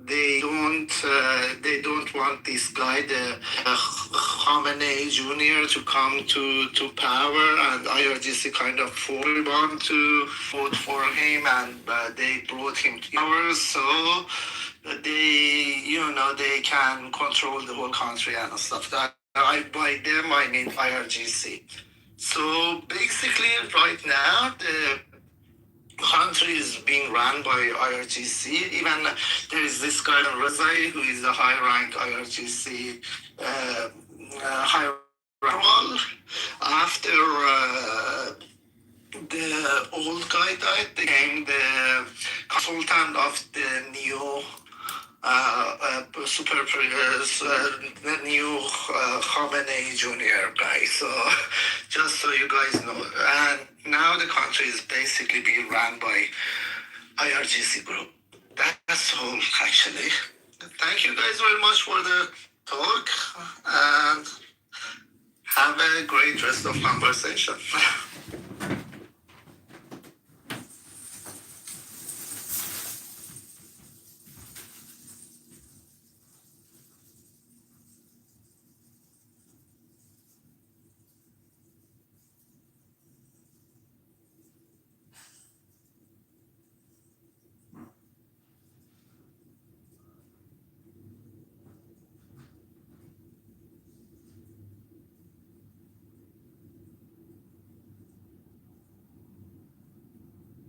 they don't want this guy, the Khamenei Jr., to come to power, and IRGC kind of want to vote for him, and they brought him to power, so they can control the whole country and stuff. That by them I mean IRGC. So basically, right now the country is being run by IRGC. Even there is this guy Razai, who is a high-ranked IRGC high rank. After the old guy died, they became the consultant of the new the new Khamenei Jr. guy. So just so you guys know, and now the country is basically being run by IRGC group. That's all, actually. Thank you guys very much for the talk, and have a great rest of conversation.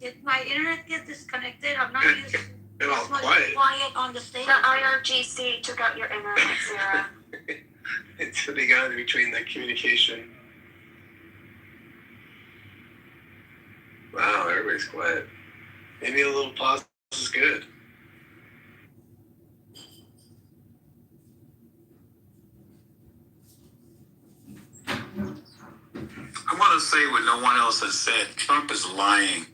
Did my internet get disconnected? I'm not used to It all this much quiet. quiet on the stage. The IRGC took out your internet, Sarah. It's the guy between the communication. Wow, everybody's quiet. Maybe a little pause is good. I want to say what no one else has said. Trump is lying.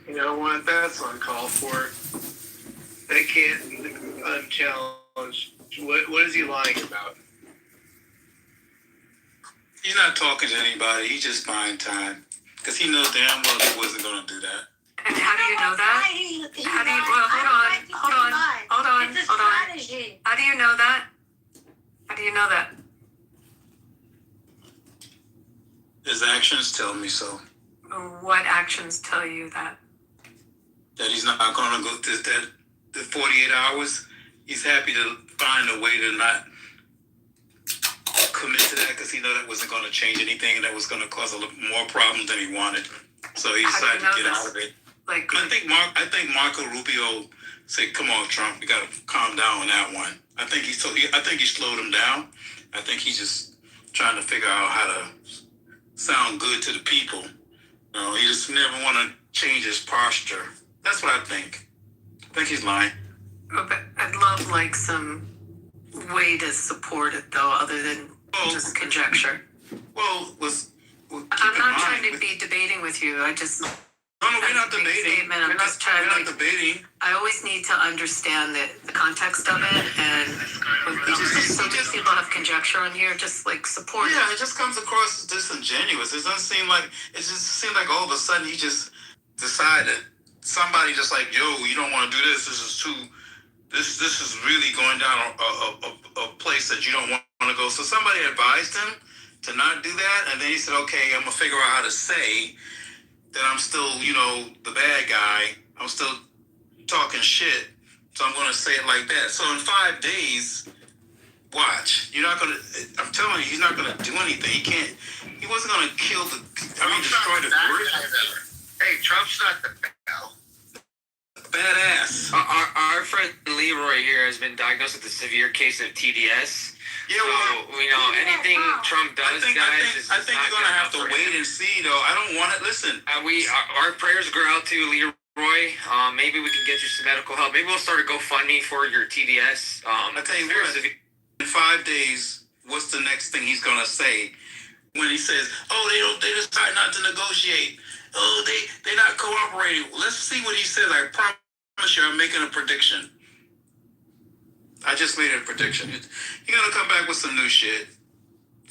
You know what? That's uncalled for. They can't unchallenge. What is he lying about? He's not talking to anybody. He's just buying time. Because he knows damn well he wasn't going to do that. And how do you know that? How do you, well, hold on. It's a strategy. How do you know that? How do you know that? His actions tell me so. What actions tell you that? That he's not going to go to that the 48 hours. He's happy to find a way to not commit to that because he knew that wasn't going to change anything and that was going to cause a little more problems than he wanted. So he decided to get out of it. Like, I think Marco Rubio said, "Come on, Trump, we got to calm down on that one." I think he slowed him down. I think he's just trying to figure out how to sound good to the people. He just never want to change his posture. That's what I think. I think he's lying. but I'd love like some way to support it though, other than just conjecture. Well, I'm not trying to be debating with you. I just No, we're not debating. I'm just trying We're to, not debating. I always need to understand the context of it, and so many people have conjecture on here, just like support Yeah, it. it just comes across as disingenuous. It doesn't seem like, it just seems like all of a sudden he just decided, somebody just like, yo, you don't want to do this. This is too, this is really going down a place that you don't want to go. So somebody advised him to not do that. And then he said, okay, I'm going to figure out how to say that I'm still, the bad guy. I'm still talking shit. So I'm going to say it like that. So in 5 days, watch. You're not going to, I'm telling you, he's not going to do anything. He wasn't going to destroy the bridge. Hey, Trump's not the bell. Badass. Our friend Leroy here has been diagnosed with a severe case of TDS. Yeah, well, anything Trump does, I think you're gonna have to wait and see, though. I don't want it. Listen, our prayers go out to Leroy. Maybe we can get you some medical help. Maybe we'll start a GoFundMe for your TDS. I tell you what, in 5 days, what's the next thing he's gonna say when he says, "Oh, they decide not to negotiate. Oh, they're not cooperating." Let's see what he says. I promise you, I'm making a prediction. I just made a prediction. You're gonna come back with some new shit.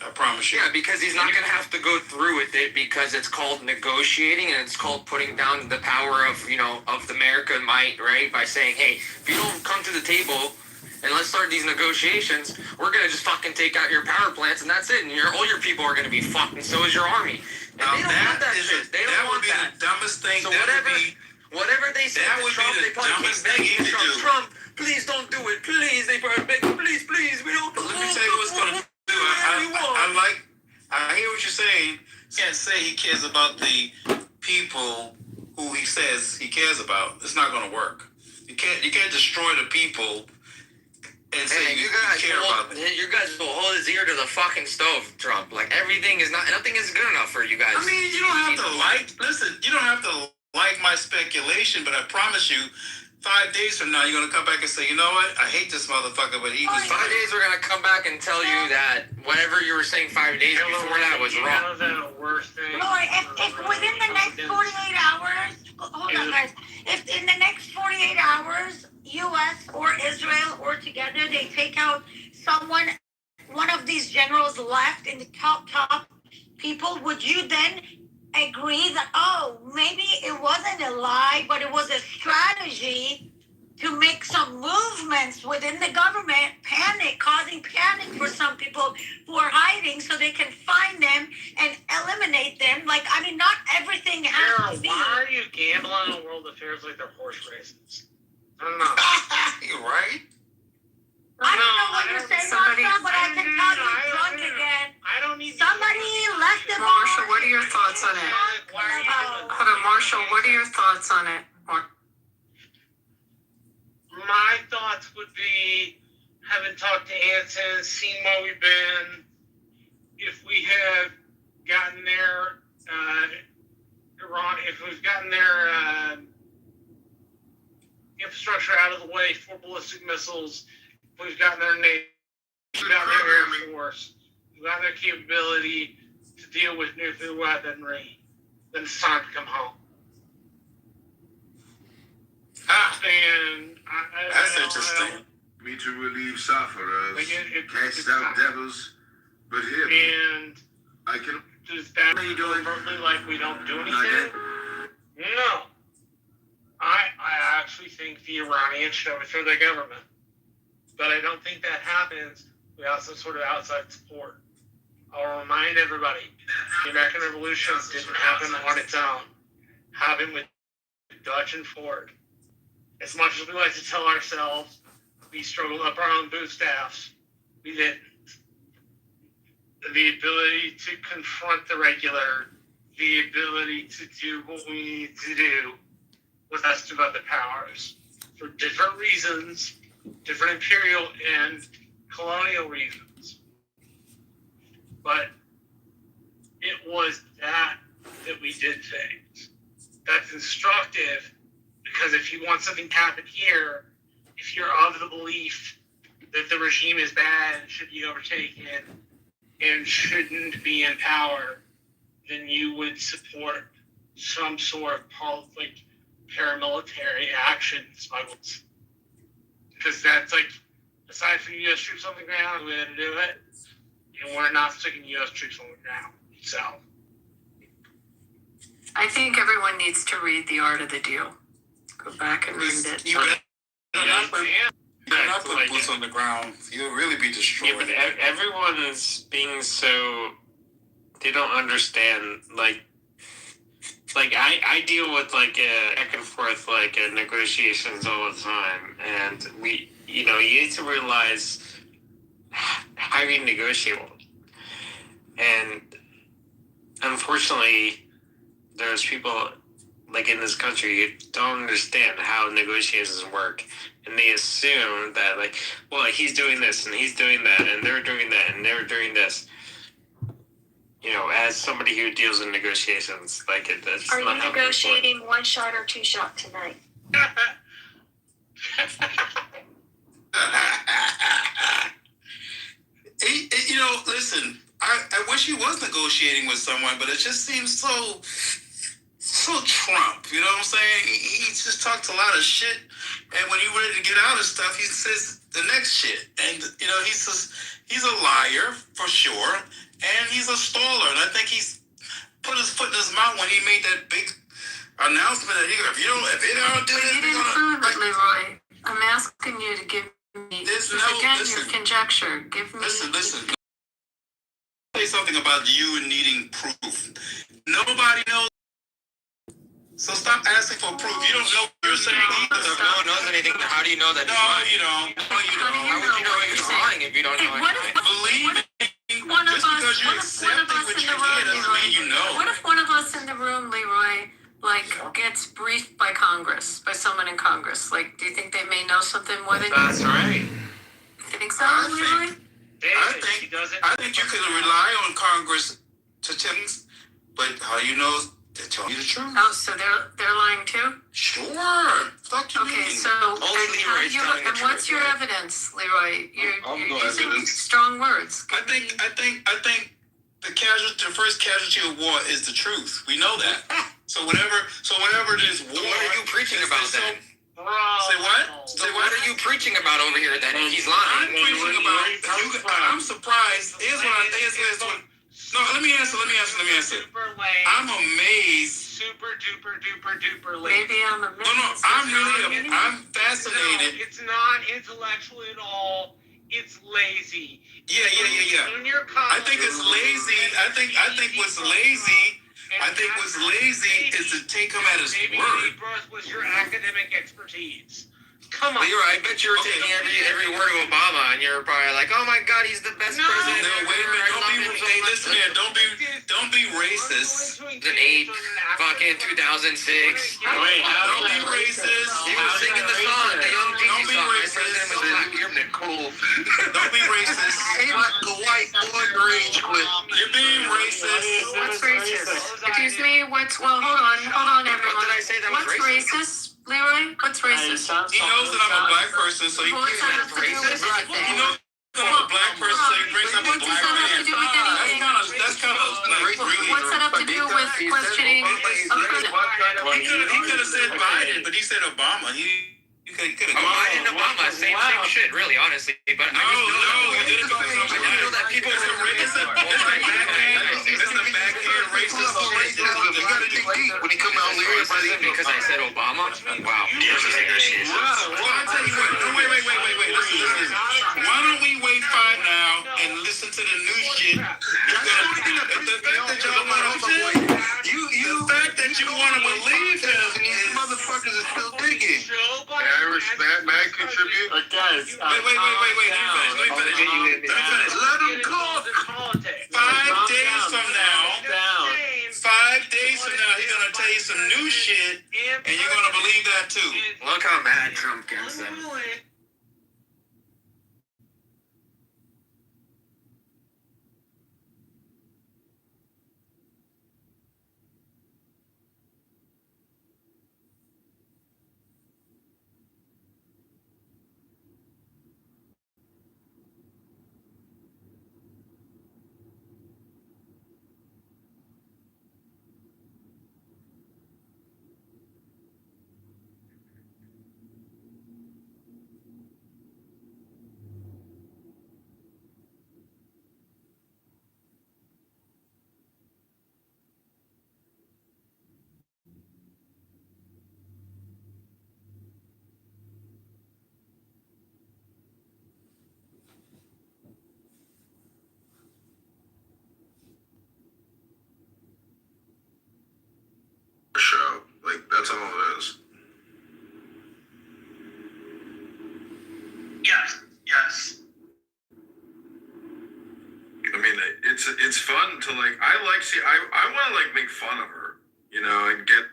I promise you. Yeah, because he's not going to have to go through with it because it's called negotiating and it's called putting down the power of, of the American might, right? By saying, hey, if you don't come to the table and let's start these negotiations, we're going to just fucking take out your power plants and that's it. And all your people are going to be fucked and so is your army. And they don't want that shit. They don't want that. That would be the dumbest thing. So whatever they say to Trump, they probably keep begging Trump, please don't do it. Please, they probably beg, please, we don't. Let me tell you what's going to do. I hear what you're saying. He can't say he cares about the people who he says he cares about. It's not going to work. You can't destroy the people and say you care about them. You guys will hold his ear to the fucking stove, Trump. Like nothing is good enough for you guys. I mean, you don't have to listen, you don't have to like my speculation, but I promise you, 5 days from now, you're going to come back and say, you know what? I hate this motherfucker, but he was... 5 days, we're going to come back and tell you that whatever you were saying 5 days before that was wrong. Lord, if within the next 48 hours, hold on, guys. If in the next 48 hours, U.S. or Israel or together, they take out one of these generals left in the top people, would you then agree that, maybe it wasn't a lie, but it was a strategy to make some movements within the government, causing panic for some people who are hiding so they can find them and eliminate them? Not everything has to be. Why are you gambling on world affairs like they're horse races? I don't know. You're right. I don't know what you're saying, Marsha, but I can tell you're drunk again. I don't need somebody left the bar. Marshall, what are your thoughts on it? Hold on, Marshall, what are your thoughts on it? My thoughts would be, having talked to Anson, seen where we've been, if we have gotten their Iran, if we've gotten their infrastructure out of the way for ballistic missiles, if we've gotten their Navy, we've gotten their Air Force, we've gotten their capability to deal with nuclear weaponry, then it's time to come home. And that's interesting. Me to relieve sufferers, cast out devils, but here and I can. Does that mean like we don't do anything? No. I actually think the Iranians should overthrow their government, but I don't think that happens without some sort of outside support. I'll remind everybody, the American Revolution didn't happen on its own. It happened with Dutch and Ford. As much as we like to tell ourselves we struggled up our own bootstraps, we didn't. The ability to confront the regular, the ability to do what we need to do was asked about the powers for different reasons, different imperial and colonial reasons. But it was that we did things. That's instructive, because if you want something to happen here, if you're of the belief that the regime is bad and should be overtaken and shouldn't be in power, then you would support some sort of like paramilitary actions by because that's like, aside from U.S. troops on the ground, the way to do it, and we're not sticking U.S. troops on the ground. So I think everyone needs to read The Art of the Deal. Go back and read it. You better not put boots on the ground. You'll really be destroyed. Yeah, but everyone is being so, they don't understand, like I deal with like a back and forth negotiations all the time, and you need to realize how you negotiate, and unfortunately there's people like in this country who don't understand how negotiations work, and they assume that he's doing this and he's doing that and they're doing that and they're doing this. As somebody who deals in negotiations, that's Are not you how negotiating one shot or two shot tonight? Listen, I wish he was negotiating with someone, but it just seems so Trump. You know what I'm saying? He just talks a lot of shit, and when he's ready to get out of stuff, he says the next shit. And he's a liar for sure, and he's a staller. And I think he's put his foot in his mouth when he made that big announcement that if you don't do this, You didn't prove it, Leroy. I'm asking you to give me. Your conjecture. Give me. Listen. Say something about you needing proof. Nobody knows. So stop asking for proof. You don't know what you're saying either. If no one knows anything, how do you know that he's lying? You don't. How would you know he's lying if you don't know anything? Believe me. Just because you accept what you hear doesn't mean you know. What if one of us in the room, Leroy, gets briefed by Congress, by someone in Congress? Do you think they may know something more than you? That's right. You think so, Leroy? I think you could rely on Congress to tell you, but how you know they're telling you the truth? Oh, so they're lying too? Sure. Fuck you. Okay, mean? so and what's your evidence, Leroy? You're using strong words. I think the first casualty of war is the truth. We know that. So whenever there's war, what are you preaching about then? Say what? So what are you preaching about over here then? He's lying. I'm preaching about. I'm surprised. Here's what. No, let me answer. I'm amazed. Super duper lazy. Maybe I'm a No, I'm fascinated. No, it's not intellectual at all. It's lazy. Yeah. I think it's lazy. I think what's lazy is to take him at his word. Was your academic expertise? Come on. Leroy, I bet you were taking every word of Obama, and you're probably like, "Oh my God, he's the best president." No, wait a minute. Listen here. Don't be racist. It was an 8, fucking 2006. Wait, don't be racist. He was singing the song, the Young Don't be Jeezy song. My racist. president was black. You're cool. Don't be racist. He like a white boy rage quit. You're being racist. What's racist? Excuse me. Hold on, everyone. What did I say that was What's racist? Leroy, what's racist? He knows that I'm a black person, so he What's that have to do with He anything? knows that I'm a black person, so he brings up a What black does that have to man. do with anything? That's kind of like really. What's that have to do with questioning a president? He could have said Biden, but he said Obama. He could have gone. Biden and Obama, same shit, really, honestly. But No, you did it because I didn't know that people It's a backhand racist shit. You gotta dig deep when he come out here, buddy. because I said Obama. Wow. Versus negotiations. Well, I tell you what. No, wait. Listen. Why don't we wait 5 now and listen to the new shit? The fact that you want to believe him, These motherfuckers are still digging. May I contribute? Guys, wait. Let me finish. Let him cook. 5 days from now, 5 days from now, he's gonna tell you some new shit, and you're gonna believe that too. Look how mad Trump gets them. it's fun to like. I want to like make fun of her, you know, and get.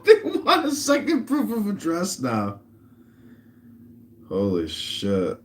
They want a second proof of address now. Holy shit.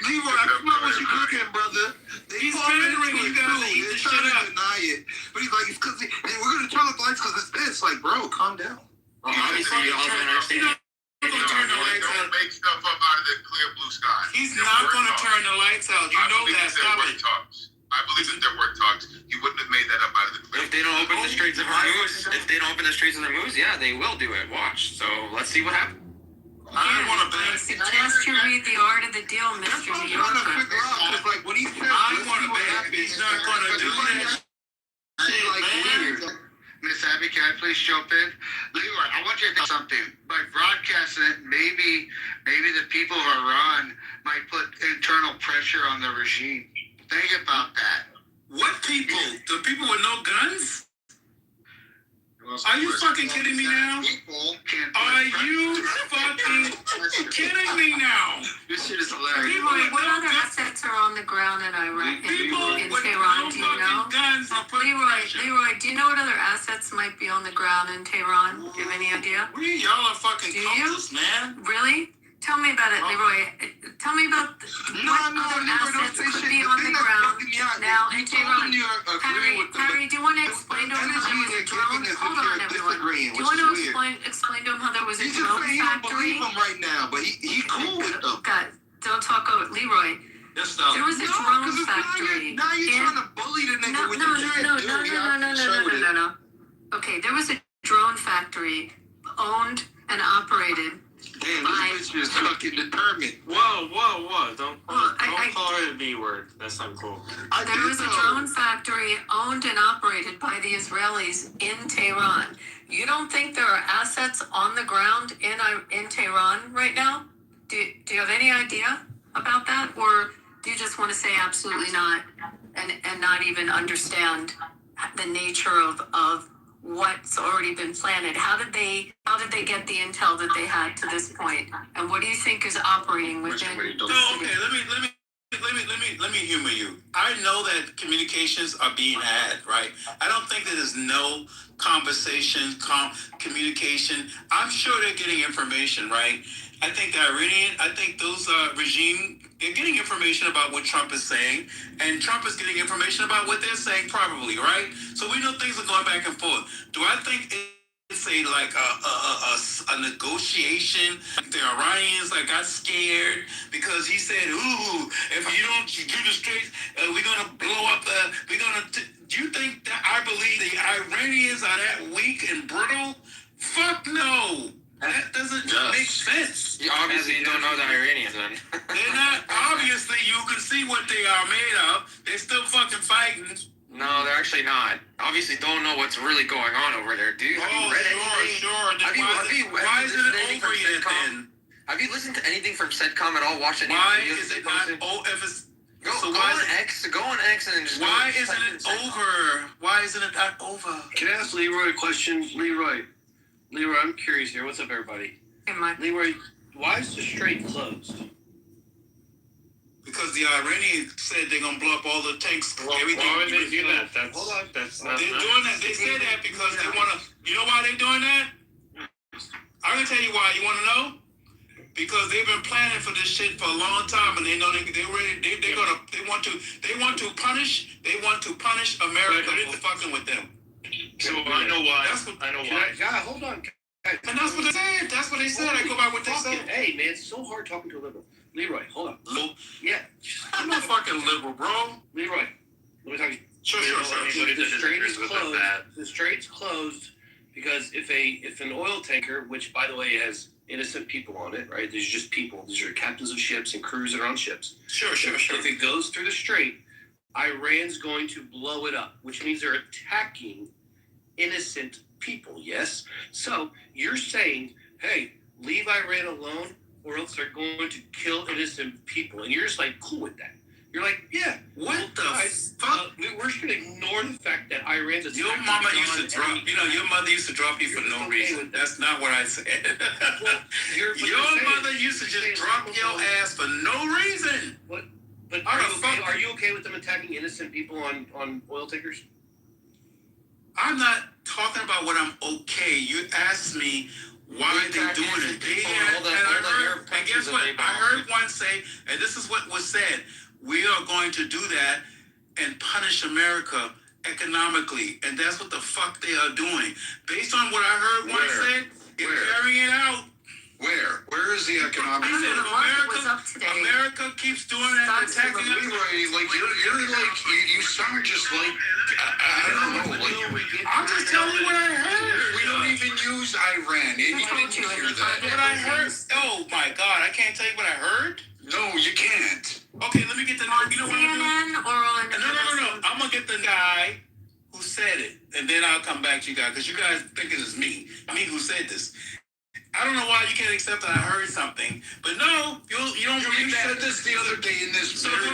Leroy, I don't know what you're cooking, brother. He's pandering. You gotta eat the shit up. Deny it, but he's like, it's because we're gonna turn off the lights because it's this. Like, bro, calm down. Well, obviously, you all don't understand. He's not gonna turn the lights out. Don't make stuff up out of the clear blue sky. He's not gonna turn the lights out. You know that. Stop it. I believe that there were talks. You wouldn't have made that up out of the clear. If they don't open the streets of Hormuz, yeah, they will do it. Watch. So let's see what happens. I want to I suggest you read The Art of the Deal, Mr. New Yorker. Like, when he said, I want to bet he's not gonna do that shit, man. Miss Abby, can I please jump in? Leroy, I want you to think something. By broadcasting it, maybe the people of Iran might put internal pressure on the regime. Think about that. What people? The people with no guns? Are you fucking kidding me now? Are you fucking kidding me now? This shit is hilarious. Leroy, what other assets are on the ground in Iran, in Tehran? Do you know? Leroy, do you know what other assets might be on the ground in Tehran? Do you have any idea? Y'all are fucking cultists, man. Really? Tell me about it, Leroy. Tell me about what other assets could be on the ground now in Tehran. Harry, do you want to explain to him how there was a drone? Hold on, everyone. Do you want to explain to him how there was a drone factory? right now, but he cool with them. Guys, don't talk over Leroy. There was a drone factory. Now you're trying to bully the nigga with your No. Okay, there was a drone factory owned and operated. Damn, this bitch is fucking determined. Whoa. Don't call her a B word. That's not cool. There was a drone factory owned and operated by the Israelis in Tehran. You don't think there are assets on the ground in Tehran right now? Do you have any idea about that? Or do you just want to say absolutely not and not even understand the nature of what's already been planted? How did they get the intel that they had to this point? And what do you think is operating within the city? Let me humor you. I know that communications are being had, right? I don't think that there's no conversation, communication. I'm sure they're getting information, right? I think those regime, they're getting information about what Trump is saying, and Trump is getting information about what they're saying, probably, right? So we know things are going back and forth. Do I think it's a negotiation? The Iranians got scared because he said, "Ooh, if you don't do the straight, we're gonna blow up do you think that I believe the Iranians are that weak and brittle? Fuck no. That doesn't make sense. You obviously don't know the Iranians, then. They're not. Obviously, you can see what they are made of. They're still fucking fighting. No, they're actually not. Obviously, don't know what's really going on over there, dude. Have you read anything? Sure. Why isn't it over yet then? Have you listened to anything from CENTCOM at all? Watched any Why videos? is it not over? If it's Go on X and just. Why isn't it over? Why isn't it not over? Can I ask Leroy a question? Leroy, I'm curious here. What's up, everybody? Hey, Mike. Leroy, why is the strait closed? Because the Iranians said they're gonna blow up all the tanks. Everything. Why would they do that? Hold on. They're doing that. They said that because they wanna. You know why they're doing that? I'm gonna tell you why. You wanna know? Because they've been planning for this shit for a long time, and they know they want to punish America for fucking with them. So I know why. I know why. Hold on. And that's what they said. That's what they said. I go by what they said. Hey, man, it's so hard talking to a liberal. Leroy, hold on. Yeah. I'm not fucking liberal, bro. Leroy, let me talk to you. Sure. The strait is closed. The strait's closed because if an oil tanker, which by the way has innocent people on it, right? These are just people. These are captains of ships and crews that are on ships. Sure. If it goes through the strait, Iran's going to blow it up, which means they're attacking innocent people, yes? So you're saying, hey, leave Iran alone or else they're going to kill innocent people. And you're just like, cool with that. You're like, yeah. What the fuck? We're just going to ignore the fact that Iran's attacking. Your mama used to drop, your mother used to drop you for no reason. That's not what I said. Well, your mother used to just drop your ass for no reason. What? But are you okay with them attacking innocent people on oil tankers? I'm not talking about what I'm okay. You asked me why they doing it. And guess what? I heard one say, and this is what was said. that's what the fuck they are doing. Based on what I heard one said, they're carrying it out. Where is the economic? I know the market was up today. America keeps doing it and attacking us. Like you're like you sound just like I don't know. Like I'm just telling you what I heard. We don't even use Iran. And you didn't hear that. What I heard? Oh my God! I can't tell you what I heard. No, you can't. Okay, let me get the. You know what CNN or on? No. I'm gonna get the guy who said it, and then I'll come back to you guys because you guys think it is me who said this. I don't know why you can't accept that I heard something, but no, you don't believe that. You said this the other day in this. So, no. You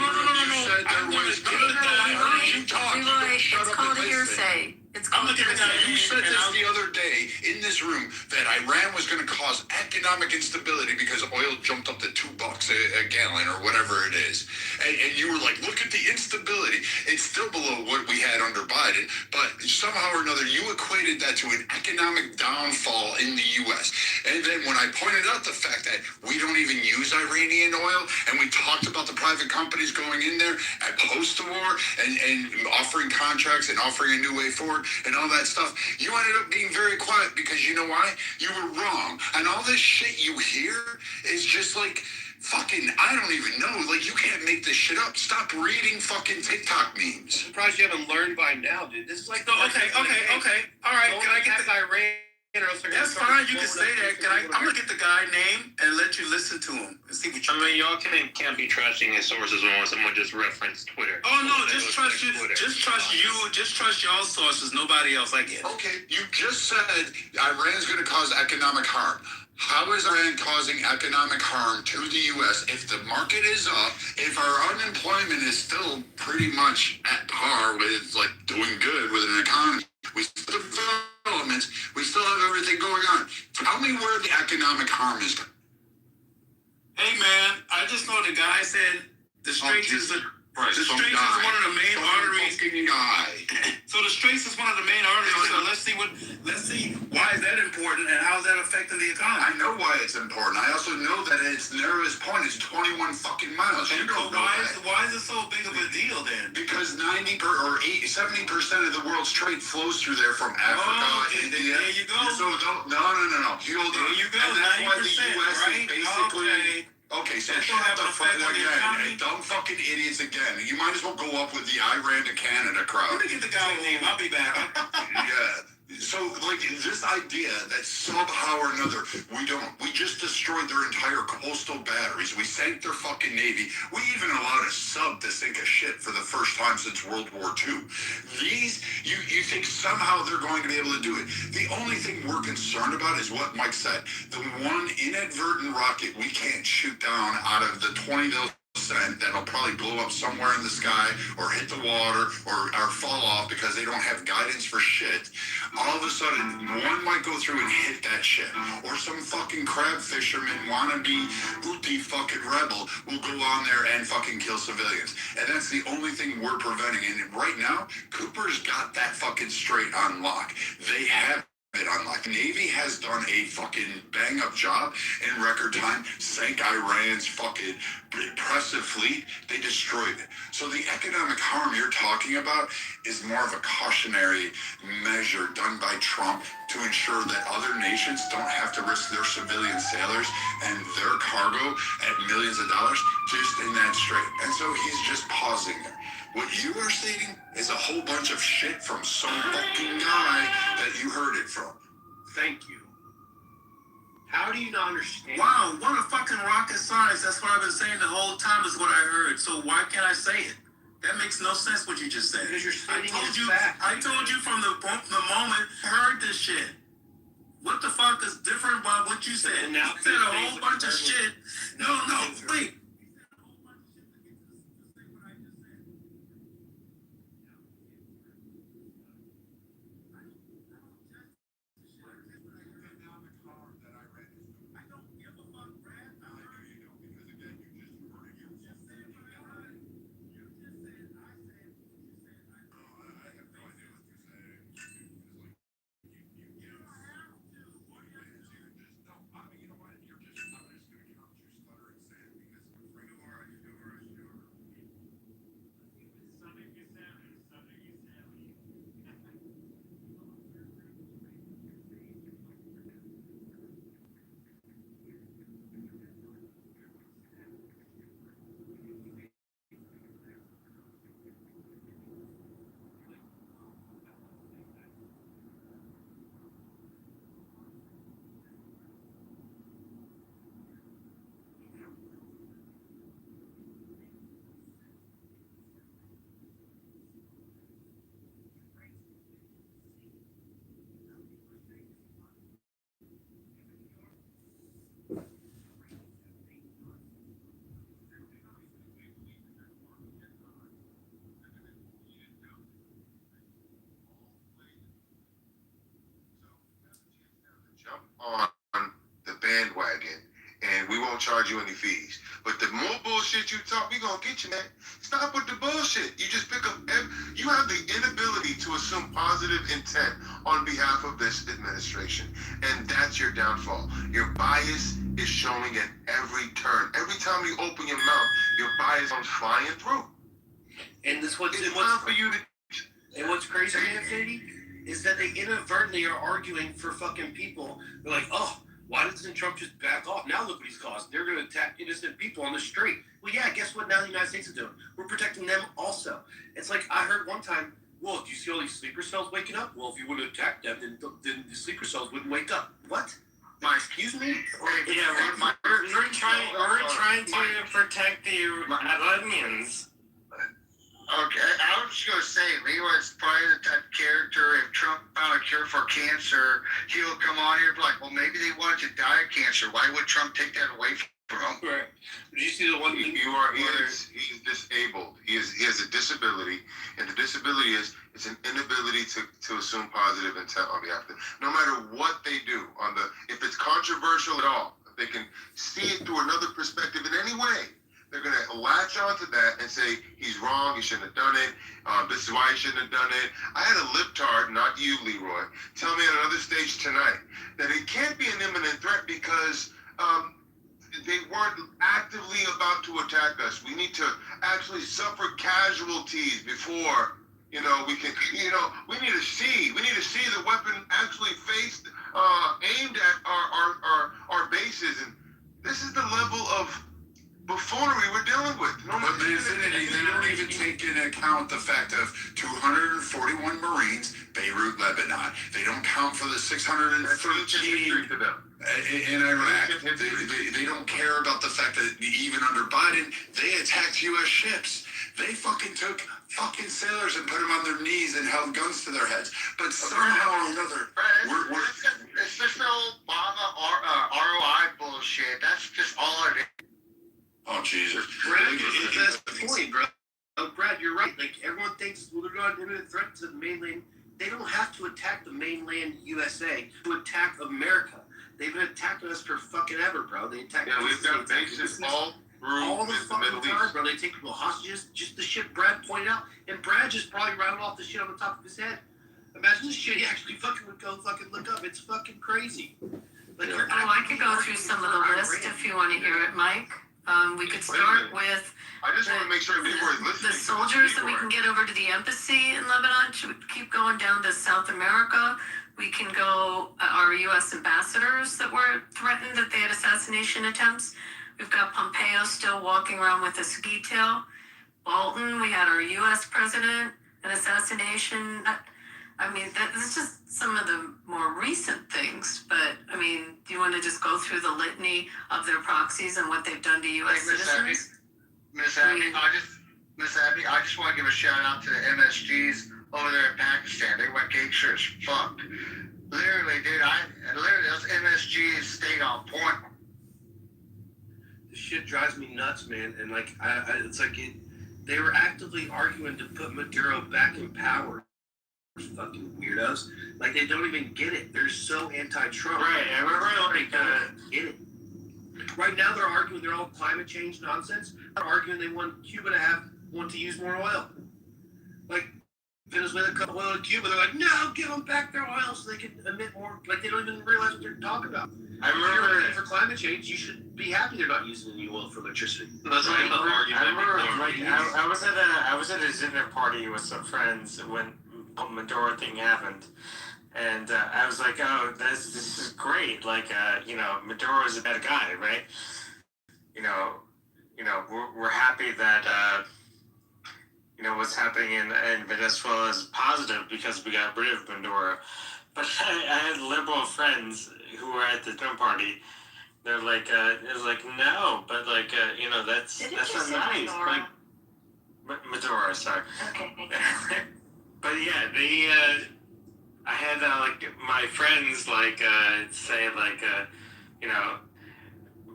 said there was. Leroy, it's called hearsay. It's called hearsay. You said this the other day in this room that Iran was going to cause economic instability because oil jumped up to $2 a gallon or whatever it is, and you were like, "Look at the instability. It's still below what we had under Biden, but somehow or another, you equated that to an economic downfall in the U.S." And then when I pointed out the fact that we don't even use Iranian oil, and we talked about the private companies going in there at post the war and offering contracts and offering a new way forward and all that stuff, you ended up being very quiet because you know why? You were wrong. And all this shit you hear is just like fucking, I don't even know. Like, you can't make this shit up. Stop reading fucking TikTok memes. I'm surprised you haven't learned by now, dude. This is like Okay. All right. Can I get the Iran? That's fine. You can say that. I'm gonna get the guy name and let you listen to him and see what you. I mean, y'all can't be trusting his sources when someone just referenced Twitter. Oh no, just trust you. Just trust you. Just trust y'all sources. Nobody else. I get it. Okay, you just said Iran's going to cause economic harm. How is Iran causing economic harm to the U.S. if the market is up, if our unemployment is still pretty much at par with, like, doing good with an economy? We still have developments. We still have everything going on. Tell me where the economic harm is. Hey man, I just know the guy said the Straits is one of the main arteries. So the Straits is one of the main arteries. So let's see why is that important and how is that affecting the economy? I know why it's important. I also know that its narrowest point is 21 fucking miles. You don't know that. Why is it so big of a deal then? Because 70% of the world's trade flows through there from Africa, India. There you go. So no. Hold on. There you go. And that's why the 90%, U.S. right? is basically. Okay, so shut the fuck again. Hey, dumb fucking idiots again. You might as well go up with the Iran to Canada crowd. Let me get the guy's name. I'll be back. Yeah. So, like, this idea that somehow or another, we just destroyed their entire coastal batteries. We sank their fucking navy. We even allowed a sub to sink a ship for the first time since World War II. You think somehow they're going to be able to do it. The only thing we're concerned about is what Mike said. The one inadvertent rocket we can't shoot down out of the 20 mil that'll probably blow up somewhere in the sky or hit the water or fall off because they don't have guidance for shit. All of a sudden, one might go through and hit that shit. Or some fucking crab fisherman wannabe Houthi fucking rebel will go on there and fucking kill civilians. And that's the only thing we're preventing. And right now, Cooper's got that fucking straight on lock. They have it unlocked. Navy has done a fucking bang-up job in record time, sank Iran's fucking impressive fleet. They destroyed it. So the economic harm you're talking about is more of a cautionary measure done by Trump to ensure that other nations don't have to risk their civilian sailors and their cargo at millions of dollars just in that strait. And so he's just pausing there. What you are stating is a whole bunch of shit from some fucking guy that you heard it from. Thank you. How do you not understand? Wow, what a fucking rocket science. That's what I've been saying the whole time is what I heard. So why can't I say it? That makes no sense what you just said. Because you're stating I told you from the moment I heard this shit. What the fuck is different about what you said? And now you said a whole bunch of shit. No, wait. don't charge you any fees. But the more bullshit you talk, we gonna get you, man. Stop with the bullshit. You just pick up. You have the inability to assume positive intent on behalf of this administration, and that's your downfall. Your bias is showing at every turn. Every time you open your mouth, your bias comes flying through. And this It's time for you to. And what's crazy, Anthony, is that they inadvertently are arguing for fucking people. They're like, oh, why doesn't Trump just back off? Now look what he's caused. They're going to attack innocent people on the street. Well, yeah, guess what now the United States is doing? We're protecting them also. It's like I heard one time, well, do you see all these sleeper cells waking up? Well, if you would have attacked them, then the sleeper cells wouldn't wake up. What? Excuse me? Yeah, we're trying to protect the Iranians. Okay, I was just going to say, Leroy's probably the type of character, if Trump found a cure for cancer, he'll come on here and be like, well, maybe they wanted to die of cancer. Why would Trump take that away from them? Right. Did you see the one thing? He's disabled. He has a disability, and the disability is it's an inability to assume positive intent on behalf of them. No matter what they do if it's controversial at all, if they can see it through another perspective in any way, they're going to latch onto that and say, he's wrong, he shouldn't have done it, this is why he shouldn't have done it. I had a libtard, not you, Leroy, tell me on another stage tonight that it can't be an imminent threat because they weren't actively about to attack us. We need to actually suffer casualties before, we can, we need to see the weapon actually faced, aimed at our bases. And this is the level of buffoonery we're dealing with. But they don't even take into account the fact of 241 Marines, Beirut, Lebanon. They don't count for the 613 in Iraq. They don't care about the fact that even under Biden, they attacked U.S. ships. They fucking took fucking sailors and put them on their knees and held guns to their heads. But somehow or another, it's just the Obama ROI bullshit. That's just all it is. Oh, Jesus. Brad, that's the point, bro. Brad, you're right. Like, everyone thinks, well, they're not an imminent threat to the mainland. They don't have to attack the mainland USA to attack America. They've been attacking us for fucking ever, bro. They attack us. Yeah, we've got bases all the fucking time, bro. They take people hostages. Just the shit Brad pointed out. And Brad just probably rattled off the shit on the top of his head. Imagine the shit he actually fucking would go fucking look up. It's fucking crazy. Like, I could go through some of the list if you want to hear it, Mike. We could start with I just want to make sure people are listening. The soldiers that we can get over to the embassy in Lebanon. Should we keep going down to South America? We can go our U.S. ambassadors that were threatened that they had assassination attempts. We've got Pompeo still walking around with a ski tail. Bolton, we had our U.S. president, an assassination. I mean, that's just some of the more recent things. But, I mean, do you want to just go through the litany of their proxies and what they've done to U.S. citizens? Miss Abby, I just want to give a shout out to the MSGs over there in Pakistan. They went gangster as fuck. Literally, dude, those MSGs stayed on point. This shit drives me nuts, man. And, like, it's like they were actively arguing to put Maduro back in power. Fucking weirdos. Like, they don't even get it. They're so anti-Trump. Right, and we're really don't get it. Right now, they're arguing they're all climate change nonsense. They're arguing they want Cuba to want to use more oil. Like, Venezuela cut oil in Cuba. They're like, no, give them back their oil so they can emit more. Like, they don't even realize what they're talking about. I remember for climate change, you should be happy they're not using any oil for electricity. That's right. I was at a dinner party with some friends when the Maduro thing happened, and I was like, "Oh, this is great! Like, Maduro is a bad guy, right? We're happy that what's happening in Venezuela is positive because we got rid of Maduro." But I had liberal friends who were at the dinner party. They're like, it was like, no, but like, that's not nice. Maduro? Like, Maduro, sorry. Okay. But yeah, I had like my friends like say like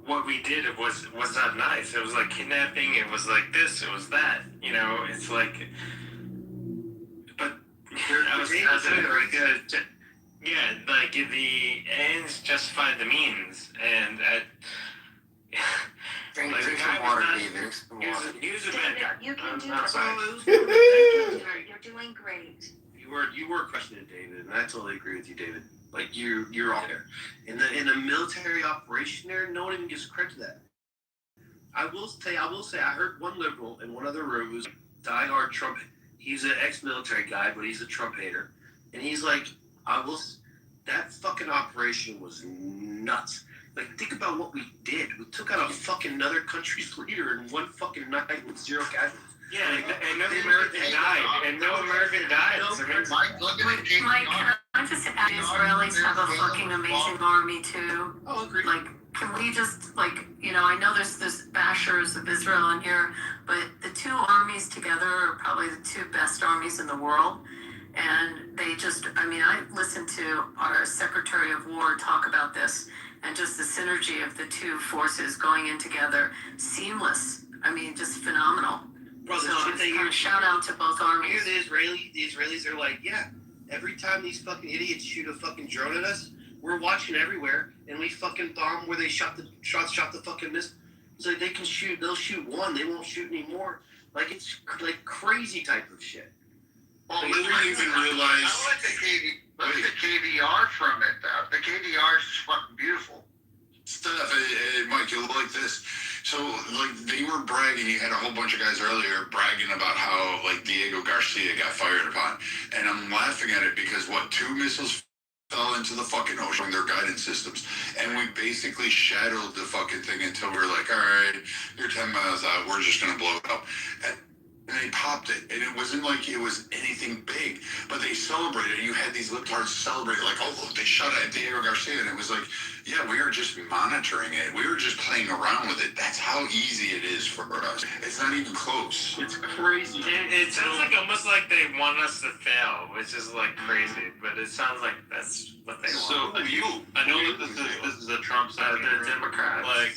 what we did was not nice. It was like kidnapping. It was like this. It was that. It's like. But I was like yeah, like the ends justify the means, and Drink some water, David. Here's a bad guy. You can do it. You're doing great. You were questioning David, and I totally agree with you, David. Like you're all there. In the military operation there, no one even gives credit to that. I will say I heard one liberal in one other room who's a diehard Trump. He's an ex-military guy, but he's a Trump hater. And he's like, that fucking operation was nuts. Like, think about what we did. We took out a fucking another country's leader in one fucking night with 0 casualties. Yeah, and no American died. And no American died. Mike, can I just add, Israelis have a fucking amazing army too. Oh, agreed. Like, can we just, like, you know, I know there's bashers of Israel in here, but the two armies together are probably the two best armies in the world. And they just, I mean, I listened to our Secretary of War talk about this, and just the synergy of the two forces going in together, seamless. I mean, just phenomenal. Bro, so kind of shout out to both armies. The Israelis are like, yeah, every time these fucking idiots shoot a fucking drone at us, we're watching everywhere, and we fucking bomb where they shot the fucking missile. It's like they'll shoot one, they won't shoot anymore. Like, it's like crazy type of shit. Well, we didn't even realize. I like the KVR from it, though. The KVR is just fucking beautiful. Stuff, Mike, you'll like this. So, like, they were bragging. You had a whole bunch of guys earlier bragging about how, like, Diego Garcia got fired upon. And I'm laughing at it because, 2 missiles fell into the fucking ocean, their guidance systems. And we basically shadowed the fucking thing until we were like, all right, you're 10 miles out. We're just going to blow it up. And they popped it, and it wasn't like it was anything big, but they celebrated. You had these libtards celebrate, like, oh, look, they shot at Diego Garcia, and it was like, yeah, we were just monitoring it. We were just playing around with it. That's how easy it is for us. It's not even close. It's crazy. It sounds like almost like they want us to fail, which is like crazy, but it sounds like that's what they want. So I know that this is a Trump side, the Democrats. Like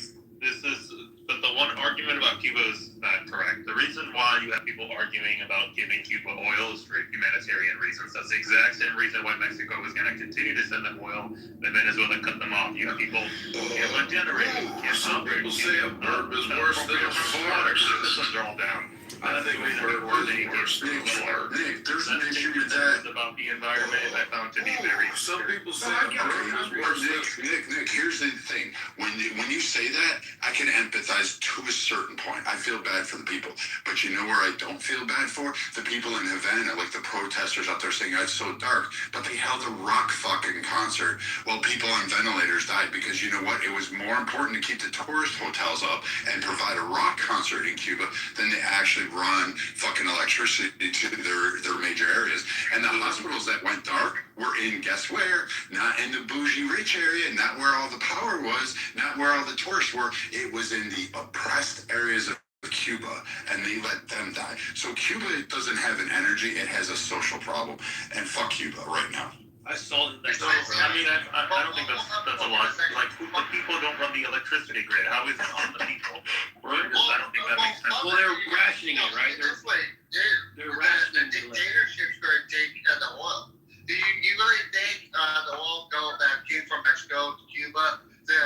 but the one argument about Cuba is not correct. The reason why you have people arguing about giving Cuba oil is for humanitarian reasons. That's the exact same reason why Mexico was going to continue to send them oil, and Venezuela cut them off. You have people who can't run generators, can't operate. People say a burp is worse than a fart. Systems are all down. I think a burp is worse than a fart. Nick, there's an issue with that. About the environment, I found to be very. Some people say a burp is worse than. Nick, here's the thing. When you say that, I can empathize to a certain point. I feel bad for the people. But you know where I don't feel bad for? The people in Havana, like the protesters out there saying, it's so dark. But they held a rock fucking concert while people on ventilators died because you know what? It was more important to keep the tourist hotels up and provide a rock concert in Cuba than to actually run fucking electricity to their major areas. And the hospitals that went dark were in, guess where? Not in the bougie rich area, not where all the power was, not where all the tourists were. It was in the oppressed areas of Cuba, and they let them die. So Cuba doesn't have an energy, it has a social problem. And fuck Cuba right now. I saw that. I mean, I don't think that's a lot. Like, the people don't run the electricity grid. How is it on the people? I don't think that makes sense. Well, they're rationing it, right? They're rationing the dictatorship's going to take the oil. Do you really think the oil that came from Mexico to Cuba, the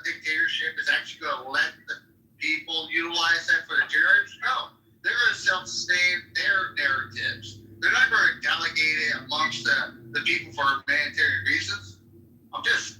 dictatorship is actually going to let the people utilize that for the generators? No. They're going to self-sustain their narratives. They're not going to delegate it amongst the people for humanitarian reasons. I'm just...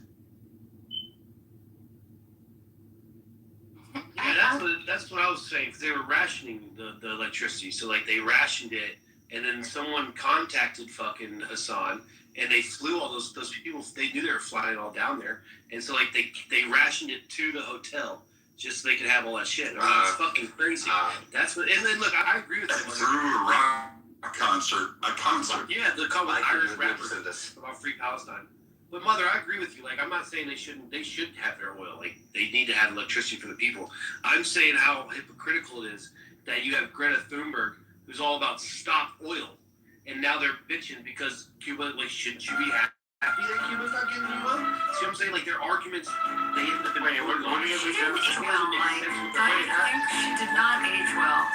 Yeah, that's what I was saying, because they were rationing the electricity. So, like, they rationed it, and then someone contacted fucking Hassan, and they flew all those people. They knew they were flying all down there. And so, like, they rationed it to the hotel just so they could have all that shit. I mean, it's fucking crazy. That's what... And then, look, I agree with that. Through a rock concert. Yeah, the couple of Irish rappers about Free Palestine. But Mother, I agree with you. Like, I'm not saying they should have their oil. Like, they need to have electricity for the people. I'm saying how hypocritical it is that you have Greta Thunberg, who's all about stop oil, and now they're bitching because Cuba, like, shouldn't you be happy that Cuba's not giving you oil? See what I'm saying? Like, their arguments, they end up in She didn't age well, Mike. I think she did not age well.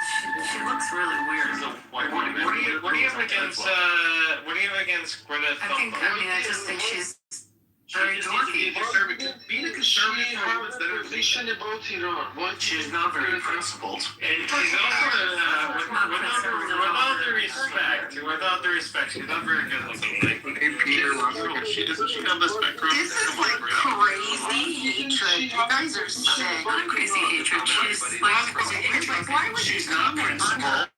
She looks really weird. What do you have against Greta Thunberg? I just think she's very dorky. Being a conservative has better vision about Iran. She's not very principled. And she's also, without the respect, she's not very good looking. Isn't she on the spectrum? This is like crazy hatred. You guys are sick. Not crazy hatred. She's like crazy hatred. Why would She's not principled.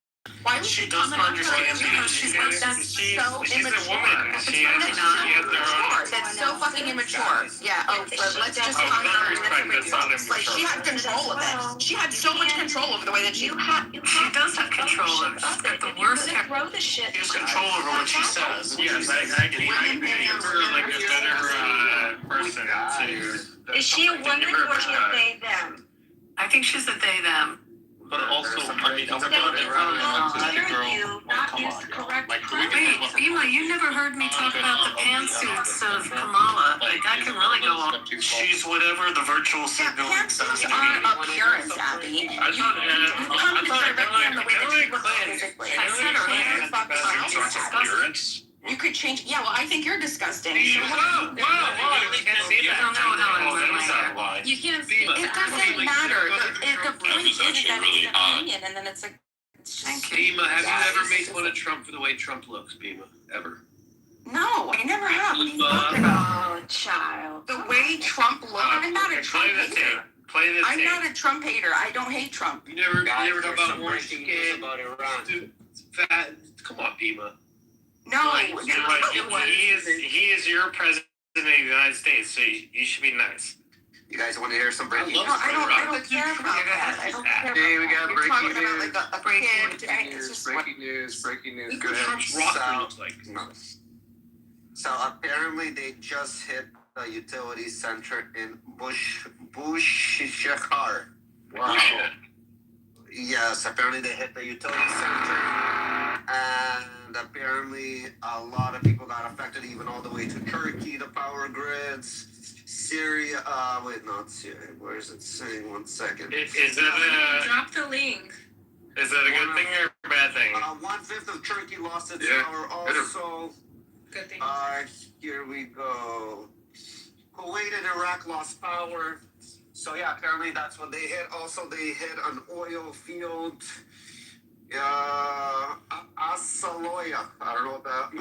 Why would She doesn't understand beauty. She's so She's a immature. woman. She has That's so fucking immature. Yeah. Oh, but let's just Oh, talk with all respect, that's not like she had control of it. She had so much control over the way that she does have control of the worst. throw the shit. She has control over what she says. Yes, I can give her like a better person to. Is she a woman or is she a they them? I think she's a they them. But also, I mean, How dare you not use the correct Wait, Ema, you never heard me talk about the pantsuits of Kamala. Like, I can really go on. She's whatever the virtual signal Pantsuits are appearance, Abby. I thought I said her hair is disgusting. You could change. Yeah, well, I think you're disgusting. You can't see that. I don't know how I wear my hair. Why? You can't see. It doesn't matter. The point is that it's an opinion, and then it's like. Thank you. Bima, have you ever made fun of Trump for the way Trump looks, Bima? Ever? No, I never have. What are you talking about? Oh, child. The way Trump looks. I'm not a Trump hater. I'm not a Trump hater. I don't hate Trump. You never talk about orange skin, about Iran. Fat. Come on, Bima. No, He is your president of the United States, so you should be nice. You guys want to hear some breaking news? I don't care about that. I don't care. Hey, we got breaking news. About like a Breaking news. Go Trump's ahead. rocker looks like. So apparently they just hit the utility center in Bushishakar. Wow. Yes, apparently they hit the utility center, and apparently a lot of people got affected, even all the way to Turkey, the power grids, Syria. Wait, not Syria. Where is it saying? 1 second. Is that Drop the link. Is that a good thing or a bad thing? 1/5 of Turkey lost its power. Also, Good thing. here we go. Kuwait and Iraq lost power. So yeah, apparently that's what they hit. Also, they hit an oil field. Asaloya. I don't know what that. Who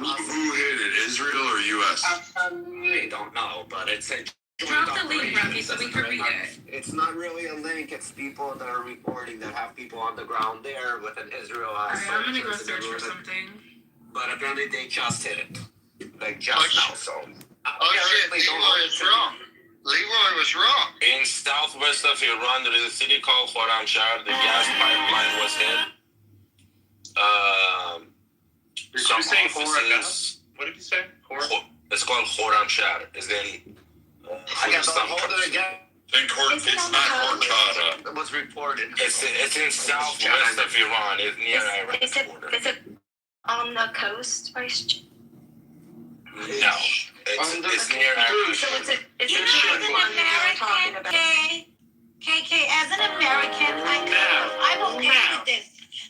hit it? Israel or U.S.? I don't know, but it's a. Drop the link, Rocky, so we can read it. It's not really a link. It's people that are reporting that have people on the ground there with an Israel. I'm gonna go search for something. But apparently they just hit it. Like just now, so. Shit, Leroy was wrong. Leroy was wrong. In southwest of Iran, there is a city called Khorramshahr. The gas pipeline was hit. Some offices. What did you say? It's called Khorramshahr. It's in. I got to hold it again. It's not Hortada. It was reported. It's in southwest of Iran. It's near Iraq. Is it on the coast, Vice? No, it's near Iraq. So as an American, KK, as an American, I'm okay with this.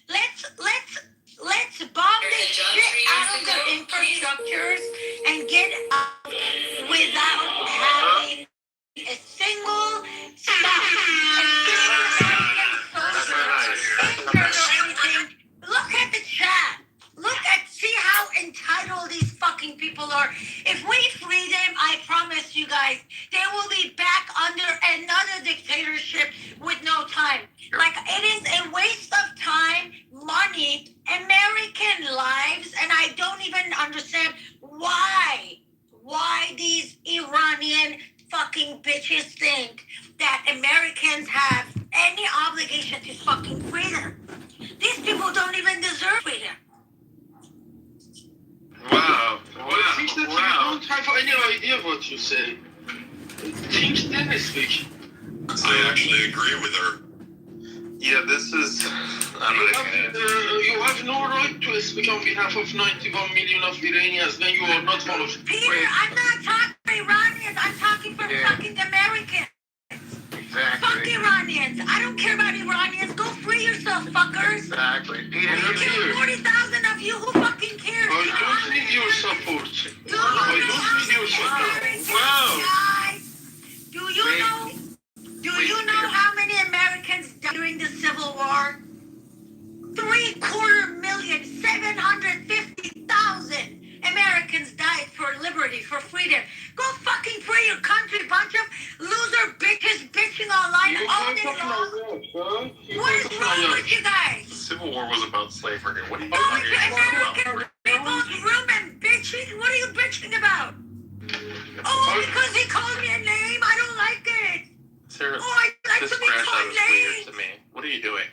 Let's bomb this shit out of the infrastructures and get out without having a single stop. Look at the chat. See how entitled these fucking people are. If we free them, I promise you guys, they will be back under another dictatorship with no time. Like, it is a waste of time, money, American lives, and I don't even understand why these Iranian fucking bitches think that Americans have any obligation to fucking freedom. These people don't even deserve freedom. Wow. It seems that you don't have any idea what you say. Things Dennis speaking. I actually agree with her. Yeah, this is. You have no right to speak on behalf of 91 million of Iranians. Then you are not one of them. Peter, I'm not talking for Iranians. I'm talking for fucking Americans. Exactly. Fuck Iranians. I don't care about Iranians. Go free yourself, fuckers. Exactly. Peter, There's 40,000 of you. Who fucking cares? I don't need your support. Do Do you know how many Americans died during the Civil War? 750,000 Americans died for liberty, for freedom. Go fucking free your country, bunch of loser bitches bitching online all day long. What is wrong with you guys? The Civil War was about slavery. What are you Going to American people's room and bitching? What are you bitching about? Oh, because he called me a name? I don't like it. Sarah, oh, I like this to be crash out called is weird names. to me. What are you doing?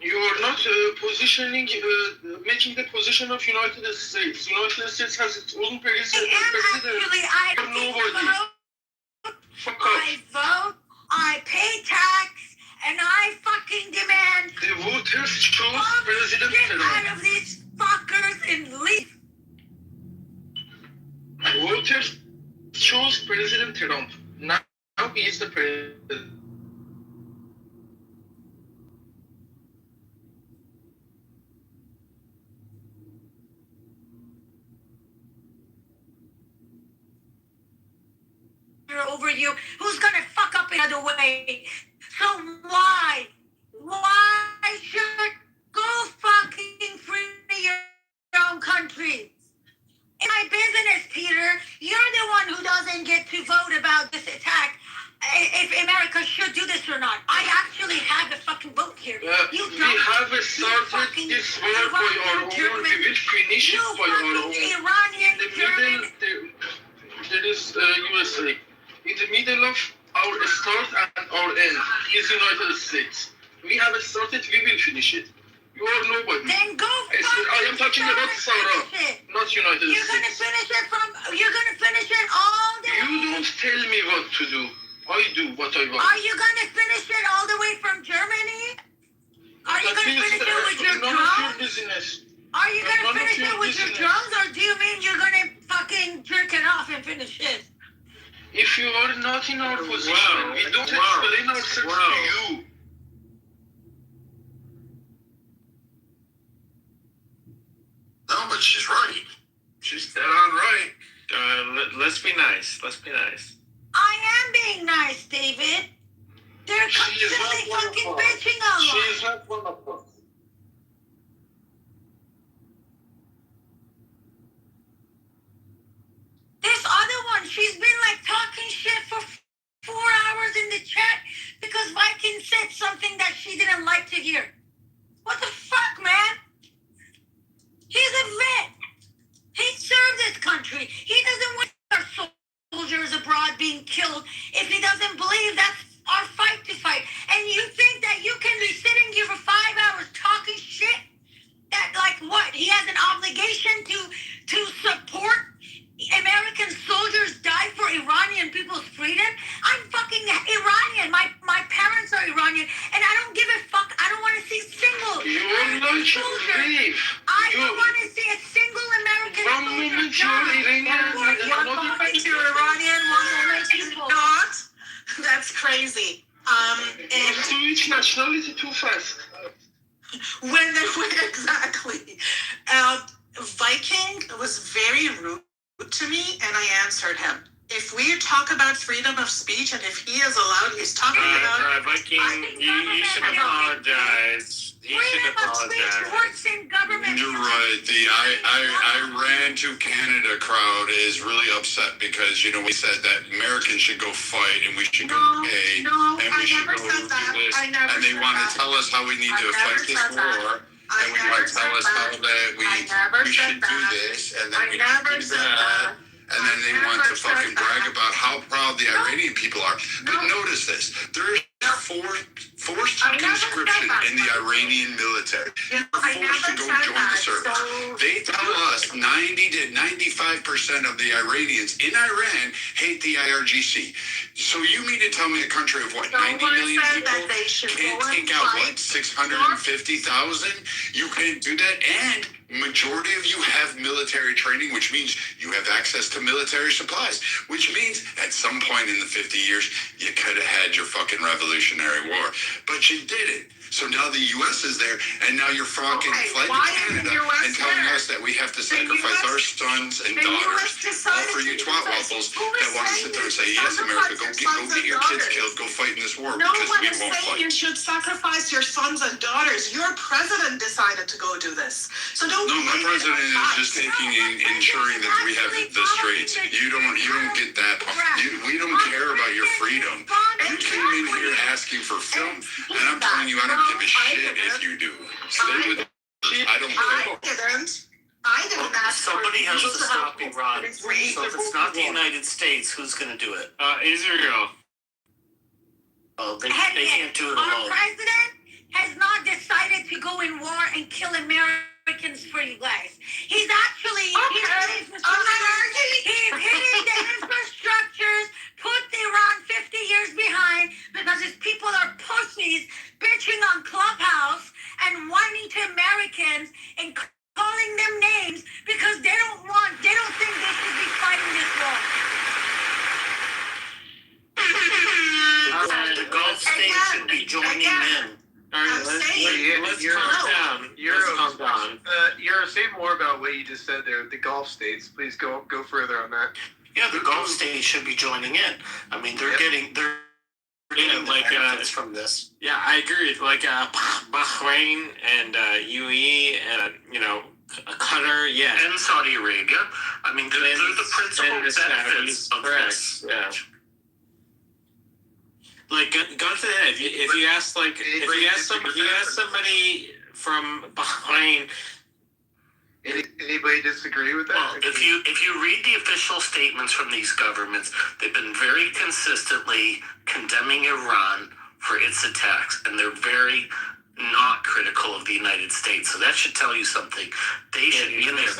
You are not positioning, making the position of United States. United States has its own president. I vote, I pay tax, and I fucking demand the voters chose President Trump. Get out of these fuckers and leave. Voters chose President Trump. Now he is the president. Over you, who's gonna fuck up another way? So why should go fucking free your own country? In my business, Peter, you're the one who doesn't get to vote about this attack. If America should do this or not, I actually have a fucking vote here. You don't. We have started this war by our own. We will finish it by our own. Iranian, German. There is USA. In the middle of our start and our end is United States. We have started, we will finish it. You are nobody. Then go I am talking about Sarah, not United States. You're gonna finish it all the way. You don't tell me what to do. I do what I want. Are you gonna finish it all the way from Germany? Are you gonna finish it with your drums? None of your business. Are you gonna finish it with your drums, or do you mean you're gonna fucking jerk it off and finish it? If you are not in our position, we don't explain ourselves to you. No, but she's right. She's dead on right. Let's be nice. Let's be nice. I am being nice, David. They're constantly fucking bitching online. She's not one of us. This other one, she's been like talking shit for 4 hours in the chat because Viking said something that she didn't like to hear. What the fuck, man? He's a vet. He served this country. He doesn't want our soldiers abroad being killed if he doesn't believe that's our fight to fight. And you think that you can be sitting here for 5 hours talking shit? That like what? He has an obligation to support American soldiers die for Iranian people's freedom? I'm fucking Iranian. My parents are Iranian, and I don't give a fuck. I don't want to see single American soldiers. I don't want to see a single American soldier die. One moment you're Iranian, one moment you're not. That's crazy. And switch nationality too fast. When exactly. Viking was very rude to me, and I answered him. If we talk about freedom of speech, and if he is allowed, he's talking about. Viking, you should apologize. You should apologize. You're right. I ran to Canada crowd is really upset because we said that Americans should go fight and we should go pay and we should go do this, and they want to tell us how we need to fight this war. And we want to tell us how that we should do this, and then we should do that. And then they want to fucking brag about how proud the Iranian people are. But notice this. There is forced conscription in the Iranian military. You're forced to go join the service. They tell us 90 to 95% of the Iranians in Iran hate the IRGC. So you mean to tell me a country of what, 90 million people can't take out, what, 650,000? You can't do that, and majority of you have military training, which means you have access to military supplies, which means at some point in the 50 years, you could have had your fucking Revolutionary War, but you didn't. So now the U.S. is there, and now you're fucking flying to Canada and telling us that we have to sacrifice our sons and daughters, all for you twat waffles that want to sit there and say, yes, America, go get your kids killed, go fight in this war, No because one we is won't saying fight. you should sacrifice your sons and daughters. Your president decided to go do this. So don't. No, my president is just taking and ensuring that we have the straits. You don't get that. We don't care about your freedom. You came in here asking for film, and I'm telling you, I don't give a shit if you do. Stay with it. I don't care. I didn't ask. Somebody has to stop Iran. So if it's not the United States, who's going to do it? Israel. Oh, they can't do it Our alone. president has not decided to go in war and kill Americans for you guys. He's actually he's hitting the infrastructures, put Iran 50 years behind because his people are pussies bitching on Clubhouse and whining to Americans and calling them names because they don't think they should be fighting this war. The Gulf states should be joining in. All right, let's calm down. Let's calm down. Euro, say more about what you just said there. The Gulf states, please go further on that. Yeah, the Gulf states should be joining in. I mean, they're getting like benefits from this. Yeah, I agree. Like Bahrain and UAE and Qatar, yeah, and Saudi Arabia. I mean, they're the principal benefits of this. Yeah. Like, gun to the head. If you ask somebody from Bahrain, anybody disagree with that? Well, if you read the official statements from these governments, they've been very consistently condemning Iran for its attacks, and they're very not critical of the United States. So that should tell you something. They should be in there.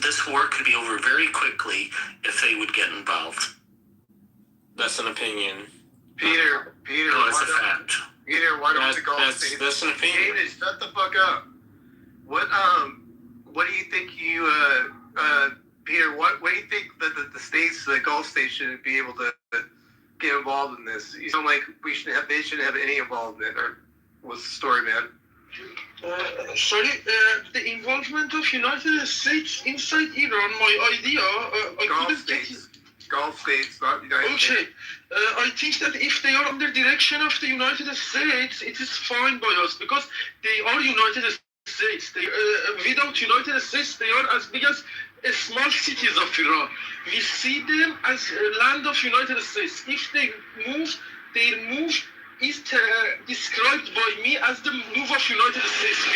This war could be over very quickly if they would get involved. That's an opinion. Peter, no, it's a fact. Peter, why don't the Gulf states? That's an opinion. David, shut the fuck up. What do you think Peter? What do you think that the states, the Gulf states, should be able to get involved in this? You sound like they shouldn't have any involvement. Or what's the story, man? The involvement of United States inside Iran. My idea. Gulf states, not United States. I think that if they are under direction of the United States, it is fine by us because they are United States. Without United States, they are as big as small cities of Iran. We see them as a land of United States. If they move, their move is described by me as the move of United States.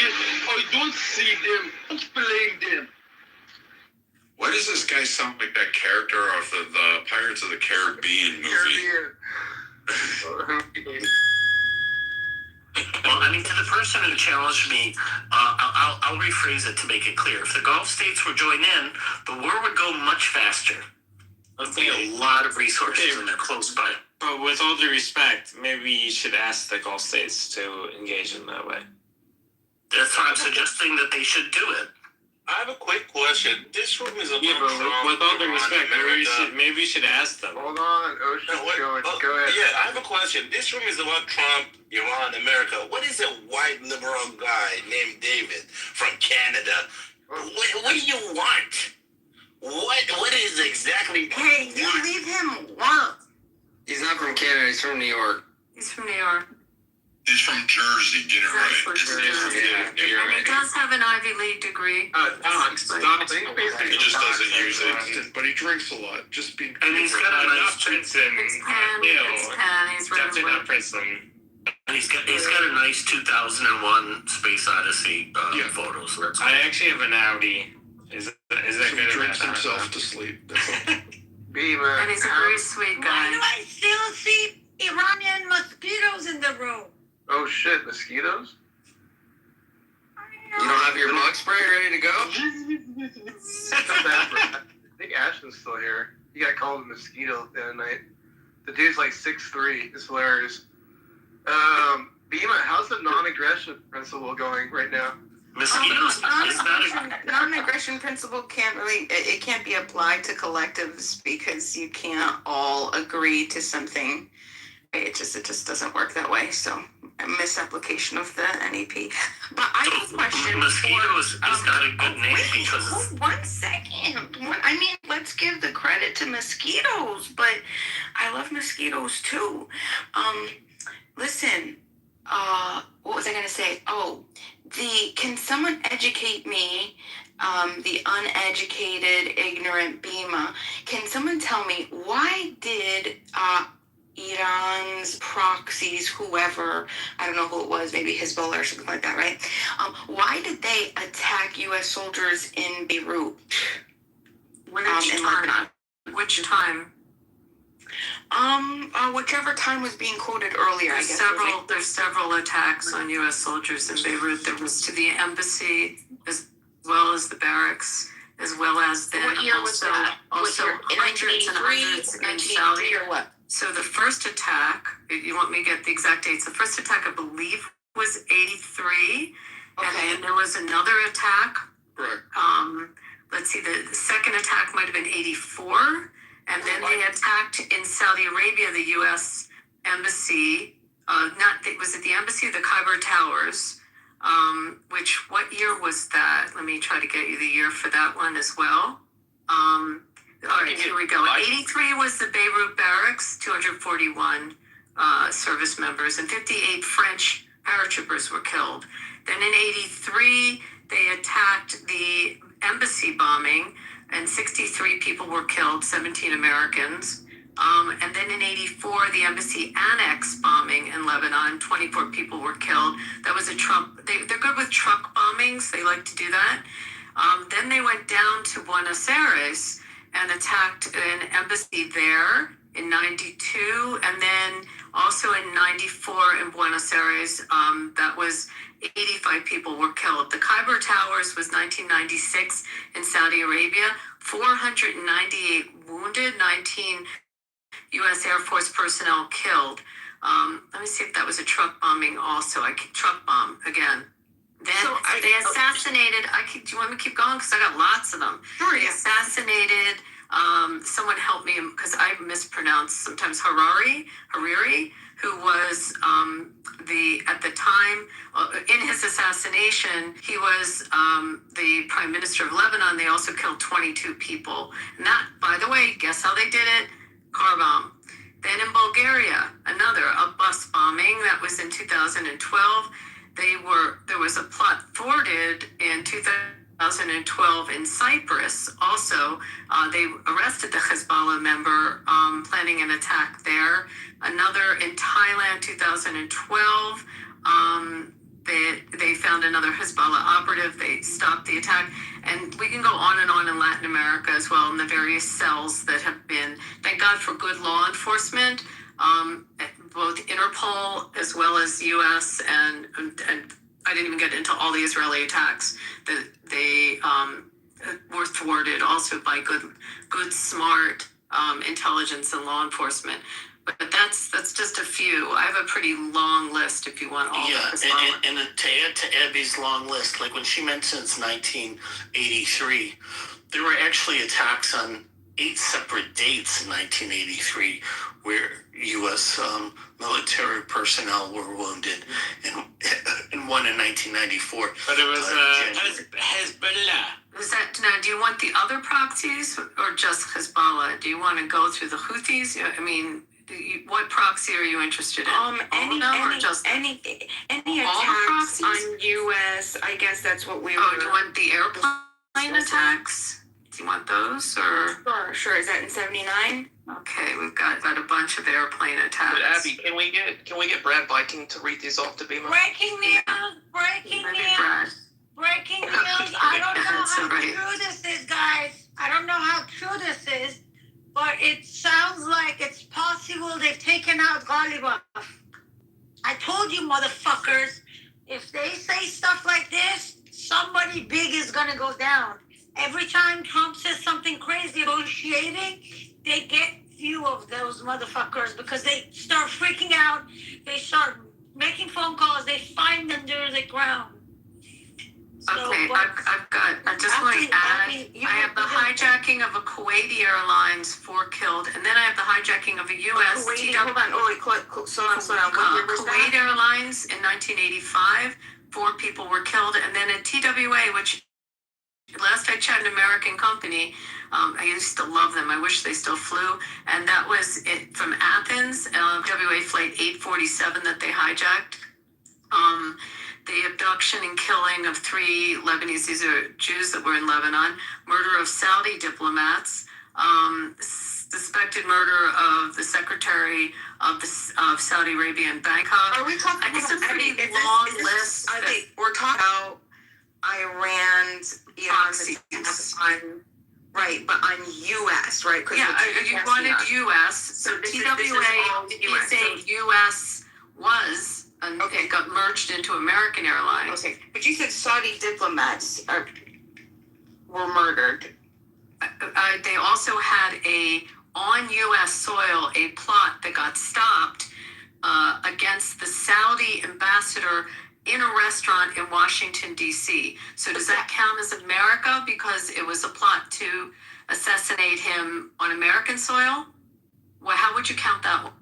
I don't see them, don't blame them. Why does this guy sound like that character of the Pirates of the Caribbean movie? Well, I mean, to the person who challenged me, I'll rephrase it to make it clear. If the Gulf states would join in, the war would go much faster. There'd be a lot of resources and they're close by. But with all due respect, maybe you should ask the Gulf states to engage in that way. That's why I'm suggesting that they should do it. I have a quick question. This room is about with all due respect, maybe you should ask them. Hold on, Ocean's going. Go ahead. Yeah, I have a question. This room is about Trump, Iran, America. What is a white liberal guy named David from Canada? What do you want? What is exactly? Hey, you leave him alone. He's not from Canada. He's from New York. He's from New York. He's from Jersey, get it right. And he does have an Ivy League degree. He just doesn't use it. But he drinks a lot. Just being. And he's got a nice Princeton. It's Penn. He's Definitely not Princeton. And he's got a nice 2001 Space Odyssey photo. So that's I actually have an Audi. Is that good? He drinks himself to sleep. And he's a very sweet guy. Why do I still see Iranian mosquitoes in the room? Oh shit, mosquitoes? You don't have your bug spray ready to go? I think Ashton's still here. He got called a mosquito the other night. The dude's like 6'3". It's hilarious. Bima, how's the non-aggression principle going right now? Mosquitoes. Non-aggression principle can't be applied to collectives because you can't all agree to something. It just doesn't work that way. So misapplication of the NEP. But I have a question. Mosquitoes is not a good name because it's... 1 second. I mean, let's give the credit to mosquitoes, but I love mosquitoes too. Listen, what was I gonna say? Can someone educate me, the uneducated, ignorant Bima? Can someone tell me why did Iran's proxies, whoever, I don't know who it was, maybe Hezbollah or something like that, right? Why did they attack U.S. soldiers in Beirut? Which time? Which time? Whichever time was being quoted earlier. There's several attacks on U.S. soldiers in Beirut. There was to the embassy as well as the barracks, as well as then what year was that? Also hundreds and hundreds in Saudi. Or what? So the first attack, you want me to get the exact dates? The first attack, I believe, was 83. Okay. And then there was another attack. Right. Let's see, the second attack might have been 84. And then they attacked in Saudi Arabia, the U.S. embassy. Was it the embassy or the Kitover Towers? What year was that? Let me try to get you the year for that one as well. All right, here we go. 83 was the Beirut barracks, 241 service members, and 58 French paratroopers were killed. Then in 83, they attacked the embassy bombing, and 63 people were killed, 17 Americans. And then in 84, the embassy annex bombing in Lebanon, 24 people were killed. That was a Trump, they're good with truck bombings. They like to do that. Then they went down to Buenos Aires and attacked an embassy there in 92. And then also in 94 in Buenos Aires, that was 85 people were killed. The Kitover Towers was 1996 in Saudi Arabia, 498 wounded, 19 U.S. Air Force personnel killed. Let me see if that was a truck bombing also. Truck bomb again. Then they assassinated, do you want me to keep going? Because I got lots of them. Sure, they assassinated, someone help me because I mispronounce sometimes Hariri, who was at the time, in his assassination, he was the prime minister of Lebanon. They also killed 22 people. And that, by the way, guess how they did it? Car bomb. Then in Bulgaria, a bus bombing. That was in 2012. There was a plot thwarted in 2012 in Cyprus. Also, they arrested the Hezbollah member planning an attack there. Another in Thailand, 2012. They found another Hezbollah operative. They stopped the attack. And we can go on and on in Latin America as well, in the various cells that have been, thank God for good law enforcement, both Interpol as well as U.S. and I didn't even get into all the Israeli attacks that they were thwarted also by good smart intelligence and law enforcement. But that's just a few. I have a pretty long list if you want all of this. And to add to Abby's long list, like when she mentions 1983, there were actually attacks on 8 separate dates in 1983 where U.S. Military personnel were wounded, and one in 1994. But it was Hezbollah. Was that, now, do you want the other proxies or just Hezbollah? Do you want to go through the Houthis? I mean, what proxy are you interested in? Any attacks on U.S. I guess that's what we. Oh, do you want the airplane attacks? Do you want those or? Sure. Is that in 79? Okay, we've got a bunch of airplane attacks. But Abby, can we get Brad Viking to read these off to Bima? Breaking news! I don't know how true this is, guys. I don't know how true this is, but it sounds like it's possible they've taken out Ghalibaf. I told you, motherfuckers, if they say stuff like this, somebody big is gonna go down. Every time Trump says something crazy negotiating, they get few of those motherfuckers because they start freaking out. They start making phone calls. They find under the ground. Okay, I just want to add, I have the hijacking of a Kuwaiti Airlines, 4 killed, and then I have the hijacking of a U.S. Kuwaiti, hold on, slow down. What year was Kuwait that? Airlines in 1985, 4 people were killed, and then at TWA, which last I checked, an American company, I used to love them. I wish they still flew, and that was it from Athens, TWA flight 847 that they hijacked. The abduction and killing of 3 Lebanese, these are Jews that were in Lebanon, murder of Saudi diplomats, suspected murder of the secretary of Saudi Arabia in Bangkok. Are we talking It's a pretty is long this, list. we're talking about Iran, Proxies. on right, but on U.S. right? Yeah, you wanted U.S. So this is TWA all is saying U.S. was. And it got merged into American Airlines. Okay, but you said Saudi diplomats were murdered. They also had on U.S. soil, a plot that got stopped against the Saudi ambassador in a restaurant in Washington, D.C. So does that count as America because it was a plot to assassinate him on American soil? Well, how would you count that one?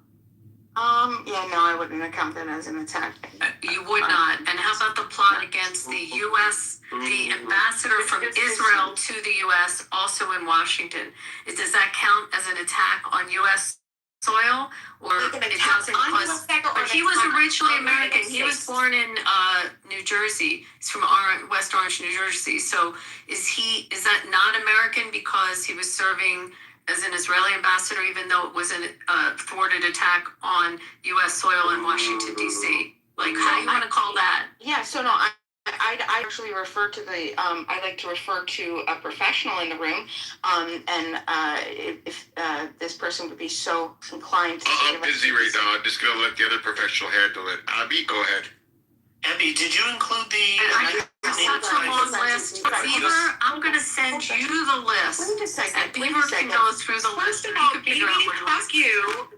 Yeah, no, I wouldn't count that as an attack. You would not. And how about the plot against the U.S., the ambassador from Israel to the U.S., also in Washington? Does that count as an attack on U.S. soil? Or it doesn't? But he was originally American. He was born in New Jersey. He's from West Orange, New Jersey. So is that not American because he was serving as an Israeli ambassador, even though it was a thwarted attack on U.S. soil in Washington, D.C.? Like, how do you want to call that? Yeah, so no, I actually refer to I like to refer to a professional in the room, and if this person would be so inclined to I'm busy right now. I'm just going to let the other professional handle it. Abby, go ahead. Abby, did you include the... Such a long list. Beaver, I'm going to send you the list. Wait a second. And Beaver can go through the list. First of all, baby,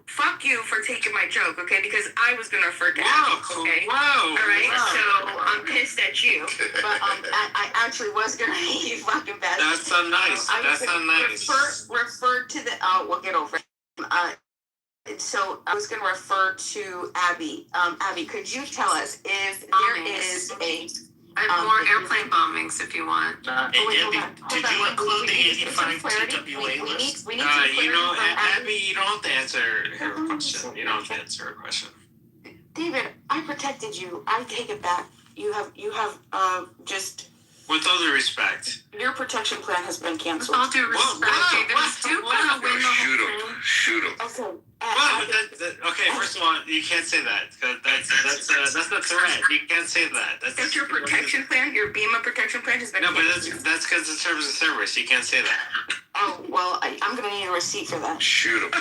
fuck you for taking my joke, okay? Because I was going to refer to Abby, okay? Wow. All right, so I'm pissed at you. But I actually was going to make you fucking bad. That's so nice. That's so nice. Refer to the... we'll get over it. So I was going to refer to Abby. Abby, could you tell us if there is a... I have more airplane bombings if you want. Abby, did you include the 85 TWA list? Abby, you don't have to answer her question. You don't have to answer her question. David, I protected you. I take it back. You have just... With all due respect. Your protection plan has been canceled. With all due respect, David, is Duke going to win the whole thing? Shoot him. Okay. Okay, first of all, you can't say that. That's not threat. You can't say that. That's your protection plan? Your BEMA protection plan has been canceled. canceled? But that's because it's terms of service. You can't say that. Oh, well, I'm going to need a receipt for that. Shoot him.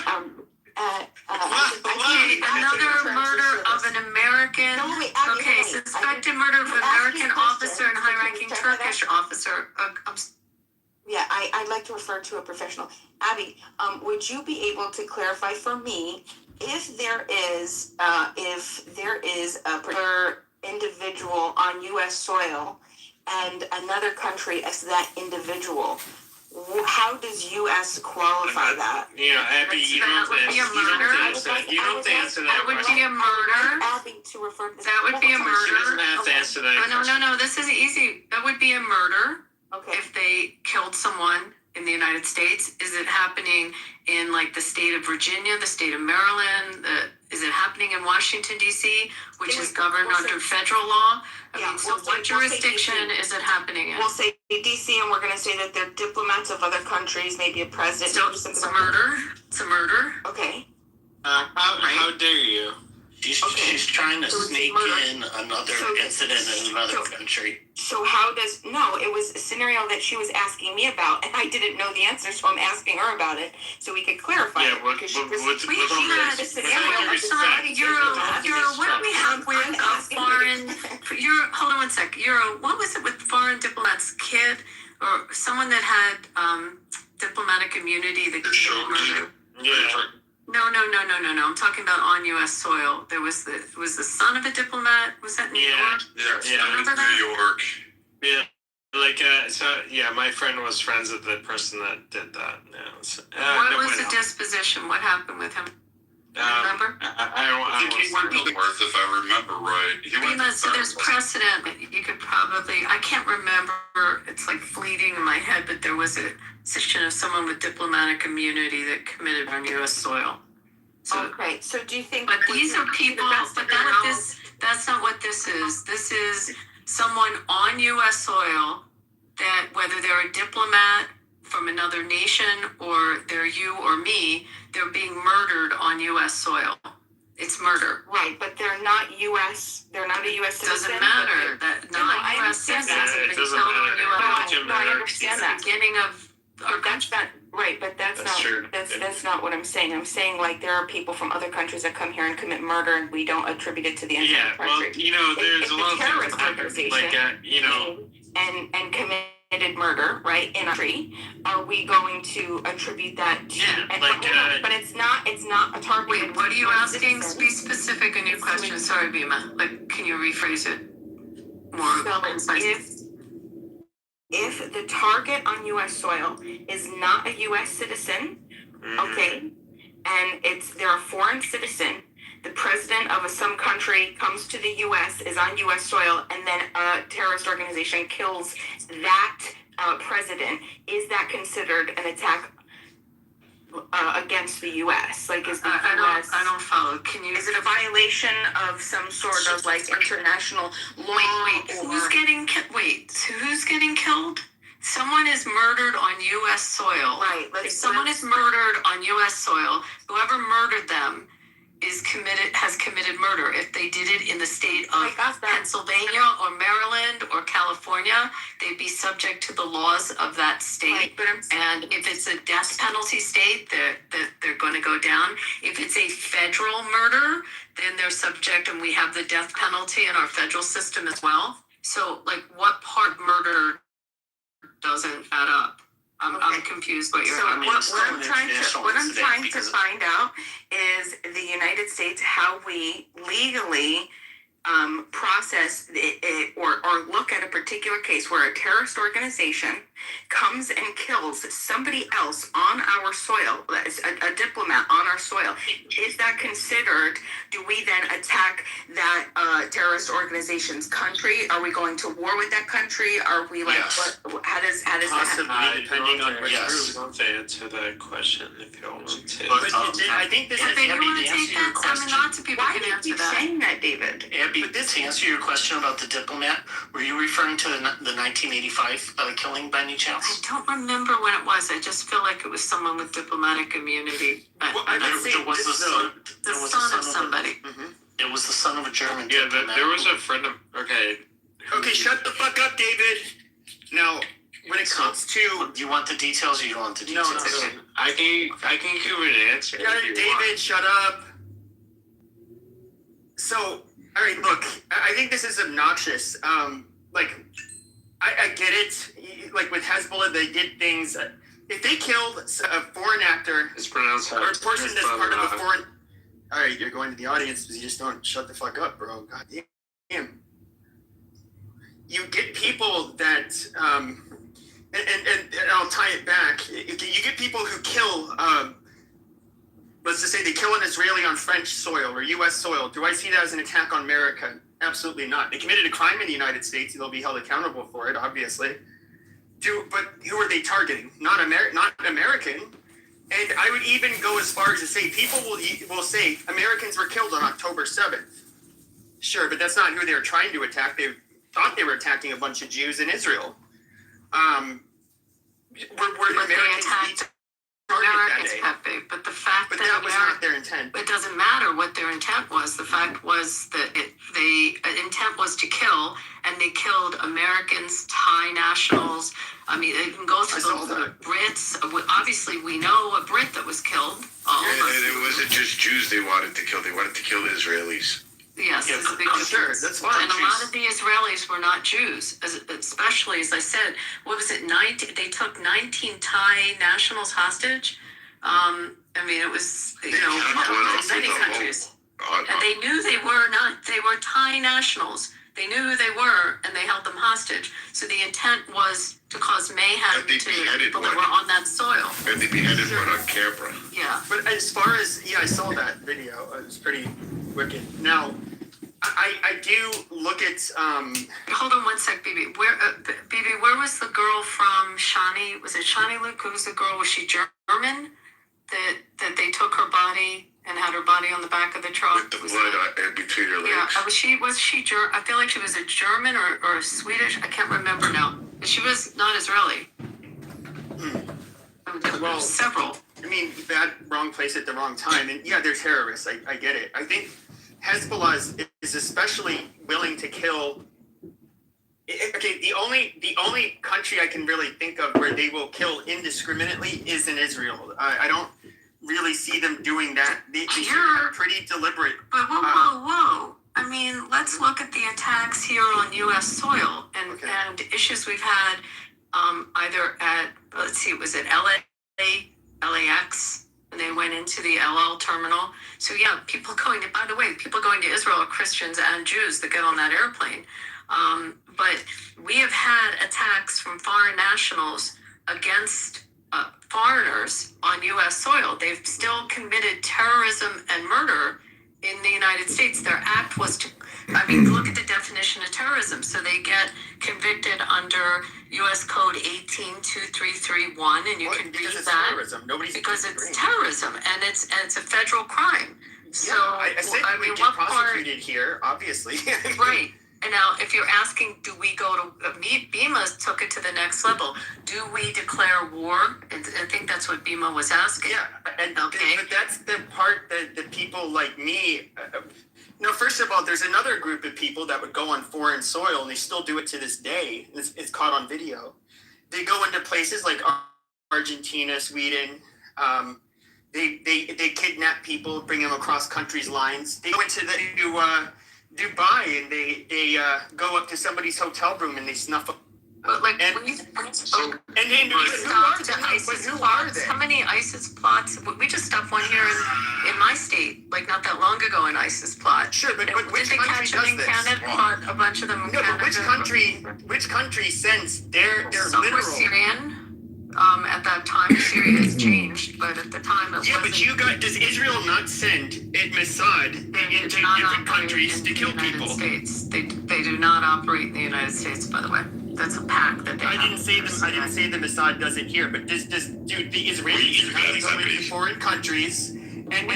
Another murder of an American. Suspected murder of an American officer and high-ranking Turkish officer. Yeah, I'd like to refer to a professional. Abby, would you be able to clarify for me if there is a particular individual on U.S. soil and another country as that individual? How does U.S. qualify that? Abby, you don't have to answer that. You don't have to answer that. That would be a murder. Abby, to refer to this. That would be a murder. She doesn't have to answer that. No. This is easy. That would be a murder. Okay. If they killed someone in the United States, is it happening in like the state of Virginia, the state of Maryland? Is it happening in Washington, D.C., which is governed under federal law? What jurisdiction is it happening in? We'll say D.C. and we're going to say that they're diplomats of other countries, maybe a president. So it's a murder. It's a murder. Okay. How dare you? She's trying to sneak in another incident in another country. So how does... No, it was a scenario that she was asking me about, and I didn't know the answer, so I'm asking her about it, so we could clarify it. Because she was... What do we have with foreign... Hold on one sec. What was it with foreign diplomats? Kid? Or someone that had diplomatic immunity that killed murder? Yeah. No. I'm talking about on U.S. soil. There was the son of a diplomat. Was that New York? Yeah. Remember that? New York. Yeah. my friend was friends with the person that did that. Yeah, so, what was the disposition? What happened with him? Remember? I think he went to Worth, if I remember right. So there's precedent. You could probably, I can't remember, it's like fleeting in my head, but there was a situation of someone with diplomatic immunity that committed on U.S. soil. So, okay, so do you think? But these are people, but that's not what this is. This is someone on U.S. soil that, whether they're a diplomat from another nation or they're you or me, they're being murdered on U.S. soil. It's murder. Right, but they're not U.S. They're not a U.S. citizen. Doesn't matter. That non-U.S. citizens have been killed on U.S. No, I understand that. Beginning of our that's not right, but that's not what I'm saying. I'm saying like there are people from other countries that come here and commit murder, and we don't attribute it to the entire country. Well, there's a lot of terrorist organization and committed murder, right, in a country. Are we going to attribute that to? Yeah, but it's not a target. Wait, what are you asking? Be specific in your question. Sorry, Bima. Like, can you rephrase it more concisely? If the target on U.S. soil is not a U.S. citizen, okay, and they're a foreign citizen, the president of some country comes to the U.S., is on U.S. soil, and then a terrorist organization kills that president, is that considered an attack against the U.S.? Like, is the U.S. I don't follow. Can you? Is it a violation of some sort of like international law? Wait. Who's getting killed? Someone is murdered on U.S. soil. Right. If someone is murdered on U.S. soil, whoever murdered them has committed murder. If they did it in the state of Pennsylvania or Maryland or California, they'd be subject to the laws of that state. Right, and if it's a death penalty state, they're going to go down. If it's a federal murder, then they're subject, and we have the death penalty in our federal system as well. So, like, what part of murder doesn't add up? I'm confused what you're asking. What I'm trying to find out is the United States, how we legally process it or look at a particular case where a terrorist organization comes and kills somebody else on our soil, a diplomat on our soil. Is that considered? Do we then attack that terrorist organization's country? Are we going to war with that country? Are we like, yes. How does that happen? Depending on yes. You want to answer that question if you don't want to. But I think this is Abby, you want to take that? Lots of people Why can answer do you keep saying that, David? Abby, to answer your question about the diplomat, were you referring to the 1985 killing by any chance? I don't remember when it was. I just feel like it was someone with diplomatic immunity. There was the son of somebody. It was the son of a German Yeah, diplomat. there was a friend of... Okay, shut the fuck up, David. Now, when it comes to... Do you want the details or you don't want the details? No. I can give an answer. David, shut up. So... All right, look, I think this is obnoxious. I get it. Like with Hezbollah, they did things. If they killed a foreign actor it's pronounced or a person that's part of a foreign... All right, you're going to the audience because you just don't shut the fuck up, bro. God damn. You get people that... and I'll tie it back. You get people who kill... let's just say they kill an Israeli on French soil or U.S. soil. Do I see that as an attack on America? Absolutely not. They committed a crime in the United States, and they'll be held accountable for it, obviously. But who are they targeting? Not American. And I would even go as far as to say people will say Americans were killed on October 7th. Sure, but that's not who they were trying to attack. They thought they were attacking a bunch of Jews in Israel. Were Americans Americans, Pepe, but the fact that was not their intent. It doesn't matter what their intent was. The fact was that the intent was to kill, and they killed Americans, Thai nationals. I mean, they can go through the Brits. Obviously, we know a Brit that was killed. It wasn't just Jews they wanted to kill. They wanted to kill the Israelis. Yes, yeah, sure, that's fine. And a lot of the Israelis were not Jews, especially, as I said, what was it, they took 19 Thai nationals hostage. I mean, it was, many countries. And they knew they were Thai nationals. They knew who they were, and they held them hostage. So the intent was to cause mayhem to people that were on that soil. And they beheaded one on camera. Yeah. But as far as, I saw that video. It was pretty wicked. Now, I do look at, Hold on one sec, BB. Where was the girl from Shawnee? Was it Shawnee Luke? Who was the girl? Was she German? That they took her body and had her body on the back of the truck. With the blood in between her legs. Yeah, was she German? I feel like she was a German or a Swedish. I can't remember now. But she was not Israeli. There were several. I mean, bad, wrong place at the wrong time. And yeah, they're terrorists. I get it. I think Hezbollah is especially willing to kill. Okay, the only country I can really think of where they will kill indiscriminately is in Israel. I don't really see them doing that. They are pretty deliberate. But whoa. I mean, let's look at the attacks here on U.S. soil and issues we've had either at, let's see, was it LAX, and they went into the LL terminal. So yeah, people going to Israel are Christians and Jews that get on that airplane. But we have had attacks from foreign nationals against foreigners on U.S. soil. They've still committed terrorism and murder in the United States. Their act was to, look at the definition of terrorism. So they get convicted under U.S. Code 182331, and you can read that. Terrorism. Because it's terrorism, and it's a federal crime. So I said we get prosecuted here, obviously. Right. And now, if you're asking, do we go to BEMA took it to the next level? Do we declare war? And I think that's what BEMA was asking. Yeah, but that's the part that the people like me. First of all, there's another group of people that would go on foreign soil, and they still do it to this day. It's caught on video. They go into places like Argentina, Sweden. They kidnap people, bring them across countries' lines. They go into Dubai, and they go up to somebody's hotel room and they snuff up. But like, and we stopped ISIS plots. How many ISIS plots? We just stopped one here in my state, like not that long ago, an ISIS plot. Sure, but which did they country catch them does in this? Canada? A bunch of them in Canada. But which country sends their Some literal? were Syrian. At that time, Syria has changed, but at the time it wasn't. But you guys, does Israel not send Mossad into different countries to kill people? States. They do not operate in the United States, by the way. That's a pact that they have. I didn't say the Mossad does it here, but do the Israelis go into foreign countries and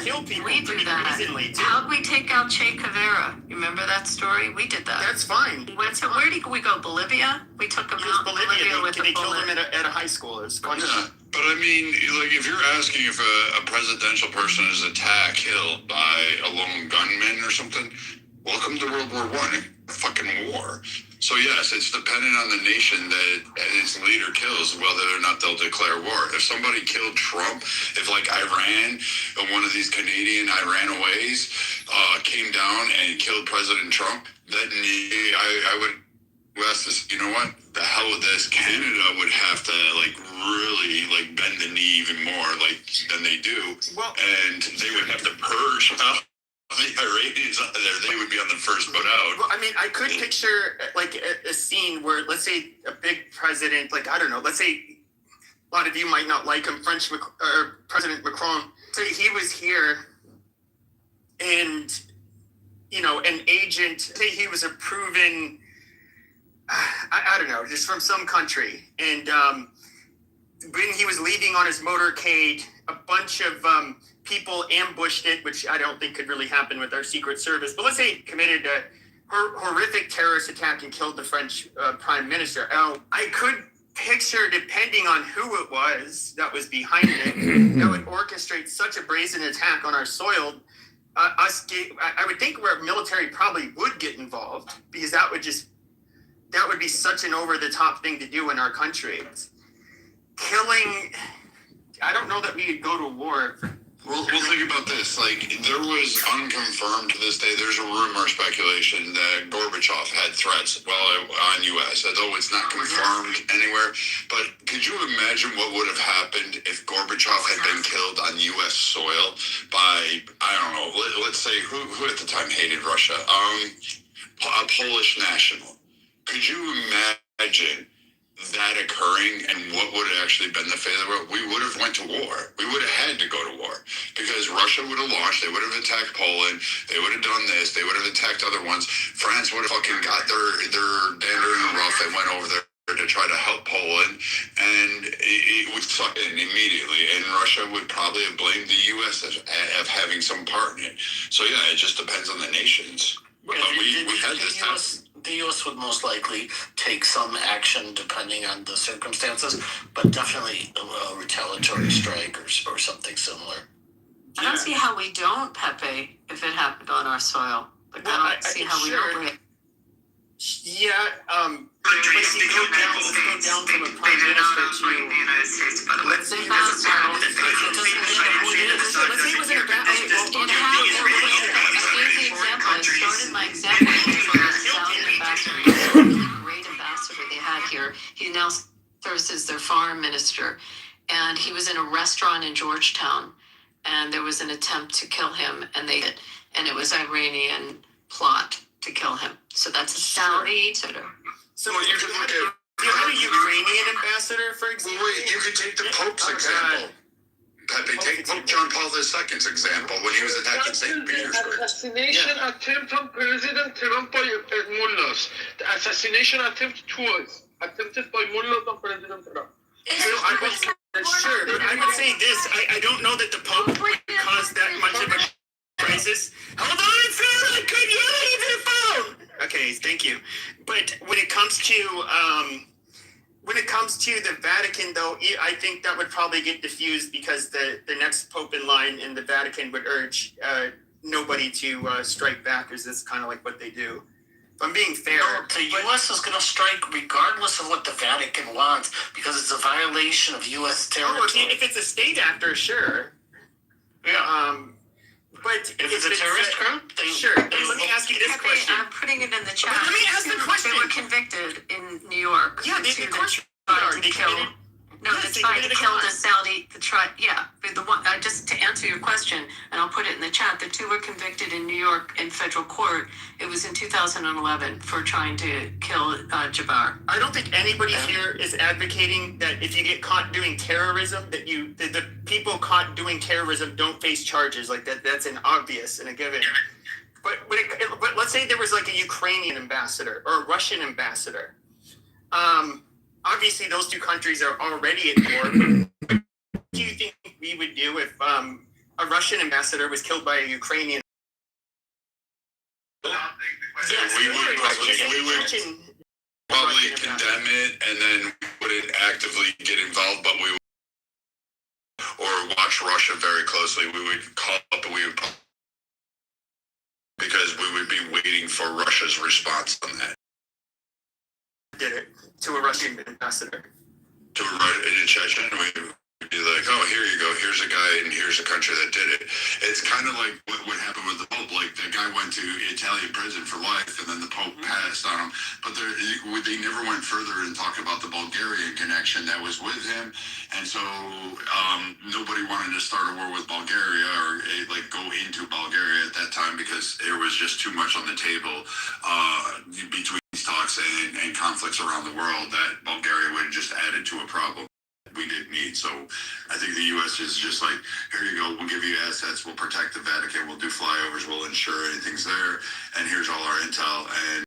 kill people? We do that. How'd we take out Che Guevara? You remember that story? We did that. That's fine. Where did we go? Bolivia? We took them out. Bolivia with they killed him at a high school. It was fun. Yeah, but I mean, like, if you're asking if a presidential person is attacked, killed by a lone gunman or something, welcome to World War I, a fucking war. So yes, it's dependent on the nation that its leader kills whether or not they'll declare war. If somebody killed Trump, if like Iran, one of these Canadian Iranaways, came down and killed President Trump, then I would ask this, you know what? The hell with this. Canada would have to really bend the knee even more than they do. And they would have to purge out the Iranians out there. They would be on the first boat out. Well, I mean, I could picture a scene where, let's say, a big president, let's say a lot of you might not like him, President Macron. Say he was here, and an agent. Say he was a proven, I don't know, just from some country, and when he was leaving on his motorcade, a bunch of people ambushed it, which I don't think could really happen with our Secret Service. But let's say he committed a horrific terrorist attack and killed the French Prime Minister. I could picture, depending on who it was that was behind it, that would orchestrate such a brazen attack on our soil. I would think where military probably would get involved, because that would be such an over-the-top thing to do in our country. Killing, I don't know that we would go to war. Well, think about this. There was unconfirmed to this day, there's a rumor, speculation that Gorbachev had threats on U.S., although it's not confirmed anywhere. But could you imagine what would have happened if Gorbachev had been killed on U.S. soil by, I don't know, let's say, who at the time hated Russia? a Polish national. Could you imagine that occurring, and what would have actually been the fate of the world? We would have went to war. We would have had to go to war because Russia would have launched. They would have attacked Poland. They would have done this. They would have attacked other ones. France would have fucking got their dander in the rough and went over there to try to help Poland, and it would suck in immediately. And Russia would probably have blamed the U.S. of having some part in it. So yeah, it just depends on the nations. But we had this time. The U.S. would most likely take some action depending on the circumstances, but definitely a retaliatory strike or something similar. I don't see how we don't, Pepe, if it happened on our soil. Like, I don't see how we don't. Yeah, but if you go down from a prime minister to, let's say it was in a I started my example with the Saudi ambassador, great ambassador they had here. He now serves as their foreign minister, and he was in a restaurant in Georgetown, and there was an attempt to kill him, and it was Iranian plot to kill him. So that's a Saudi ambassador. So you could look at. Do you have a Ukrainian ambassador, for example? Well, wait, you could take the Pope's example. Pepe, take Pope John Paul II's example when he was attacking St. Petersburg. The assassination attempt on President Trump by mullahs. The assassination attempt twice. Attempted by mullahs on President Trump. Sure, but I would say this. I don't know that the Pope would cause that much of a crisis. Hold on, Phil, I couldn't hear the phone. Okay, thank you. But when it comes to the Vatican, though, I think that would probably get diffused because the next Pope in line in the Vatican would urge nobody to strike back, because that's kind of like what they do. If I'm being fair. No, the U.S. is going to strike regardless of what the Vatican wants because it's a violation of U.S. territory. Oh, if it's a state actor, sure. Yeah. But if it's a terrorist group, then sure. Let me ask you this question. I'm putting it in the chat. Let me ask the question. They were convicted in New York. Yeah, they tried to kill. No, they tried to kill the Saudi. The one. Just to answer your question, and I'll put it in the chat. The two were convicted in New York in federal court. It was in 2011 for trying to kill Jabbar. I don't think anybody here is advocating that if you get caught doing terrorism, that the people caught doing terrorism don't face charges like that. That's an obvious and a given. But let's say there was like a Ukrainian ambassador or a Russian ambassador. Obviously, those two countries are already at war. What do you think we would do if a Russian ambassador was killed by a Ukrainian? Yes, we would probably condemn it, and then we wouldn't actively get involved, but we would, or watch Russia very closely. We would call up and we would, because we would be waiting for Russia's response on that. Did it to a Russian ambassador. To in Chechnya, we'd be like, oh, here you go. Here's a guy, and here's a country that did it. It's kind of like what happened with the Pope. Like, the guy went to Italian prison for life, and then the Pope passed on him. But they never went further and talked about the Bulgarian connection that was with him. And so nobody wanted to start a war with Bulgaria or go into Bulgaria at that time because there was just too much on the table between talks and conflicts around the world that Bulgaria would have just added to a problem we didn't need. So I think the U.S. is just like, here you go, we'll give you assets, we'll protect the Vatican, we'll do flyovers, we'll ensure anything's there, and here's all our intel, and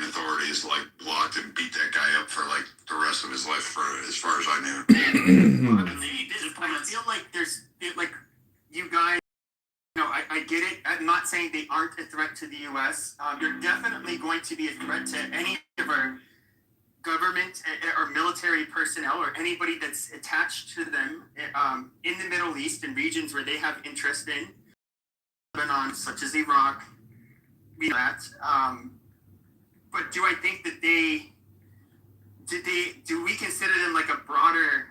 authorities blocked and beat that guy up for the rest of his life, for as far as I knew. I feel like there's you guys. I get it. I'm not saying they aren't a threat to the U.S. They're definitely going to be a threat to any of our government or military personnel or anybody that's attached to them in the Middle East and regions where they have interest in, Lebanon, such as Iraq. But do I think that do we consider them like a broader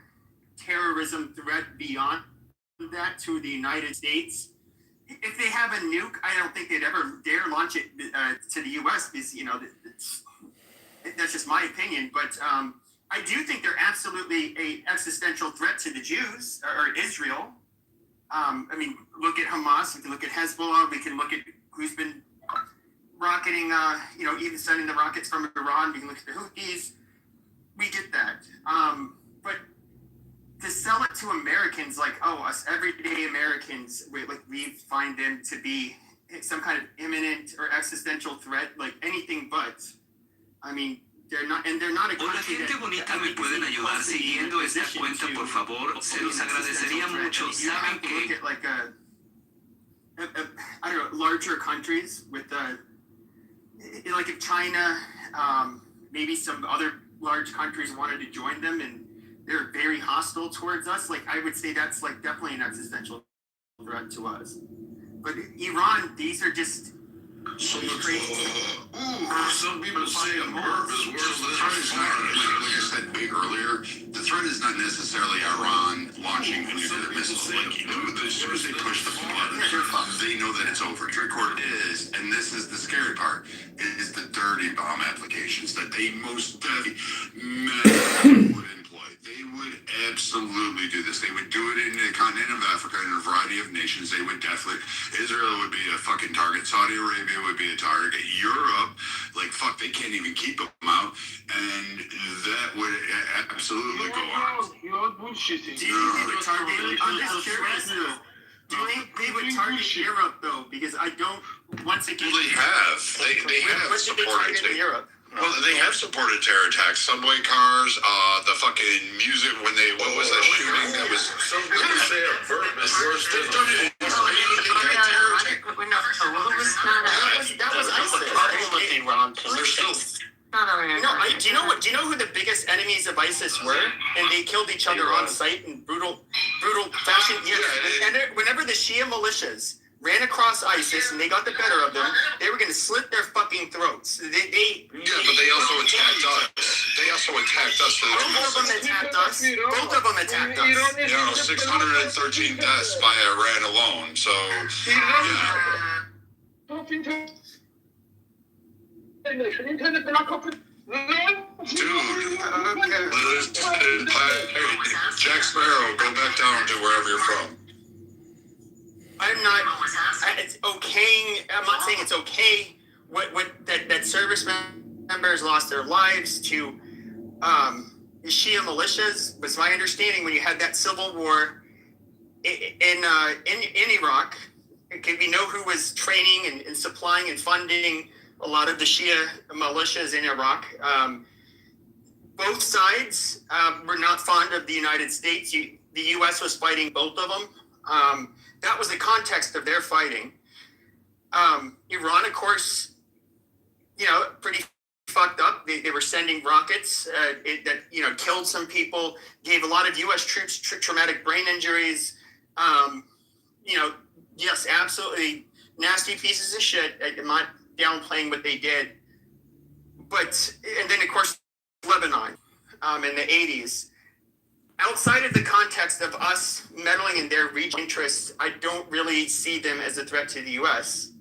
terrorism threat beyond that to the United States? If they have a nuke, I don't think they'd ever dare launch it to the U.S. because, that's just my opinion. But I do think they're absolutely an existential threat to the Jews or Israel. Look at Hamas. We can look at Hezbollah. We can look at who's been rocketing, even sending the rockets from Iran. We can look at the Houthis. We get that. But to sell it to Americans, like, us everyday Americans, we find them to be some kind of imminent or existential threat, like anything but. I mean, they're not a Hola gente bonita, me pueden ayudar siguiendo esta cuenta, por favor. Se los agradecería mucho. Saben que look at like I don't know, larger countries with like if China, maybe some other large countries wanted to join them and they're very hostile towards us, like I would say that's like definitely an existential threat to us. But Iran, these are just some people say a verb is worse than like I said earlier, the threat is not necessarily Iran launching a nuclear missile. Like, as soon as they push the button, they know that it's over. The record is, and this is the scary part, is the dirty bomb applications that they most definitely would employ. They would absolutely do this. They would do it in the continent of Africa in a variety of nations. They would definitely, Israel would be a fucking target. Saudi Arabia would be a target. Europe, like, fuck, they can't even keep them out. And that would absolutely go on. You're bullshitting. Do you think they would target? I'm just curious. Do you think they would target Europe though? Because I don't. Once again, Well, they have. They have supported Europe. Well, they have supported terror attacks, subway cars, the fucking music when they, what was that shooting that was... Some people say a verb is worse than That was ISIS. They're still... Do you know who the biggest enemies of ISIS were? And they killed each other on site in brutal fashion. And whenever the Shia militias ran across ISIS and they got the better of them, they were going to slit their fucking throats. But they also attacked us. They also attacked us. Both of them attacked us. 613 deaths by Iran alone. So, Jack Sparrow, go back down to wherever you're from. I'm not. It's okaying. I'm not saying it's okay. That service members lost their lives to the Shia militias. Was my understanding when you had that civil war in Iraq. Okay, we know who was training and supplying and funding a lot of the Shia militias in Iraq. Both sides were not fond of the United States. The U.S. was fighting both of them. That was the context of their fighting. Iran, of course, pretty fucked up. They were sending rockets that killed some people, gave a lot of U.S. troops traumatic brain injuries. Yes, absolutely nasty pieces of shit. I'm not downplaying what they did. And then, of course, Lebanon in the 80s. Outside of the context of us meddling in their regional interests, I don't really see them as a threat to the U.S.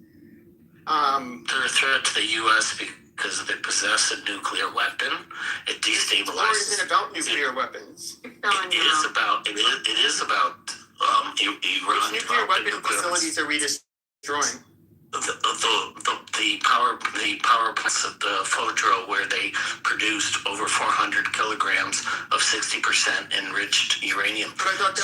They're a threat to the U.S. because they possess a nuclear weapon. It destabilizes. Or is it about nuclear weapons? It is about Iran. Which nuclear weapon facilities are we destroying? The power plants at the Fodro, where they produced over 400 kilograms of 60% enriched uranium. But I thought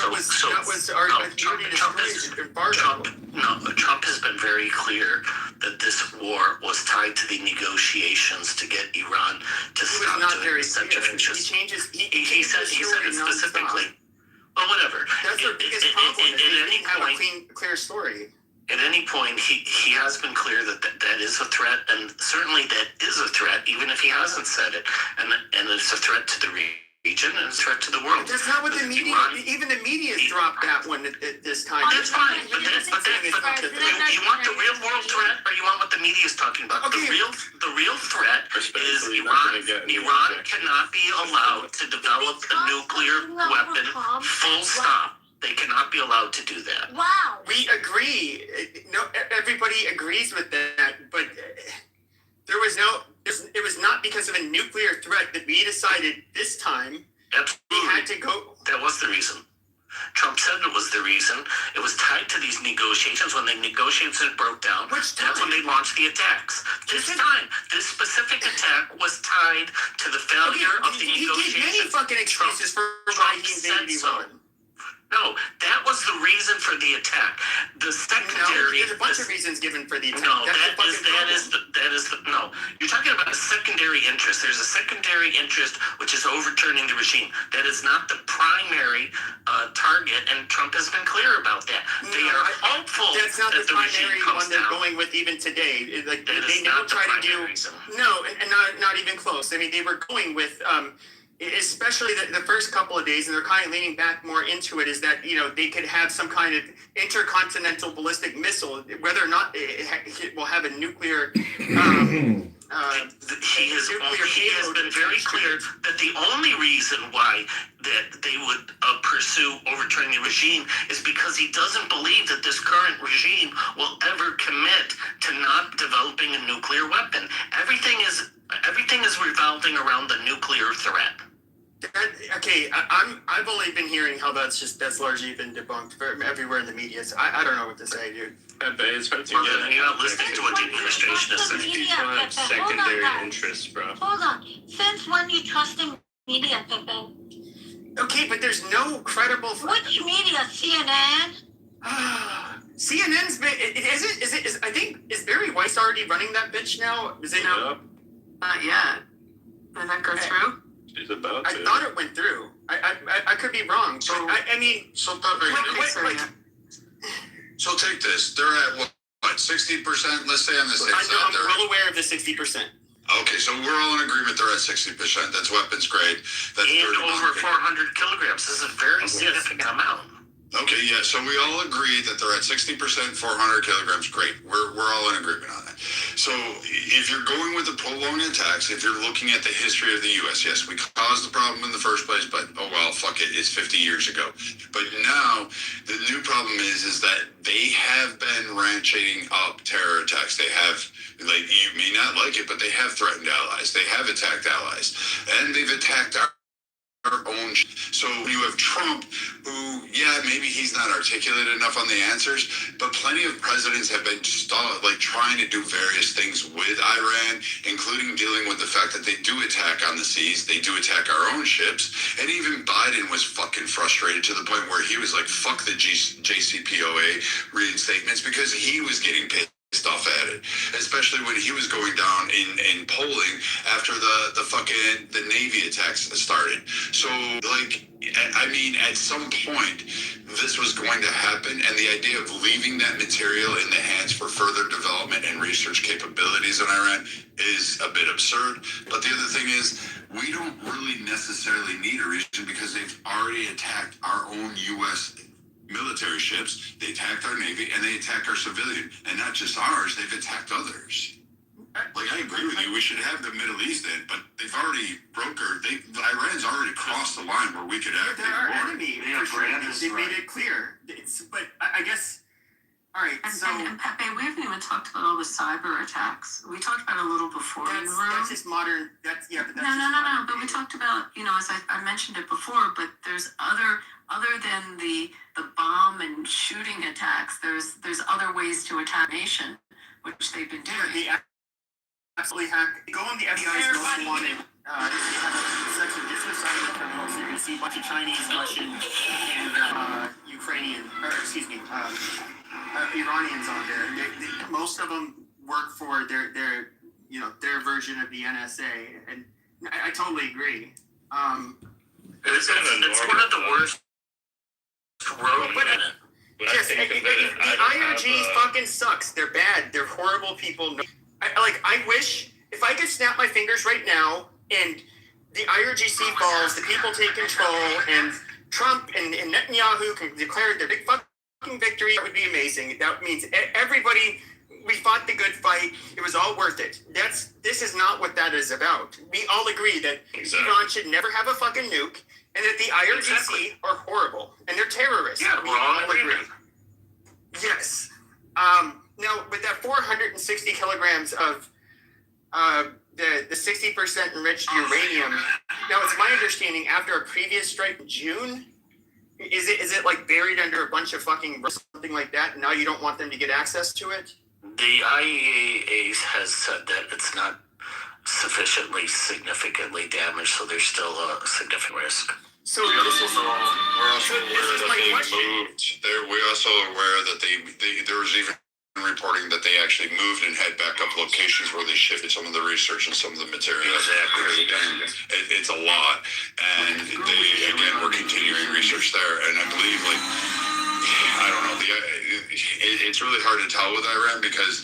Trump has been very clear that this war was tied to the negotiations to get Iran to stop doing centrifuges. He said it specifically. Well, whatever. That's their biggest problem. They didn't have a clear story. At any point, he has been clear that is a threat, and certainly that is a threat, even if he hasn't said it. And it's a threat to the region and it's a threat to the world. That's not what the media, even the media has dropped that one at this time. That's fine, but you want the real world threat, or you want what the media is talking about? Okay. The real threat is Iran cannot be allowed to develop a nuclear weapon, full stop. They cannot be allowed to do that. Wow. We agree. No, everybody agrees with that, but it was not because of a nuclear threat that we decided this time Absolutely. we had to go. That was the reason. Trump said it was the reason. It was tied to these negotiations. When the negotiations broke down, that's when they launched the attacks. This specific attack was tied to the failure of the negotiations. He gave many fucking excuses for why he invaded Iran. No, that was the reason for the attack. The secondary. There's a bunch of reasons given for the attack. No, no. You're talking about a secondary interest. There's a secondary interest which is overturning the regime. That is not the primary target, and Trump has been clear about that. They are hopeful that's not that the primary one they're going with even today. Like they never try to do no, and not even close. I mean, they were going with. Especially the first couple of days, and they're kind of leaning back more into it, is that, you know, they could have some kind of intercontinental ballistic missile, whether or not it will have a nuclear he has been very clear that the only reason why that they would pursue overturning the regime is because he doesn't believe that this current regime will ever commit to not developing a nuclear weapon. Everything is revolving around the nuclear threat. I've only been hearing how that's largely been debunked everywhere in the media. So I don't know what to say, dude. It's hard to get. You're not listening to what the administration is saying. People have secondary interests, bro. Hold on. Since when you trusting media, Pepe? Okay, but there's no credible. Which media? CNN? CNN's been. I think is Barry Weiss already running that bitch now? Is it no? Not yet. Did that go through? She's about to. I thought it went through. I could be wrong. So I mean, so take this. They're at what 60%? Let's say on the safe side. I'm well aware of the 60%. Okay, so we're all in agreement they're at 60%. That's weapons grade. That's and over 400 kilograms. This is a very significant amount. Okay, yeah, so we all agree that they're at 60%, 400 kilograms. Great. We're all in agreement on that. So if you're going with the prolonged attacks, if you're looking at the history of the U.S., yes, we caused the problem in the first place, but oh well, fuck it, it's 50 years ago. But now the new problem is that they have been ratcheting up terror attacks. They have, like, you may not like it, but they have threatened allies. They have attacked allies, and they've attacked our own. So you have Trump, who, yeah, maybe he's not articulate enough on the answers, but plenty of presidents have been trying to do various things with Iran, including dealing with the fact that they do attack on the seas, they do attack our own ships, and even Biden was fucking frustrated to the point where he was like, fuck the JCPOA reinstatements, because he was getting pissed off at it, especially when he was going down in polling after the Navy attacks started. So, like, I mean, at some point this was going to happen, and the idea of leaving that material in the hands for further development and research capabilities in Iran is a bit absurd. But the other thing is, we don't really necessarily need a reason, because they've already attacked our own U.S. military ships, they attacked our Navy, and they attacked our civilian. And not just ours, they've attacked others. Like, I agree with you, we should have the Middle East in, but they've already Iran's already crossed the line where we could act. They're our enemy. They made it clear. But I guess, all right, and Pepe, we haven't even talked about all the cyber attacks. We talked about it a little before in the room. That's just modern. But No. But we talked about, as I mentioned it before, but there's other than the bomb and shooting attacks, there's other ways to attack a nation, which they've been doing. They absolutely hack. Go on the FBI's most wanted section. This was cited criminals. You can see a bunch of Chinese, Russian, and Ukrainian, Iranians on there. Most of them work for their version of the NSA, and I totally agree. It's one of the worst. Yes, the IRG fucking sucks. They're bad. They're horrible people. I wish if I could snap my fingers right now and the IRGC falls, the people take control, and Trump and Netanyahu can declare their big fucking victory. That would be amazing. That means everybody. We fought the good fight. It was all worth it. This is not what that is about. We all agree that Iran should never have a fucking nuke, and that the IRGC are horrible and they're terrorists. Yeah, we all agree. Yes. Now, with that 460 kilograms of the 60% enriched uranium, now it's my understanding after a previous strike in June, Is it like buried under a bunch of fucking something like that? And now you don't want them to get access to it? The IAEA has said that it's not sufficiently significantly damaged, so there's still a significant risk. So we're also aware that they moved. We're also aware that there was even reporting that they actually moved and had backup locations where they shifted some of the research and some of the materials. Exactly. It's a lot, and they again were continuing research there. And I believe, like, I don't know, it's really hard to tell with Iran because,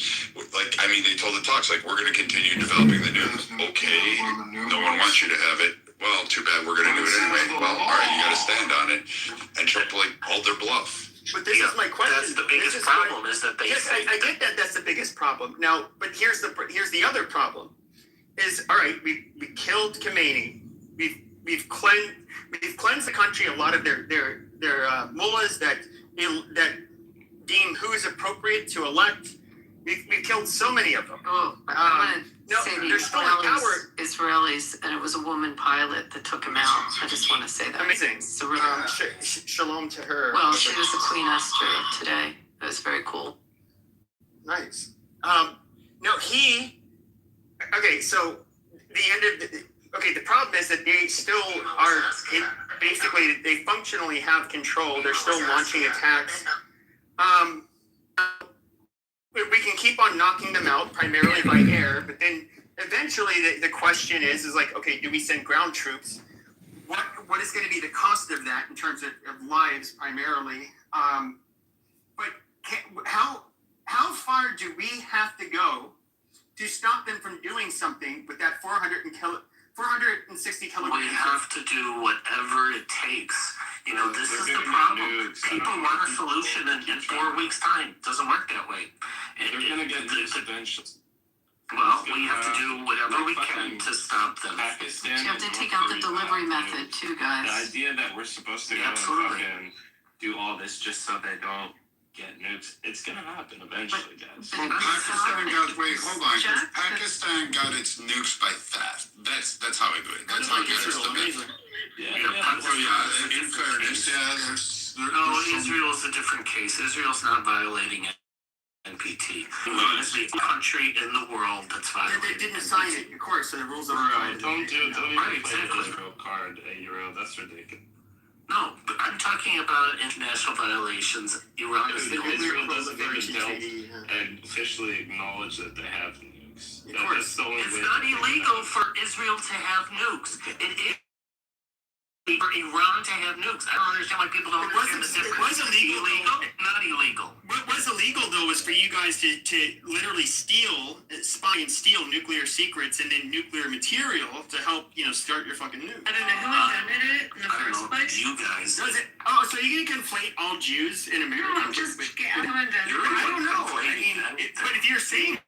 like, I mean, they told the talks, like, we're going to continue developing the nukes. Okay, no one wants you to have it. Well, too bad, we're going to do it anyway. Well, all right, you got to stand on it. And Trump, like, hold their bluff. But this is my question. That's the biggest problem is that they say... I get that that's the biggest problem. Now, but here's the other problem. Is, all right, we killed Khomeini. We've cleansed the country a lot of their mullahs that deem who is appropriate to elect. We've killed so many of them. Oh, there's still a power. Israelis, and it was a woman pilot that took him out. I just want to say that. Amazing. So really, shalom to her. Well, she was the Queen Esther today. It was very cool. Nice. No, okay, so the end of the problem is that they still are, basically, they functionally have control. They're still launching attacks. We can keep on knocking them out, primarily by air, but then eventually the question is like, okay, do we send ground troops? What is going to be the cost of that in terms of lives, primarily? But how far do we have to go to stop them from doing something with that 460 kilograms? We have to do whatever it takes. You know, this is the problem. People want a solution in 4 weeks' time. It doesn't work that way. They're going to get nukes eventually. Well, we have to do whatever we can to stop them. Pakistan. You have to take out the delivery method too, guys. The idea that we're supposed to go and fucking do all this just so they don't get nukes, it's gonna happen eventually, guys. Well, Pakistan got its nukes by theft. That's how I do it. That's how I get it. In fairness, Israel is a different case. Israel's not violating NPT. It's the country in the world that's violating. They didn't sign it, of course. So the rules are right. Don't even play the Israel card, Euro. That's ridiculous. No, but I'm talking about international violations. Iran is the only Israel doesn't even and officially acknowledge that they have nukes. It's not illegal for Israel to have nukes. It is for Iran to have nukes. I don't understand why people don't understand the difference. It was illegal. Not illegal. What was illegal, though, was for you guys to literally spy and steal nuclear secrets and then nuclear material to help, start your fucking nuke. I don't know who invented it in the first place. You guys. So you're going to conflate all Jews in America? No, I'm just who invented it. I don't know. I mean, but if you're saying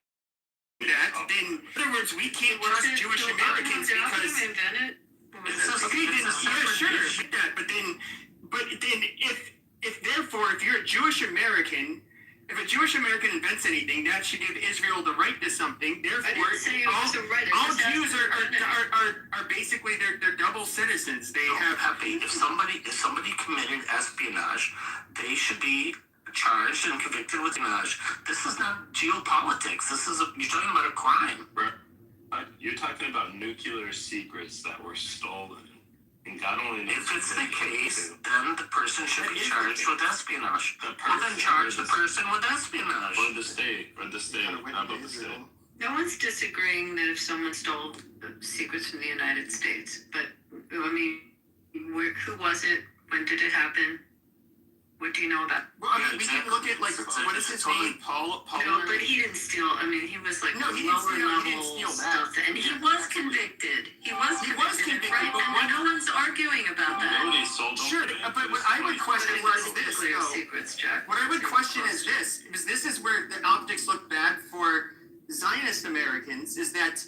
that, then, in other words, we can't trust Jewish Americans because... invented it? Okay, then, yeah, sure, but then if therefore, if you're a Jewish American, if a Jewish American invents anything, that should give Israel the right to something. Therefore, all Jews are basically they're double citizens. They have. If somebody committed espionage, they should be charged and convicted with espionage. This is not geopolitics. You're talking about a crime. You're talking about nuclear secrets that were stolen. And God only knows. If it's the case, then the person should be charged with espionage. Well, then charge the person with espionage. Or the state. How about the state? No one's disagreeing that if someone stole secrets from the United States, but I mean, who was it? When did it happen? What do you know about? Well, I mean, we can look at what is his name? Paul. No, but he didn't steal. I mean, he was like lower level stuff, and he was convicted. He was convicted, right? And no one's arguing about that. Nobody sold. Sure, but what I would question is this. Secrets, Jack. What I would question is this, because this is where the optics look bad for Zionist Americans. Is that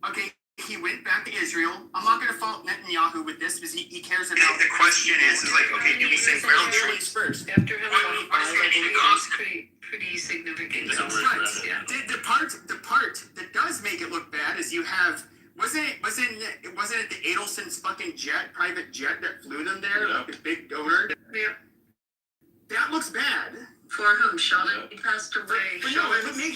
okay? He went back to Israel. I'm not going to fault Netanyahu with this because he cares about. The question is like, okay, do we send ground troops first? After him, it's pretty significant. The part that does make it look bad is you have wasn't it the Adelson's fucking private jet that flew them there, like the big donor? For whom? Sheldon passed away. Sheldon's body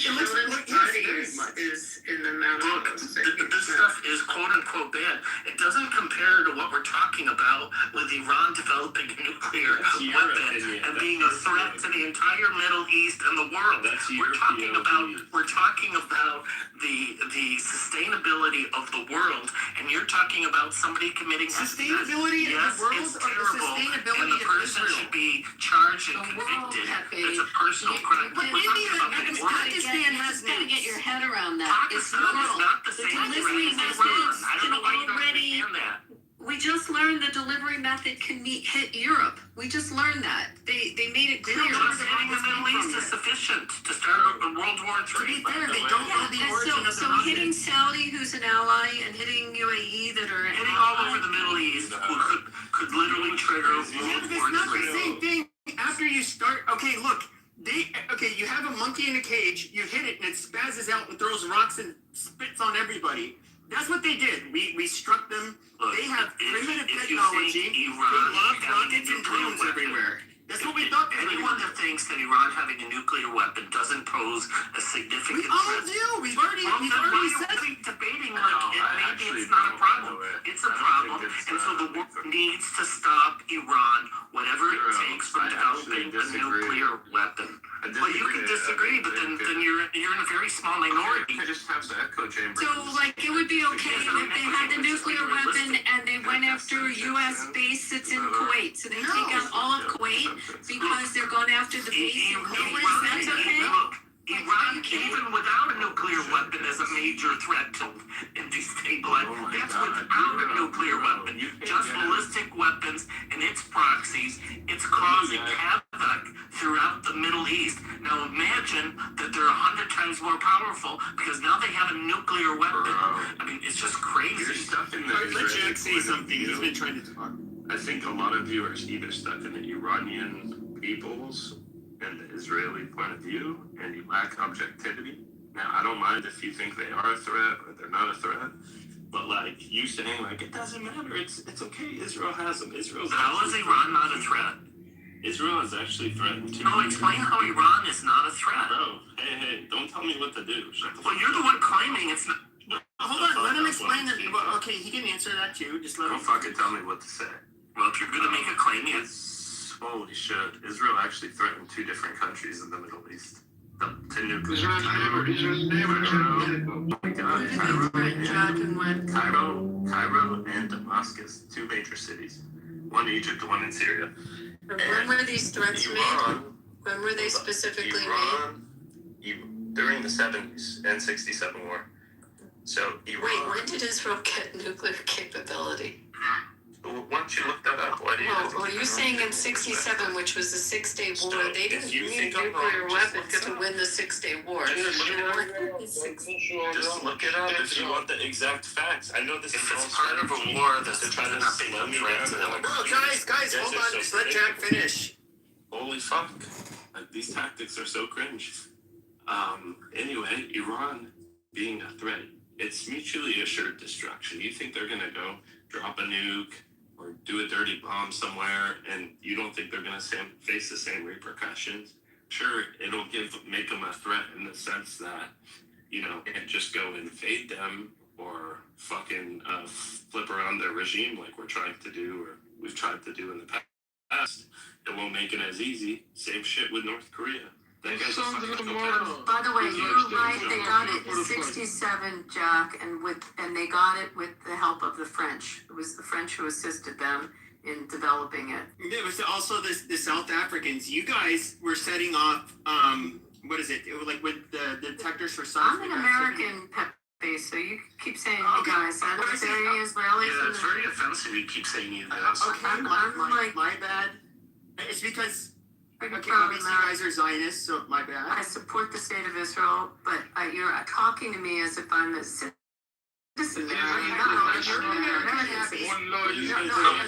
is in the mountains. This stuff is quote unquote bad. It doesn't compare to what we're talking about with Iran developing a nuclear weapon and being a threat to the entire Middle East and the world. We're talking about the sustainability of the world, and you're talking about somebody committing sustainability of the world, it's terrible, or the sustainability and the person of Israel should be charged and convicted. It's a personal crime. But Pakistan has got to get your head around that. Pakistan is not the same delivery threat as method Iran. I don't know why you don't already. understand that. We just learned the delivery method can hit Europe. We just learned that. They made it clear. Just hitting the Middle East is sufficient to start a World War III. To be fair, they don't know the origin of the So hitting Saudi, who's an ally, and hitting UAE that are Hitting all over the Middle East could literally trigger World Yeah, but War it's not the III. same thing. After you start, okay, look, you have a monkey in a cage, you hit it, and it spazzes out and throws rocks and spits on everybody. That's what they did. We struck them. Look, they have primitive if you technology. think They Iran love having a rockets and nuclear drones weapon, everywhere. That's what we thought. Anyone that thinks that Iran having a nuclear weapon doesn't pose a significant We all threat. do. We've already Then said. why are we debating maybe it's not a problem? It's a problem, and so the world needs to stop Iran, whatever it takes, from developing a nuclear weapon. Well, you can disagree, but then you're in a very small minority. I just have the echo chamber. So, like, it would be okay if they had the nuclear weapon and they went after a U.S. base that's in Kuwait. So they take out all of Kuwait because they're going after the base in Kuwait. That's okay? Iran, even without a nuclear weapon, is a major threat to destabilize. That's without a nuclear weapon. Just ballistic weapons and its proxies. It's causing havoc throughout the Middle East. Now imagine that they're 100 times more powerful because now they have a nuclear weapon. I mean, it's just crazy. You're stuck in the Let Jack say something. He's been trying to talk. I think a lot of you are either stuck in the Iranian people's and the Israeli point of view, and you lack objectivity. Now, I don't mind if you think they are a threat or they're not a threat, but like you saying, like it doesn't matter. It's okay. Israel has them. How is Iran not a threat? Israel is actually threatened too. No, explain how Iran is not a threat. Bro, hey, don't tell me what to do. Well, you're the one claiming it's not. Hold on, let him explain it. Okay, he can answer that too. Just let him. Don't fucking tell me what to say. Well, if you're gonna make a claim, Holy shit. Israel actually threatened two different countries in the Middle East. To nuclear. Israel's neighbor. Oh my God, Cairo and Damascus, two major cities. One in Egypt, one in Syria. When were these threats made? When were they specifically made? During the 70s and 67 war. So Iran. Wait, when did Israel get nuclear capability? Why don't you look that up? Why do you? Well, are you saying in '67, which was the 6-day war, they didn't need nuclear weapons to win the 6-day war? Just look it up if you want the exact facts. I know this is part of a war that's trying to slow me down. Guys, hold on. Just let Jack finish. Holy fuck. Like, these tactics are so cringe. Anyway, Iran being a threat, it's mutually assured destruction. You think they're gonna go drop a nuke or do a dirty bomb somewhere, and you don't think they're gonna face the same repercussions? Sure, it'll make them a threat in the sense that, you know, can't just go invade them or fucking flip around their regime like we're trying to do or we've tried to do in the past. It won't make it as easy. Same shit with North Korea. That guy's a fucking psychopath. By the way, you're right. They got it in '67, Jack, and they got it with the help of the French. It was the French who assisted them in developing it. It was also the South Africans. You guys were setting off. What is it? It was like with the detectors for sun. I'm an American Pepe, so you keep saying you guys. I don't say Israelis. Yeah, it's very offensive. You keep saying you guys. Okay, my bad. It's because. Okay, obviously you guys are Zionists, so my bad. I support the state of Israel, but you're talking to me as if I'm a citizen. You're an American.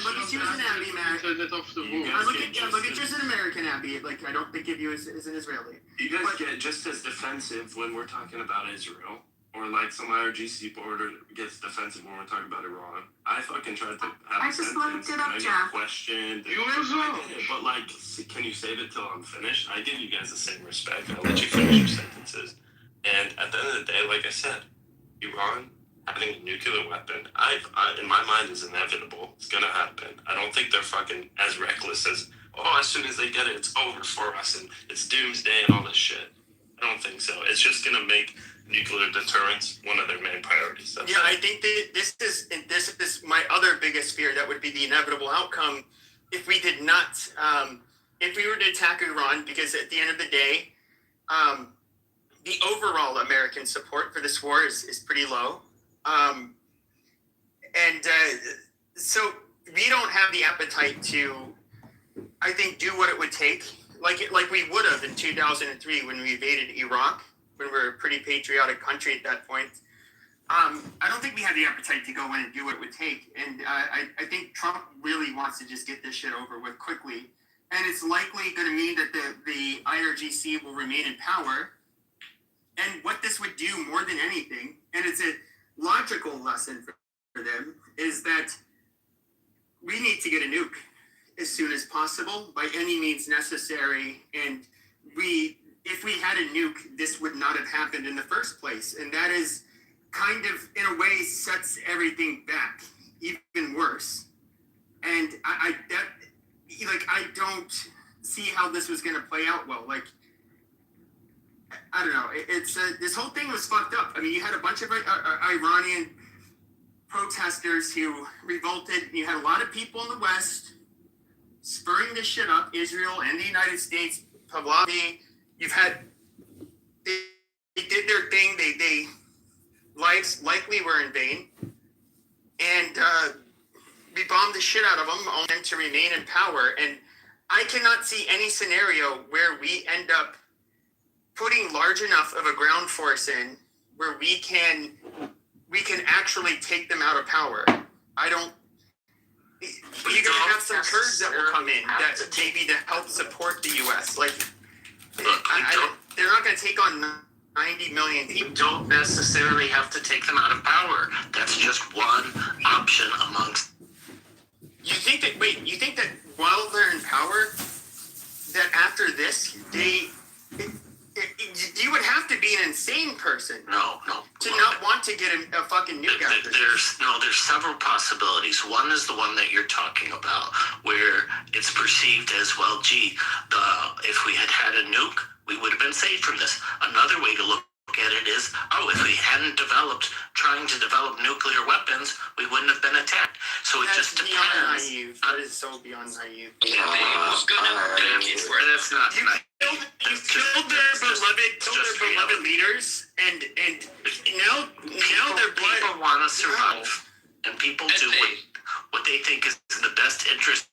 Look at you as an Abby, man. Look at you as an American Abby. Like, I don't think of you as an Israeli. You guys get just as defensive when we're talking about Israel or like some IRGC board gets defensive when we're talking about Iran. I fucking tried to have a sentence and I get questioned. I did it, but like, can you save it till I'm finished? I give you guys the same respect. I let you finish your sentences. And at the end of the day, like I said, Iran having a nuclear weapon, in my mind, is inevitable. It's gonna happen. I don't think they're fucking as reckless as, oh, as soon as they get it, it's over for us and it's doomsday and all this shit. I don't think so. It's just gonna make nuclear deterrence one of their main priorities. Yeah, I think that this is my other biggest fear. That would be the inevitable outcome if we did not, if we were to attack Iran, because at the end of the day, the overall American support for this war is pretty low. So we don't have the appetite to, I think, do what it would take, like we would have in 2003 when we invaded Iraq, when we were a pretty patriotic country at that point. I don't think we have the appetite to go in and do what it would take. And I think Trump really wants to just get this shit over with quickly. And it's likely going to mean that the IRGC will remain in power. And what this would do more than anything, and it's a logical lesson for them, is that we need to get a nuke as soon as possible, by any means necessary. And if we had a nuke, this would not have happened in the first place. And that is kind of, in a way, sets everything back even worse. And I don't see how this was going to play out well. Like, I don't know. It's this whole thing was fucked up. I mean, you had a bunch of Iranian protesters who revolted. You had a lot of people in the West spurring this shit up, Israel and the United States. Pahlavi, you've had, they did their thing. They lives likely were in vain, and we bombed the shit out of them, only to remain in power. And I cannot see any scenario where we end up putting large enough of a ground force in where we can actually take them out of power. You're gonna have some Kurds that will come in that maybe to help support the U.S. Like, they're not gonna take on 90 million people. You don't necessarily have to take them out of power. That's just one option amongst. You think that while they're in power, that after this, you would have to be an insane person. No. To not want to get a fucking nuke out there. There's several possibilities. One is the one that you're talking about, where it's perceived as, well, gee, if we had a nuke, we would have been saved from this. Another way to look at it is, if we hadn't trying to develop nuclear weapons, we wouldn't have been attacked. So it just depends. Beyond naive. That is so beyond naive. Who's gonna take it where that's not naive. You killed their beloved leaders, and now their blood. People want to survive, and people do what they think is in the best interest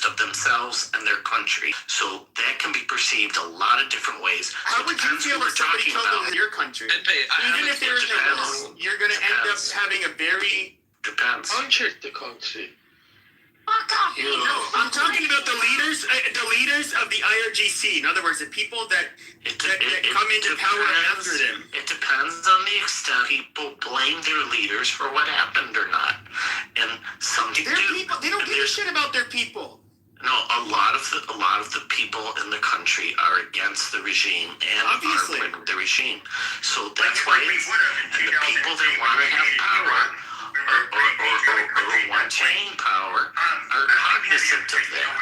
of themselves and their country. So that can be perceived a lot of different ways. How would you feel if somebody killed them in your country? Even if they're in the middle, you're going to end up having a very... Depends. Uncheck the country. No, I'm talking about the leaders of the IRGC. In other words, the people that come into power after them. It depends on the extent people blame their leaders for what happened or not. And some people, they don't give a shit about their people. No, a lot of the people in the country are against the regime and obviously are with the regime. So that's why and the people that want to have power or want to gain power are cognizant of that.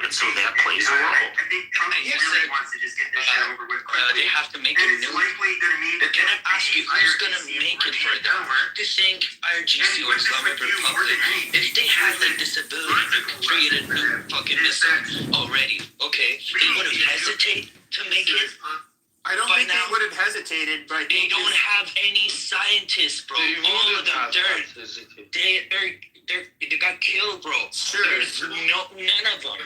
And so that plays a role. I think Trump really wants to just get this shit over with quickly. They have to make it new. But can I ask you, who's going to make it for them? Do you think IRGC or Islamic Republic, if they had like this ability to create a new fucking missile already, okay, they would have hesitated to make it? I don't think they would have hesitated, but they don't have any scientists, bro. All of them, they got killed, bro. Sure. There's none of them.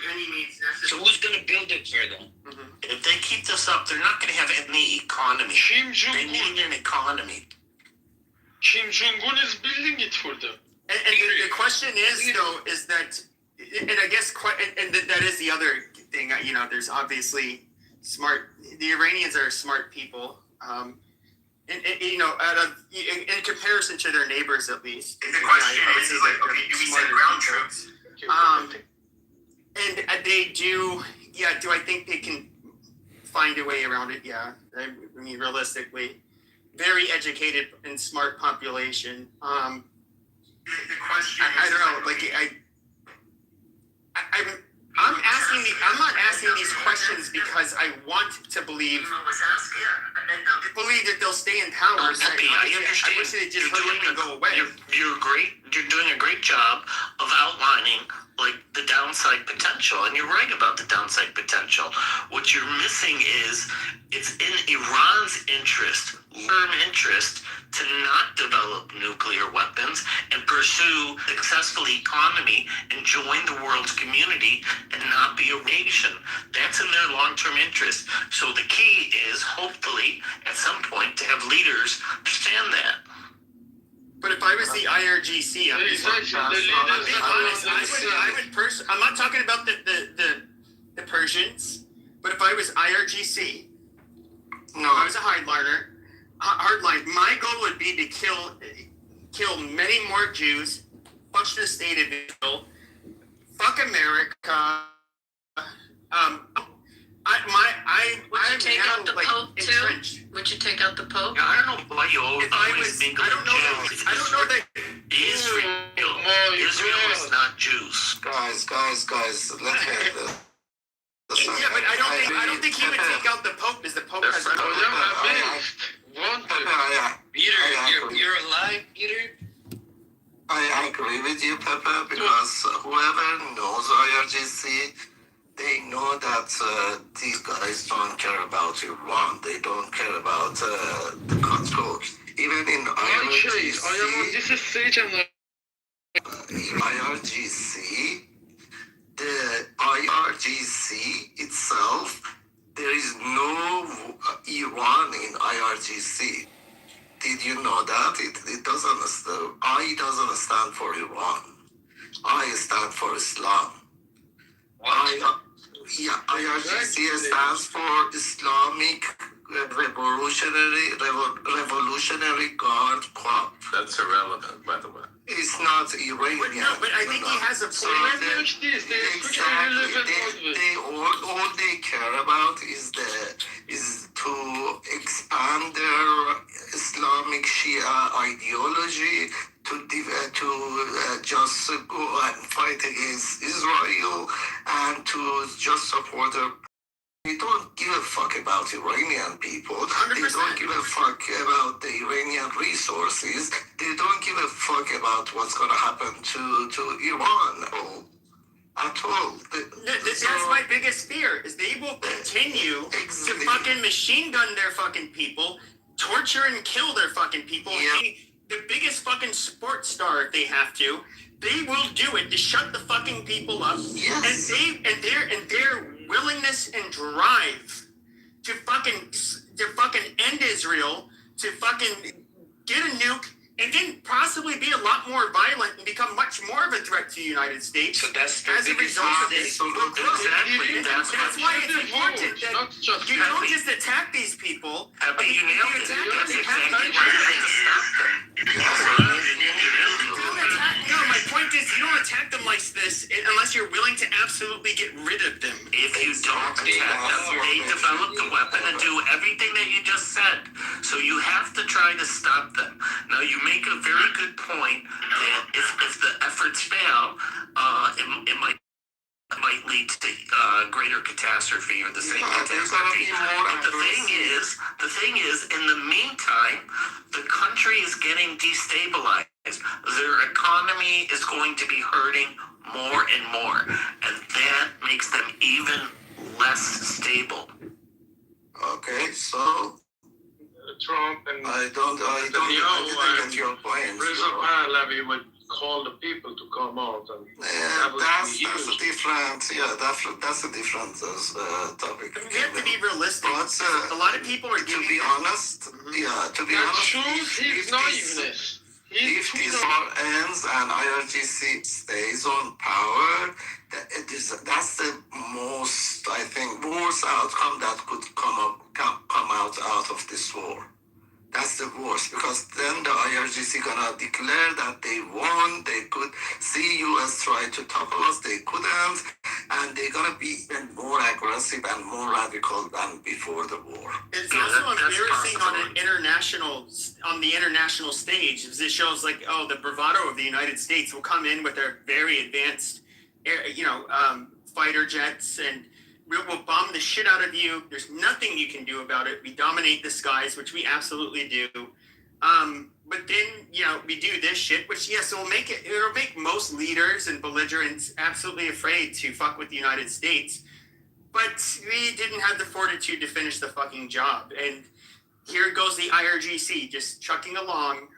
So who's gonna build it for them? If they keep this up, they're not going to have any economy. They need an economy. Kim Jong-un is building it for them. And the question is, though, is that, and I guess, and that is the other thing. There's obviously the Iranians are smart people, in comparison to their neighbors, at least. The question is like, okay, do we send ground troops? And they do. Yeah. Do I think they can find a way around it? Yeah. I mean, realistically, very educated and smart population. The question is, I don't know. I'm not asking these questions because I want to believe that they'll stay in power. I understand. I wish they just hurry up and go away. You're great. You're doing a great job of outlining like the downside potential, and you're right about the downside potential. What you're missing is it's in Iran's interest, firm interest, to not develop nuclear weapons and pursue successful economy and join the world's community and not be a nation. That's in their long-term interest. So the key is hopefully at some point to have leaders understand that. But if I was the IRGC, I'm being honest. I'm not talking about the Persians, but if I was IRGC, if I was a hardliner, my goal would be to kill many more Jews, fuck the state of Israel, fuck America. Would you take out the Pope too? Would you take out the Pope? I don't know why you always think of Jews. I don't know that Israel is not Jews. Guys, let's get this. Yeah, but I don't think he would take out the Pope, because the Pope has Peter, you're alive, Peter? I agree with you, Pepper, because whoever knows IRGC, they know that these guys don't care about Iran. They don't care about the control. Even in IRGC, the IRGC itself, there is no Iran in IRGC. Did you know that? It doesn't stand. I doesn't stand for Iran. I stand for Islam. IRGC stands for Islamic Revolutionary Guard Corps. That's irrelevant, by the way. It's not Iranian. No, but I think he has a point. All they care about is to expand their Islamic Shia ideology, to just go and fight against Israel and to just support their. They don't give a fuck about Iranian people. 100%. They don't give a fuck about the Iranian resources. They don't give a fuck about what's going to happen to Iran at all. That's my biggest fear, is they will continue to fucking machine gun their fucking people, torture and kill their fucking people. Yeah. The biggest fucking sports star, if they have to, they will do it to shut the fucking people up. Yes. And their willingness and drive to fucking end Israel, to fucking get a nuke, and then possibly be a lot more violent and become much more of a threat to the United States. So that's as a result of this. Exactly. That's why it's important that you don't just attack these people. But you nailed it. That's exactly why you have to stop them. No, my point is, you don't attack them like this unless you're willing to absolutely get rid of them. If you don't attack them, they develop the weapon and do everything that you just said. So you have to try to stop them. Now, you make a very good point that if the efforts fail, it might lead to greater catastrophe or the same catastrophe. But the thing is, in the meantime, the country is getting destabilized. Their economy is going to be hurting more and more, and that makes them even less stable. Okay, so Trump and I don't get your point. Reza Pahlavi would call the people to come out, and that's a different topic. We have to be realistic. But, a lot of people are giving. To be honest, he's naiveness. If this war ends and IRGC stays on power, that's the most, I think, worst outcome that could come out of this war. that's the worst, because then the IRGC gonna declare that they won. They could see US try to topple us, they couldn't, and they're gonna be even more aggressive and more radical than before the war. It's also embarrassing on the international stage. It shows like, oh, the bravado of the United States will come in with their very advanced, fighter jets, and we'll bomb the shit out of you. There's nothing you can do about it. We dominate the skies, which we absolutely do. But then, we do this shit, which, yes, it'll make most leaders and belligerents absolutely afraid to fuck with the United States. But we didn't have the fortitude to finish the fucking job. And here goes the IRGC just chucking along,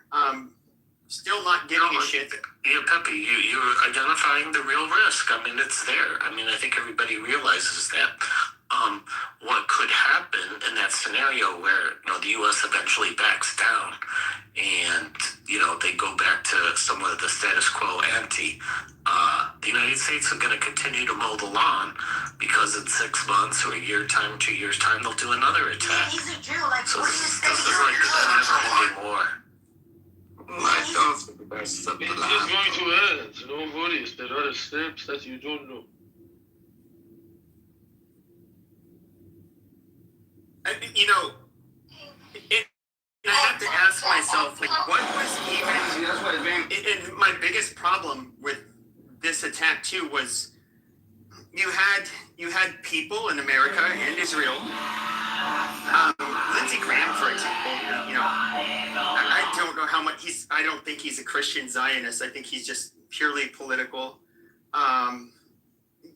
still not giving a shit. Yeah, Pepe, you're identifying the real risk. I mean, it's there. I mean, I think everybody realizes that. What could happen in that scenario where, the U.S. eventually backs down and, they go back to somewhat of the status quo ante, the United States are going to continue to mow the lawn because in 6 months or a year time, 2 years time, they'll do another attack. So this is like the never-ending war. It's going to end. Don't worry. There are steps that you don't know. I have to ask myself, what was even... And my biggest problem with this attack, too, was you had people in America and Israel. Lindsey Graham, for example, I don't know how much I don't think he's a Christian Zionist. I think he's just purely political.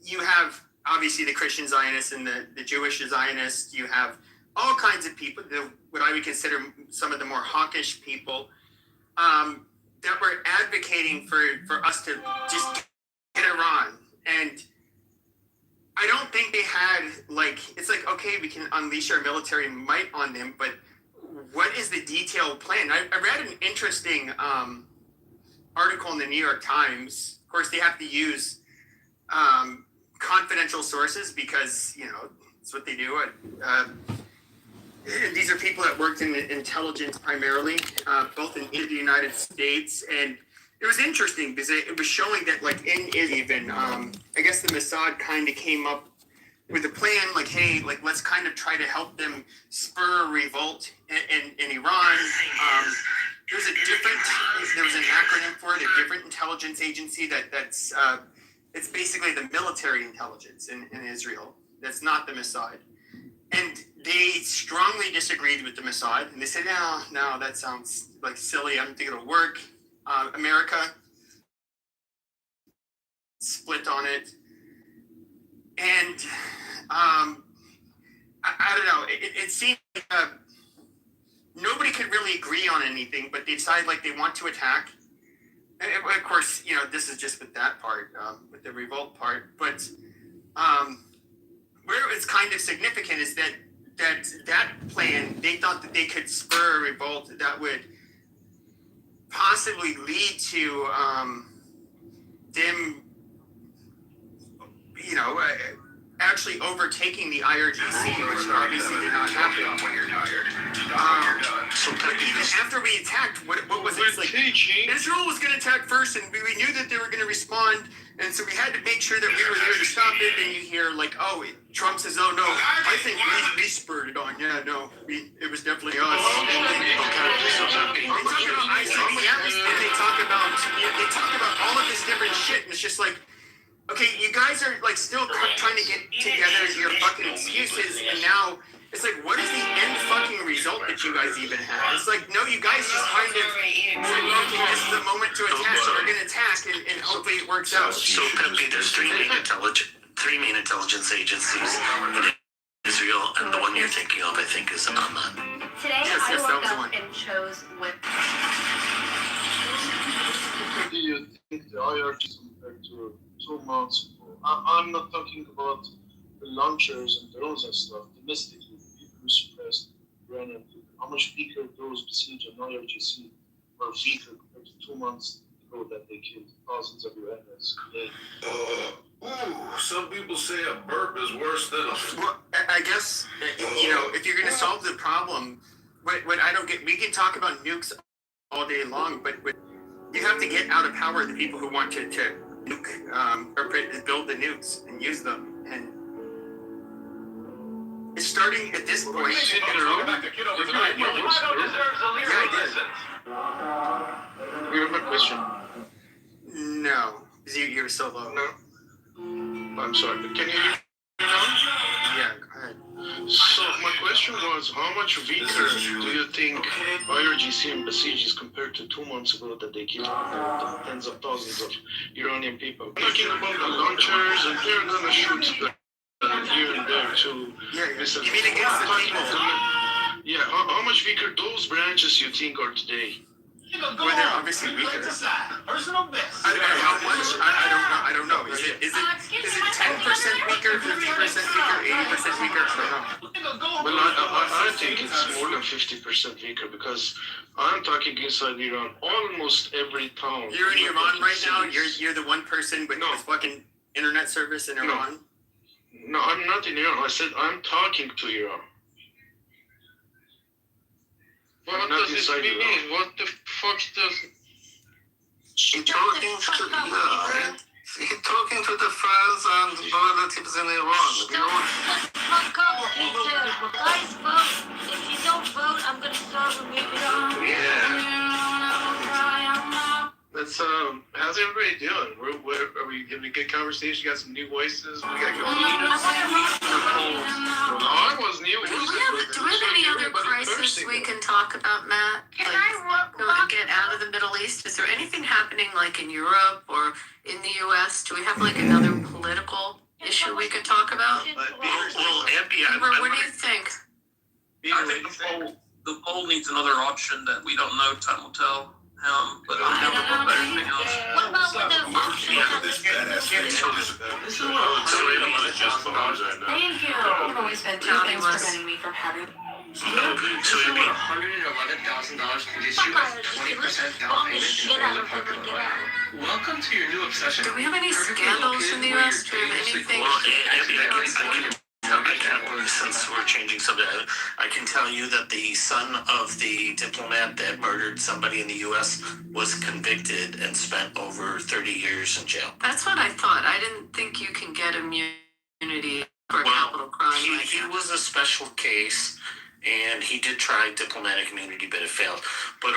You have, obviously, the Christian Zionists and the Jewish Zionists. You have all kinds of people, what I would consider some of the more hawkish people, that were advocating for us to just get Iran. And I don't think they had, it's like, okay, we can unleash our military might on them, but what is the detailed plan? I read an interesting article in the New York Times. Of course, they have to use confidential sources because, it's what they do. These are people that worked in intelligence primarily, both in the United States. And it was interesting because it was showing that, I guess the Mossad kind of came up with a plan, hey, let's kind of try to help them spur a revolt in Iran. There was an acronym for it, a different intelligence agency that's it's basically the military intelligence in Israel. That's not the Mossad. And they strongly disagreed with the Mossad, and they said, no, that sounds silly. I don't think it'll work. America split on it. And I don't know, it seemed like nobody could really agree on anything, but they decided they want to attack. And of course, this is just with that part, with the revolt part. But where it's kind of significant is that plan, they thought that they could spur a revolt that would possibly lead to them, actually overtaking the IRGC, which obviously did not happen. But even after we attacked, what was it? Israel was going to attack first, and we knew that they were going to respond, and so we had to make sure that we were there to stop it. And you hear Trump says, "Oh no, I think we spurred it on." Yeah, no, it was definitely us. They talk about all of this different shit, and it's just okay, you guys are still trying to get together your fucking excuses, and now it's what is the end fucking result that you guys even have? It's no, you guys just kind of said, okay, this is the moment to attack, so we're gonna attack, and hopefully it works out. So Pepe, there's three main intelligence agencies in Israel, and the one you're thinking of, I think, is Amman. Today I woke up and chose with. What do you think the IRGC compared to 2 months ago? I'm not talking about the launchers and drones and stuff. Domestically, the people who suppressed Iranian people. How much weaker those besieged an IRGC were weaker compared to 2 months ago that they killed thousands of Iranians? Some people say a burp is worse than a... Well, I guess, if you're going to solve the problem, what I don't get, we can talk about nukes all day long, but you have to get out of power the people who want to nuke or build the nukes and use them. And it's starting at this point. Go back to Kitover tonight. You have a question? No. You were so low. No. I'm sorry. Can you hear me now? Yeah, go ahead. So my question was, how much weaker do you think IRGC and Basij is compared to 2 months ago that they killed tens of thousands of Iranian people? Talking about the launchers, and they're gonna shoot here and there too. Yeah. You mean against the people? Yeah. How much weaker those branches you think are today? Well, they're obviously weaker. Personal best. I don't know how much. I don't know. Is it 10% weaker, 50% weaker, 80% weaker? I don't know. Well, I think it's more than 50% weaker because I'm talking inside Iran. Almost every town. You're in Iran right now. You're the one person with fucking internet service in Iran. No, I'm not in Iran. I said I'm talking to Iran. What does this mean? What the fuck does... He's talking to the friends and relatives in Iran. Fuck up, Peter. Guys, vote. If you don't vote, I'm gonna start removing you. Let's how's everybody doing? Are we having a good conversation? Got some new voices. We got going. I was new. Do we have any other crisis we can talk about, Matt? Can I get out of the Middle East? Is there anything happening like in Europe or in the U.S.? Do we have like another political issue we could talk about? Well, Abby, What do you think? I think the poll needs another option that we don't know. Time will tell. But I'm down to vote everything else. What about with the Thank you. You've always been preventing me from having. So it'd be $111,000 can get you a 20% down payment. Welcome to your new obsession. Do we have any scandals in the U.S.? Do we have anything? Well, Abby, I can, since we're changing subject, I can tell you that the son of the diplomat that murdered somebody in the U.S. was convicted and spent over 30 years in jail. That's what I thought. I didn't think you can get immunity for a capital crime. He was a special case, and he did try diplomatic immunity, but it failed. But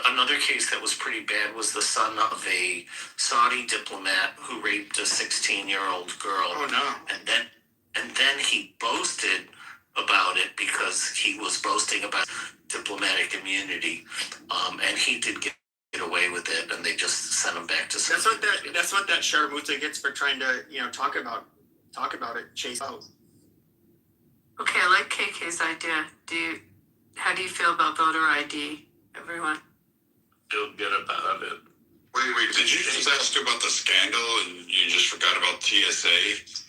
another case that was pretty bad was the son of a Saudi diplomat who raped a 16-year-old girl. Oh no! And then he boasted about it because he was boasting about diplomatic immunity, and he did get away with it, and they just sent him back to. That's what that Sharmuta gets for trying to talk about it, chase out. Okay, I like KK's idea. How do you feel about voter ID, everyone? Feel good about it. Wait, did you just ask about the scandal and you just forgot about TSA?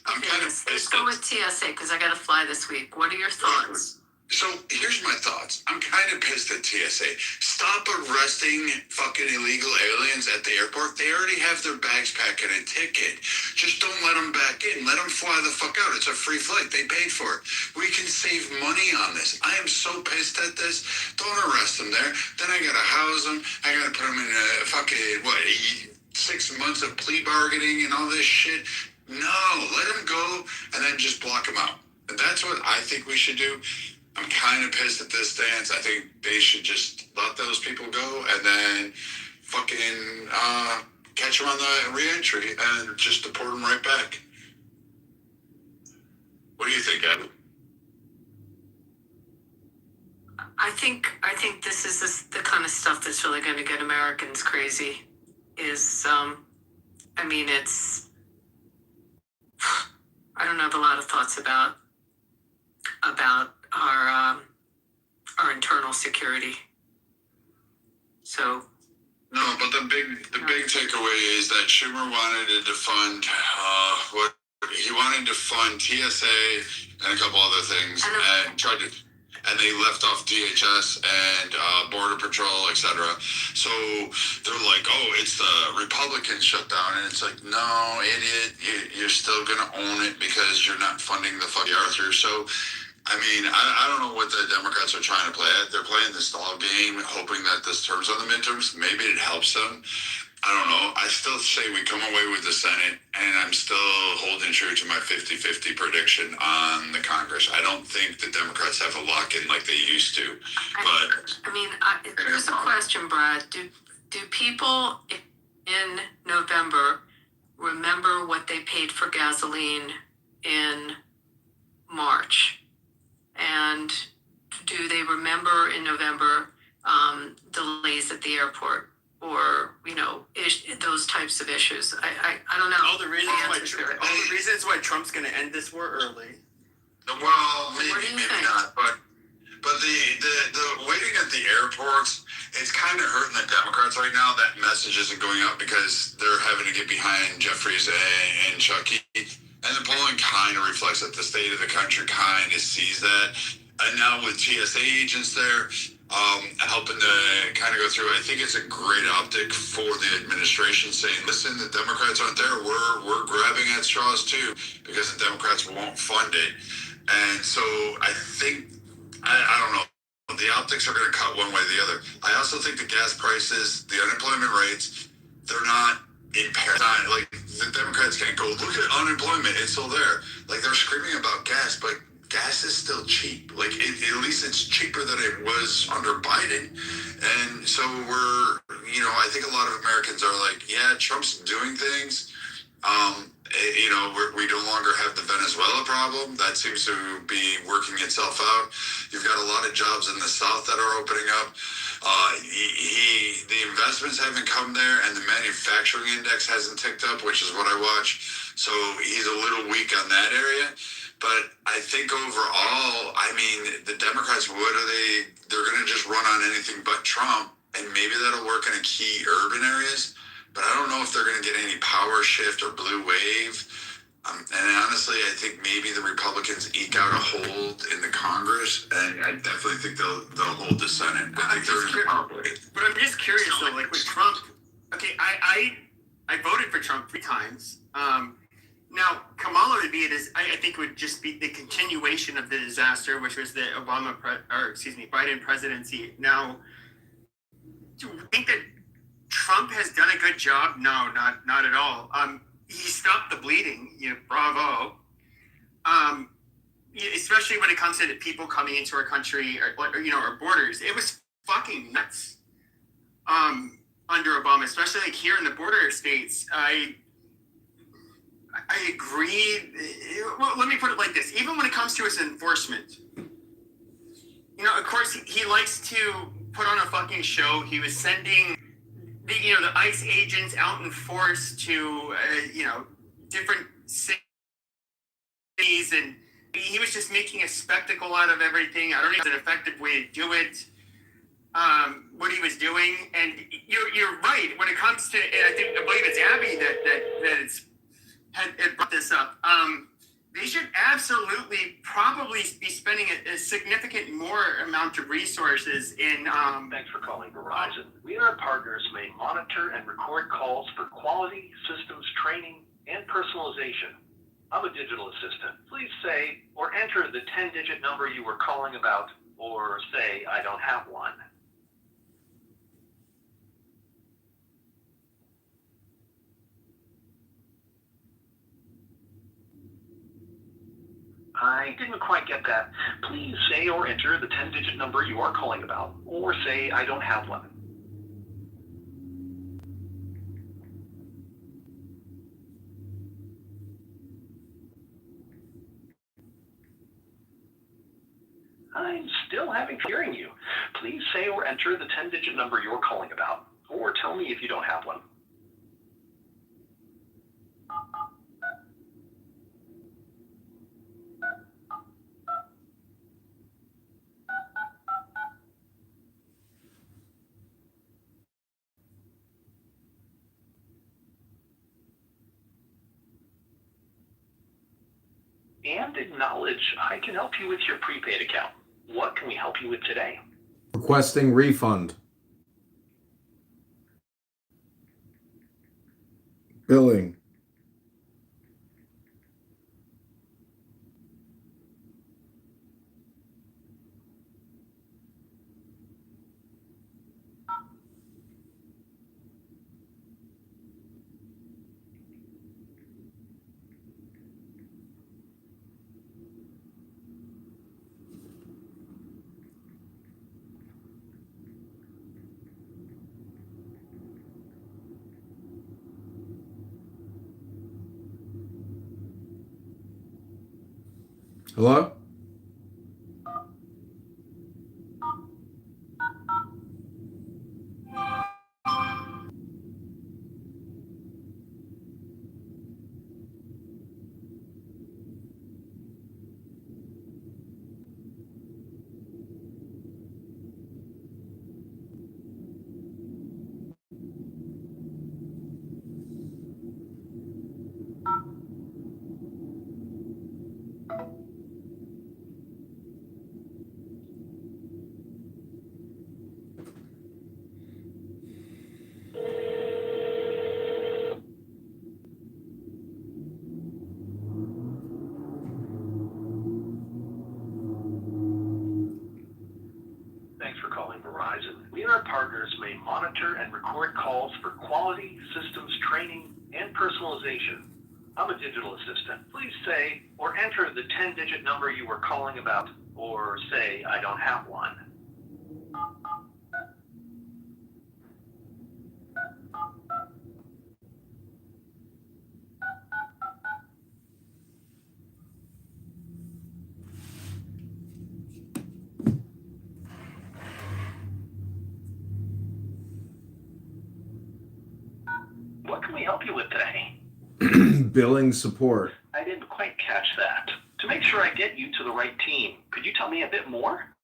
I'm kind of Let's go with TSA because I got to fly this week. What are your thoughts? So here's my thoughts. I'm kind of pissed at TSA. Stop arresting fucking illegal aliens at the airport. They already have their bags packed and a ticket. Just don't let them back in. Let them fly the fuck out. It's a free flight. They paid for it. We can save money on this. I am so pissed at this. Don't arrest them there. Then I gotta house them. I gotta put them in a fucking, 6 months of plea bargaining and all this shit. No, let them go and then just block them out. And that's what I think we should do. I'm kind of pissed at this stance. I think they should just let those people go and then fucking catch them on the re-entry and just deport them right back. What do you think, Adam? I think this is the kind of stuff that's really going to get Americans crazy. It's I don't have a lot of thoughts about our internal security. So no, but the big takeaway is that Schumer wanted to defund he wanted to fund TSA and a couple other things and they left off DHS and Border Patrol, etc. So they're like, oh, it's the Republican shutdown. And it's like, no, idiot, you're still going to own it because you're not funding the fucking Arthur. So I mean, I don't know what the Democrats are trying to play at. They're playing the stall game, hoping that this turns on the midterms. Maybe it helps them. I don't know. I still say we come away with the Senate, and I'm still holding true to my 50-50 prediction on the Congress. I don't think the Democrats have a lock-in like they used to. But here's a question, Brad. Do people in November remember what they paid for gasoline in March? And do they remember in November delays at the airport or those types of issues? I don't know. All the reasons why Trump's going to end this war early. Well, maybe not, but the waiting at the airports, it's kind of hurting the Democrats right now. That message isn't going up because they're having to get behind Jeffries and Chucky. And the polling kind of reflects that the state of the country kind of sees that. And now with TSA agents there, helping to kind of go through, I think it's a great optic for the administration saying, listen, the Democrats aren't there. We're grabbing at straws too because the Democrats won't fund it. And so I think, I don't know, the optics are going to cut one way or the other. I also think the gas prices, the unemployment rates, they're not in paradigm. Like, the Democrats can't go, look at unemployment, it's still there. Like, they're screaming about gas, but gas is still cheap. Like, at least it's cheaper than it was under Biden. And so I think a lot of Americans are like, yeah, Trump's doing things. We no longer have the Venezuela problem. That seems to be working itself out. You've got a lot of jobs in the South that are opening up. The investments haven't come there, and the manufacturing index hasn't ticked up, which is what I watch. So he's a little weak on that area. But I think overall, I mean, the Democrats, they're going to just run on anything but Trump, and maybe that'll work in key urban areas. But I don't know if they're going to get any power shift or blue wave. And honestly, I think maybe the Republicans eke out a hold in the Congress, and I definitely think they'll hold the Senate. I think they're in the power play. But I'm just curious though, like with Trump, okay, I voted for Trump 3 times. Now Kamala would be I think would just be the continuation of the disaster, which was the Biden presidency. Now, do you think that Trump has done a good job? No, not at all. He stopped the bleeding. Bravo. Especially when it comes to people coming into our country or our borders. It was fucking nuts. Under Obama, especially like here in the border states. I agree. Well, let me put it like this. Even when it comes to his enforcement, of course, he likes to put on a fucking show. He was sending the ICE agents out in force to different cities, and he was just making a spectacle out of everything. I don't think it's an effective way to do it. What he was doing, and you're right when it comes to, and I believe it's Abby that had brought this up. They should absolutely probably be spending a significant more amount of resources in. Thanks for calling Verizon. We and our partners may monitor and record calls for quality, systems training, and personalization. I'm a digital assistant. Please say or enter the 10-digit number you were calling about, or say I don't have one. I didn't quite get that. Please say or enter the 10-digit number you are calling about, or say I don't have one. I'm still having trouble hearing you. Please say or enter the 10-digit number you're calling about, or tell me if you don't have one. And acknowledge I can help you with your prepaid account. What can we help you with today? Requesting refund. Billing. Hello? Thanks for calling Verizon. We and our partners may monitor and record calls for quality, systems training, and personalization. I'm a digital assistant. Please say or enter the 10-digit number you were calling about, or say I don't have one. What can we help you with today? Billing support. I didn't quite catch that. To make sure I get you to the right team, could you tell me a bit more?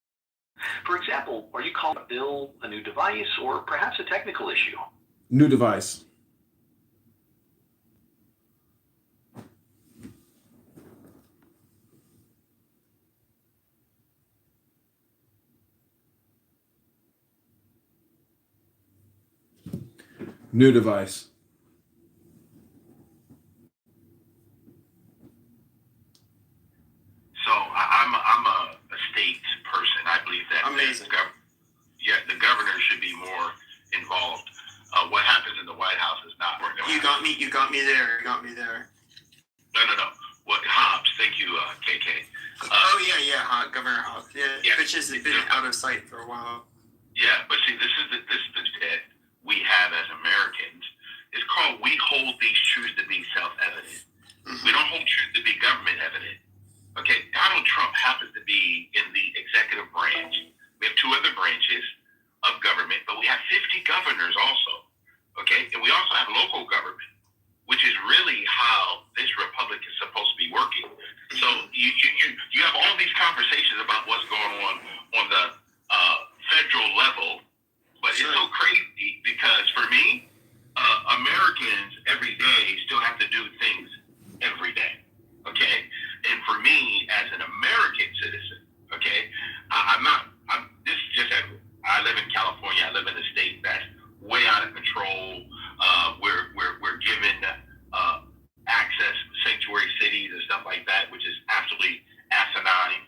For example, are you calling a bill, a new device, or perhaps a technical issue? New device. New device. So I'm a state person. I believe that Amazing. the governor should be more involved. What happens in the White House is not working. You got me there. No. What Hobbs? Thank you, KK. Governor Hobbs. Yeah, which has been out of sight for a while. Yeah, but see, this is the debt we have as Americans. It's called we hold these truths to be self-evident. Mm-hmm. We don't hold truth to be government evident. Okay, Donald Trump happens to be in the executive branch. We have 2 other branches of government, but we have 50 governors also. Okay, and we also have local government, which is really how this republic is supposed to be working. So you have all these conversations about what's going on the federal level, but it's so crazy because for me, Americans every day still have to do things every day. Okay, and for me as an American citizen, okay, this is just I live in California. I live in a state that's way out of control. We're given access sanctuary cities and stuff like that, which is absolutely asinine.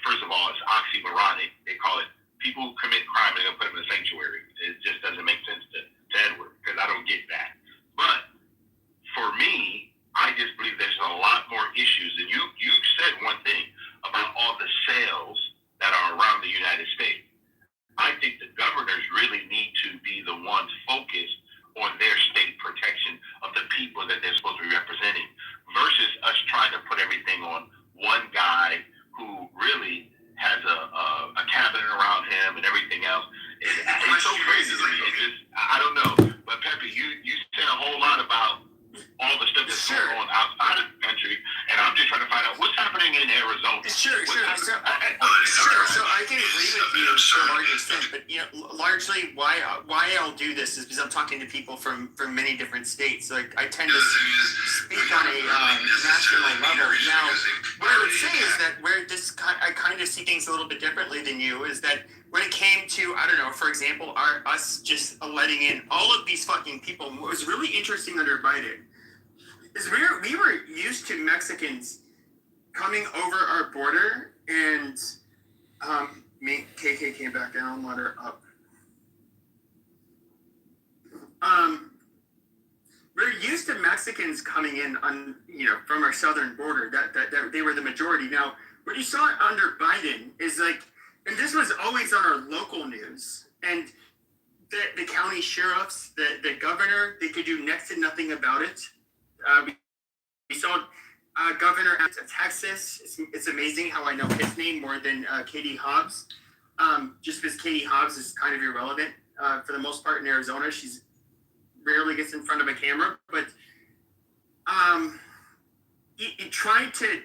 First of all, it's oxymoronic. They call it people who commit crime and they'll put them in a sanctuary. It just doesn't make sense to Edward because I don't get that. But for me, I just believe there's a lot more issues. And you said one thing about all the sales that are around the United States. I think the governors really need to be the ones focused on their state protection of the people that they're supposed to be representing versus us trying to put everything on one guy who really has a cabinet around him and everything else. It's so crazy to me. I don't know. But Pepe, you said a whole lot about all the stuff that's going on outside of the country, and I'm just trying to find out what's happening in Arizona. Sure. So I can agree with you to a large extent, but largely why I'll do this is because I'm talking to people from many different states. Like I tend to speak on a national level. Now, what I would say is that where I kind of see things a little bit differently than you is that when it came to, I don't know, for example, us just letting in all of these fucking people, what was really interesting under Biden is we were used to Mexicans coming over our border and KK came back and I'll let her up. We're used to Mexicans coming in on from our southern border. That they were the majority. Now, what you saw under Biden is like, and this was always on our local news, and the county sheriffs, the governor, they could do next to nothing about it. We saw governor of Texas. It's amazing how I know his name more than Katie Hobbs. Just because Katie Hobbs is kind of irrelevant for the most part in Arizona. She's rarely gets in front of a camera, but he tried to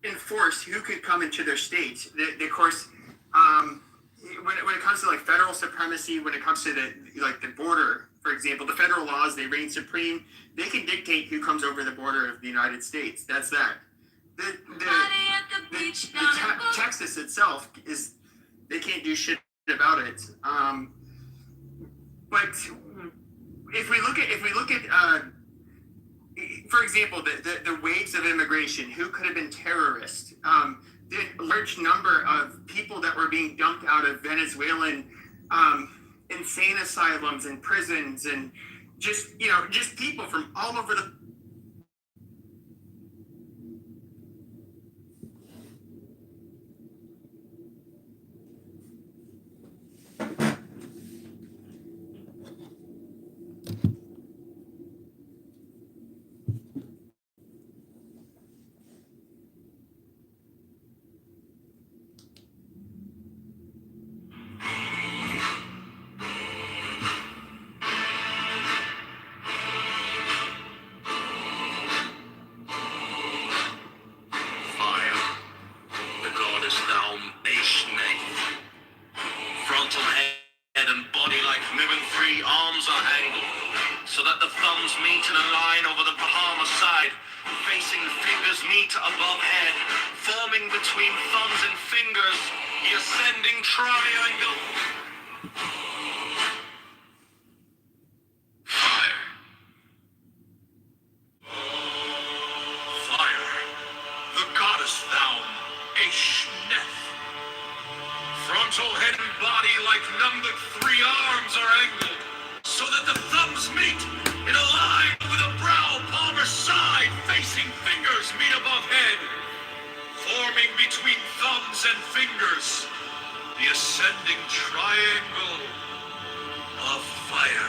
enforce who could come into their state. Of course, when it comes to like federal supremacy, when it comes to the border, for example, the federal laws, they reign supreme. They can dictate who comes over the border of the United States. That's that. Texas itself they can't do shit about it. But if we look at for example, the waves of immigration, who could have been terrorists? The large number of people that were being dumped out of Venezuelan insane asylums and prisons, and just people from all over the frontal head and body like mimicry, arms are angled, so that the thumbs meet in a line over the Bahama side, facing fingers meet above head, forming between thumbs and fingers, the ascending triangle. Fire. Fire. The goddess thou, Ashneth. Frontal head and body like numbered 3 arms are angled, so that the thumbs meet in a line over the brow, palmar side, facing fingers meet above head, forming between thumbs and fingers, the ascending triangle of fire.